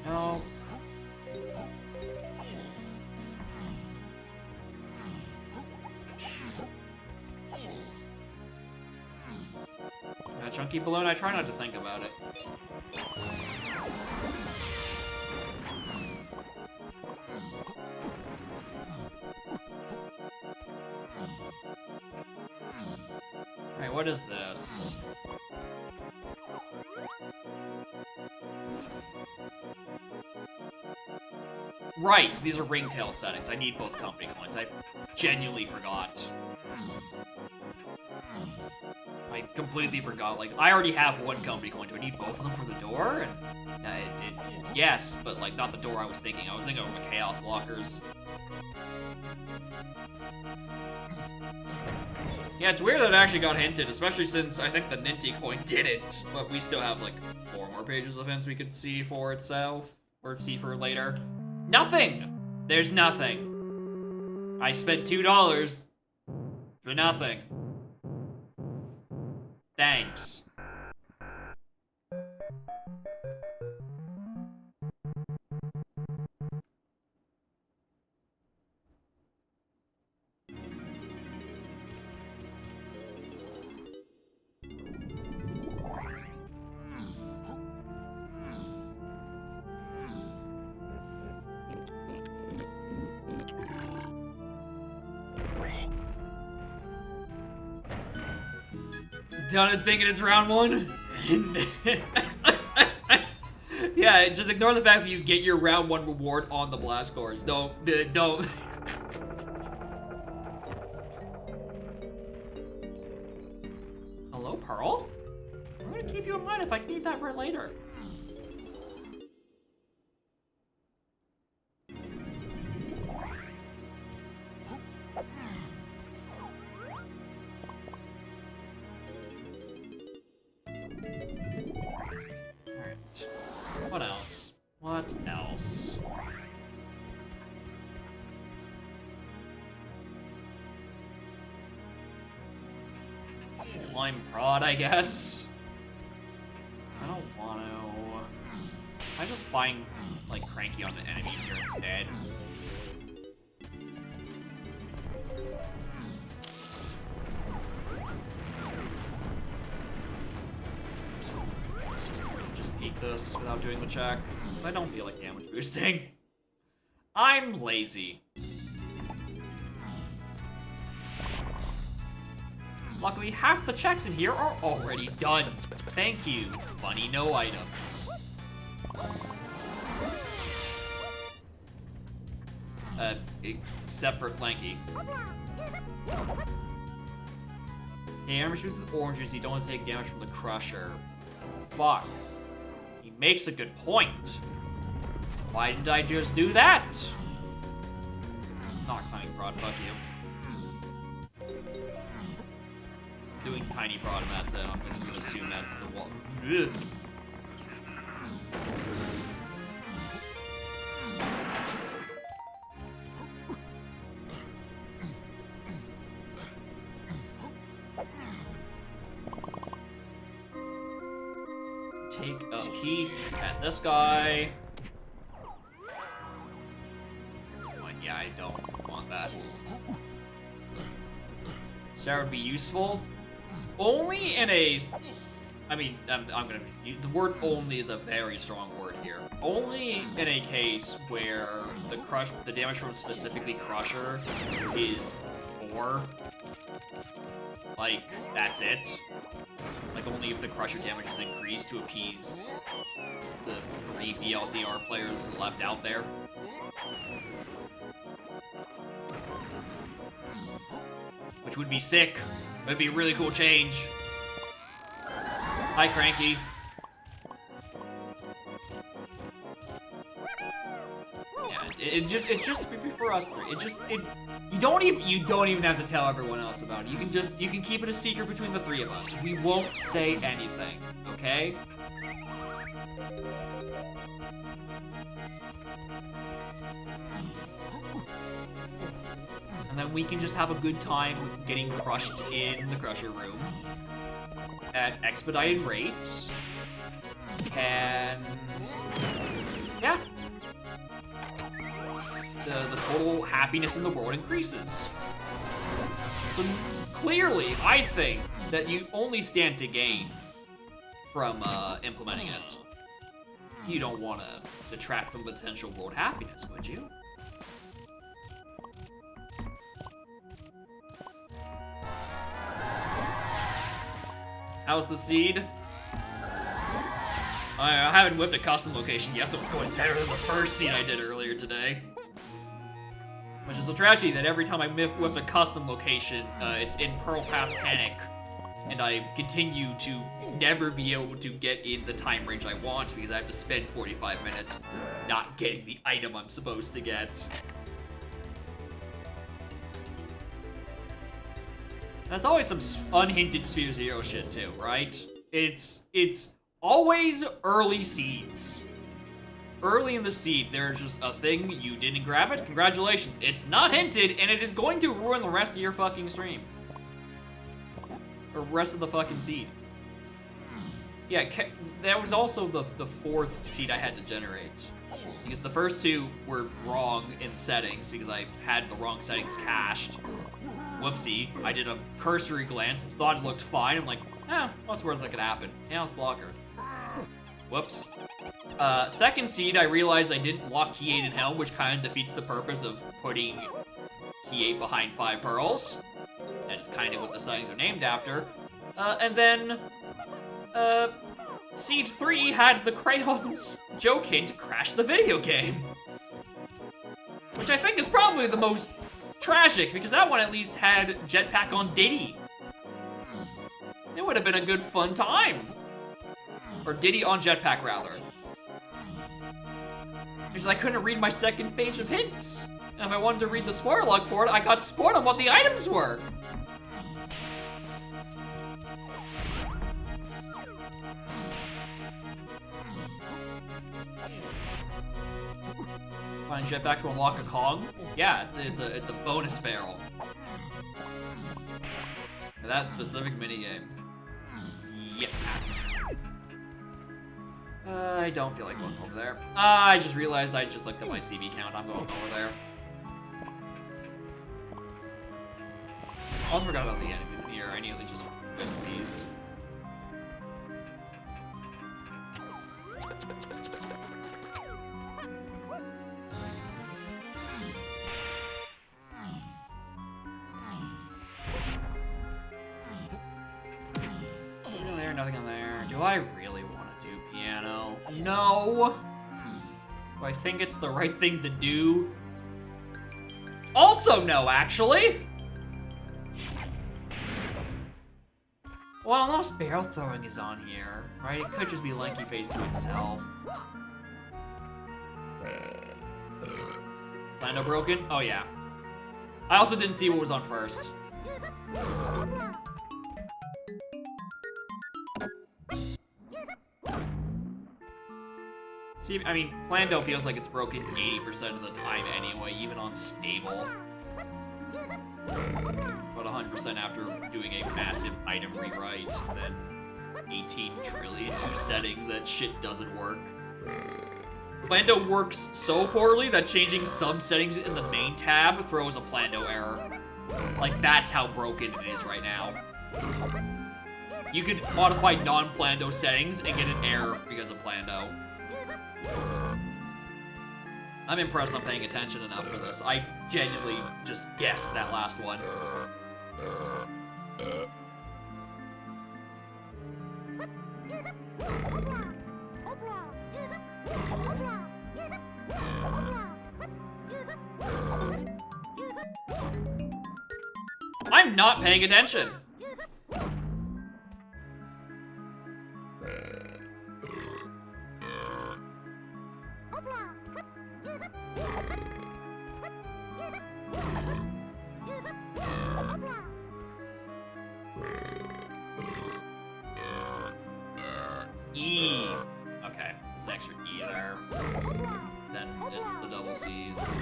No. Chunky balloon, I try not to think about it. Alright, what is this? Right, these are ringtail settings. I need both company coins. I genuinely forgot. I completely forgot. Like, I already have one company coin. Do I need both of them for the door? And yes, but like not the door I was thinking. I was thinking of the chaos blockers. Yeah, it's weird that it actually got hinted, especially since I think the Ninty coin didn't. But we still have like 4 more pages of hints we could see for itself, or see for later. Nothing. There's nothing. I spent $2 for nothing. Thanks. Done it thinking it's round 1? Yeah, just ignore the fact that you get your round 1 reward on the blast course. Don't. Hello, Pearl? I'm gonna keep you in mind if I need that right later. What else? What else? Climb prod, I guess. I don't want to. I just find like cranky on the enemy here instead. Just peek this without doing the check. I don't feel like damage boosting. I'm lazy. Luckily, half the checks in here are already done. Thank you, funny no items. Except for Lanky. Damage with oranges, you don't want to take damage from the Crusher. Fuck. He makes a good point. Why didn't I just do that? Not climbing prod, fuck you. Doing tiny prod in that set, I'm just gonna assume that's the wall. Take a peek at this guy. Yeah, I don't want that. Star would be useful. Only in a... I mean, I'm gonna... The word only is a very strong word here. Only in a case where the damage from specifically Crusher is 4. Like, that's it. Like, only if the Crusher damage is increased to appease the 3 BLCR players left out there. Which would be sick. It would be a really cool change. Hi, Cranky. Yeah, it's just for us 3. You don't even have to tell everyone else about it. You can keep it a secret between the 3 of us. We won't say anything, okay? And then we can just have a good time getting crushed in the Crusher room at expedited rates. And yeah. The total happiness in the world increases. So clearly, I think that you only stand to gain from implementing it. You don't want to detract from potential world happiness, would you? How's the seed? I haven't whipped a custom location yet, so it's going better than the first seed I did earlier today. Which is a tragedy that every time I whiff a custom location, it's in Pearl Path Panic, and I continue to never be able to get in the time range I want because I have to spend 45 minutes not getting the item I'm supposed to get. That's always some unhinted Sphere Zero shit too, right? It's always early seeds. Early in the seed, there's just a thing, you didn't grab it, congratulations. It's not hinted, and it is going to ruin the rest of your fucking stream. Or rest of the fucking seed. Yeah, that was also the fourth seed I had to generate. Because the first two were wrong in settings, because I had the wrong settings cached. Whoopsie, I did a cursory glance, thought it looked fine, I'm like, what's the worst that could happen? Chaos Blocker. Whoops. Second seed, I realized I didn't lock Key 8 in Helm, which kind of defeats the purpose of putting Key 8 behind 5 pearls. That is kind of what the settings are named after. And then, seed 3 had the Crayons joke hint crash the video game. Which I think is probably the most tragic, because that one at least had Jetpack on Diddy. It would have been a good fun time. Or Diddy on Jetpack, rather. Because I couldn't read my second page of hints. And if I wanted to read the spoiler log for it, I got spoiled on what the items were. Find Jetpack to unlock a Kong? Yeah, it's a bonus barrel. For that specific minigame. Yeah. I don't feel like going over there. I just realized I just looked at my CV count. I'm going over there. I also forgot about the enemies in here. I nearly just whipped these. Nothing on there, nothing on there. Do I really want to do piano? No! Do I think it's the right thing to do? Also no, actually! Well, unless barrel throwing is on here, right? It could just be Lanky Face to itself. Lando broken? Oh yeah. I also didn't see what was on first. See, I mean, Plando feels like it's broken 80% of the time anyway, even on stable. But 100% after doing a massive item rewrite, then 18 trillion new settings, that shit doesn't work. Plando works so poorly that changing some settings in the main tab throws a Plando error. Like, that's how broken it is right now. You could modify non-Plando settings and get an error because of Plando. I'm impressed I'm paying attention enough for this. I genuinely just guessed that last one. I'm not paying attention. E. Okay, there's an extra E there. Then it's the double C's.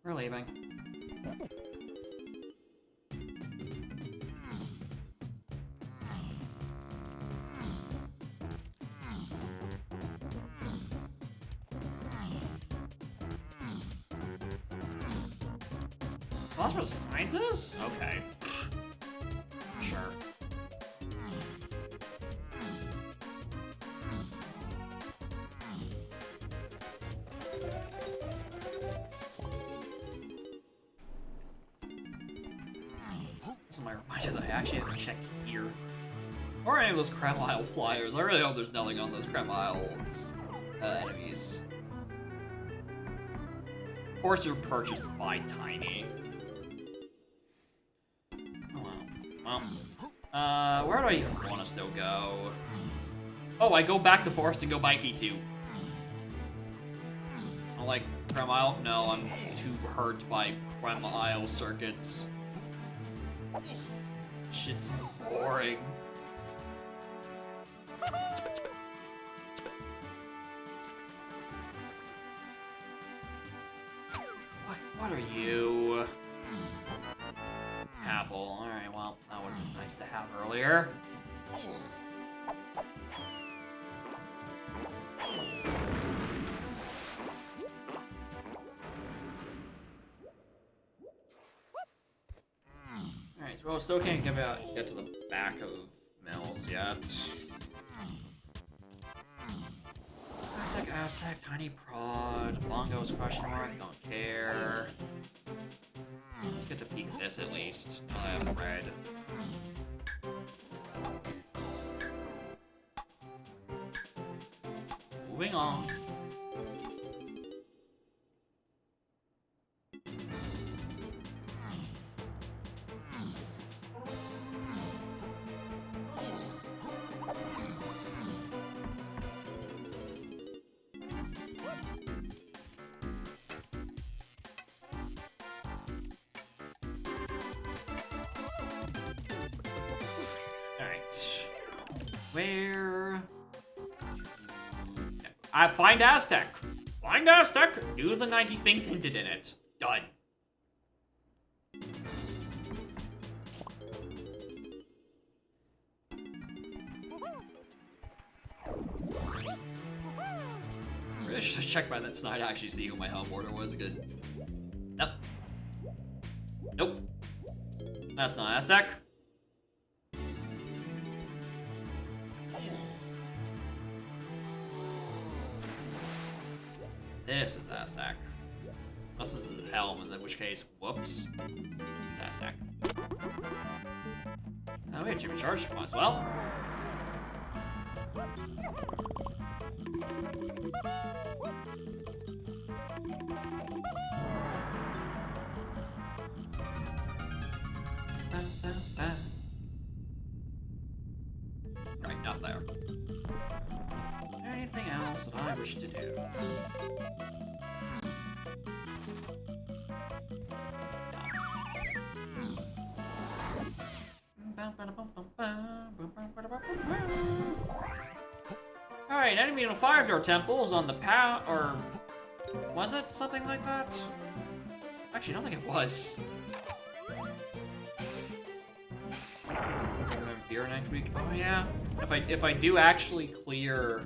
We're leaving. Oh, that's where the science is? Okay. Sure. This is my reminder that I actually haven't checked here. Or any of those Kremlile flyers. I really hope there's nothing on those Kremlile's enemies. Of course, they're purchased by Tiny. Oh well. Where do I even want to still go? Oh, I go back to Forest and go Mikey too. I don't like Kremlile. No, I'm too hurt by Kremlile circuits. Shit's boring. What are you? Apple. Alright, well, that would have been nice to have earlier. Alright, so I still can't get to the back of Mills yet. Aztec, Tiny Prod, Bongos question mark, don't care. Let's get to peek this at least. I have red. Moving on. Where? Find Aztec. Find Aztec. Do the 90 things hinted in it. Done. Really should have checked by that side to actually see who my home order was, because... Nope. Nope. That's not Aztec. This is Aztec. Unless this is Helm, in which case, whoops. It's Aztec. Oh, we have Jimmy Charge. Might as well. Right, not there. Anything else that I wish to do? Alright, enemy in a fire-door temple is on the path, or... Was it something like that? Actually, I don't think it was. Beer next week? Oh yeah. If I do actually clear,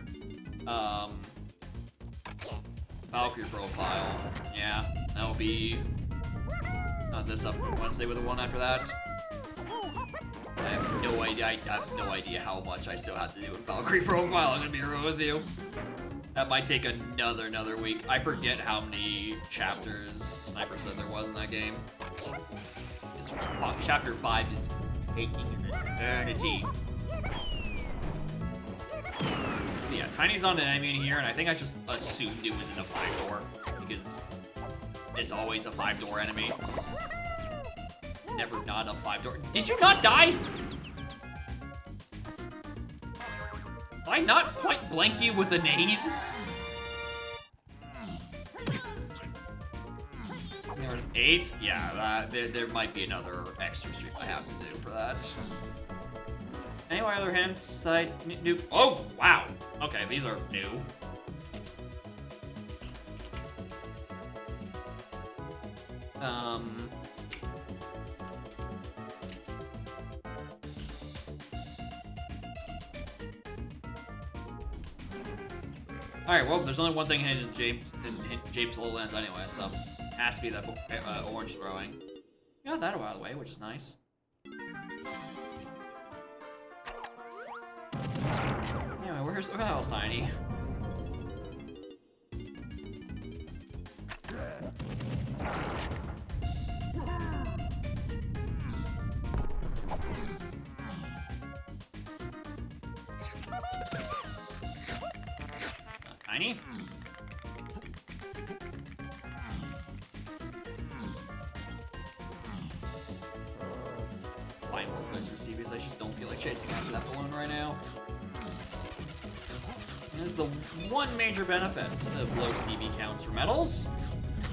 Valkyrie profile, yeah, that'll be not this up Wednesday, but the one after that. I have no idea. I have no idea how much I still have to do with Valkyrie profile. I'm gonna be real with you. That might take another week. I forget how many chapters Sniper said there was in that game. Chapter 5 is taking an eternity. But yeah, Tiny's on an enemy in here, and I think I just assumed it was in a 5-door because it's always a 5-door enemy. Never not a 5-door. Did you not die? Did I not point blank you with a nade? There's 8? Yeah, there might be another extra stream I have to do for that. Any other hints that I do? Oh, wow. Okay, these are new. Alright, well, there's only one thing hidden in James' Little Lens anyway, so it has to be that orange throwing. Got that out of the way, which is nice. Anyway, where's the house, Tiny? It's not Tiny. Fine, more plays receivers. I just don't feel like chasing after that balloon right now. And this is the one major benefit of low CV counts for medals.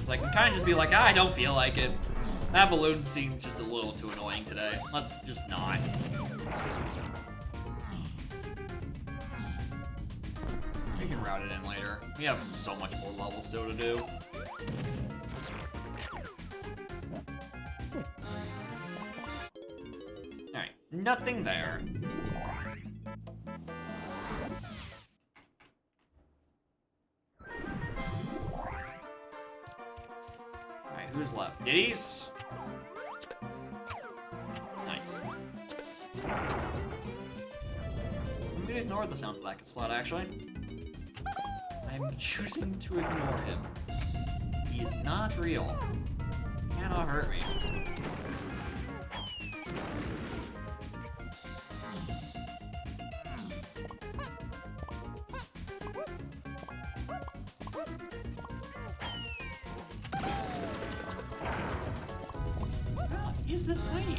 Is I can kind of just be like, I don't feel like it. That balloon seems just a little too annoying today. Let's just not. We can route it in later. We have so much more levels still to do. Alright, nothing there. Alright, who's left? Diddy's? Nice. I'm gonna ignore the sound black spot, actually. I'm choosing to ignore him. He is not real. He cannot hurt me. God, is this tiny?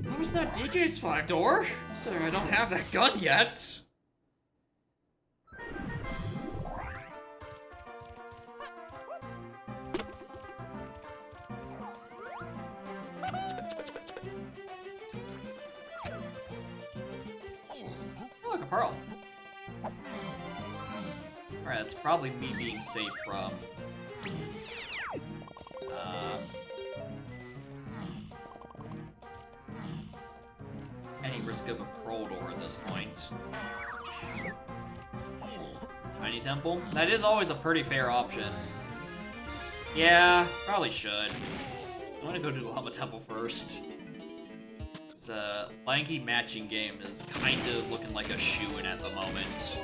What was that DK's 5-door? Sorry, I don't have that gun yet. Oh, look, a pearl. Alright, that's probably me being safe from any risk of a pearl door at this point. Tiny temple? That is always a pretty fair option. Yeah, probably should. I'm gonna go do the lava temple first. This lanky matching game is kind of looking like a shoo-in at the moment.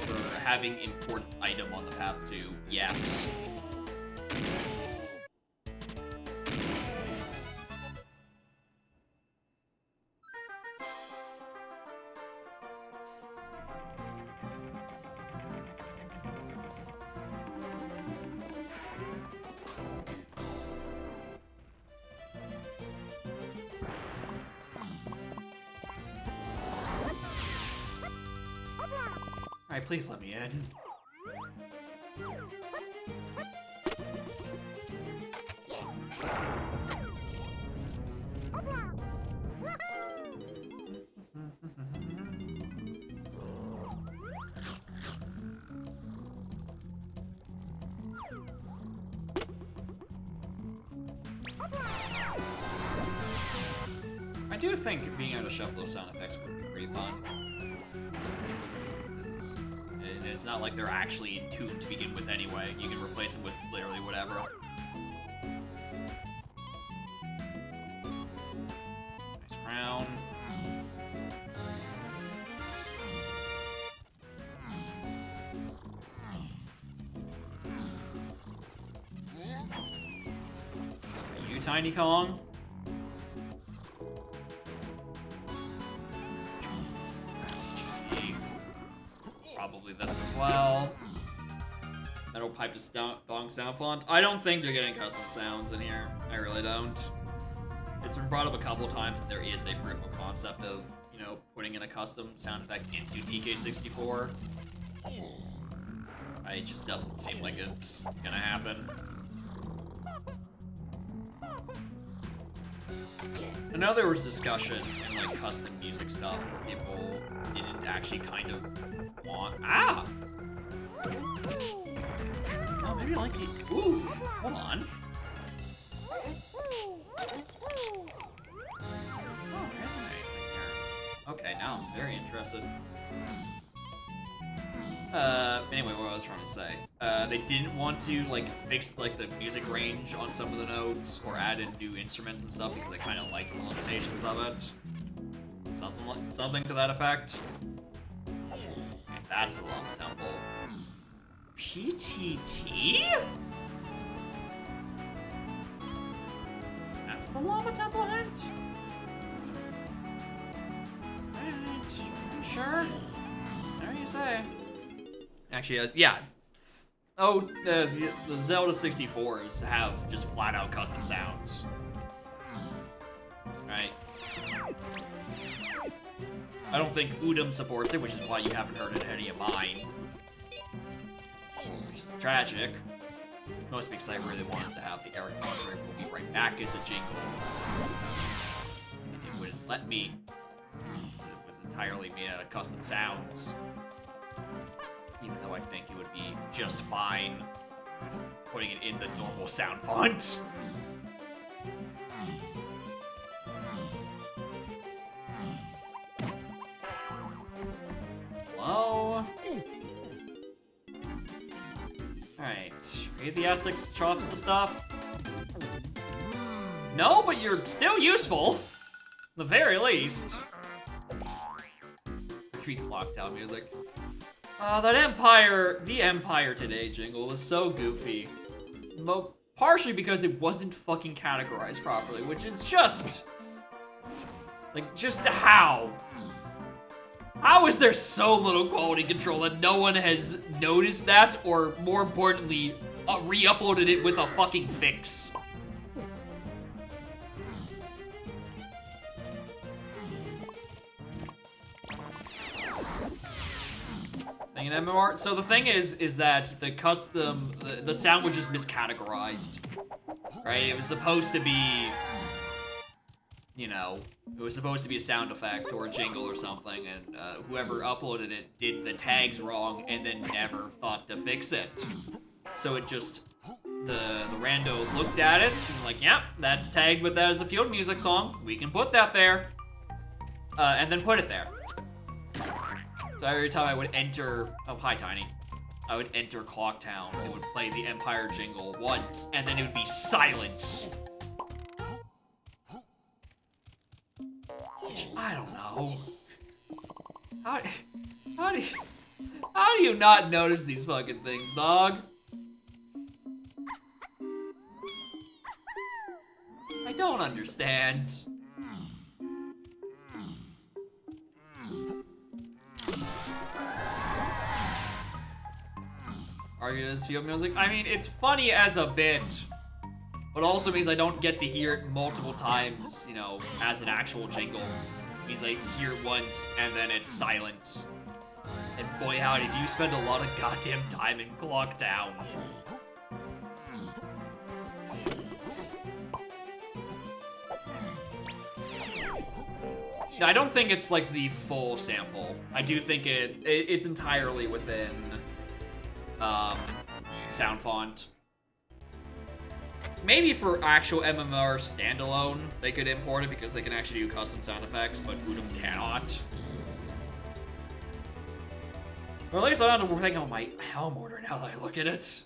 For having important item on the path to yes. Alright, please let me in. I do think being able to shuffle those sound effects would be pretty fun. It's not like they're actually in tune to begin with anyway. You can replace them with literally whatever. Nice crown. Are you Tiny Kong? Probably this as well. Metal pipe to dong sound font. I don't think they're getting custom sounds in here. I really don't. It's been brought up a couple times that there is a proof of concept of, you know, putting in a custom sound effect into DK64. It just doesn't seem like it's gonna happen. I know there was discussion in like custom music stuff where people didn't actually kind of want. Ah! Oh, maybe I like it. Ooh, hold on. Oh, there isn't anything here. Okay, now I'm very interested. Anyway, what I was trying to say. They didn't want to, like, fix, like, the music range on some of the notes or add in new instruments and stuff because they kind of like the limitations of it. Something to that effect. And that's the Lava Temple. PTT? That's the Lava Temple hint? Alright, sure. There you say. Actually, yeah. Oh, the Zelda 64s have just flat-out custom sounds. Right? I don't think Udom supports it, which is why you haven't heard it in any of mine. Which is tragic. Mostly because I really wanted to have the Eric Andre will be right back as a jingle. And it wouldn't let me. Because it was entirely made out of custom sounds. Even though I think it would be just fine putting it in the normal sound font. Hello? Alright, read the Essex chops to stuff. No, but you're still useful. The very least. Retreat lockdown music. The Empire Today jingle was so goofy. Partially because it wasn't fucking categorized properly, which is just... like, just how? How is there so little quality control that no one has noticed that, or more importantly, re-uploaded it with a fucking fix? Thing in MMR. So the thing is that the sound was just miscategorized, right? It was supposed to be, you know, it was supposed to be a sound effect or a jingle or something, and whoever uploaded it did the tags wrong and then never thought to fix it. So it just, the rando looked at it and like, yeah, that's tagged with that as a field music song. We can put that there, and then put it there. So every time I would enter, oh hi Tiny, I would enter Clocktown, it would play the Empire jingle once, and then it would be silence. Which, I don't know. How do you not notice these fucking things, dog? I don't understand. Argue as field music? I mean, it's funny as a bit, but also means I don't get to hear it multiple times, you know, as an actual jingle. It means I hear it once, and then it's silence. And boy howdy, do you spend a lot of goddamn time in Clocktown. No, I don't think it's like the full sample. I do think it's entirely within sound font. Maybe for actual MMR standalone, they could import it because they can actually do custom sound effects, but Udom cannot. Or at least I don't have to think on my Helm order now that I look at it.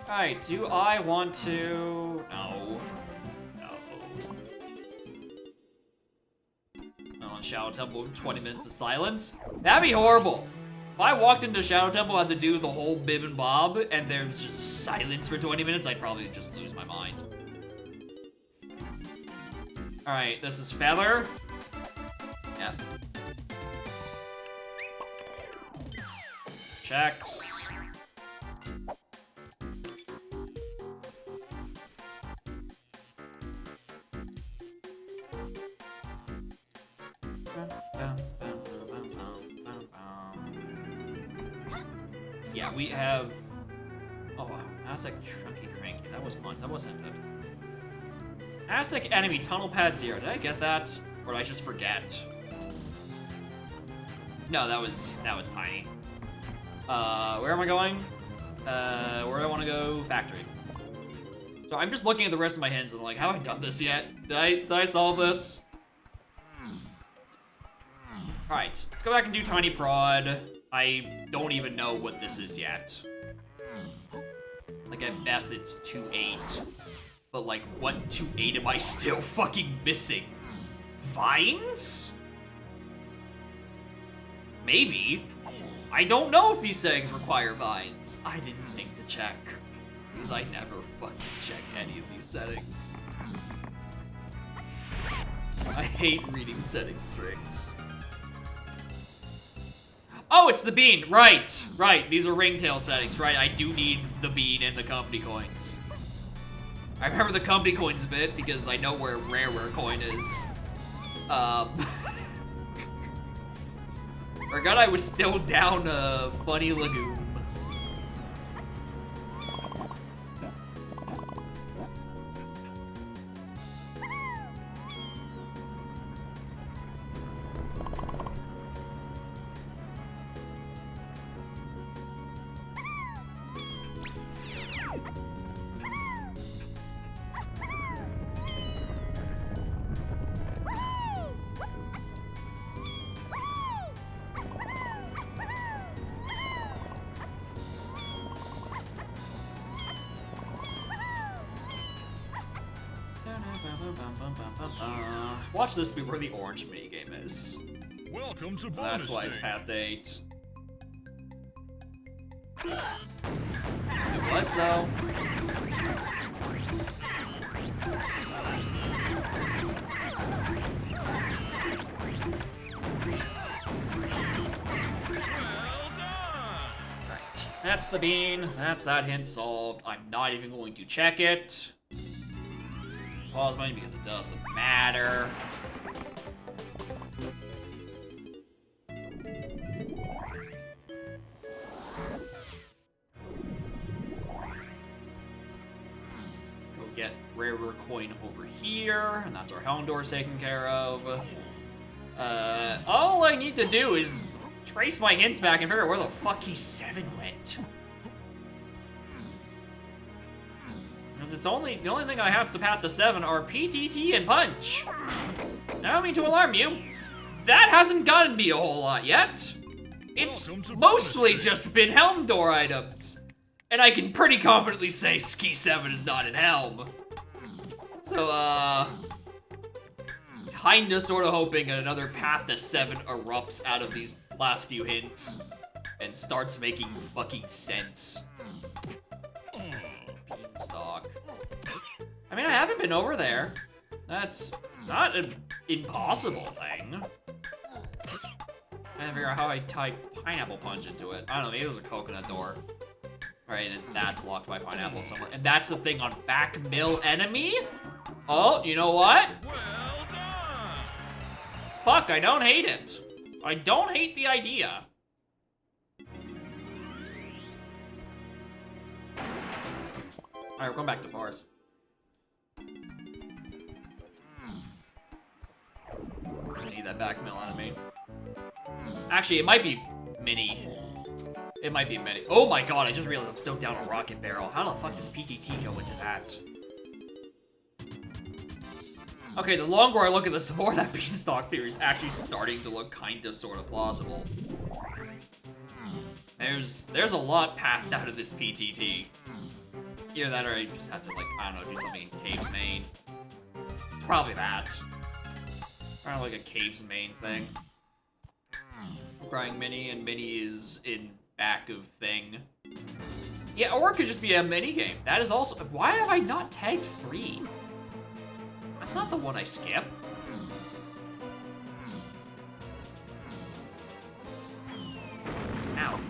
Alright, do I want to... No. Shadow Temple with 20 minutes of silence? That'd be horrible. If I walked into Shadow Temple and had to do the whole bib and bob and there's just silence for 20 minutes, I'd probably just lose my mind. Alright, this is Feather. Yeah. Checks. Yeah, we have Oh, wow. Aztec Trunky Cranky. That was fun. That wasn't it. Aztec enemy tunnel pad 0. Did I get that? Or did I just forget? No, that was tiny. Where am I going? Where do I want to go? Factory. So I'm just looking at the rest of my hints and I'm like, have I done this yet? Did I solve this? Alright, let's go back and do Tiny Prod. I don't even know what this is yet. Like, at best, it's 2-8. But, like, what 2-8 am I still fucking missing? Vines? Maybe. I don't know if these settings require vines. I didn't think to check. Because I never fucking check any of these settings. I hate reading setting strings. Oh, it's the bean. Right, right. These are ringtail settings, right? I do need the bean and the company coins. I remember the company coins a bit because I know where rare coin is. Forgot I was still down a funny legume. Watch this be where the orange minigame is. Welcome to bonus That's why it's day. path 8. It was though. Right. That's the bean. That's that hint solved. I'm not even going to check it. Pause mine because it doesn't matter. Let's go get rarer coin over here, and that's our Houndour taken care of. All I need to do is trace my hints back and figure out where the fuck key 7 went. It's only the only thing I have to path to 7 are PTT and Punch. I don't mean to alarm you. That hasn't gotten me a whole lot yet. It's mostly just been Helm door items. And I can pretty confidently say Ski 7 is not in Helm. So, kinda sorta hoping that another path to 7 erupts out of these last few hints and starts making fucking sense. Beanstalk. I mean, I haven't been over there. That's not an impossible thing. I gotta figure out how I type pineapple punch into it. I don't know, maybe there's a coconut door. Right, and that's locked by pineapple somewhere. And that's the thing on back mill enemy? Oh, you know what? Well done. Fuck, I don't hate it. I don't hate the idea. Alright, we're going back to Forest. I need that back mill enemy. Actually, it might be Mini. It might be Mini. Oh my god, I just realized I'm still down a rocket barrel. How the fuck does PTT go into that? Okay, the longer I look at this, the more that beanstalk theory is actually starting to look kind of sort of plausible. There's a lot pathed out of this PTT. Either that or I just have to, like, I don't know, do something in Cave's Main. It's probably that. Probably like a Cave's Main thing. Crying Mini, and Mini is in back of thing. Yeah, or it could just be a mini game. That is also. Why have I not tagged 3? That's not the one I skip. Ow.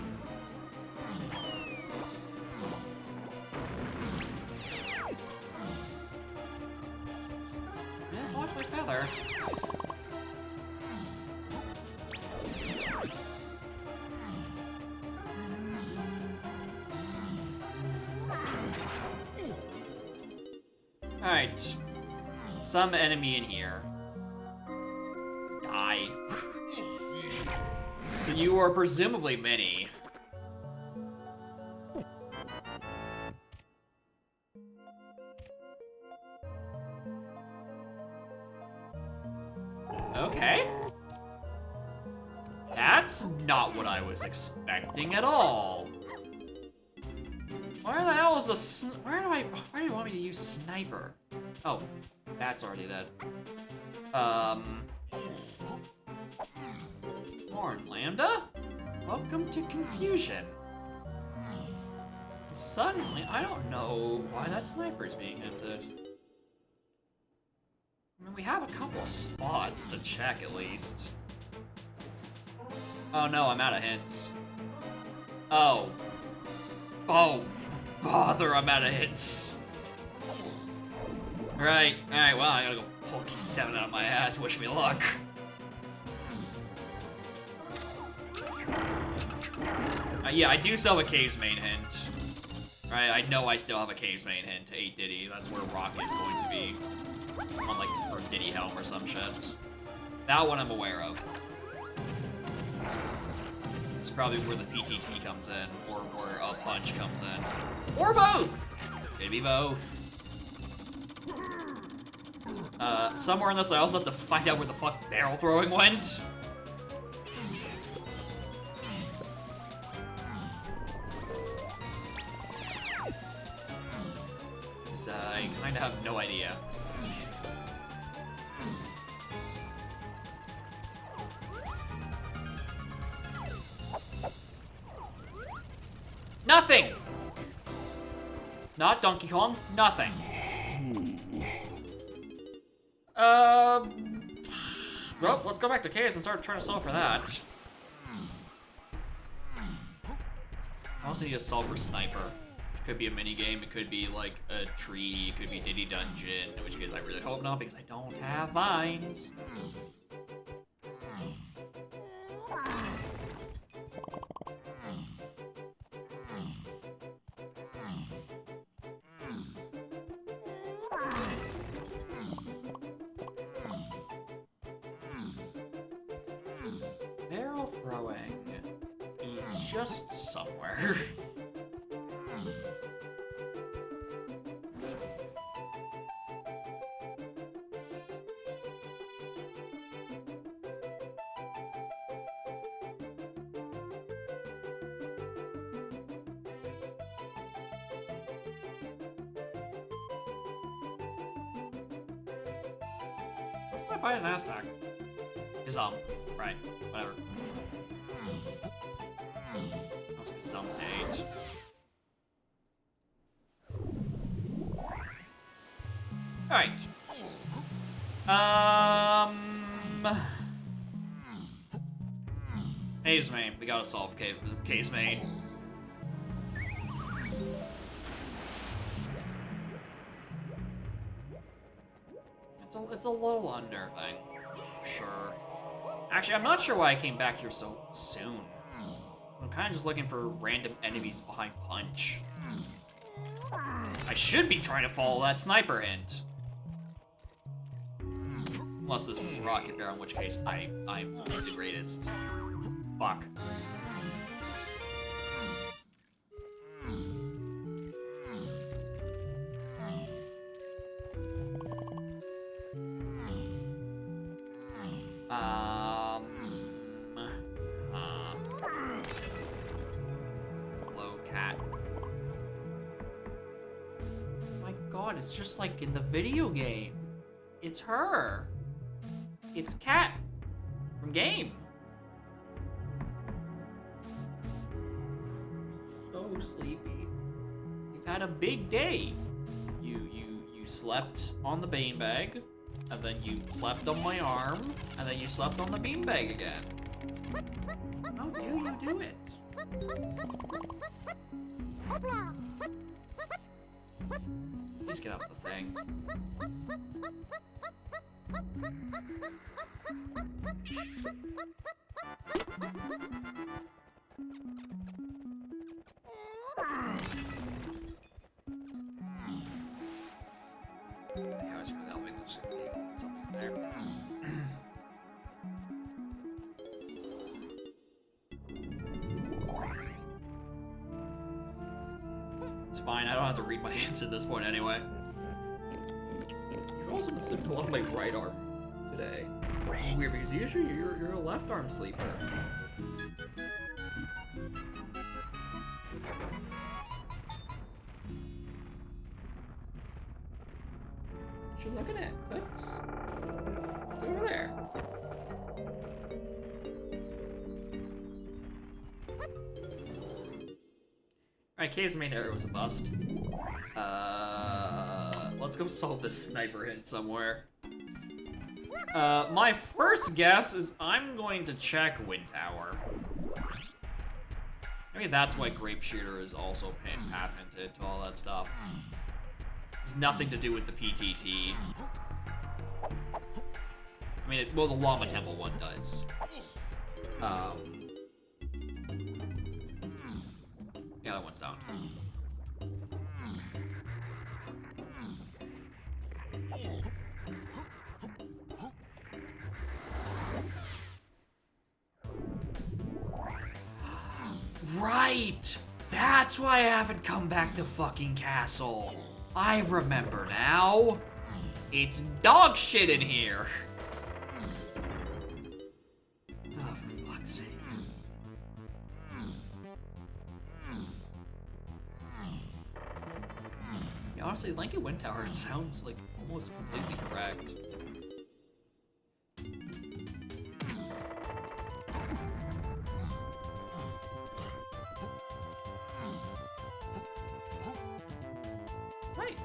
Yes, locked my feather. Alright. Some enemy in here. Die. So you are presumably mini. Okay. That's not what I was expecting at all. Where the hell is the where do you want me to use sniper? Oh, that's already dead. Lauren Lambda? Welcome to confusion. Suddenly, I don't know why that sniper's being hinted. I mean, we have a couple of spots to check at least. Oh no, I'm out of hints. Oh. Oh, bother, I'm out of hints. Alright, well, I gotta go pull 7 out of my ass, wish me luck. Yeah, I do still have a Caves main hint. Right, I know I still have a Caves main hint to 8 Diddy. That's where Rocket's going to be. On like, or Diddy Helm or some shit. That one I'm aware of. It's probably where the PTT comes in, or where a punch comes in. Or both! Could be both. Somewhere in this I also have to find out where the fuck barrel throwing went. I kinda have no idea. Nothing! Not Donkey Kong, nothing. Well, let's go back to caves and start trying to solve for that. I also need to solve for sniper. It could be a mini game, it could be like a tree, it could be Diddy Dungeon, in which case I really hope not because I don't have vines. Barrel throwing is just somewhere. What's that by an Aztec? Is right, whatever. Let's get some age. Alright. Caves main. We gotta solve Caves main. It's a little unnerving. Sure. Actually, I'm not sure why I came back here so soon. I'm kind of just looking for random enemies behind punch. I should be trying to follow that sniper hint. Unless this is Rocket Bear, in which case I'm the greatest. Fuck. Hello, cat. My god, it's just like in the video game. It's her. It's Cat from game. So sleepy. You've had a big day. You slept on the beanbag, and then you slept on my arm, and then you slept on the beanbag again. How do you do it? Please get up the thing. Yeah, I was really hoping there's gonna be something there. It's fine, I don't have to read my hands at this point anyway. You've also been sleeping a lot on my right arm today. Which is weird because usually you're a left arm sleeper. What you looking at, Toots? It's over there. Alright, Cave's main area was a bust. Let's go solve this sniper hint somewhere. My first guess is I'm going to check Wind Tower. Maybe that's why Grape Shooter is also path hinted to all that stuff. It's nothing to do with the PTT. I mean, well, the Llama Temple one does. Yeah, that one's down. Right! That's why I haven't come back to fucking Castle. I remember now. It's dog shit in here. Oh, for fuck's sake. Yeah, honestly, Lincoln Wind Tower, it sounds like almost completely correct. Right.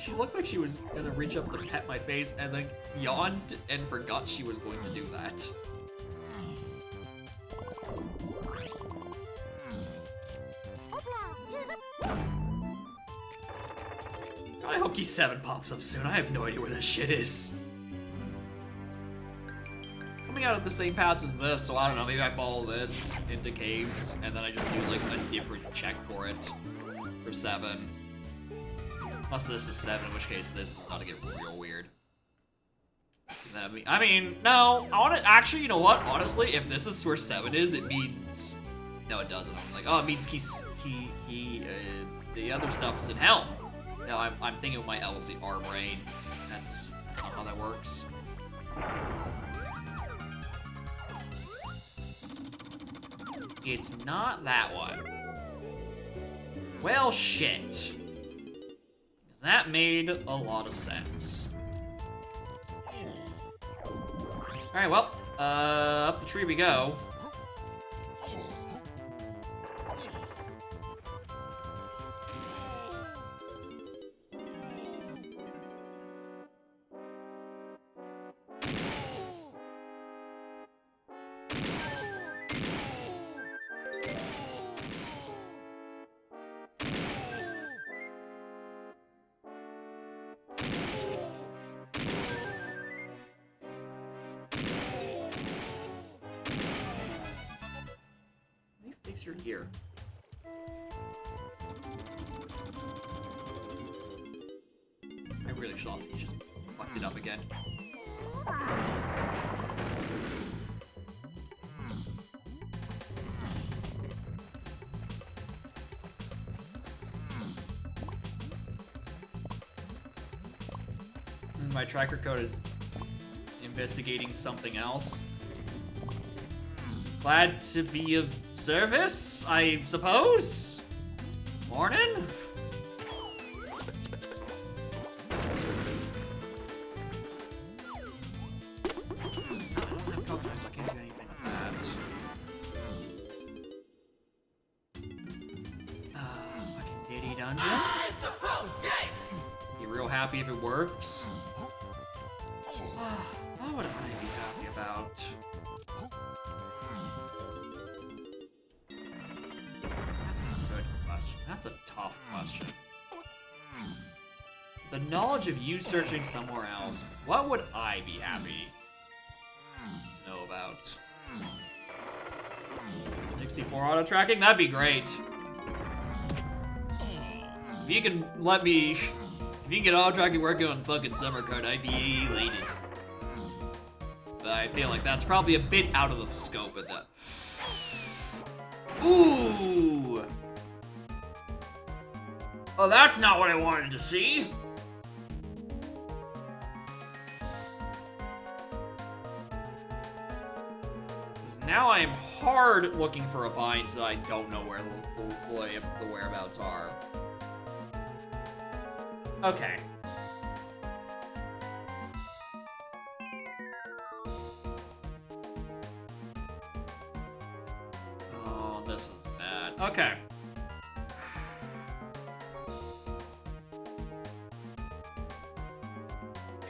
She looked like she was gonna reach up to pet my face and then yawned and forgot she was going to do that. I hope Key7 pops up soon. I have no idea where this shit is. Coming out of the same paths as this, so I don't know, maybe I follow this into caves, and then I just do like a different check for it. For 7. Unless this is 7, in which case this is about to get real weird. I mean, no, I want to, actually, you know what? Honestly, if this is where 7 is, it means, no it doesn't. I'm like, oh, it means the other stuff's in hell. No, I'm thinking with my LCR brain. That's not how that works. It's not that one. Well, shit. 'Cause that made a lot of sense. Alright, well, up the tree we go. You're here. I really should have just fucked it up again. My tracker code is investigating something else. Glad to be of service, I suppose? Morning? I don't have coconuts, so I can't do anything with that. Fucking Diddy Dungeon? You real happy if it works? What would I be happy about? That's a good question. That's a tough question. The knowledge of you searching somewhere else, what would I be happy to know about? 64 auto tracking? That'd be great. If you can let me, if you can get auto tracking working on fucking Summer Card, I'd be elated. But I feel like that's probably a bit out of the scope of that. Ooh! Oh, that's not what I wanted to see. Now I am hard looking for a vines that I don't know where the whereabouts are. Okay. Oh, this is bad. Okay.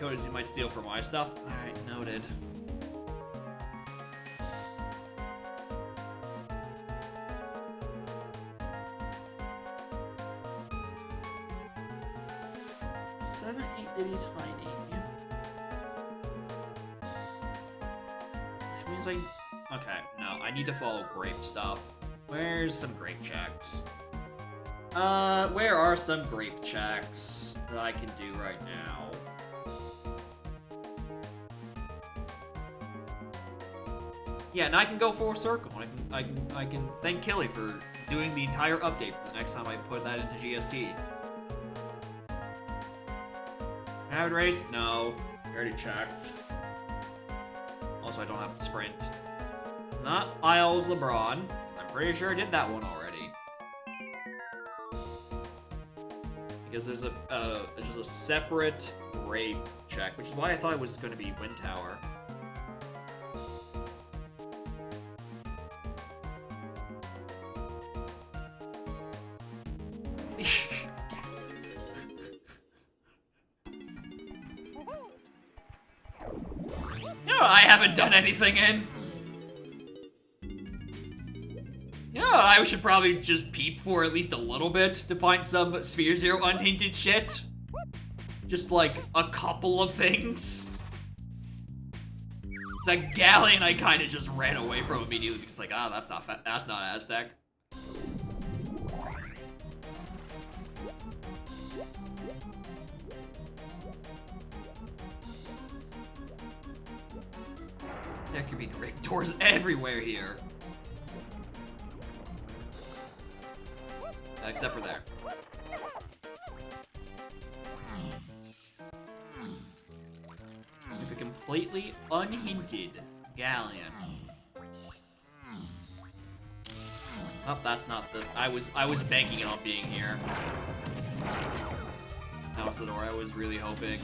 Coders you might steal from my stuff. Alright, noted. Itty tiny. Which means okay, no, I need to follow grape stuff. Where's some grape checks? Where are some grape checks that I can do right now? Yeah, and I can go full circle. I can thank Kelly for doing the entire update for the next time I put that into GST. Avid race? No. I already checked. Also, I don't have to sprint. Not Isles LeBron. I'm pretty sure I did that one already. Because there's just a separate grape check, which is why I thought it was going to be Wind Tower. I haven't done anything in. Yeah, I should probably just peep for at least a little bit to find some Sphere Zero unhinted shit. Just like a couple of things. It's like Galleon I kind of just ran away from immediately because like, that's not Aztec. There could be great doors everywhere here. Except for there. If a completely unhinted Galleon. Oh, that's not the... I was banking on being here. That was the door I was really hoping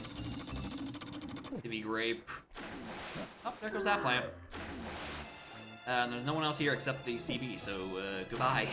to be grape. Oh, there goes that plant. And there's no one else here except the CB, so goodbye.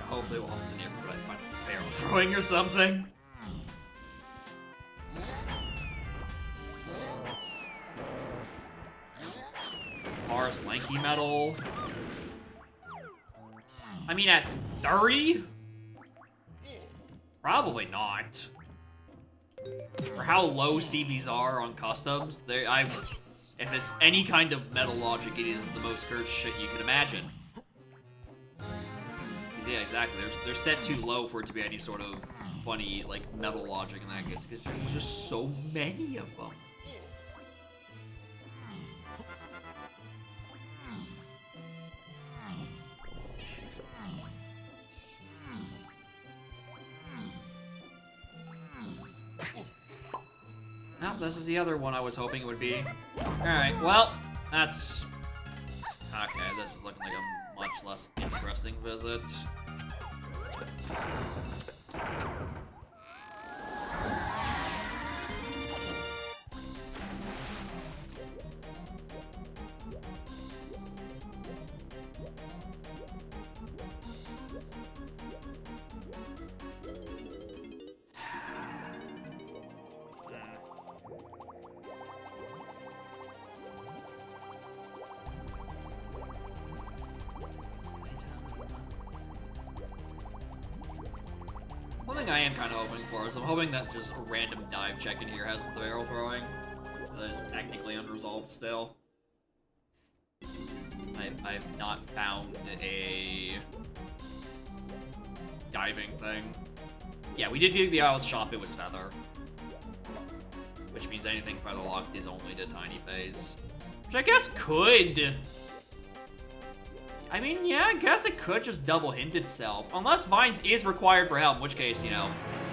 Hopefully we'll in the neighborhood I find a barrel throwing or something. Forest Lanky Metal. I mean, at 30? Probably not. For how low CBs are on customs, if it's any kind of metal logic, it is the most cursed shit you can imagine. Yeah, exactly. They're set too low for it to be any sort of funny, like, metal logic in that case, because there's just so many of them. No, this is the other one I was hoping it would be. Alright, well, that's... Okay, this is looking like a much less interesting visit. thing I am kind of hoping for is I'm hoping that just a random dive check in here has the barrel throwing. That is technically unresolved still. I've not found a diving thing. Yeah, we did do the Owl's shop, it was feather. Which means anything feather locked is only the tiny phase. Which I guess could. I mean, yeah, I guess it could just double hint itself. Unless Vines is required for help, in which case, you know,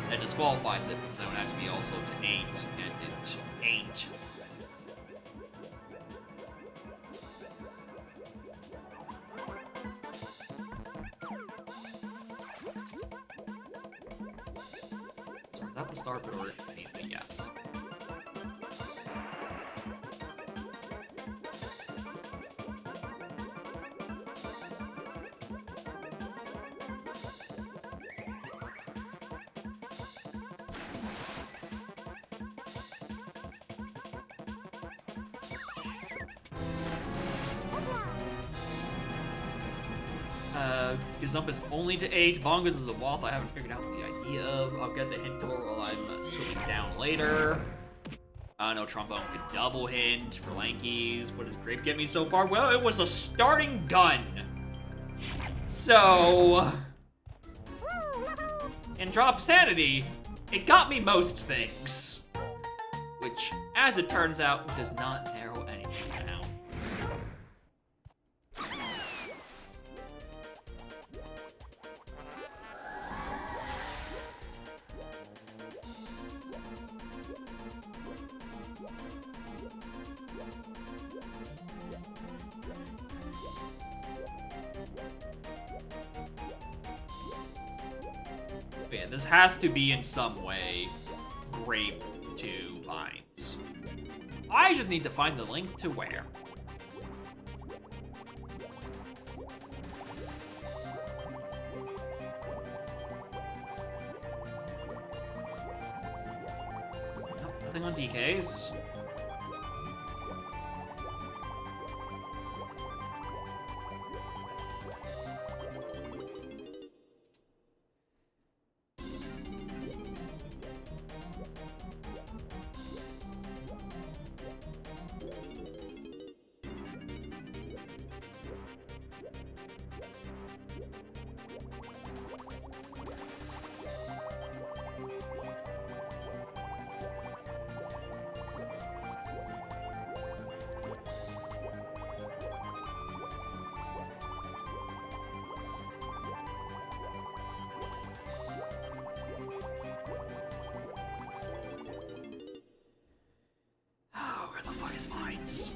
that disqualifies it, because that would have to be also to ain't, and it ain't. So is that the start or beneath me? Yes. Gazump is only to 8. Bongas is a Wath I haven't figured out the idea of. I'll get the hint tool while I'm swimming down later. No, Trombone could double hint for Lankies. What does Grape get me so far? Well, it was a starting gun. So... and Drop Sanity, it got me most things. Which, as it turns out, does not narrow anything down. But yeah, this has to be in some way Grape to Vines. I just need to find the link to where. Nope, nothing on DKs. Where the fuck is Vines?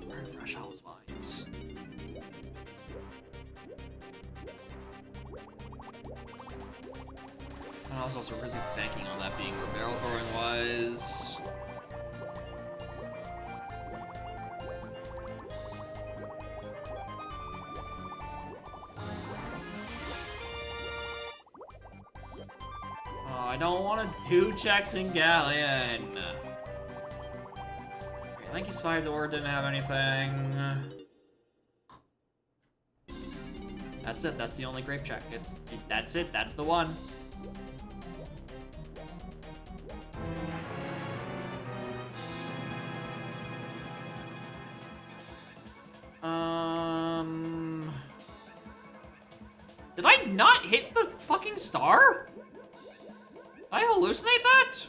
Where are Fresh Owl's Vines? And I was also really banking on that being where barrel throwing was. I don't want to do checks in Galleon. Lanky's 5 door didn't have anything. That's it. That's the only grape check. That's it. That's the one. Did I not hit the fucking star? Did I hallucinate that?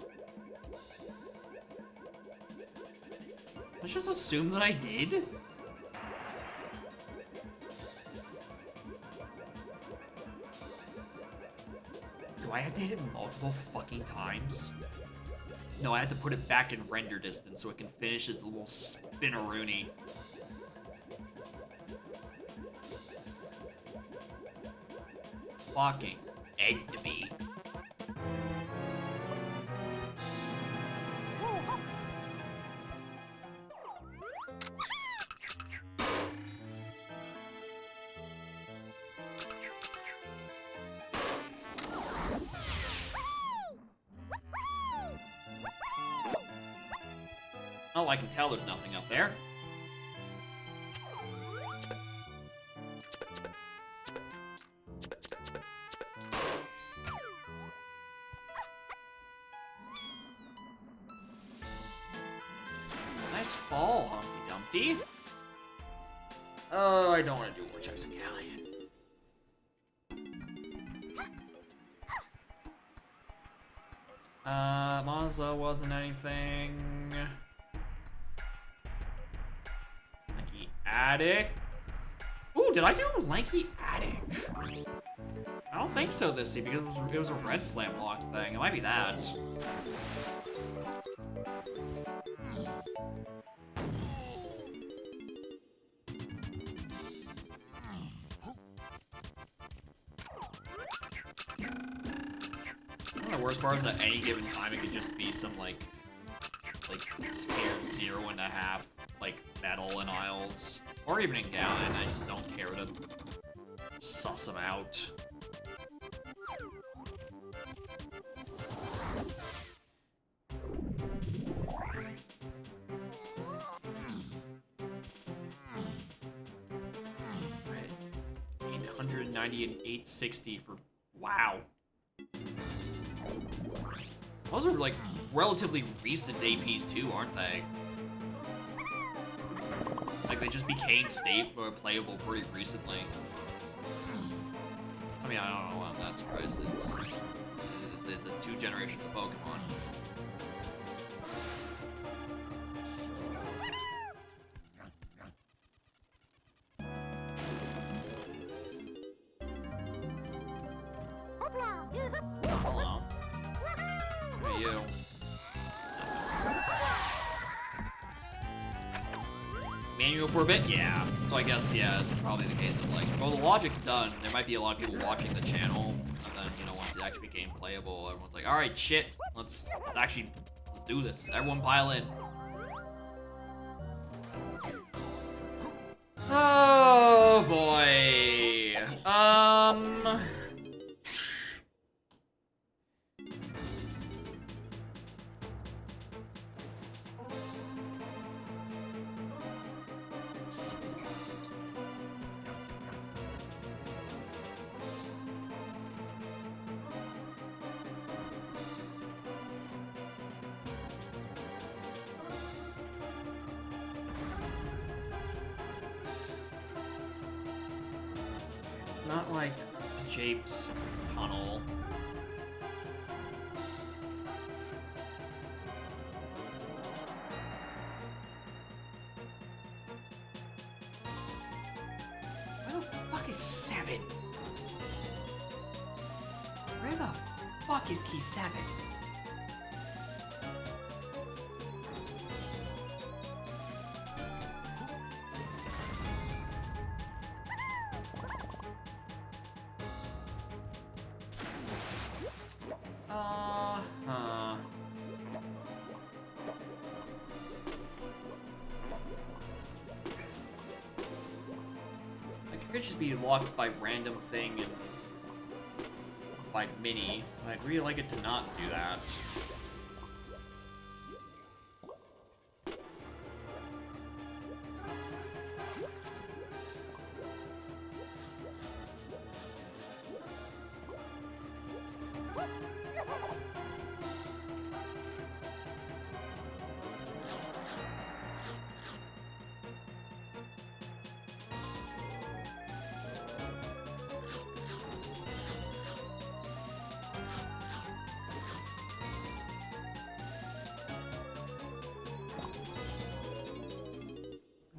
Let's just assume that I did. Do I have to hit it multiple fucking times? No, I had to put it back in render distance so it can finish its little spinneroony. Fucking egged me. Oh, I can tell there's nothing up there. ball, Humpty Dumpty. Oh, I don't want to do Vortex and Galleon. Mazda wasn't anything. Lanky Attic. Ooh, did I do Lanky Attic? I don't think so this season because it was a red slam locked thing. It might be that. One of the worst part is at any given time it could just be some like sphere 0.5 like metal in aisles. Or even in Galleon, I just don't care to suss them out. Right. 890 and 860 for wow. Those are like relatively recent APs too, aren't they? Like they just became playable pretty recently. I mean, I don't know. I'm not surprised. It's the two generations of Pokemon. Hello. What are you? Manual for a bit? Yeah. So I guess, yeah, it's probably the case of like, well, the logic's done. There might be a lot of people watching the channel, and then, you know, once it actually became playable, everyone's like, all right, shit, let's do this. Everyone pile in. Oh, boy. Not like Jape's tunnel. Where the fuck is 7? Where the fuck is key 7? It could just be locked by random thing and by mini. I'd really like it to not do that.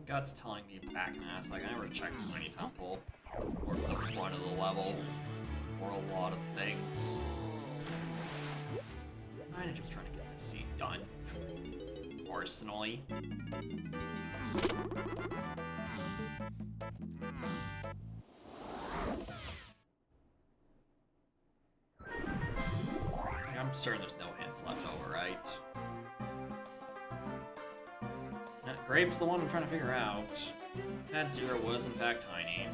God's telling me back and ass, like I never checked Tiny Temple or the front of the level or a lot of things. I'm just trying to get this scene done. Personally. I'm certain there's no hints left over, right? Grape's the one I'm trying to figure out. Pad 0 was in fact tiny.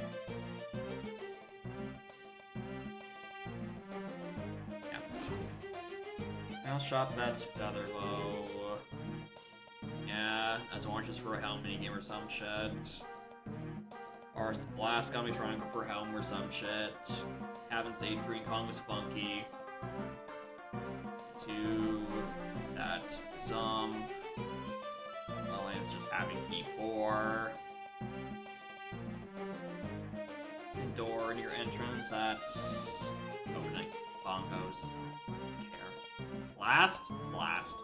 Yeah. Mouse shop, that's Featherbow. Yeah, that's oranges for a helm minigame or some shit. Forest Blast got me triangle for helm or some shit. Haven't Stage Green Kong was funky. 2. That some. it's just having P4. Door near entrance, that's opening bongos. I don't care. Blast? Blast.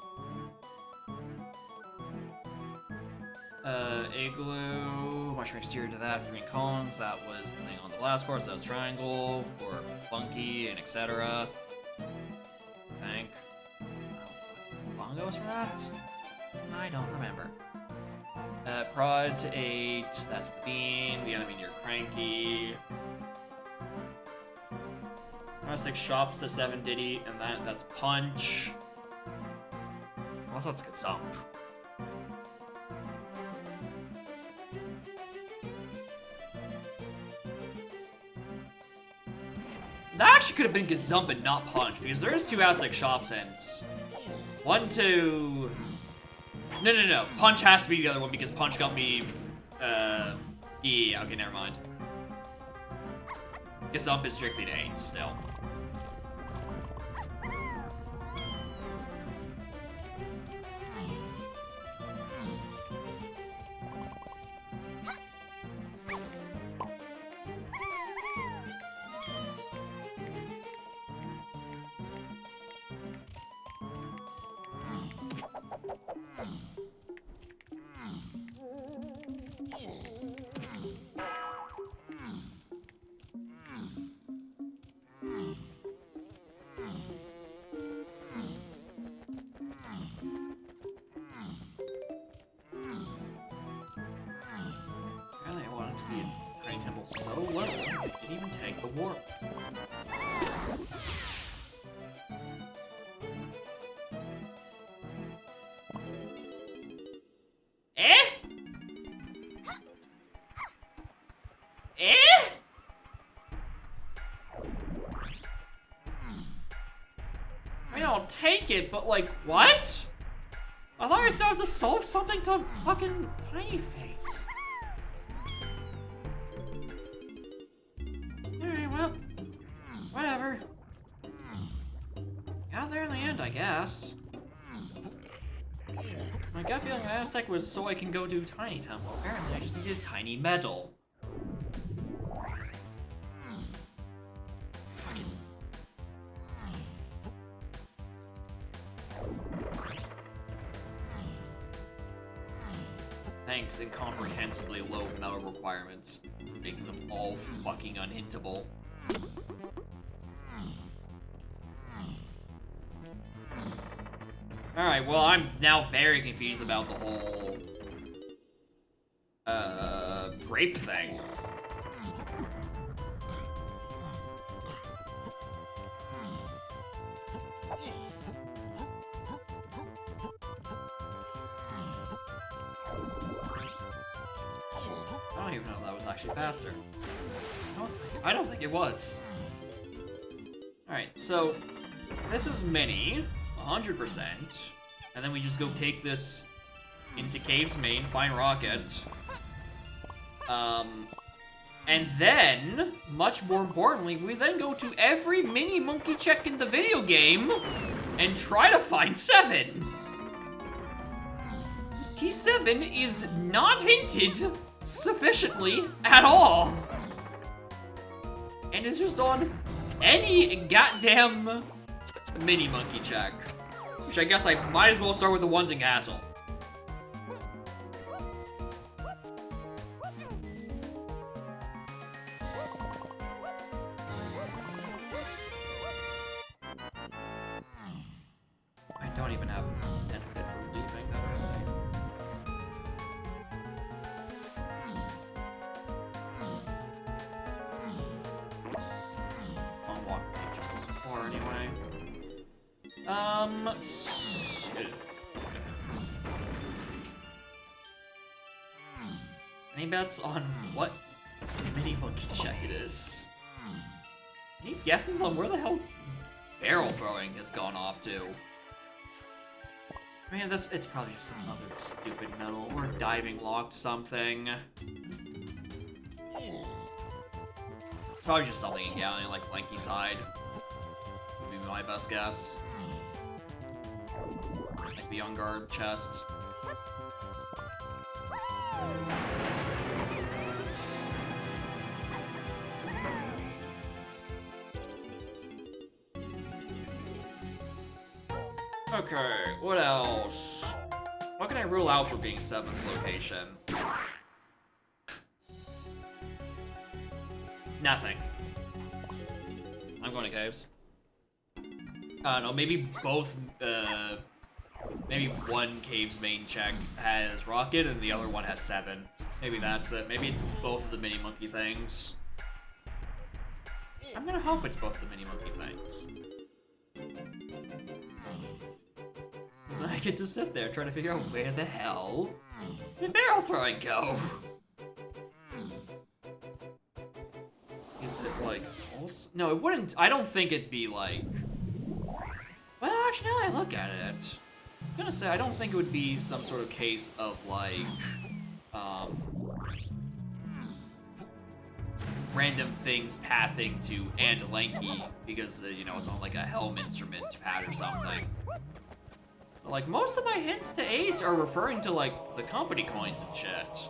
Igloo, mushroom exterior to that, green cones, that was the thing on the last course, that was triangle, or funky, and etc. I think. Oh, bongos for that? I don't remember. Prod to 8, that's the bean, the enemy near cranky. 6 shops to 7 Diddy, and that's punch. Unless that's good sump. That actually could have been Gazump and not Punch, because there is 2 Aztec shops and 1, 2... No. Punch has to be the other one because Punch got me, yeah, okay, never mind. Gazump is strictly to 8 still. Apparently I wanted to be in Tiny Temple so little, I didn't even take the warp. I mean, I'll take it, but like, what? I thought I still had to solve something to fucking Tiny Face. Alright, well, whatever. Got there in the end, I guess. My gut feeling in Aztec was so I can go do Tiny Temple. Apparently, I just needed a tiny medal. Fucking... Thanks, incomprehensibly low medal requirements, making them all fucking unhintable. Alright, well, I'm now very confused about the whole, grape thing. I don't even know if that was actually faster. I don't think it was. Alright, so, this is mini. 100%, and then we just go take this into Cave's main, find Rocket. And then, much more importantly, we then go to every mini monkey check in the video game and try to find 7. Key 7 is not hinted sufficiently at all. And it's just on any goddamn mini monkey check. Which I guess I might as well start with the ones in Castle. I don't even have benefit from leaving that early. Unlock just as far anyway. Any bets on what mini monkey check it is? Any guesses on where the hell barrel throwing has gone off to? I mean, it's probably just some other stupid medal or diving locked something. It's probably just something in Galleon, like Lanky Side. Would be my best guess. Like the on guard chest. Okay, what else? What can I rule out for being 7th location? Nothing. I'm going to caves. I don't know, maybe both, maybe one cave's main check has rocket and the other one has 7. Maybe that's it. Maybe it's both of the mini monkey things. I'm gonna hope it's both of the mini monkey things. Because then I get to sit there trying to figure out where the hell did barrel throwing go? Is it like also? No, it wouldn't. I don't think it'd be like. Well, actually, now that I look at it, I was gonna say I don't think it would be some sort of case of like, random things pathing to and lanky because you know it's on like a helm instrument pad or something. But, like most of my hints to age are referring to like the company coins and shit.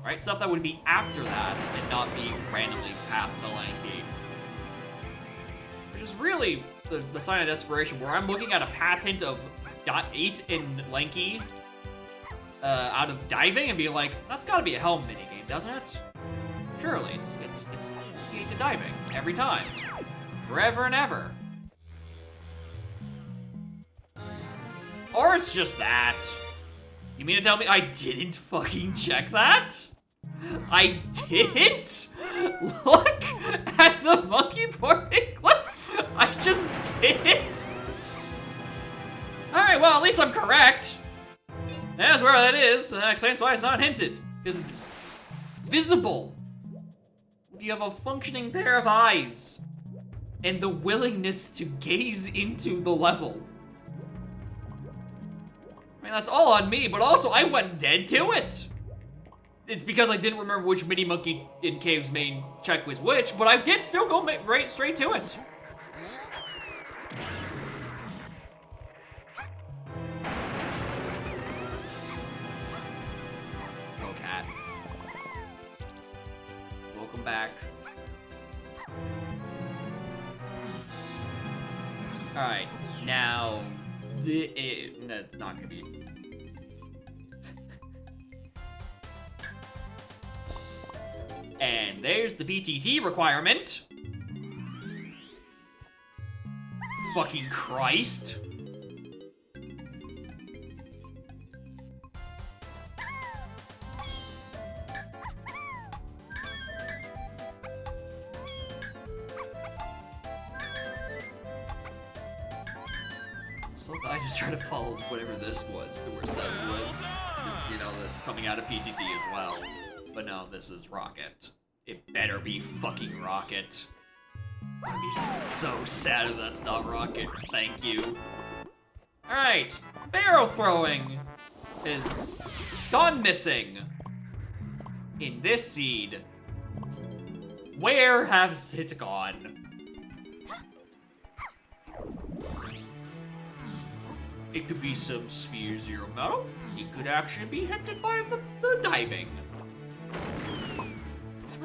Right, stuff that would be after that and not be randomly pathed to lanky. Which is really the sign of desperation, where I'm looking at a path hint of 8 in lanky out of diving and being like, that's gotta be a helm minigame, doesn't it? Surely, it's 8 to diving, every time. Forever and ever. Or it's just that. You mean to tell me I didn't fucking check that? I didn't look at the monkey boarding cliff? I just didn't? Alright, well, at least I'm correct. That's where that is, and that explains why it's not hinted. Because it's visible. If you have a functioning pair of eyes and the willingness to gaze into the level. I mean, that's all on me, but also I went dead to it. It's because I didn't remember which mini monkey in Cave's main check was which, but I did still go right straight to it. Oh, cat. Welcome back. Alright, now... no, not gonna be... And there's the BTT requirement. Fucking Christ. So I just try to follow whatever this was to where 7 was. You know, that's coming out of PTT as well. But no, this is Rocket. It better be fucking Rocket. I'd be so sad if that's not Rocket. Thank you. Alright, barrel throwing is gone missing in this seed. Where has it gone? It could be some Sphere Zero metal. It could actually be hinted by the diving.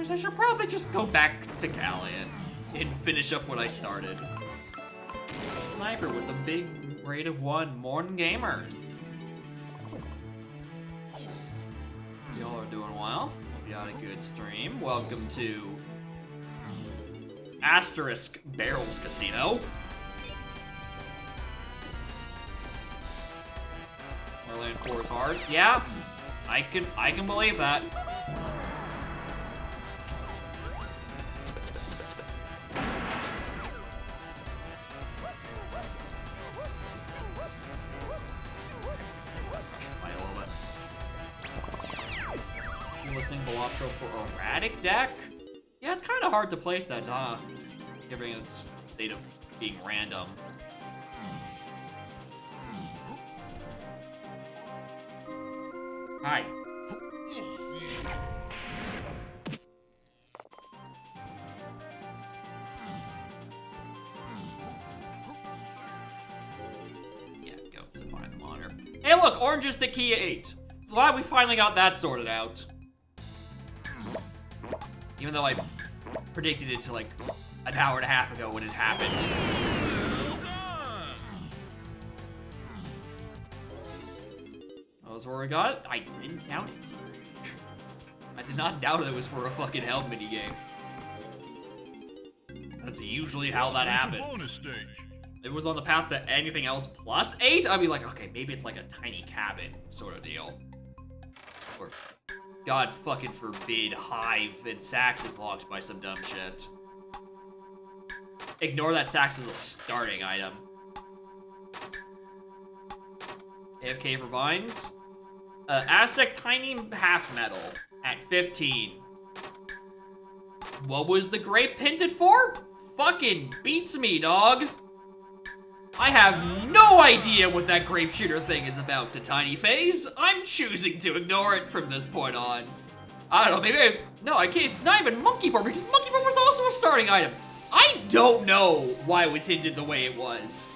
I should probably just go back to Galleon and finish up what I started. Sniper with a big rate of 1. Morning gamers. Y'all are doing well. Hope you had a good stream. Welcome to Asterisk Barrels Casino. Merland Core is hard. Yeah, I can believe that. For erratic deck? Yeah, it's kind of hard to place that, given its state of being random. Hi. Yeah, go sit behind the monitor. Hey look, orange is the key 8. Glad we finally got that sorted out. Even though I predicted it to like an hour and a half ago when it happened. was where we got it, I didn't doubt it. I did not doubt it was for a fucking hell minigame. That's usually how that Welcome to happens. bonus stage. If it was on the path to anything else plus 8, I'd be like, okay, maybe it's like a tiny cabin sort of deal. Or, God fucking forbid, Hive and Sax is locked by some dumb shit. Ignore that Sax was a starting item. AFK for Vines. Aztec Tiny Half Metal at 15. What was the grape hinted for? Fucking beats me, dog. I have no idea what that grape shooter thing is about to Tiny Phase. I'm choosing to ignore it from this point on. I don't know, maybe no, I can't. It's not even Monkey Bar because Monkey Bar was also a starting item. I don't know why it was hinted the way it was.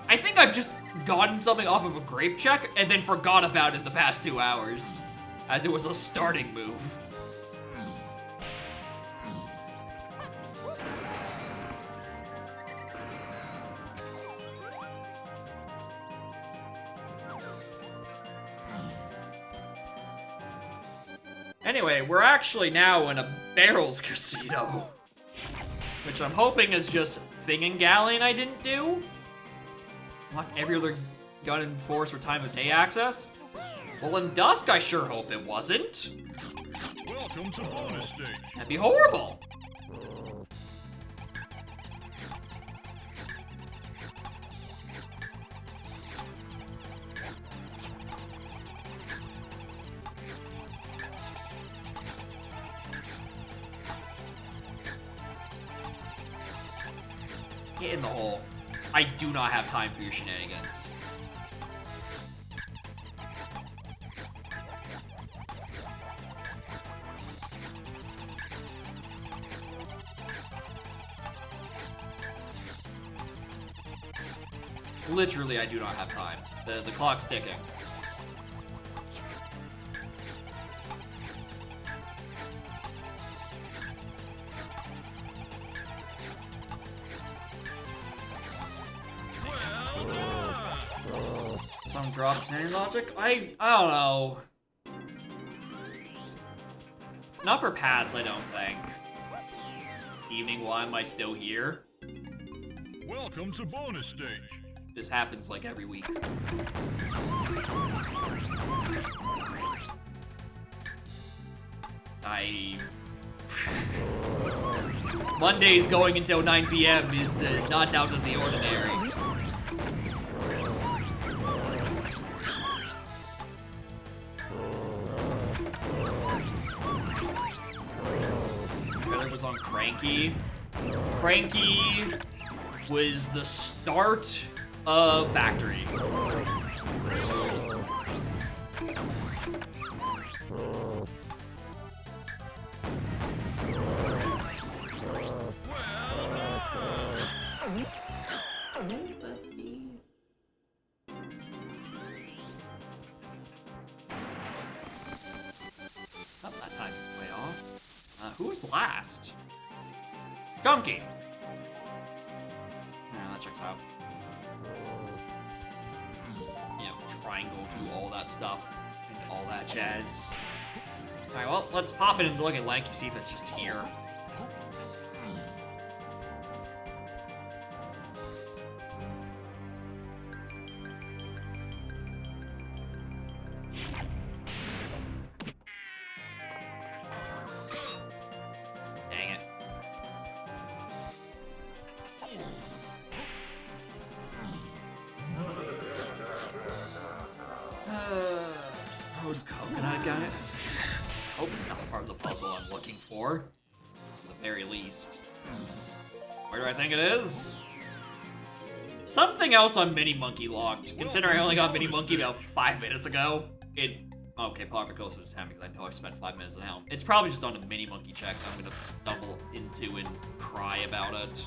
I think I've just gotten something off of a grape check and then forgot about it the past 2 hours, as it was a starting move. Anyway, we're actually now in a barrels casino, which I'm hoping is just Thing and Galleon I didn't do. Lock every other gun in force for time of day access. Well, in Dusk, I sure hope it wasn't. Welcome to bonus stage. That'd be horrible. Get in the hole. I do not have time for your shenanigans. Literally, I do not have time. The clock's ticking. Some drop standing logic? I don't know. Not for pads, I don't think. Evening, why am I still here? Welcome to bonus stage. This happens like every week. Mondays going until 9 PM is not out of the ordinary. It was on Cranky. Cranky was the start of Factory. Oh, that time is way off. Who's last? Chunky. Yeah, that checks out. You know, triangle, do all that stuff, and all that jazz. Alright, well, let's pop in and look at Lanky, see if it's just here. Dang it. I suppose Coconut guys. Hope it's not part of the puzzle I'm looking for. At the very least. Where do I think it is? Something else on Mini Monkey locked. Considering I only got Mini Monkey about 5 minutes ago. Okay, probably closer to 10 because I know I've spent 5 minutes on Helm. It's probably just on a Mini Monkey check I'm gonna stumble into and cry about it.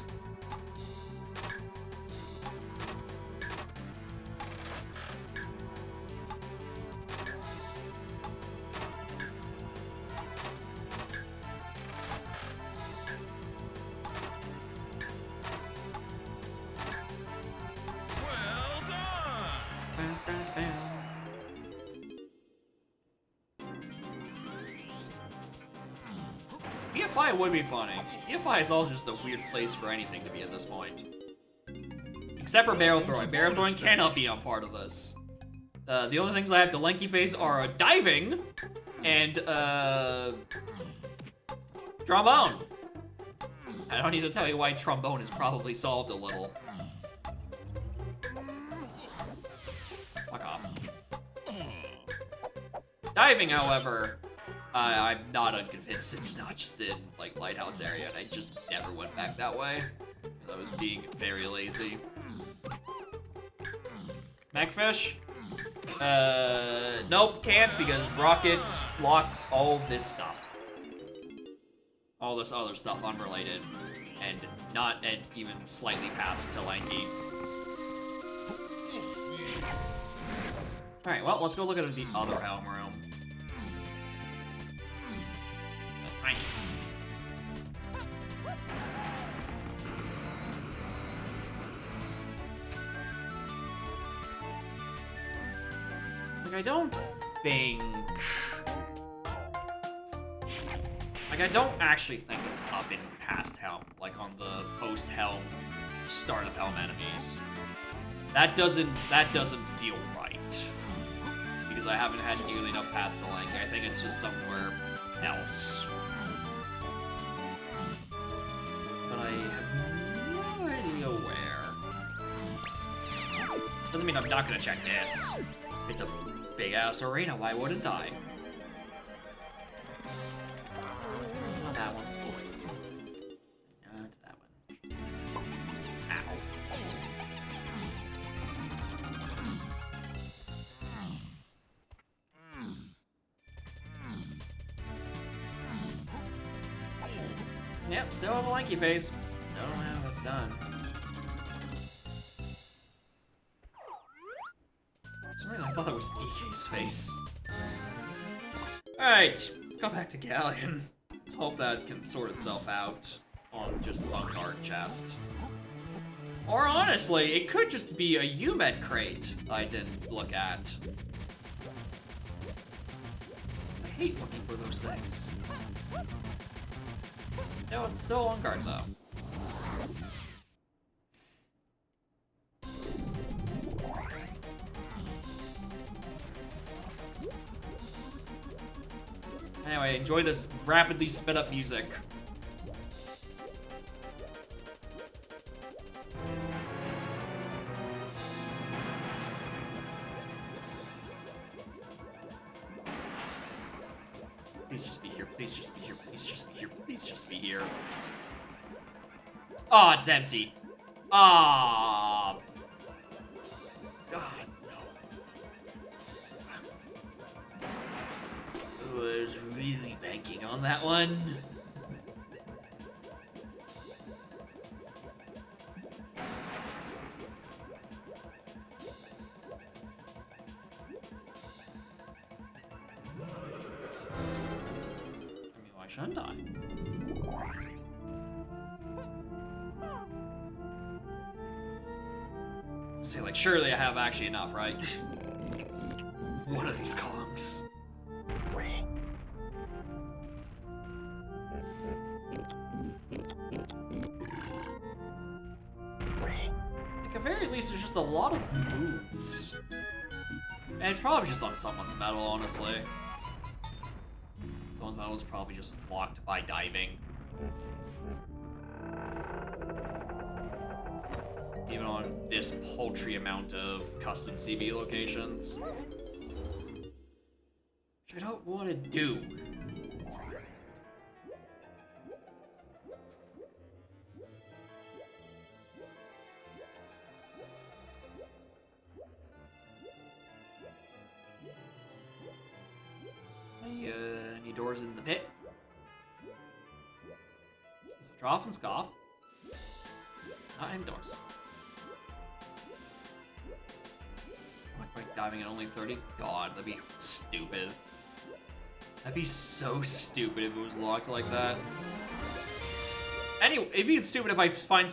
Well done. BFI would be funny. BFI is also just a weird place for anything to be at this point. Except for barrel throwing. Barrel throwing cannot be on part of this. The only things I have to lanky face are diving and trombone. I don't need to tell you why trombone is probably solved a little. Fuck off. Diving, however, I'm not unconvinced it's not just in, like, Lighthouse area, and I just never went back that way. I was being very lazy. Magfish? Nope, can't, because Rocket blocks all this stuff. All this other stuff unrelated, and not even slightly pathed to Lanky. Alright, well, let's go look at the other helm room. Nice. Like, I don't think... Like, I don't actually think it's up in past Helm, like on the post-Helm, start of Helm enemies. That doesn't feel right. Just because I haven't had nearly enough paths to Lanky. I think it's just somewhere else. But I have no idea where. Doesn't mean I'm not gonna check this. It's a big-ass arena, why wouldn't I? Not that one. Not that one. Ow. Yep, still have a lanky face. Still don't have it done. For some reason I thought that was DK's face. Alright, let's go back to Galleon. Let's hope that can sort itself out on just one guard chest. Or honestly, it could just be a UMed crate I didn't look at. I hate looking for those things. No, it's still on guard though. Anyway, enjoy this rapidly sped up music. Please just be here, please just be here, please just be here, please just be here. Oh, it's empty. Ah. God, no. Ooh, I was really banking on that one. Why shouldn't I? Say, like, surely I have actually enough, right? One of these Kongs. Like, at very least, there's just a lot of moves. And it's probably just on someone's metal, honestly. Someone's metal is probably just locked by diving. Even on this paltry amount of custom CV locations. Which I don't want to do. Any doors in the pit? Is it Droff and Scoff? Not indoors. Like diving at only 30? God, that'd be stupid. That'd be so stupid if it was locked like that. Anyway, it'd be stupid if I find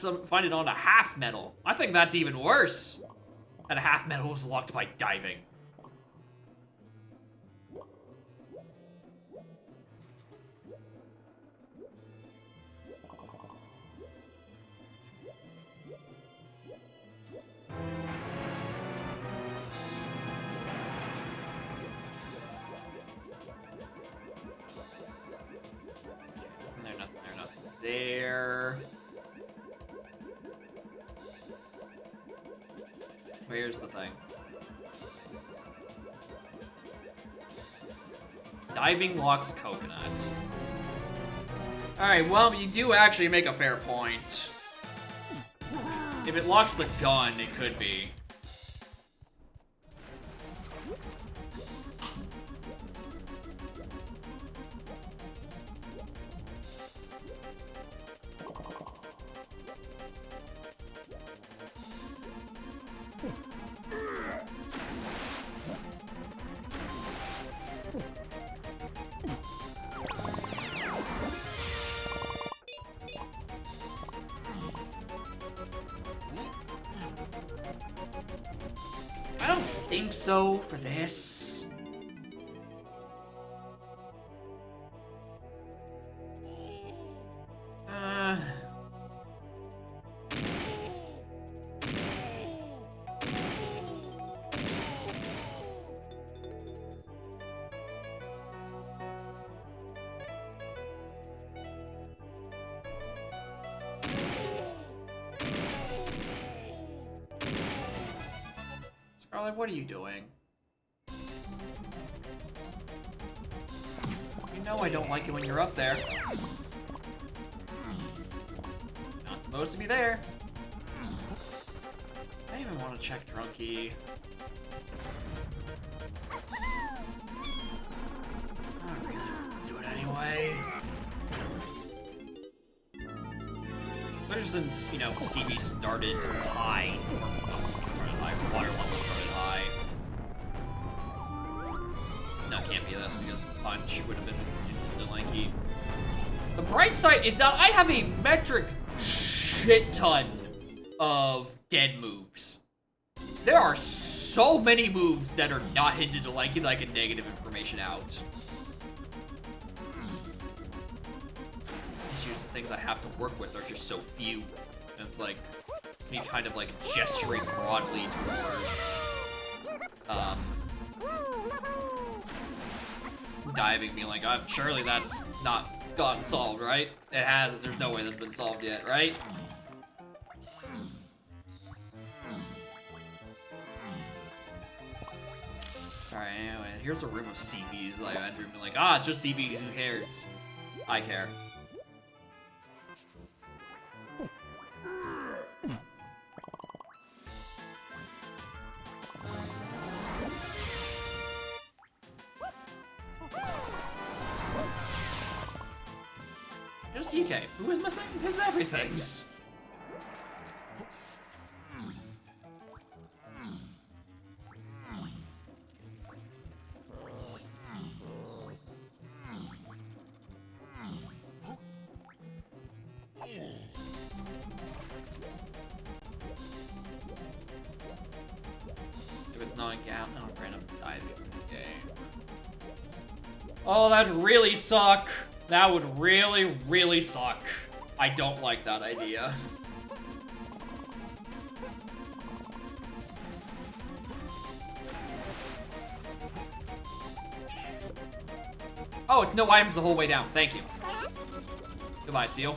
it on a half metal. I think that's even worse. That a half metal is locked by diving. there. Where's the thing? Diving locks coconut. Alright, well, you do actually make a fair point. If it locks the gun, it could be. I don't think so for this. Scarlet, what are you doing? You know I don't like it when you're up there. Not supposed to be there. I even want to check Drunky. I really want to do it anyway. Especially since, you know, CB started high. Or not CB started high, water level started high. No, it can't be this because Punch would have been into Lanky. The bright side is that I have a metric shit ton of dead moves. There are so many moves that are not hinted to Lanky that I can negative information out. Issues, the things I have to work with are just so few. And it's like, it's me kind of like gesturing broadly towards, diving, being like, surely that's not gotten solved, right? It hasn't. There's no way that's been solved yet, right? Alright, anyway, here's a room of CBs. Like, I dream like, it's just CBs, who cares? I care. Just DK. Who is missing his everythings? If it's not a gap, no random diving game. Oh, that'd really suck. That would really, really suck. I don't like that idea. Oh, it's no items the whole way down. Thank you. Goodbye, Seal.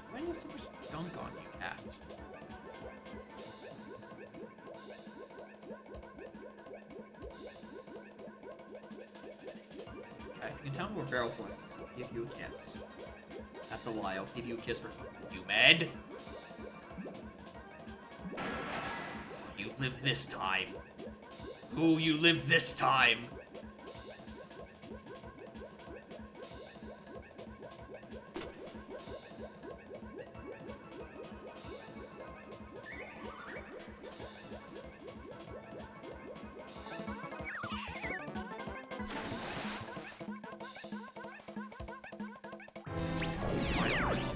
Why do you have so much gunk on you, cat? Okay, if you can tell me where Barrel Point, I'll give you a kiss. That's a lie. I'll give you a kiss for you mad. You live this time. Ooh, you live this time.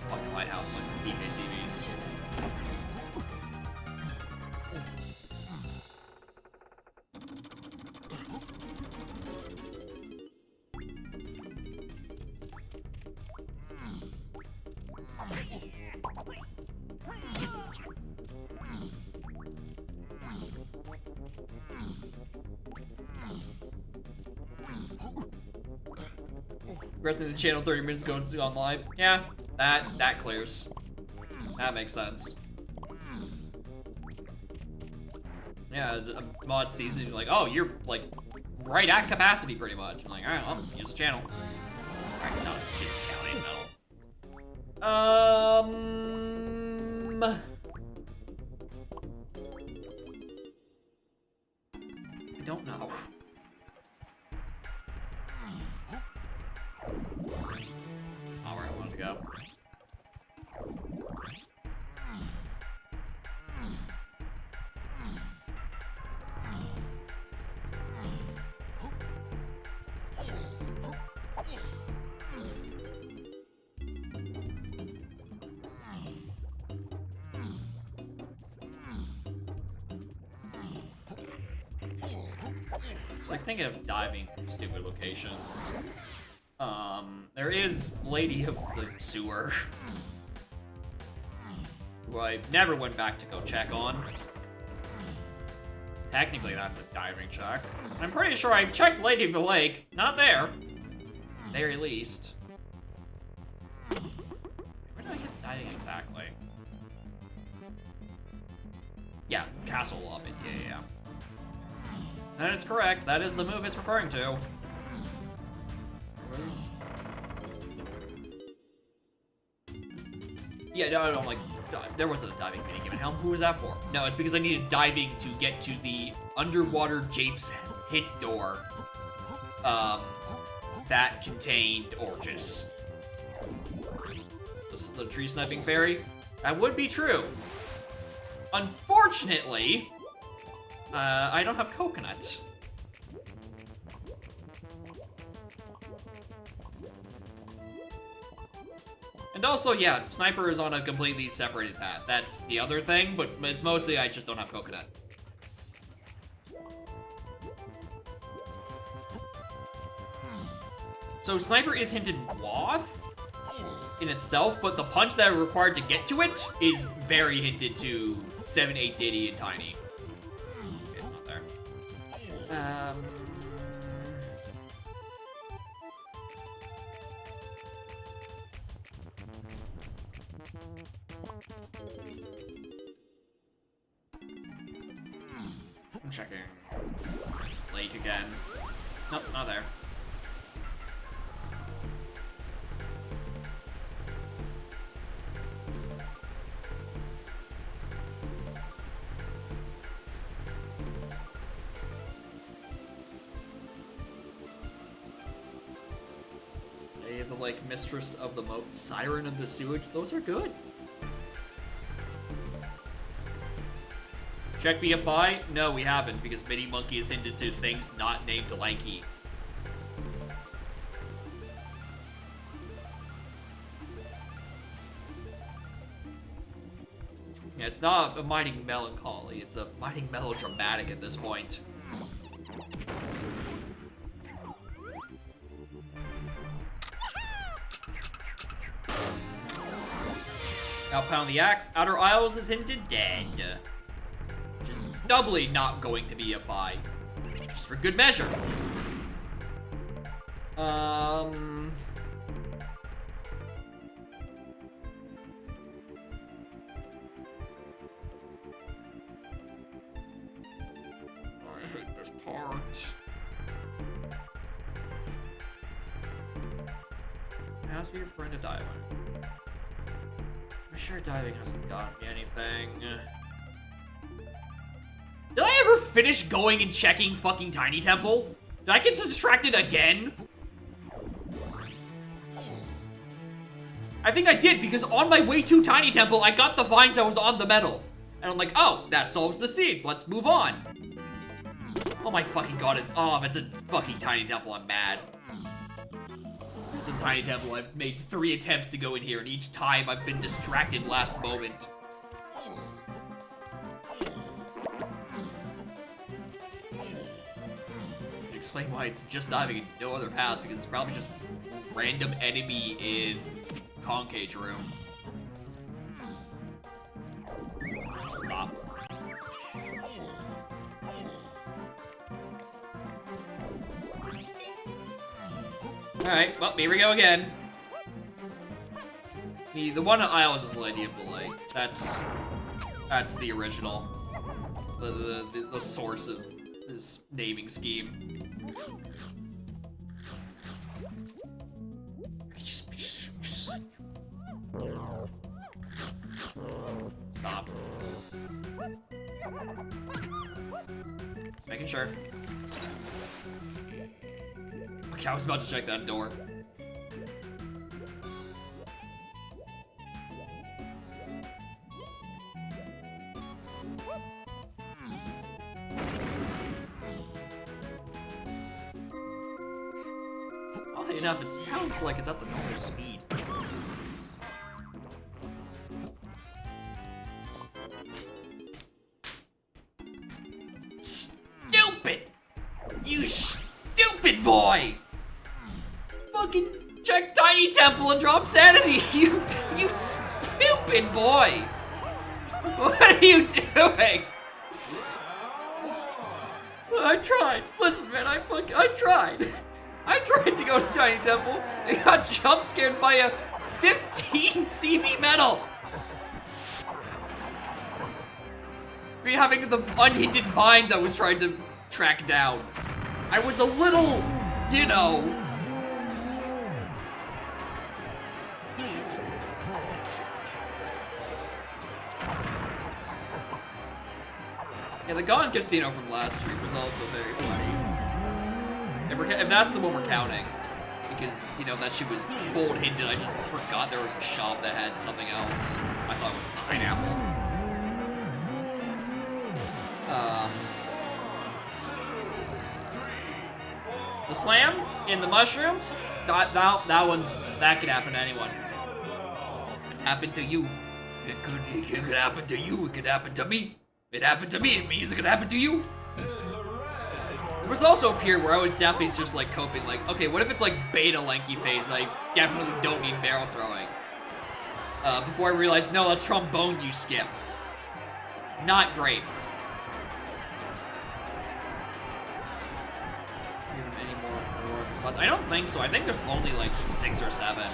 Fucking lighthouse like PKCVs. Resting the channel 30 minutes ago to on live. Yeah, that clears. That makes sense. Yeah, a mod season, you're like, oh, you're like right at capacity pretty much. I'm like, alright, well, use the channel. Alright, it's not a stupid counting metal. I don't know. Not where I wanted to go. It's like thinking of diving stupid locations. There is Lady of the Sewer, who I never went back to go check on. Technically, that's a diving check. I'm pretty sure I've checked Lady of the Lake. Not there. Very least. Where did I get diving exactly? Yeah, castle lobby. Yeah. That is correct. That is the move it's referring to. Yeah, no, I'm like, there wasn't a diving minigame in Helm. Who was that for? No, it's because I needed diving to get to the underwater Jape's hit door. That contained Orcus. The tree sniping fairy? That would be true. Unfortunately, I don't have coconuts. And also, yeah, Sniper is on a completely separated path. That's the other thing, but it's mostly I just don't have coconut. So Sniper is hinted Wath in itself, but the punch that are required to get to it is very hinted to 7, 8 Diddy and Tiny. Okay, it's not there. I'm checking Lake again. Nope, not there. They have the like Mistress of the Moat, Siren of the Sewage. Those are good. Check BFI? No, we haven't, because Mini Monkey is hinted to things not named Lanky. Yeah, it's not a mighty melancholy, it's a mighty melodramatic at this point. Outpound the Axe. Outer Isles is hinted dead. Which is doubly not going to be a fight. Just for good measure. Alright, this part. Ask your friend to dive. I'm sure diving hasn't gotten me anything. Did I ever finish going and checking fucking Tiny Temple? Did I get distracted again? I think I did, because on my way to Tiny Temple, I got the vines that was on the metal. And I'm like, oh, that solves the seed. Let's move on. Oh my fucking god, it's off. It's a fucking Tiny Temple. I'm mad. It's a Tiny Temple. I've made 3 attempts to go in here, and each time I've been distracted last moment. Explain why it's just diving and no other path, because it's probably just random enemy in Concage room. Stop. Alright, well, here we go again. The one I always was Lady of the Lake. That's the original. The source of this naming scheme. Just stop. Just making sure. Okay, I was about to check that door. Oddly enough, it sounds like it's at the normal speed. Stupid! You stupid boy! Fucking check Tiny Temple and drop sanity, you stupid boy! What are you doing? I tried. Listen, man, I tried. I tried to go to Tiny Temple and got jump scared by a 15 CB medal. Me having the unhindered vines I was trying to track down. I was a little, you know. Yeah, the Gone Casino from last stream was also very funny. If that's the one we're counting, because, you know, that shit was bold hinted, I just forgot there was a shop that had something else. I thought it was pineapple. The slam in the mushroom, that could happen to anyone. It happened to you. It could happen to you. It could happen to me. It happened to me. It means it could happen to you. There was also a period where I was definitely just like coping, like, okay, what if it's like beta lanky phase and I definitely don't need barrel throwing? Before I realized, no, that's trombone you skip. Not great. Any more spots? I don't think so. I think there's only like 6 or 7.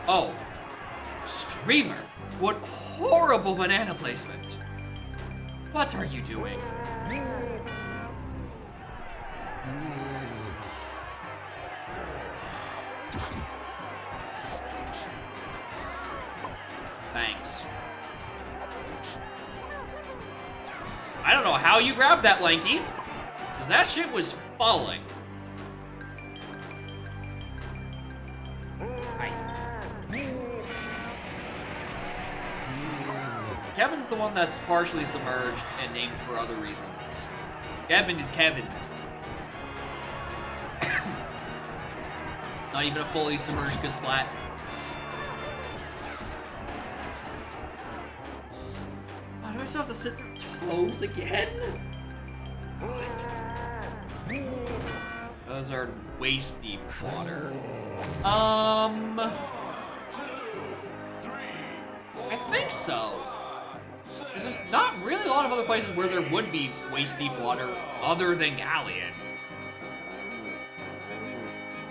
Oh. Streamer, what horrible banana placement. What are you doing? Thanks. I don't know how you grabbed that, Lanky, because that shit was falling. Kevin's the one that's partially submerged and named for other reasons. Kevin is Kevin. Not even a fully submerged Splat. Why do I still have to sit through toes again? What? Those are waist deep water. I think so. There's not really a lot of other places where there would be waist-deep water other than Galleon.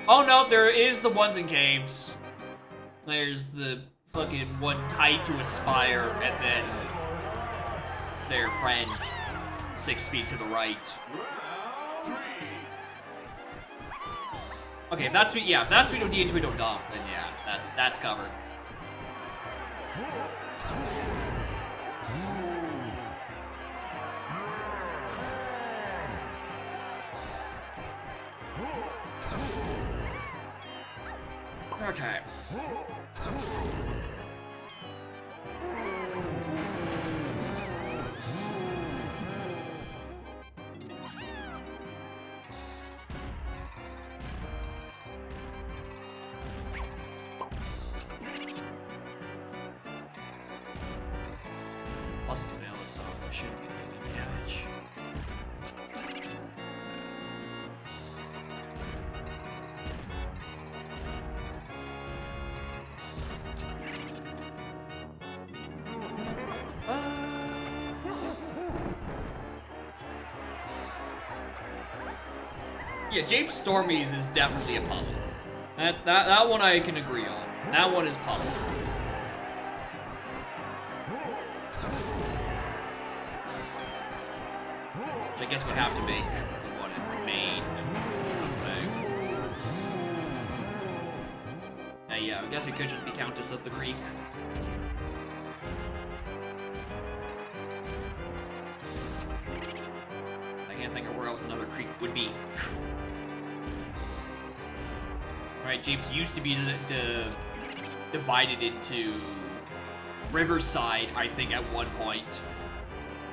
Oh no, there is the ones in caves. There's the fucking one tied to a spire and then their friend 6 feet to the right. Okay, if that's Tweedledee and Tweedledum, then yeah, that's covered. Okay. Plus it's vanilla toes, I shouldn't be taking damage. Yeah, James Stormies is definitely a puzzle. That one I can agree on. That one is puzzle. Which I guess would have to make the one in Maine something. Yeah, I guess it could just be Countess of the Creek. I can't think of where else another creek would be. Alright, Japes used to be divided into Riverside, I think, at one point.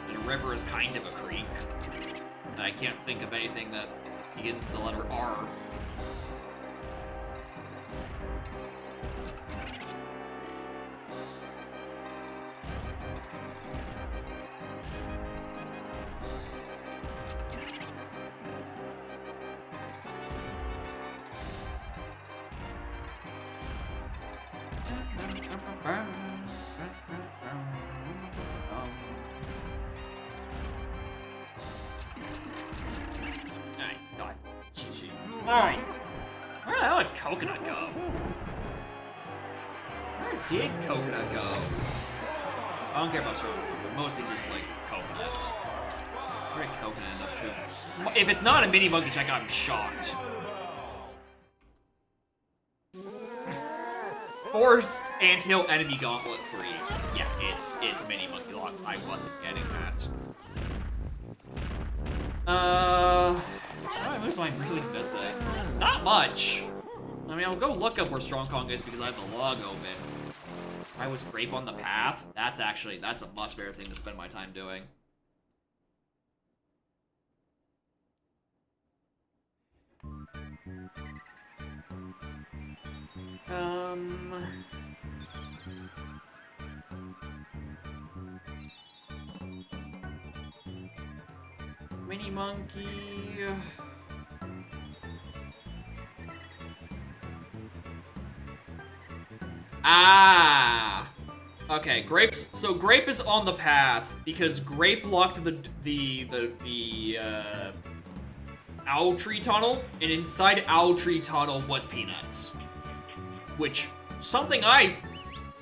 And a river is kind of a creek. And I can't think of anything that begins with the letter R. Alright, God. GG. Alright. Where the hell did Coconut go? Where did Coconut go? I don't care about Survival, but mostly just, like, Coconut. Where did Coconut end up to? If it's not a mini monkey check, I'm shocked. Forced Anthill Enemy Gauntlet 3. Yeah, it's mini monkey locked. I wasn't getting that. What was I really missing? Not much. I mean, I'll go look up where Strong Kong is because I have the log open. I was Grape on the Path. That's a much better thing to spend my time doing. Mini monkey. Ah. Okay, Grape's so Grape is on the path because Grape locked the Owl Tree Tunnel, and inside Owl Tree Tunnel was Peanuts. Which, something I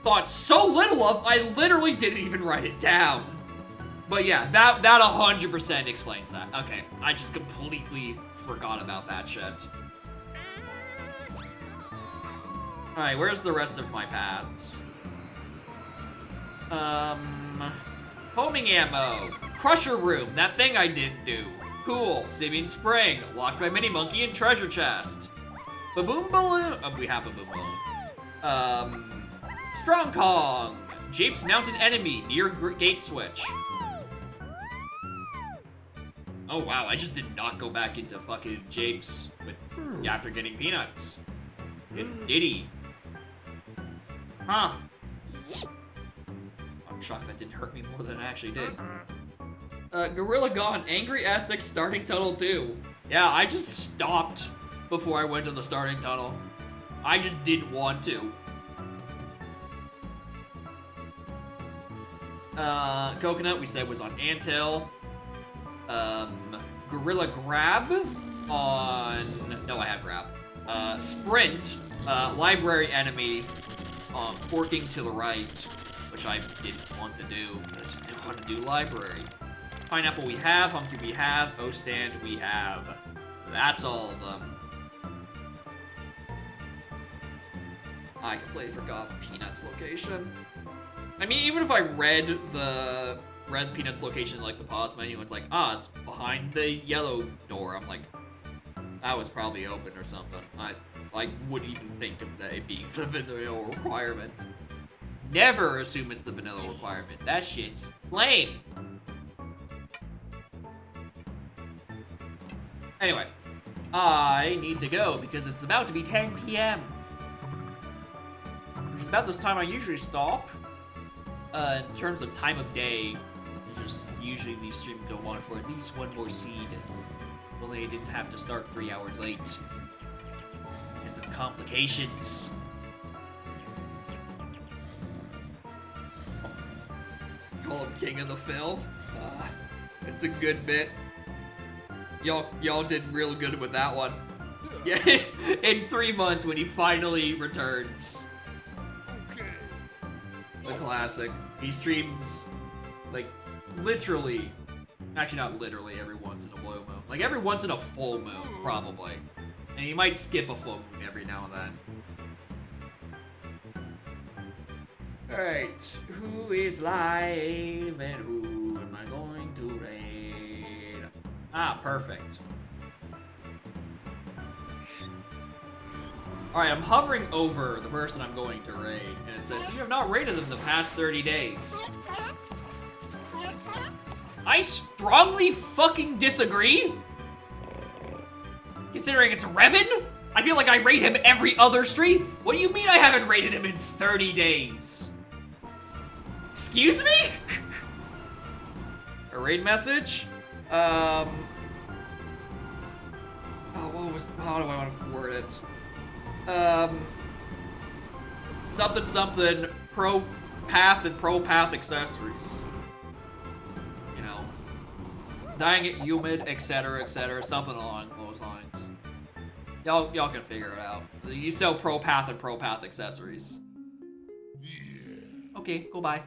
thought so little of, I literally didn't even write it down. But yeah, that 100% explains that. Okay, I just completely forgot about that shit. Alright, where's the rest of my paths? Homing ammo. Crusher room, that thing I didn't do. Cool, Simeon Spring, locked by Mini Monkey and treasure chest. Baboon balloon, oh, we have a baboon balloon. Strong Kong, Japes mounted enemy near gate switch. Oh wow, I just did not go back into fucking Japes after getting Peanuts. Did he? Huh. I'm shocked that didn't hurt me more than it actually did. Gorilla Gone, Angry Aztec starting tunnel 2. Yeah, I just stopped before I went to the starting tunnel. I just didn't want to. Coconut, we said, was on Anthill. Gorilla Grab on... No, I have Grab. Sprint, library enemy, forking to the right, which I didn't want to do. I just didn't want to do library. Pineapple we have, Humpty we have, O-Stand we have. That's all of them. I completely forgot Peanuts location. I mean, even if I read Peanuts location in, like, the pause menu, and it's like, ah, it's behind the yellow door. I'm like, that was probably open or something. I wouldn't even think of that being the vanilla requirement. Never assume it's the vanilla requirement. That shit's lame. Anyway, I need to go because it's about to be 10 p.m. Which is about this time I usually stop. In terms of time of day, just usually these streams go on for at least one more seed. Only I didn't have to start 3 hours late because of complications. Call him king of the film. It's a good bit. Y'all did real good with that one. Yeah, in 3 months when he finally returns. The classic. He streams, like, literally. Actually, not literally every once in a blue moon. Like, every once in a full moon, probably. And he might skip a full moon every now and then. Alright, who is live and who am I going to raid? Ah, perfect. Alright, I'm hovering over the person I'm going to raid, and it says, you have not raided them the past 30 days. I strongly fucking disagree! Considering it's Revan? I feel like I raid him every other stream. What do you mean I haven't raided him in 30 days? Excuse me? A raid message? Oh, how do I want to word it? Something, pro path and pro path accessories. You know, dying it humid, etc., something along those lines. Y'all can figure it out. You sell pro path and pro path accessories. Okay, go bye.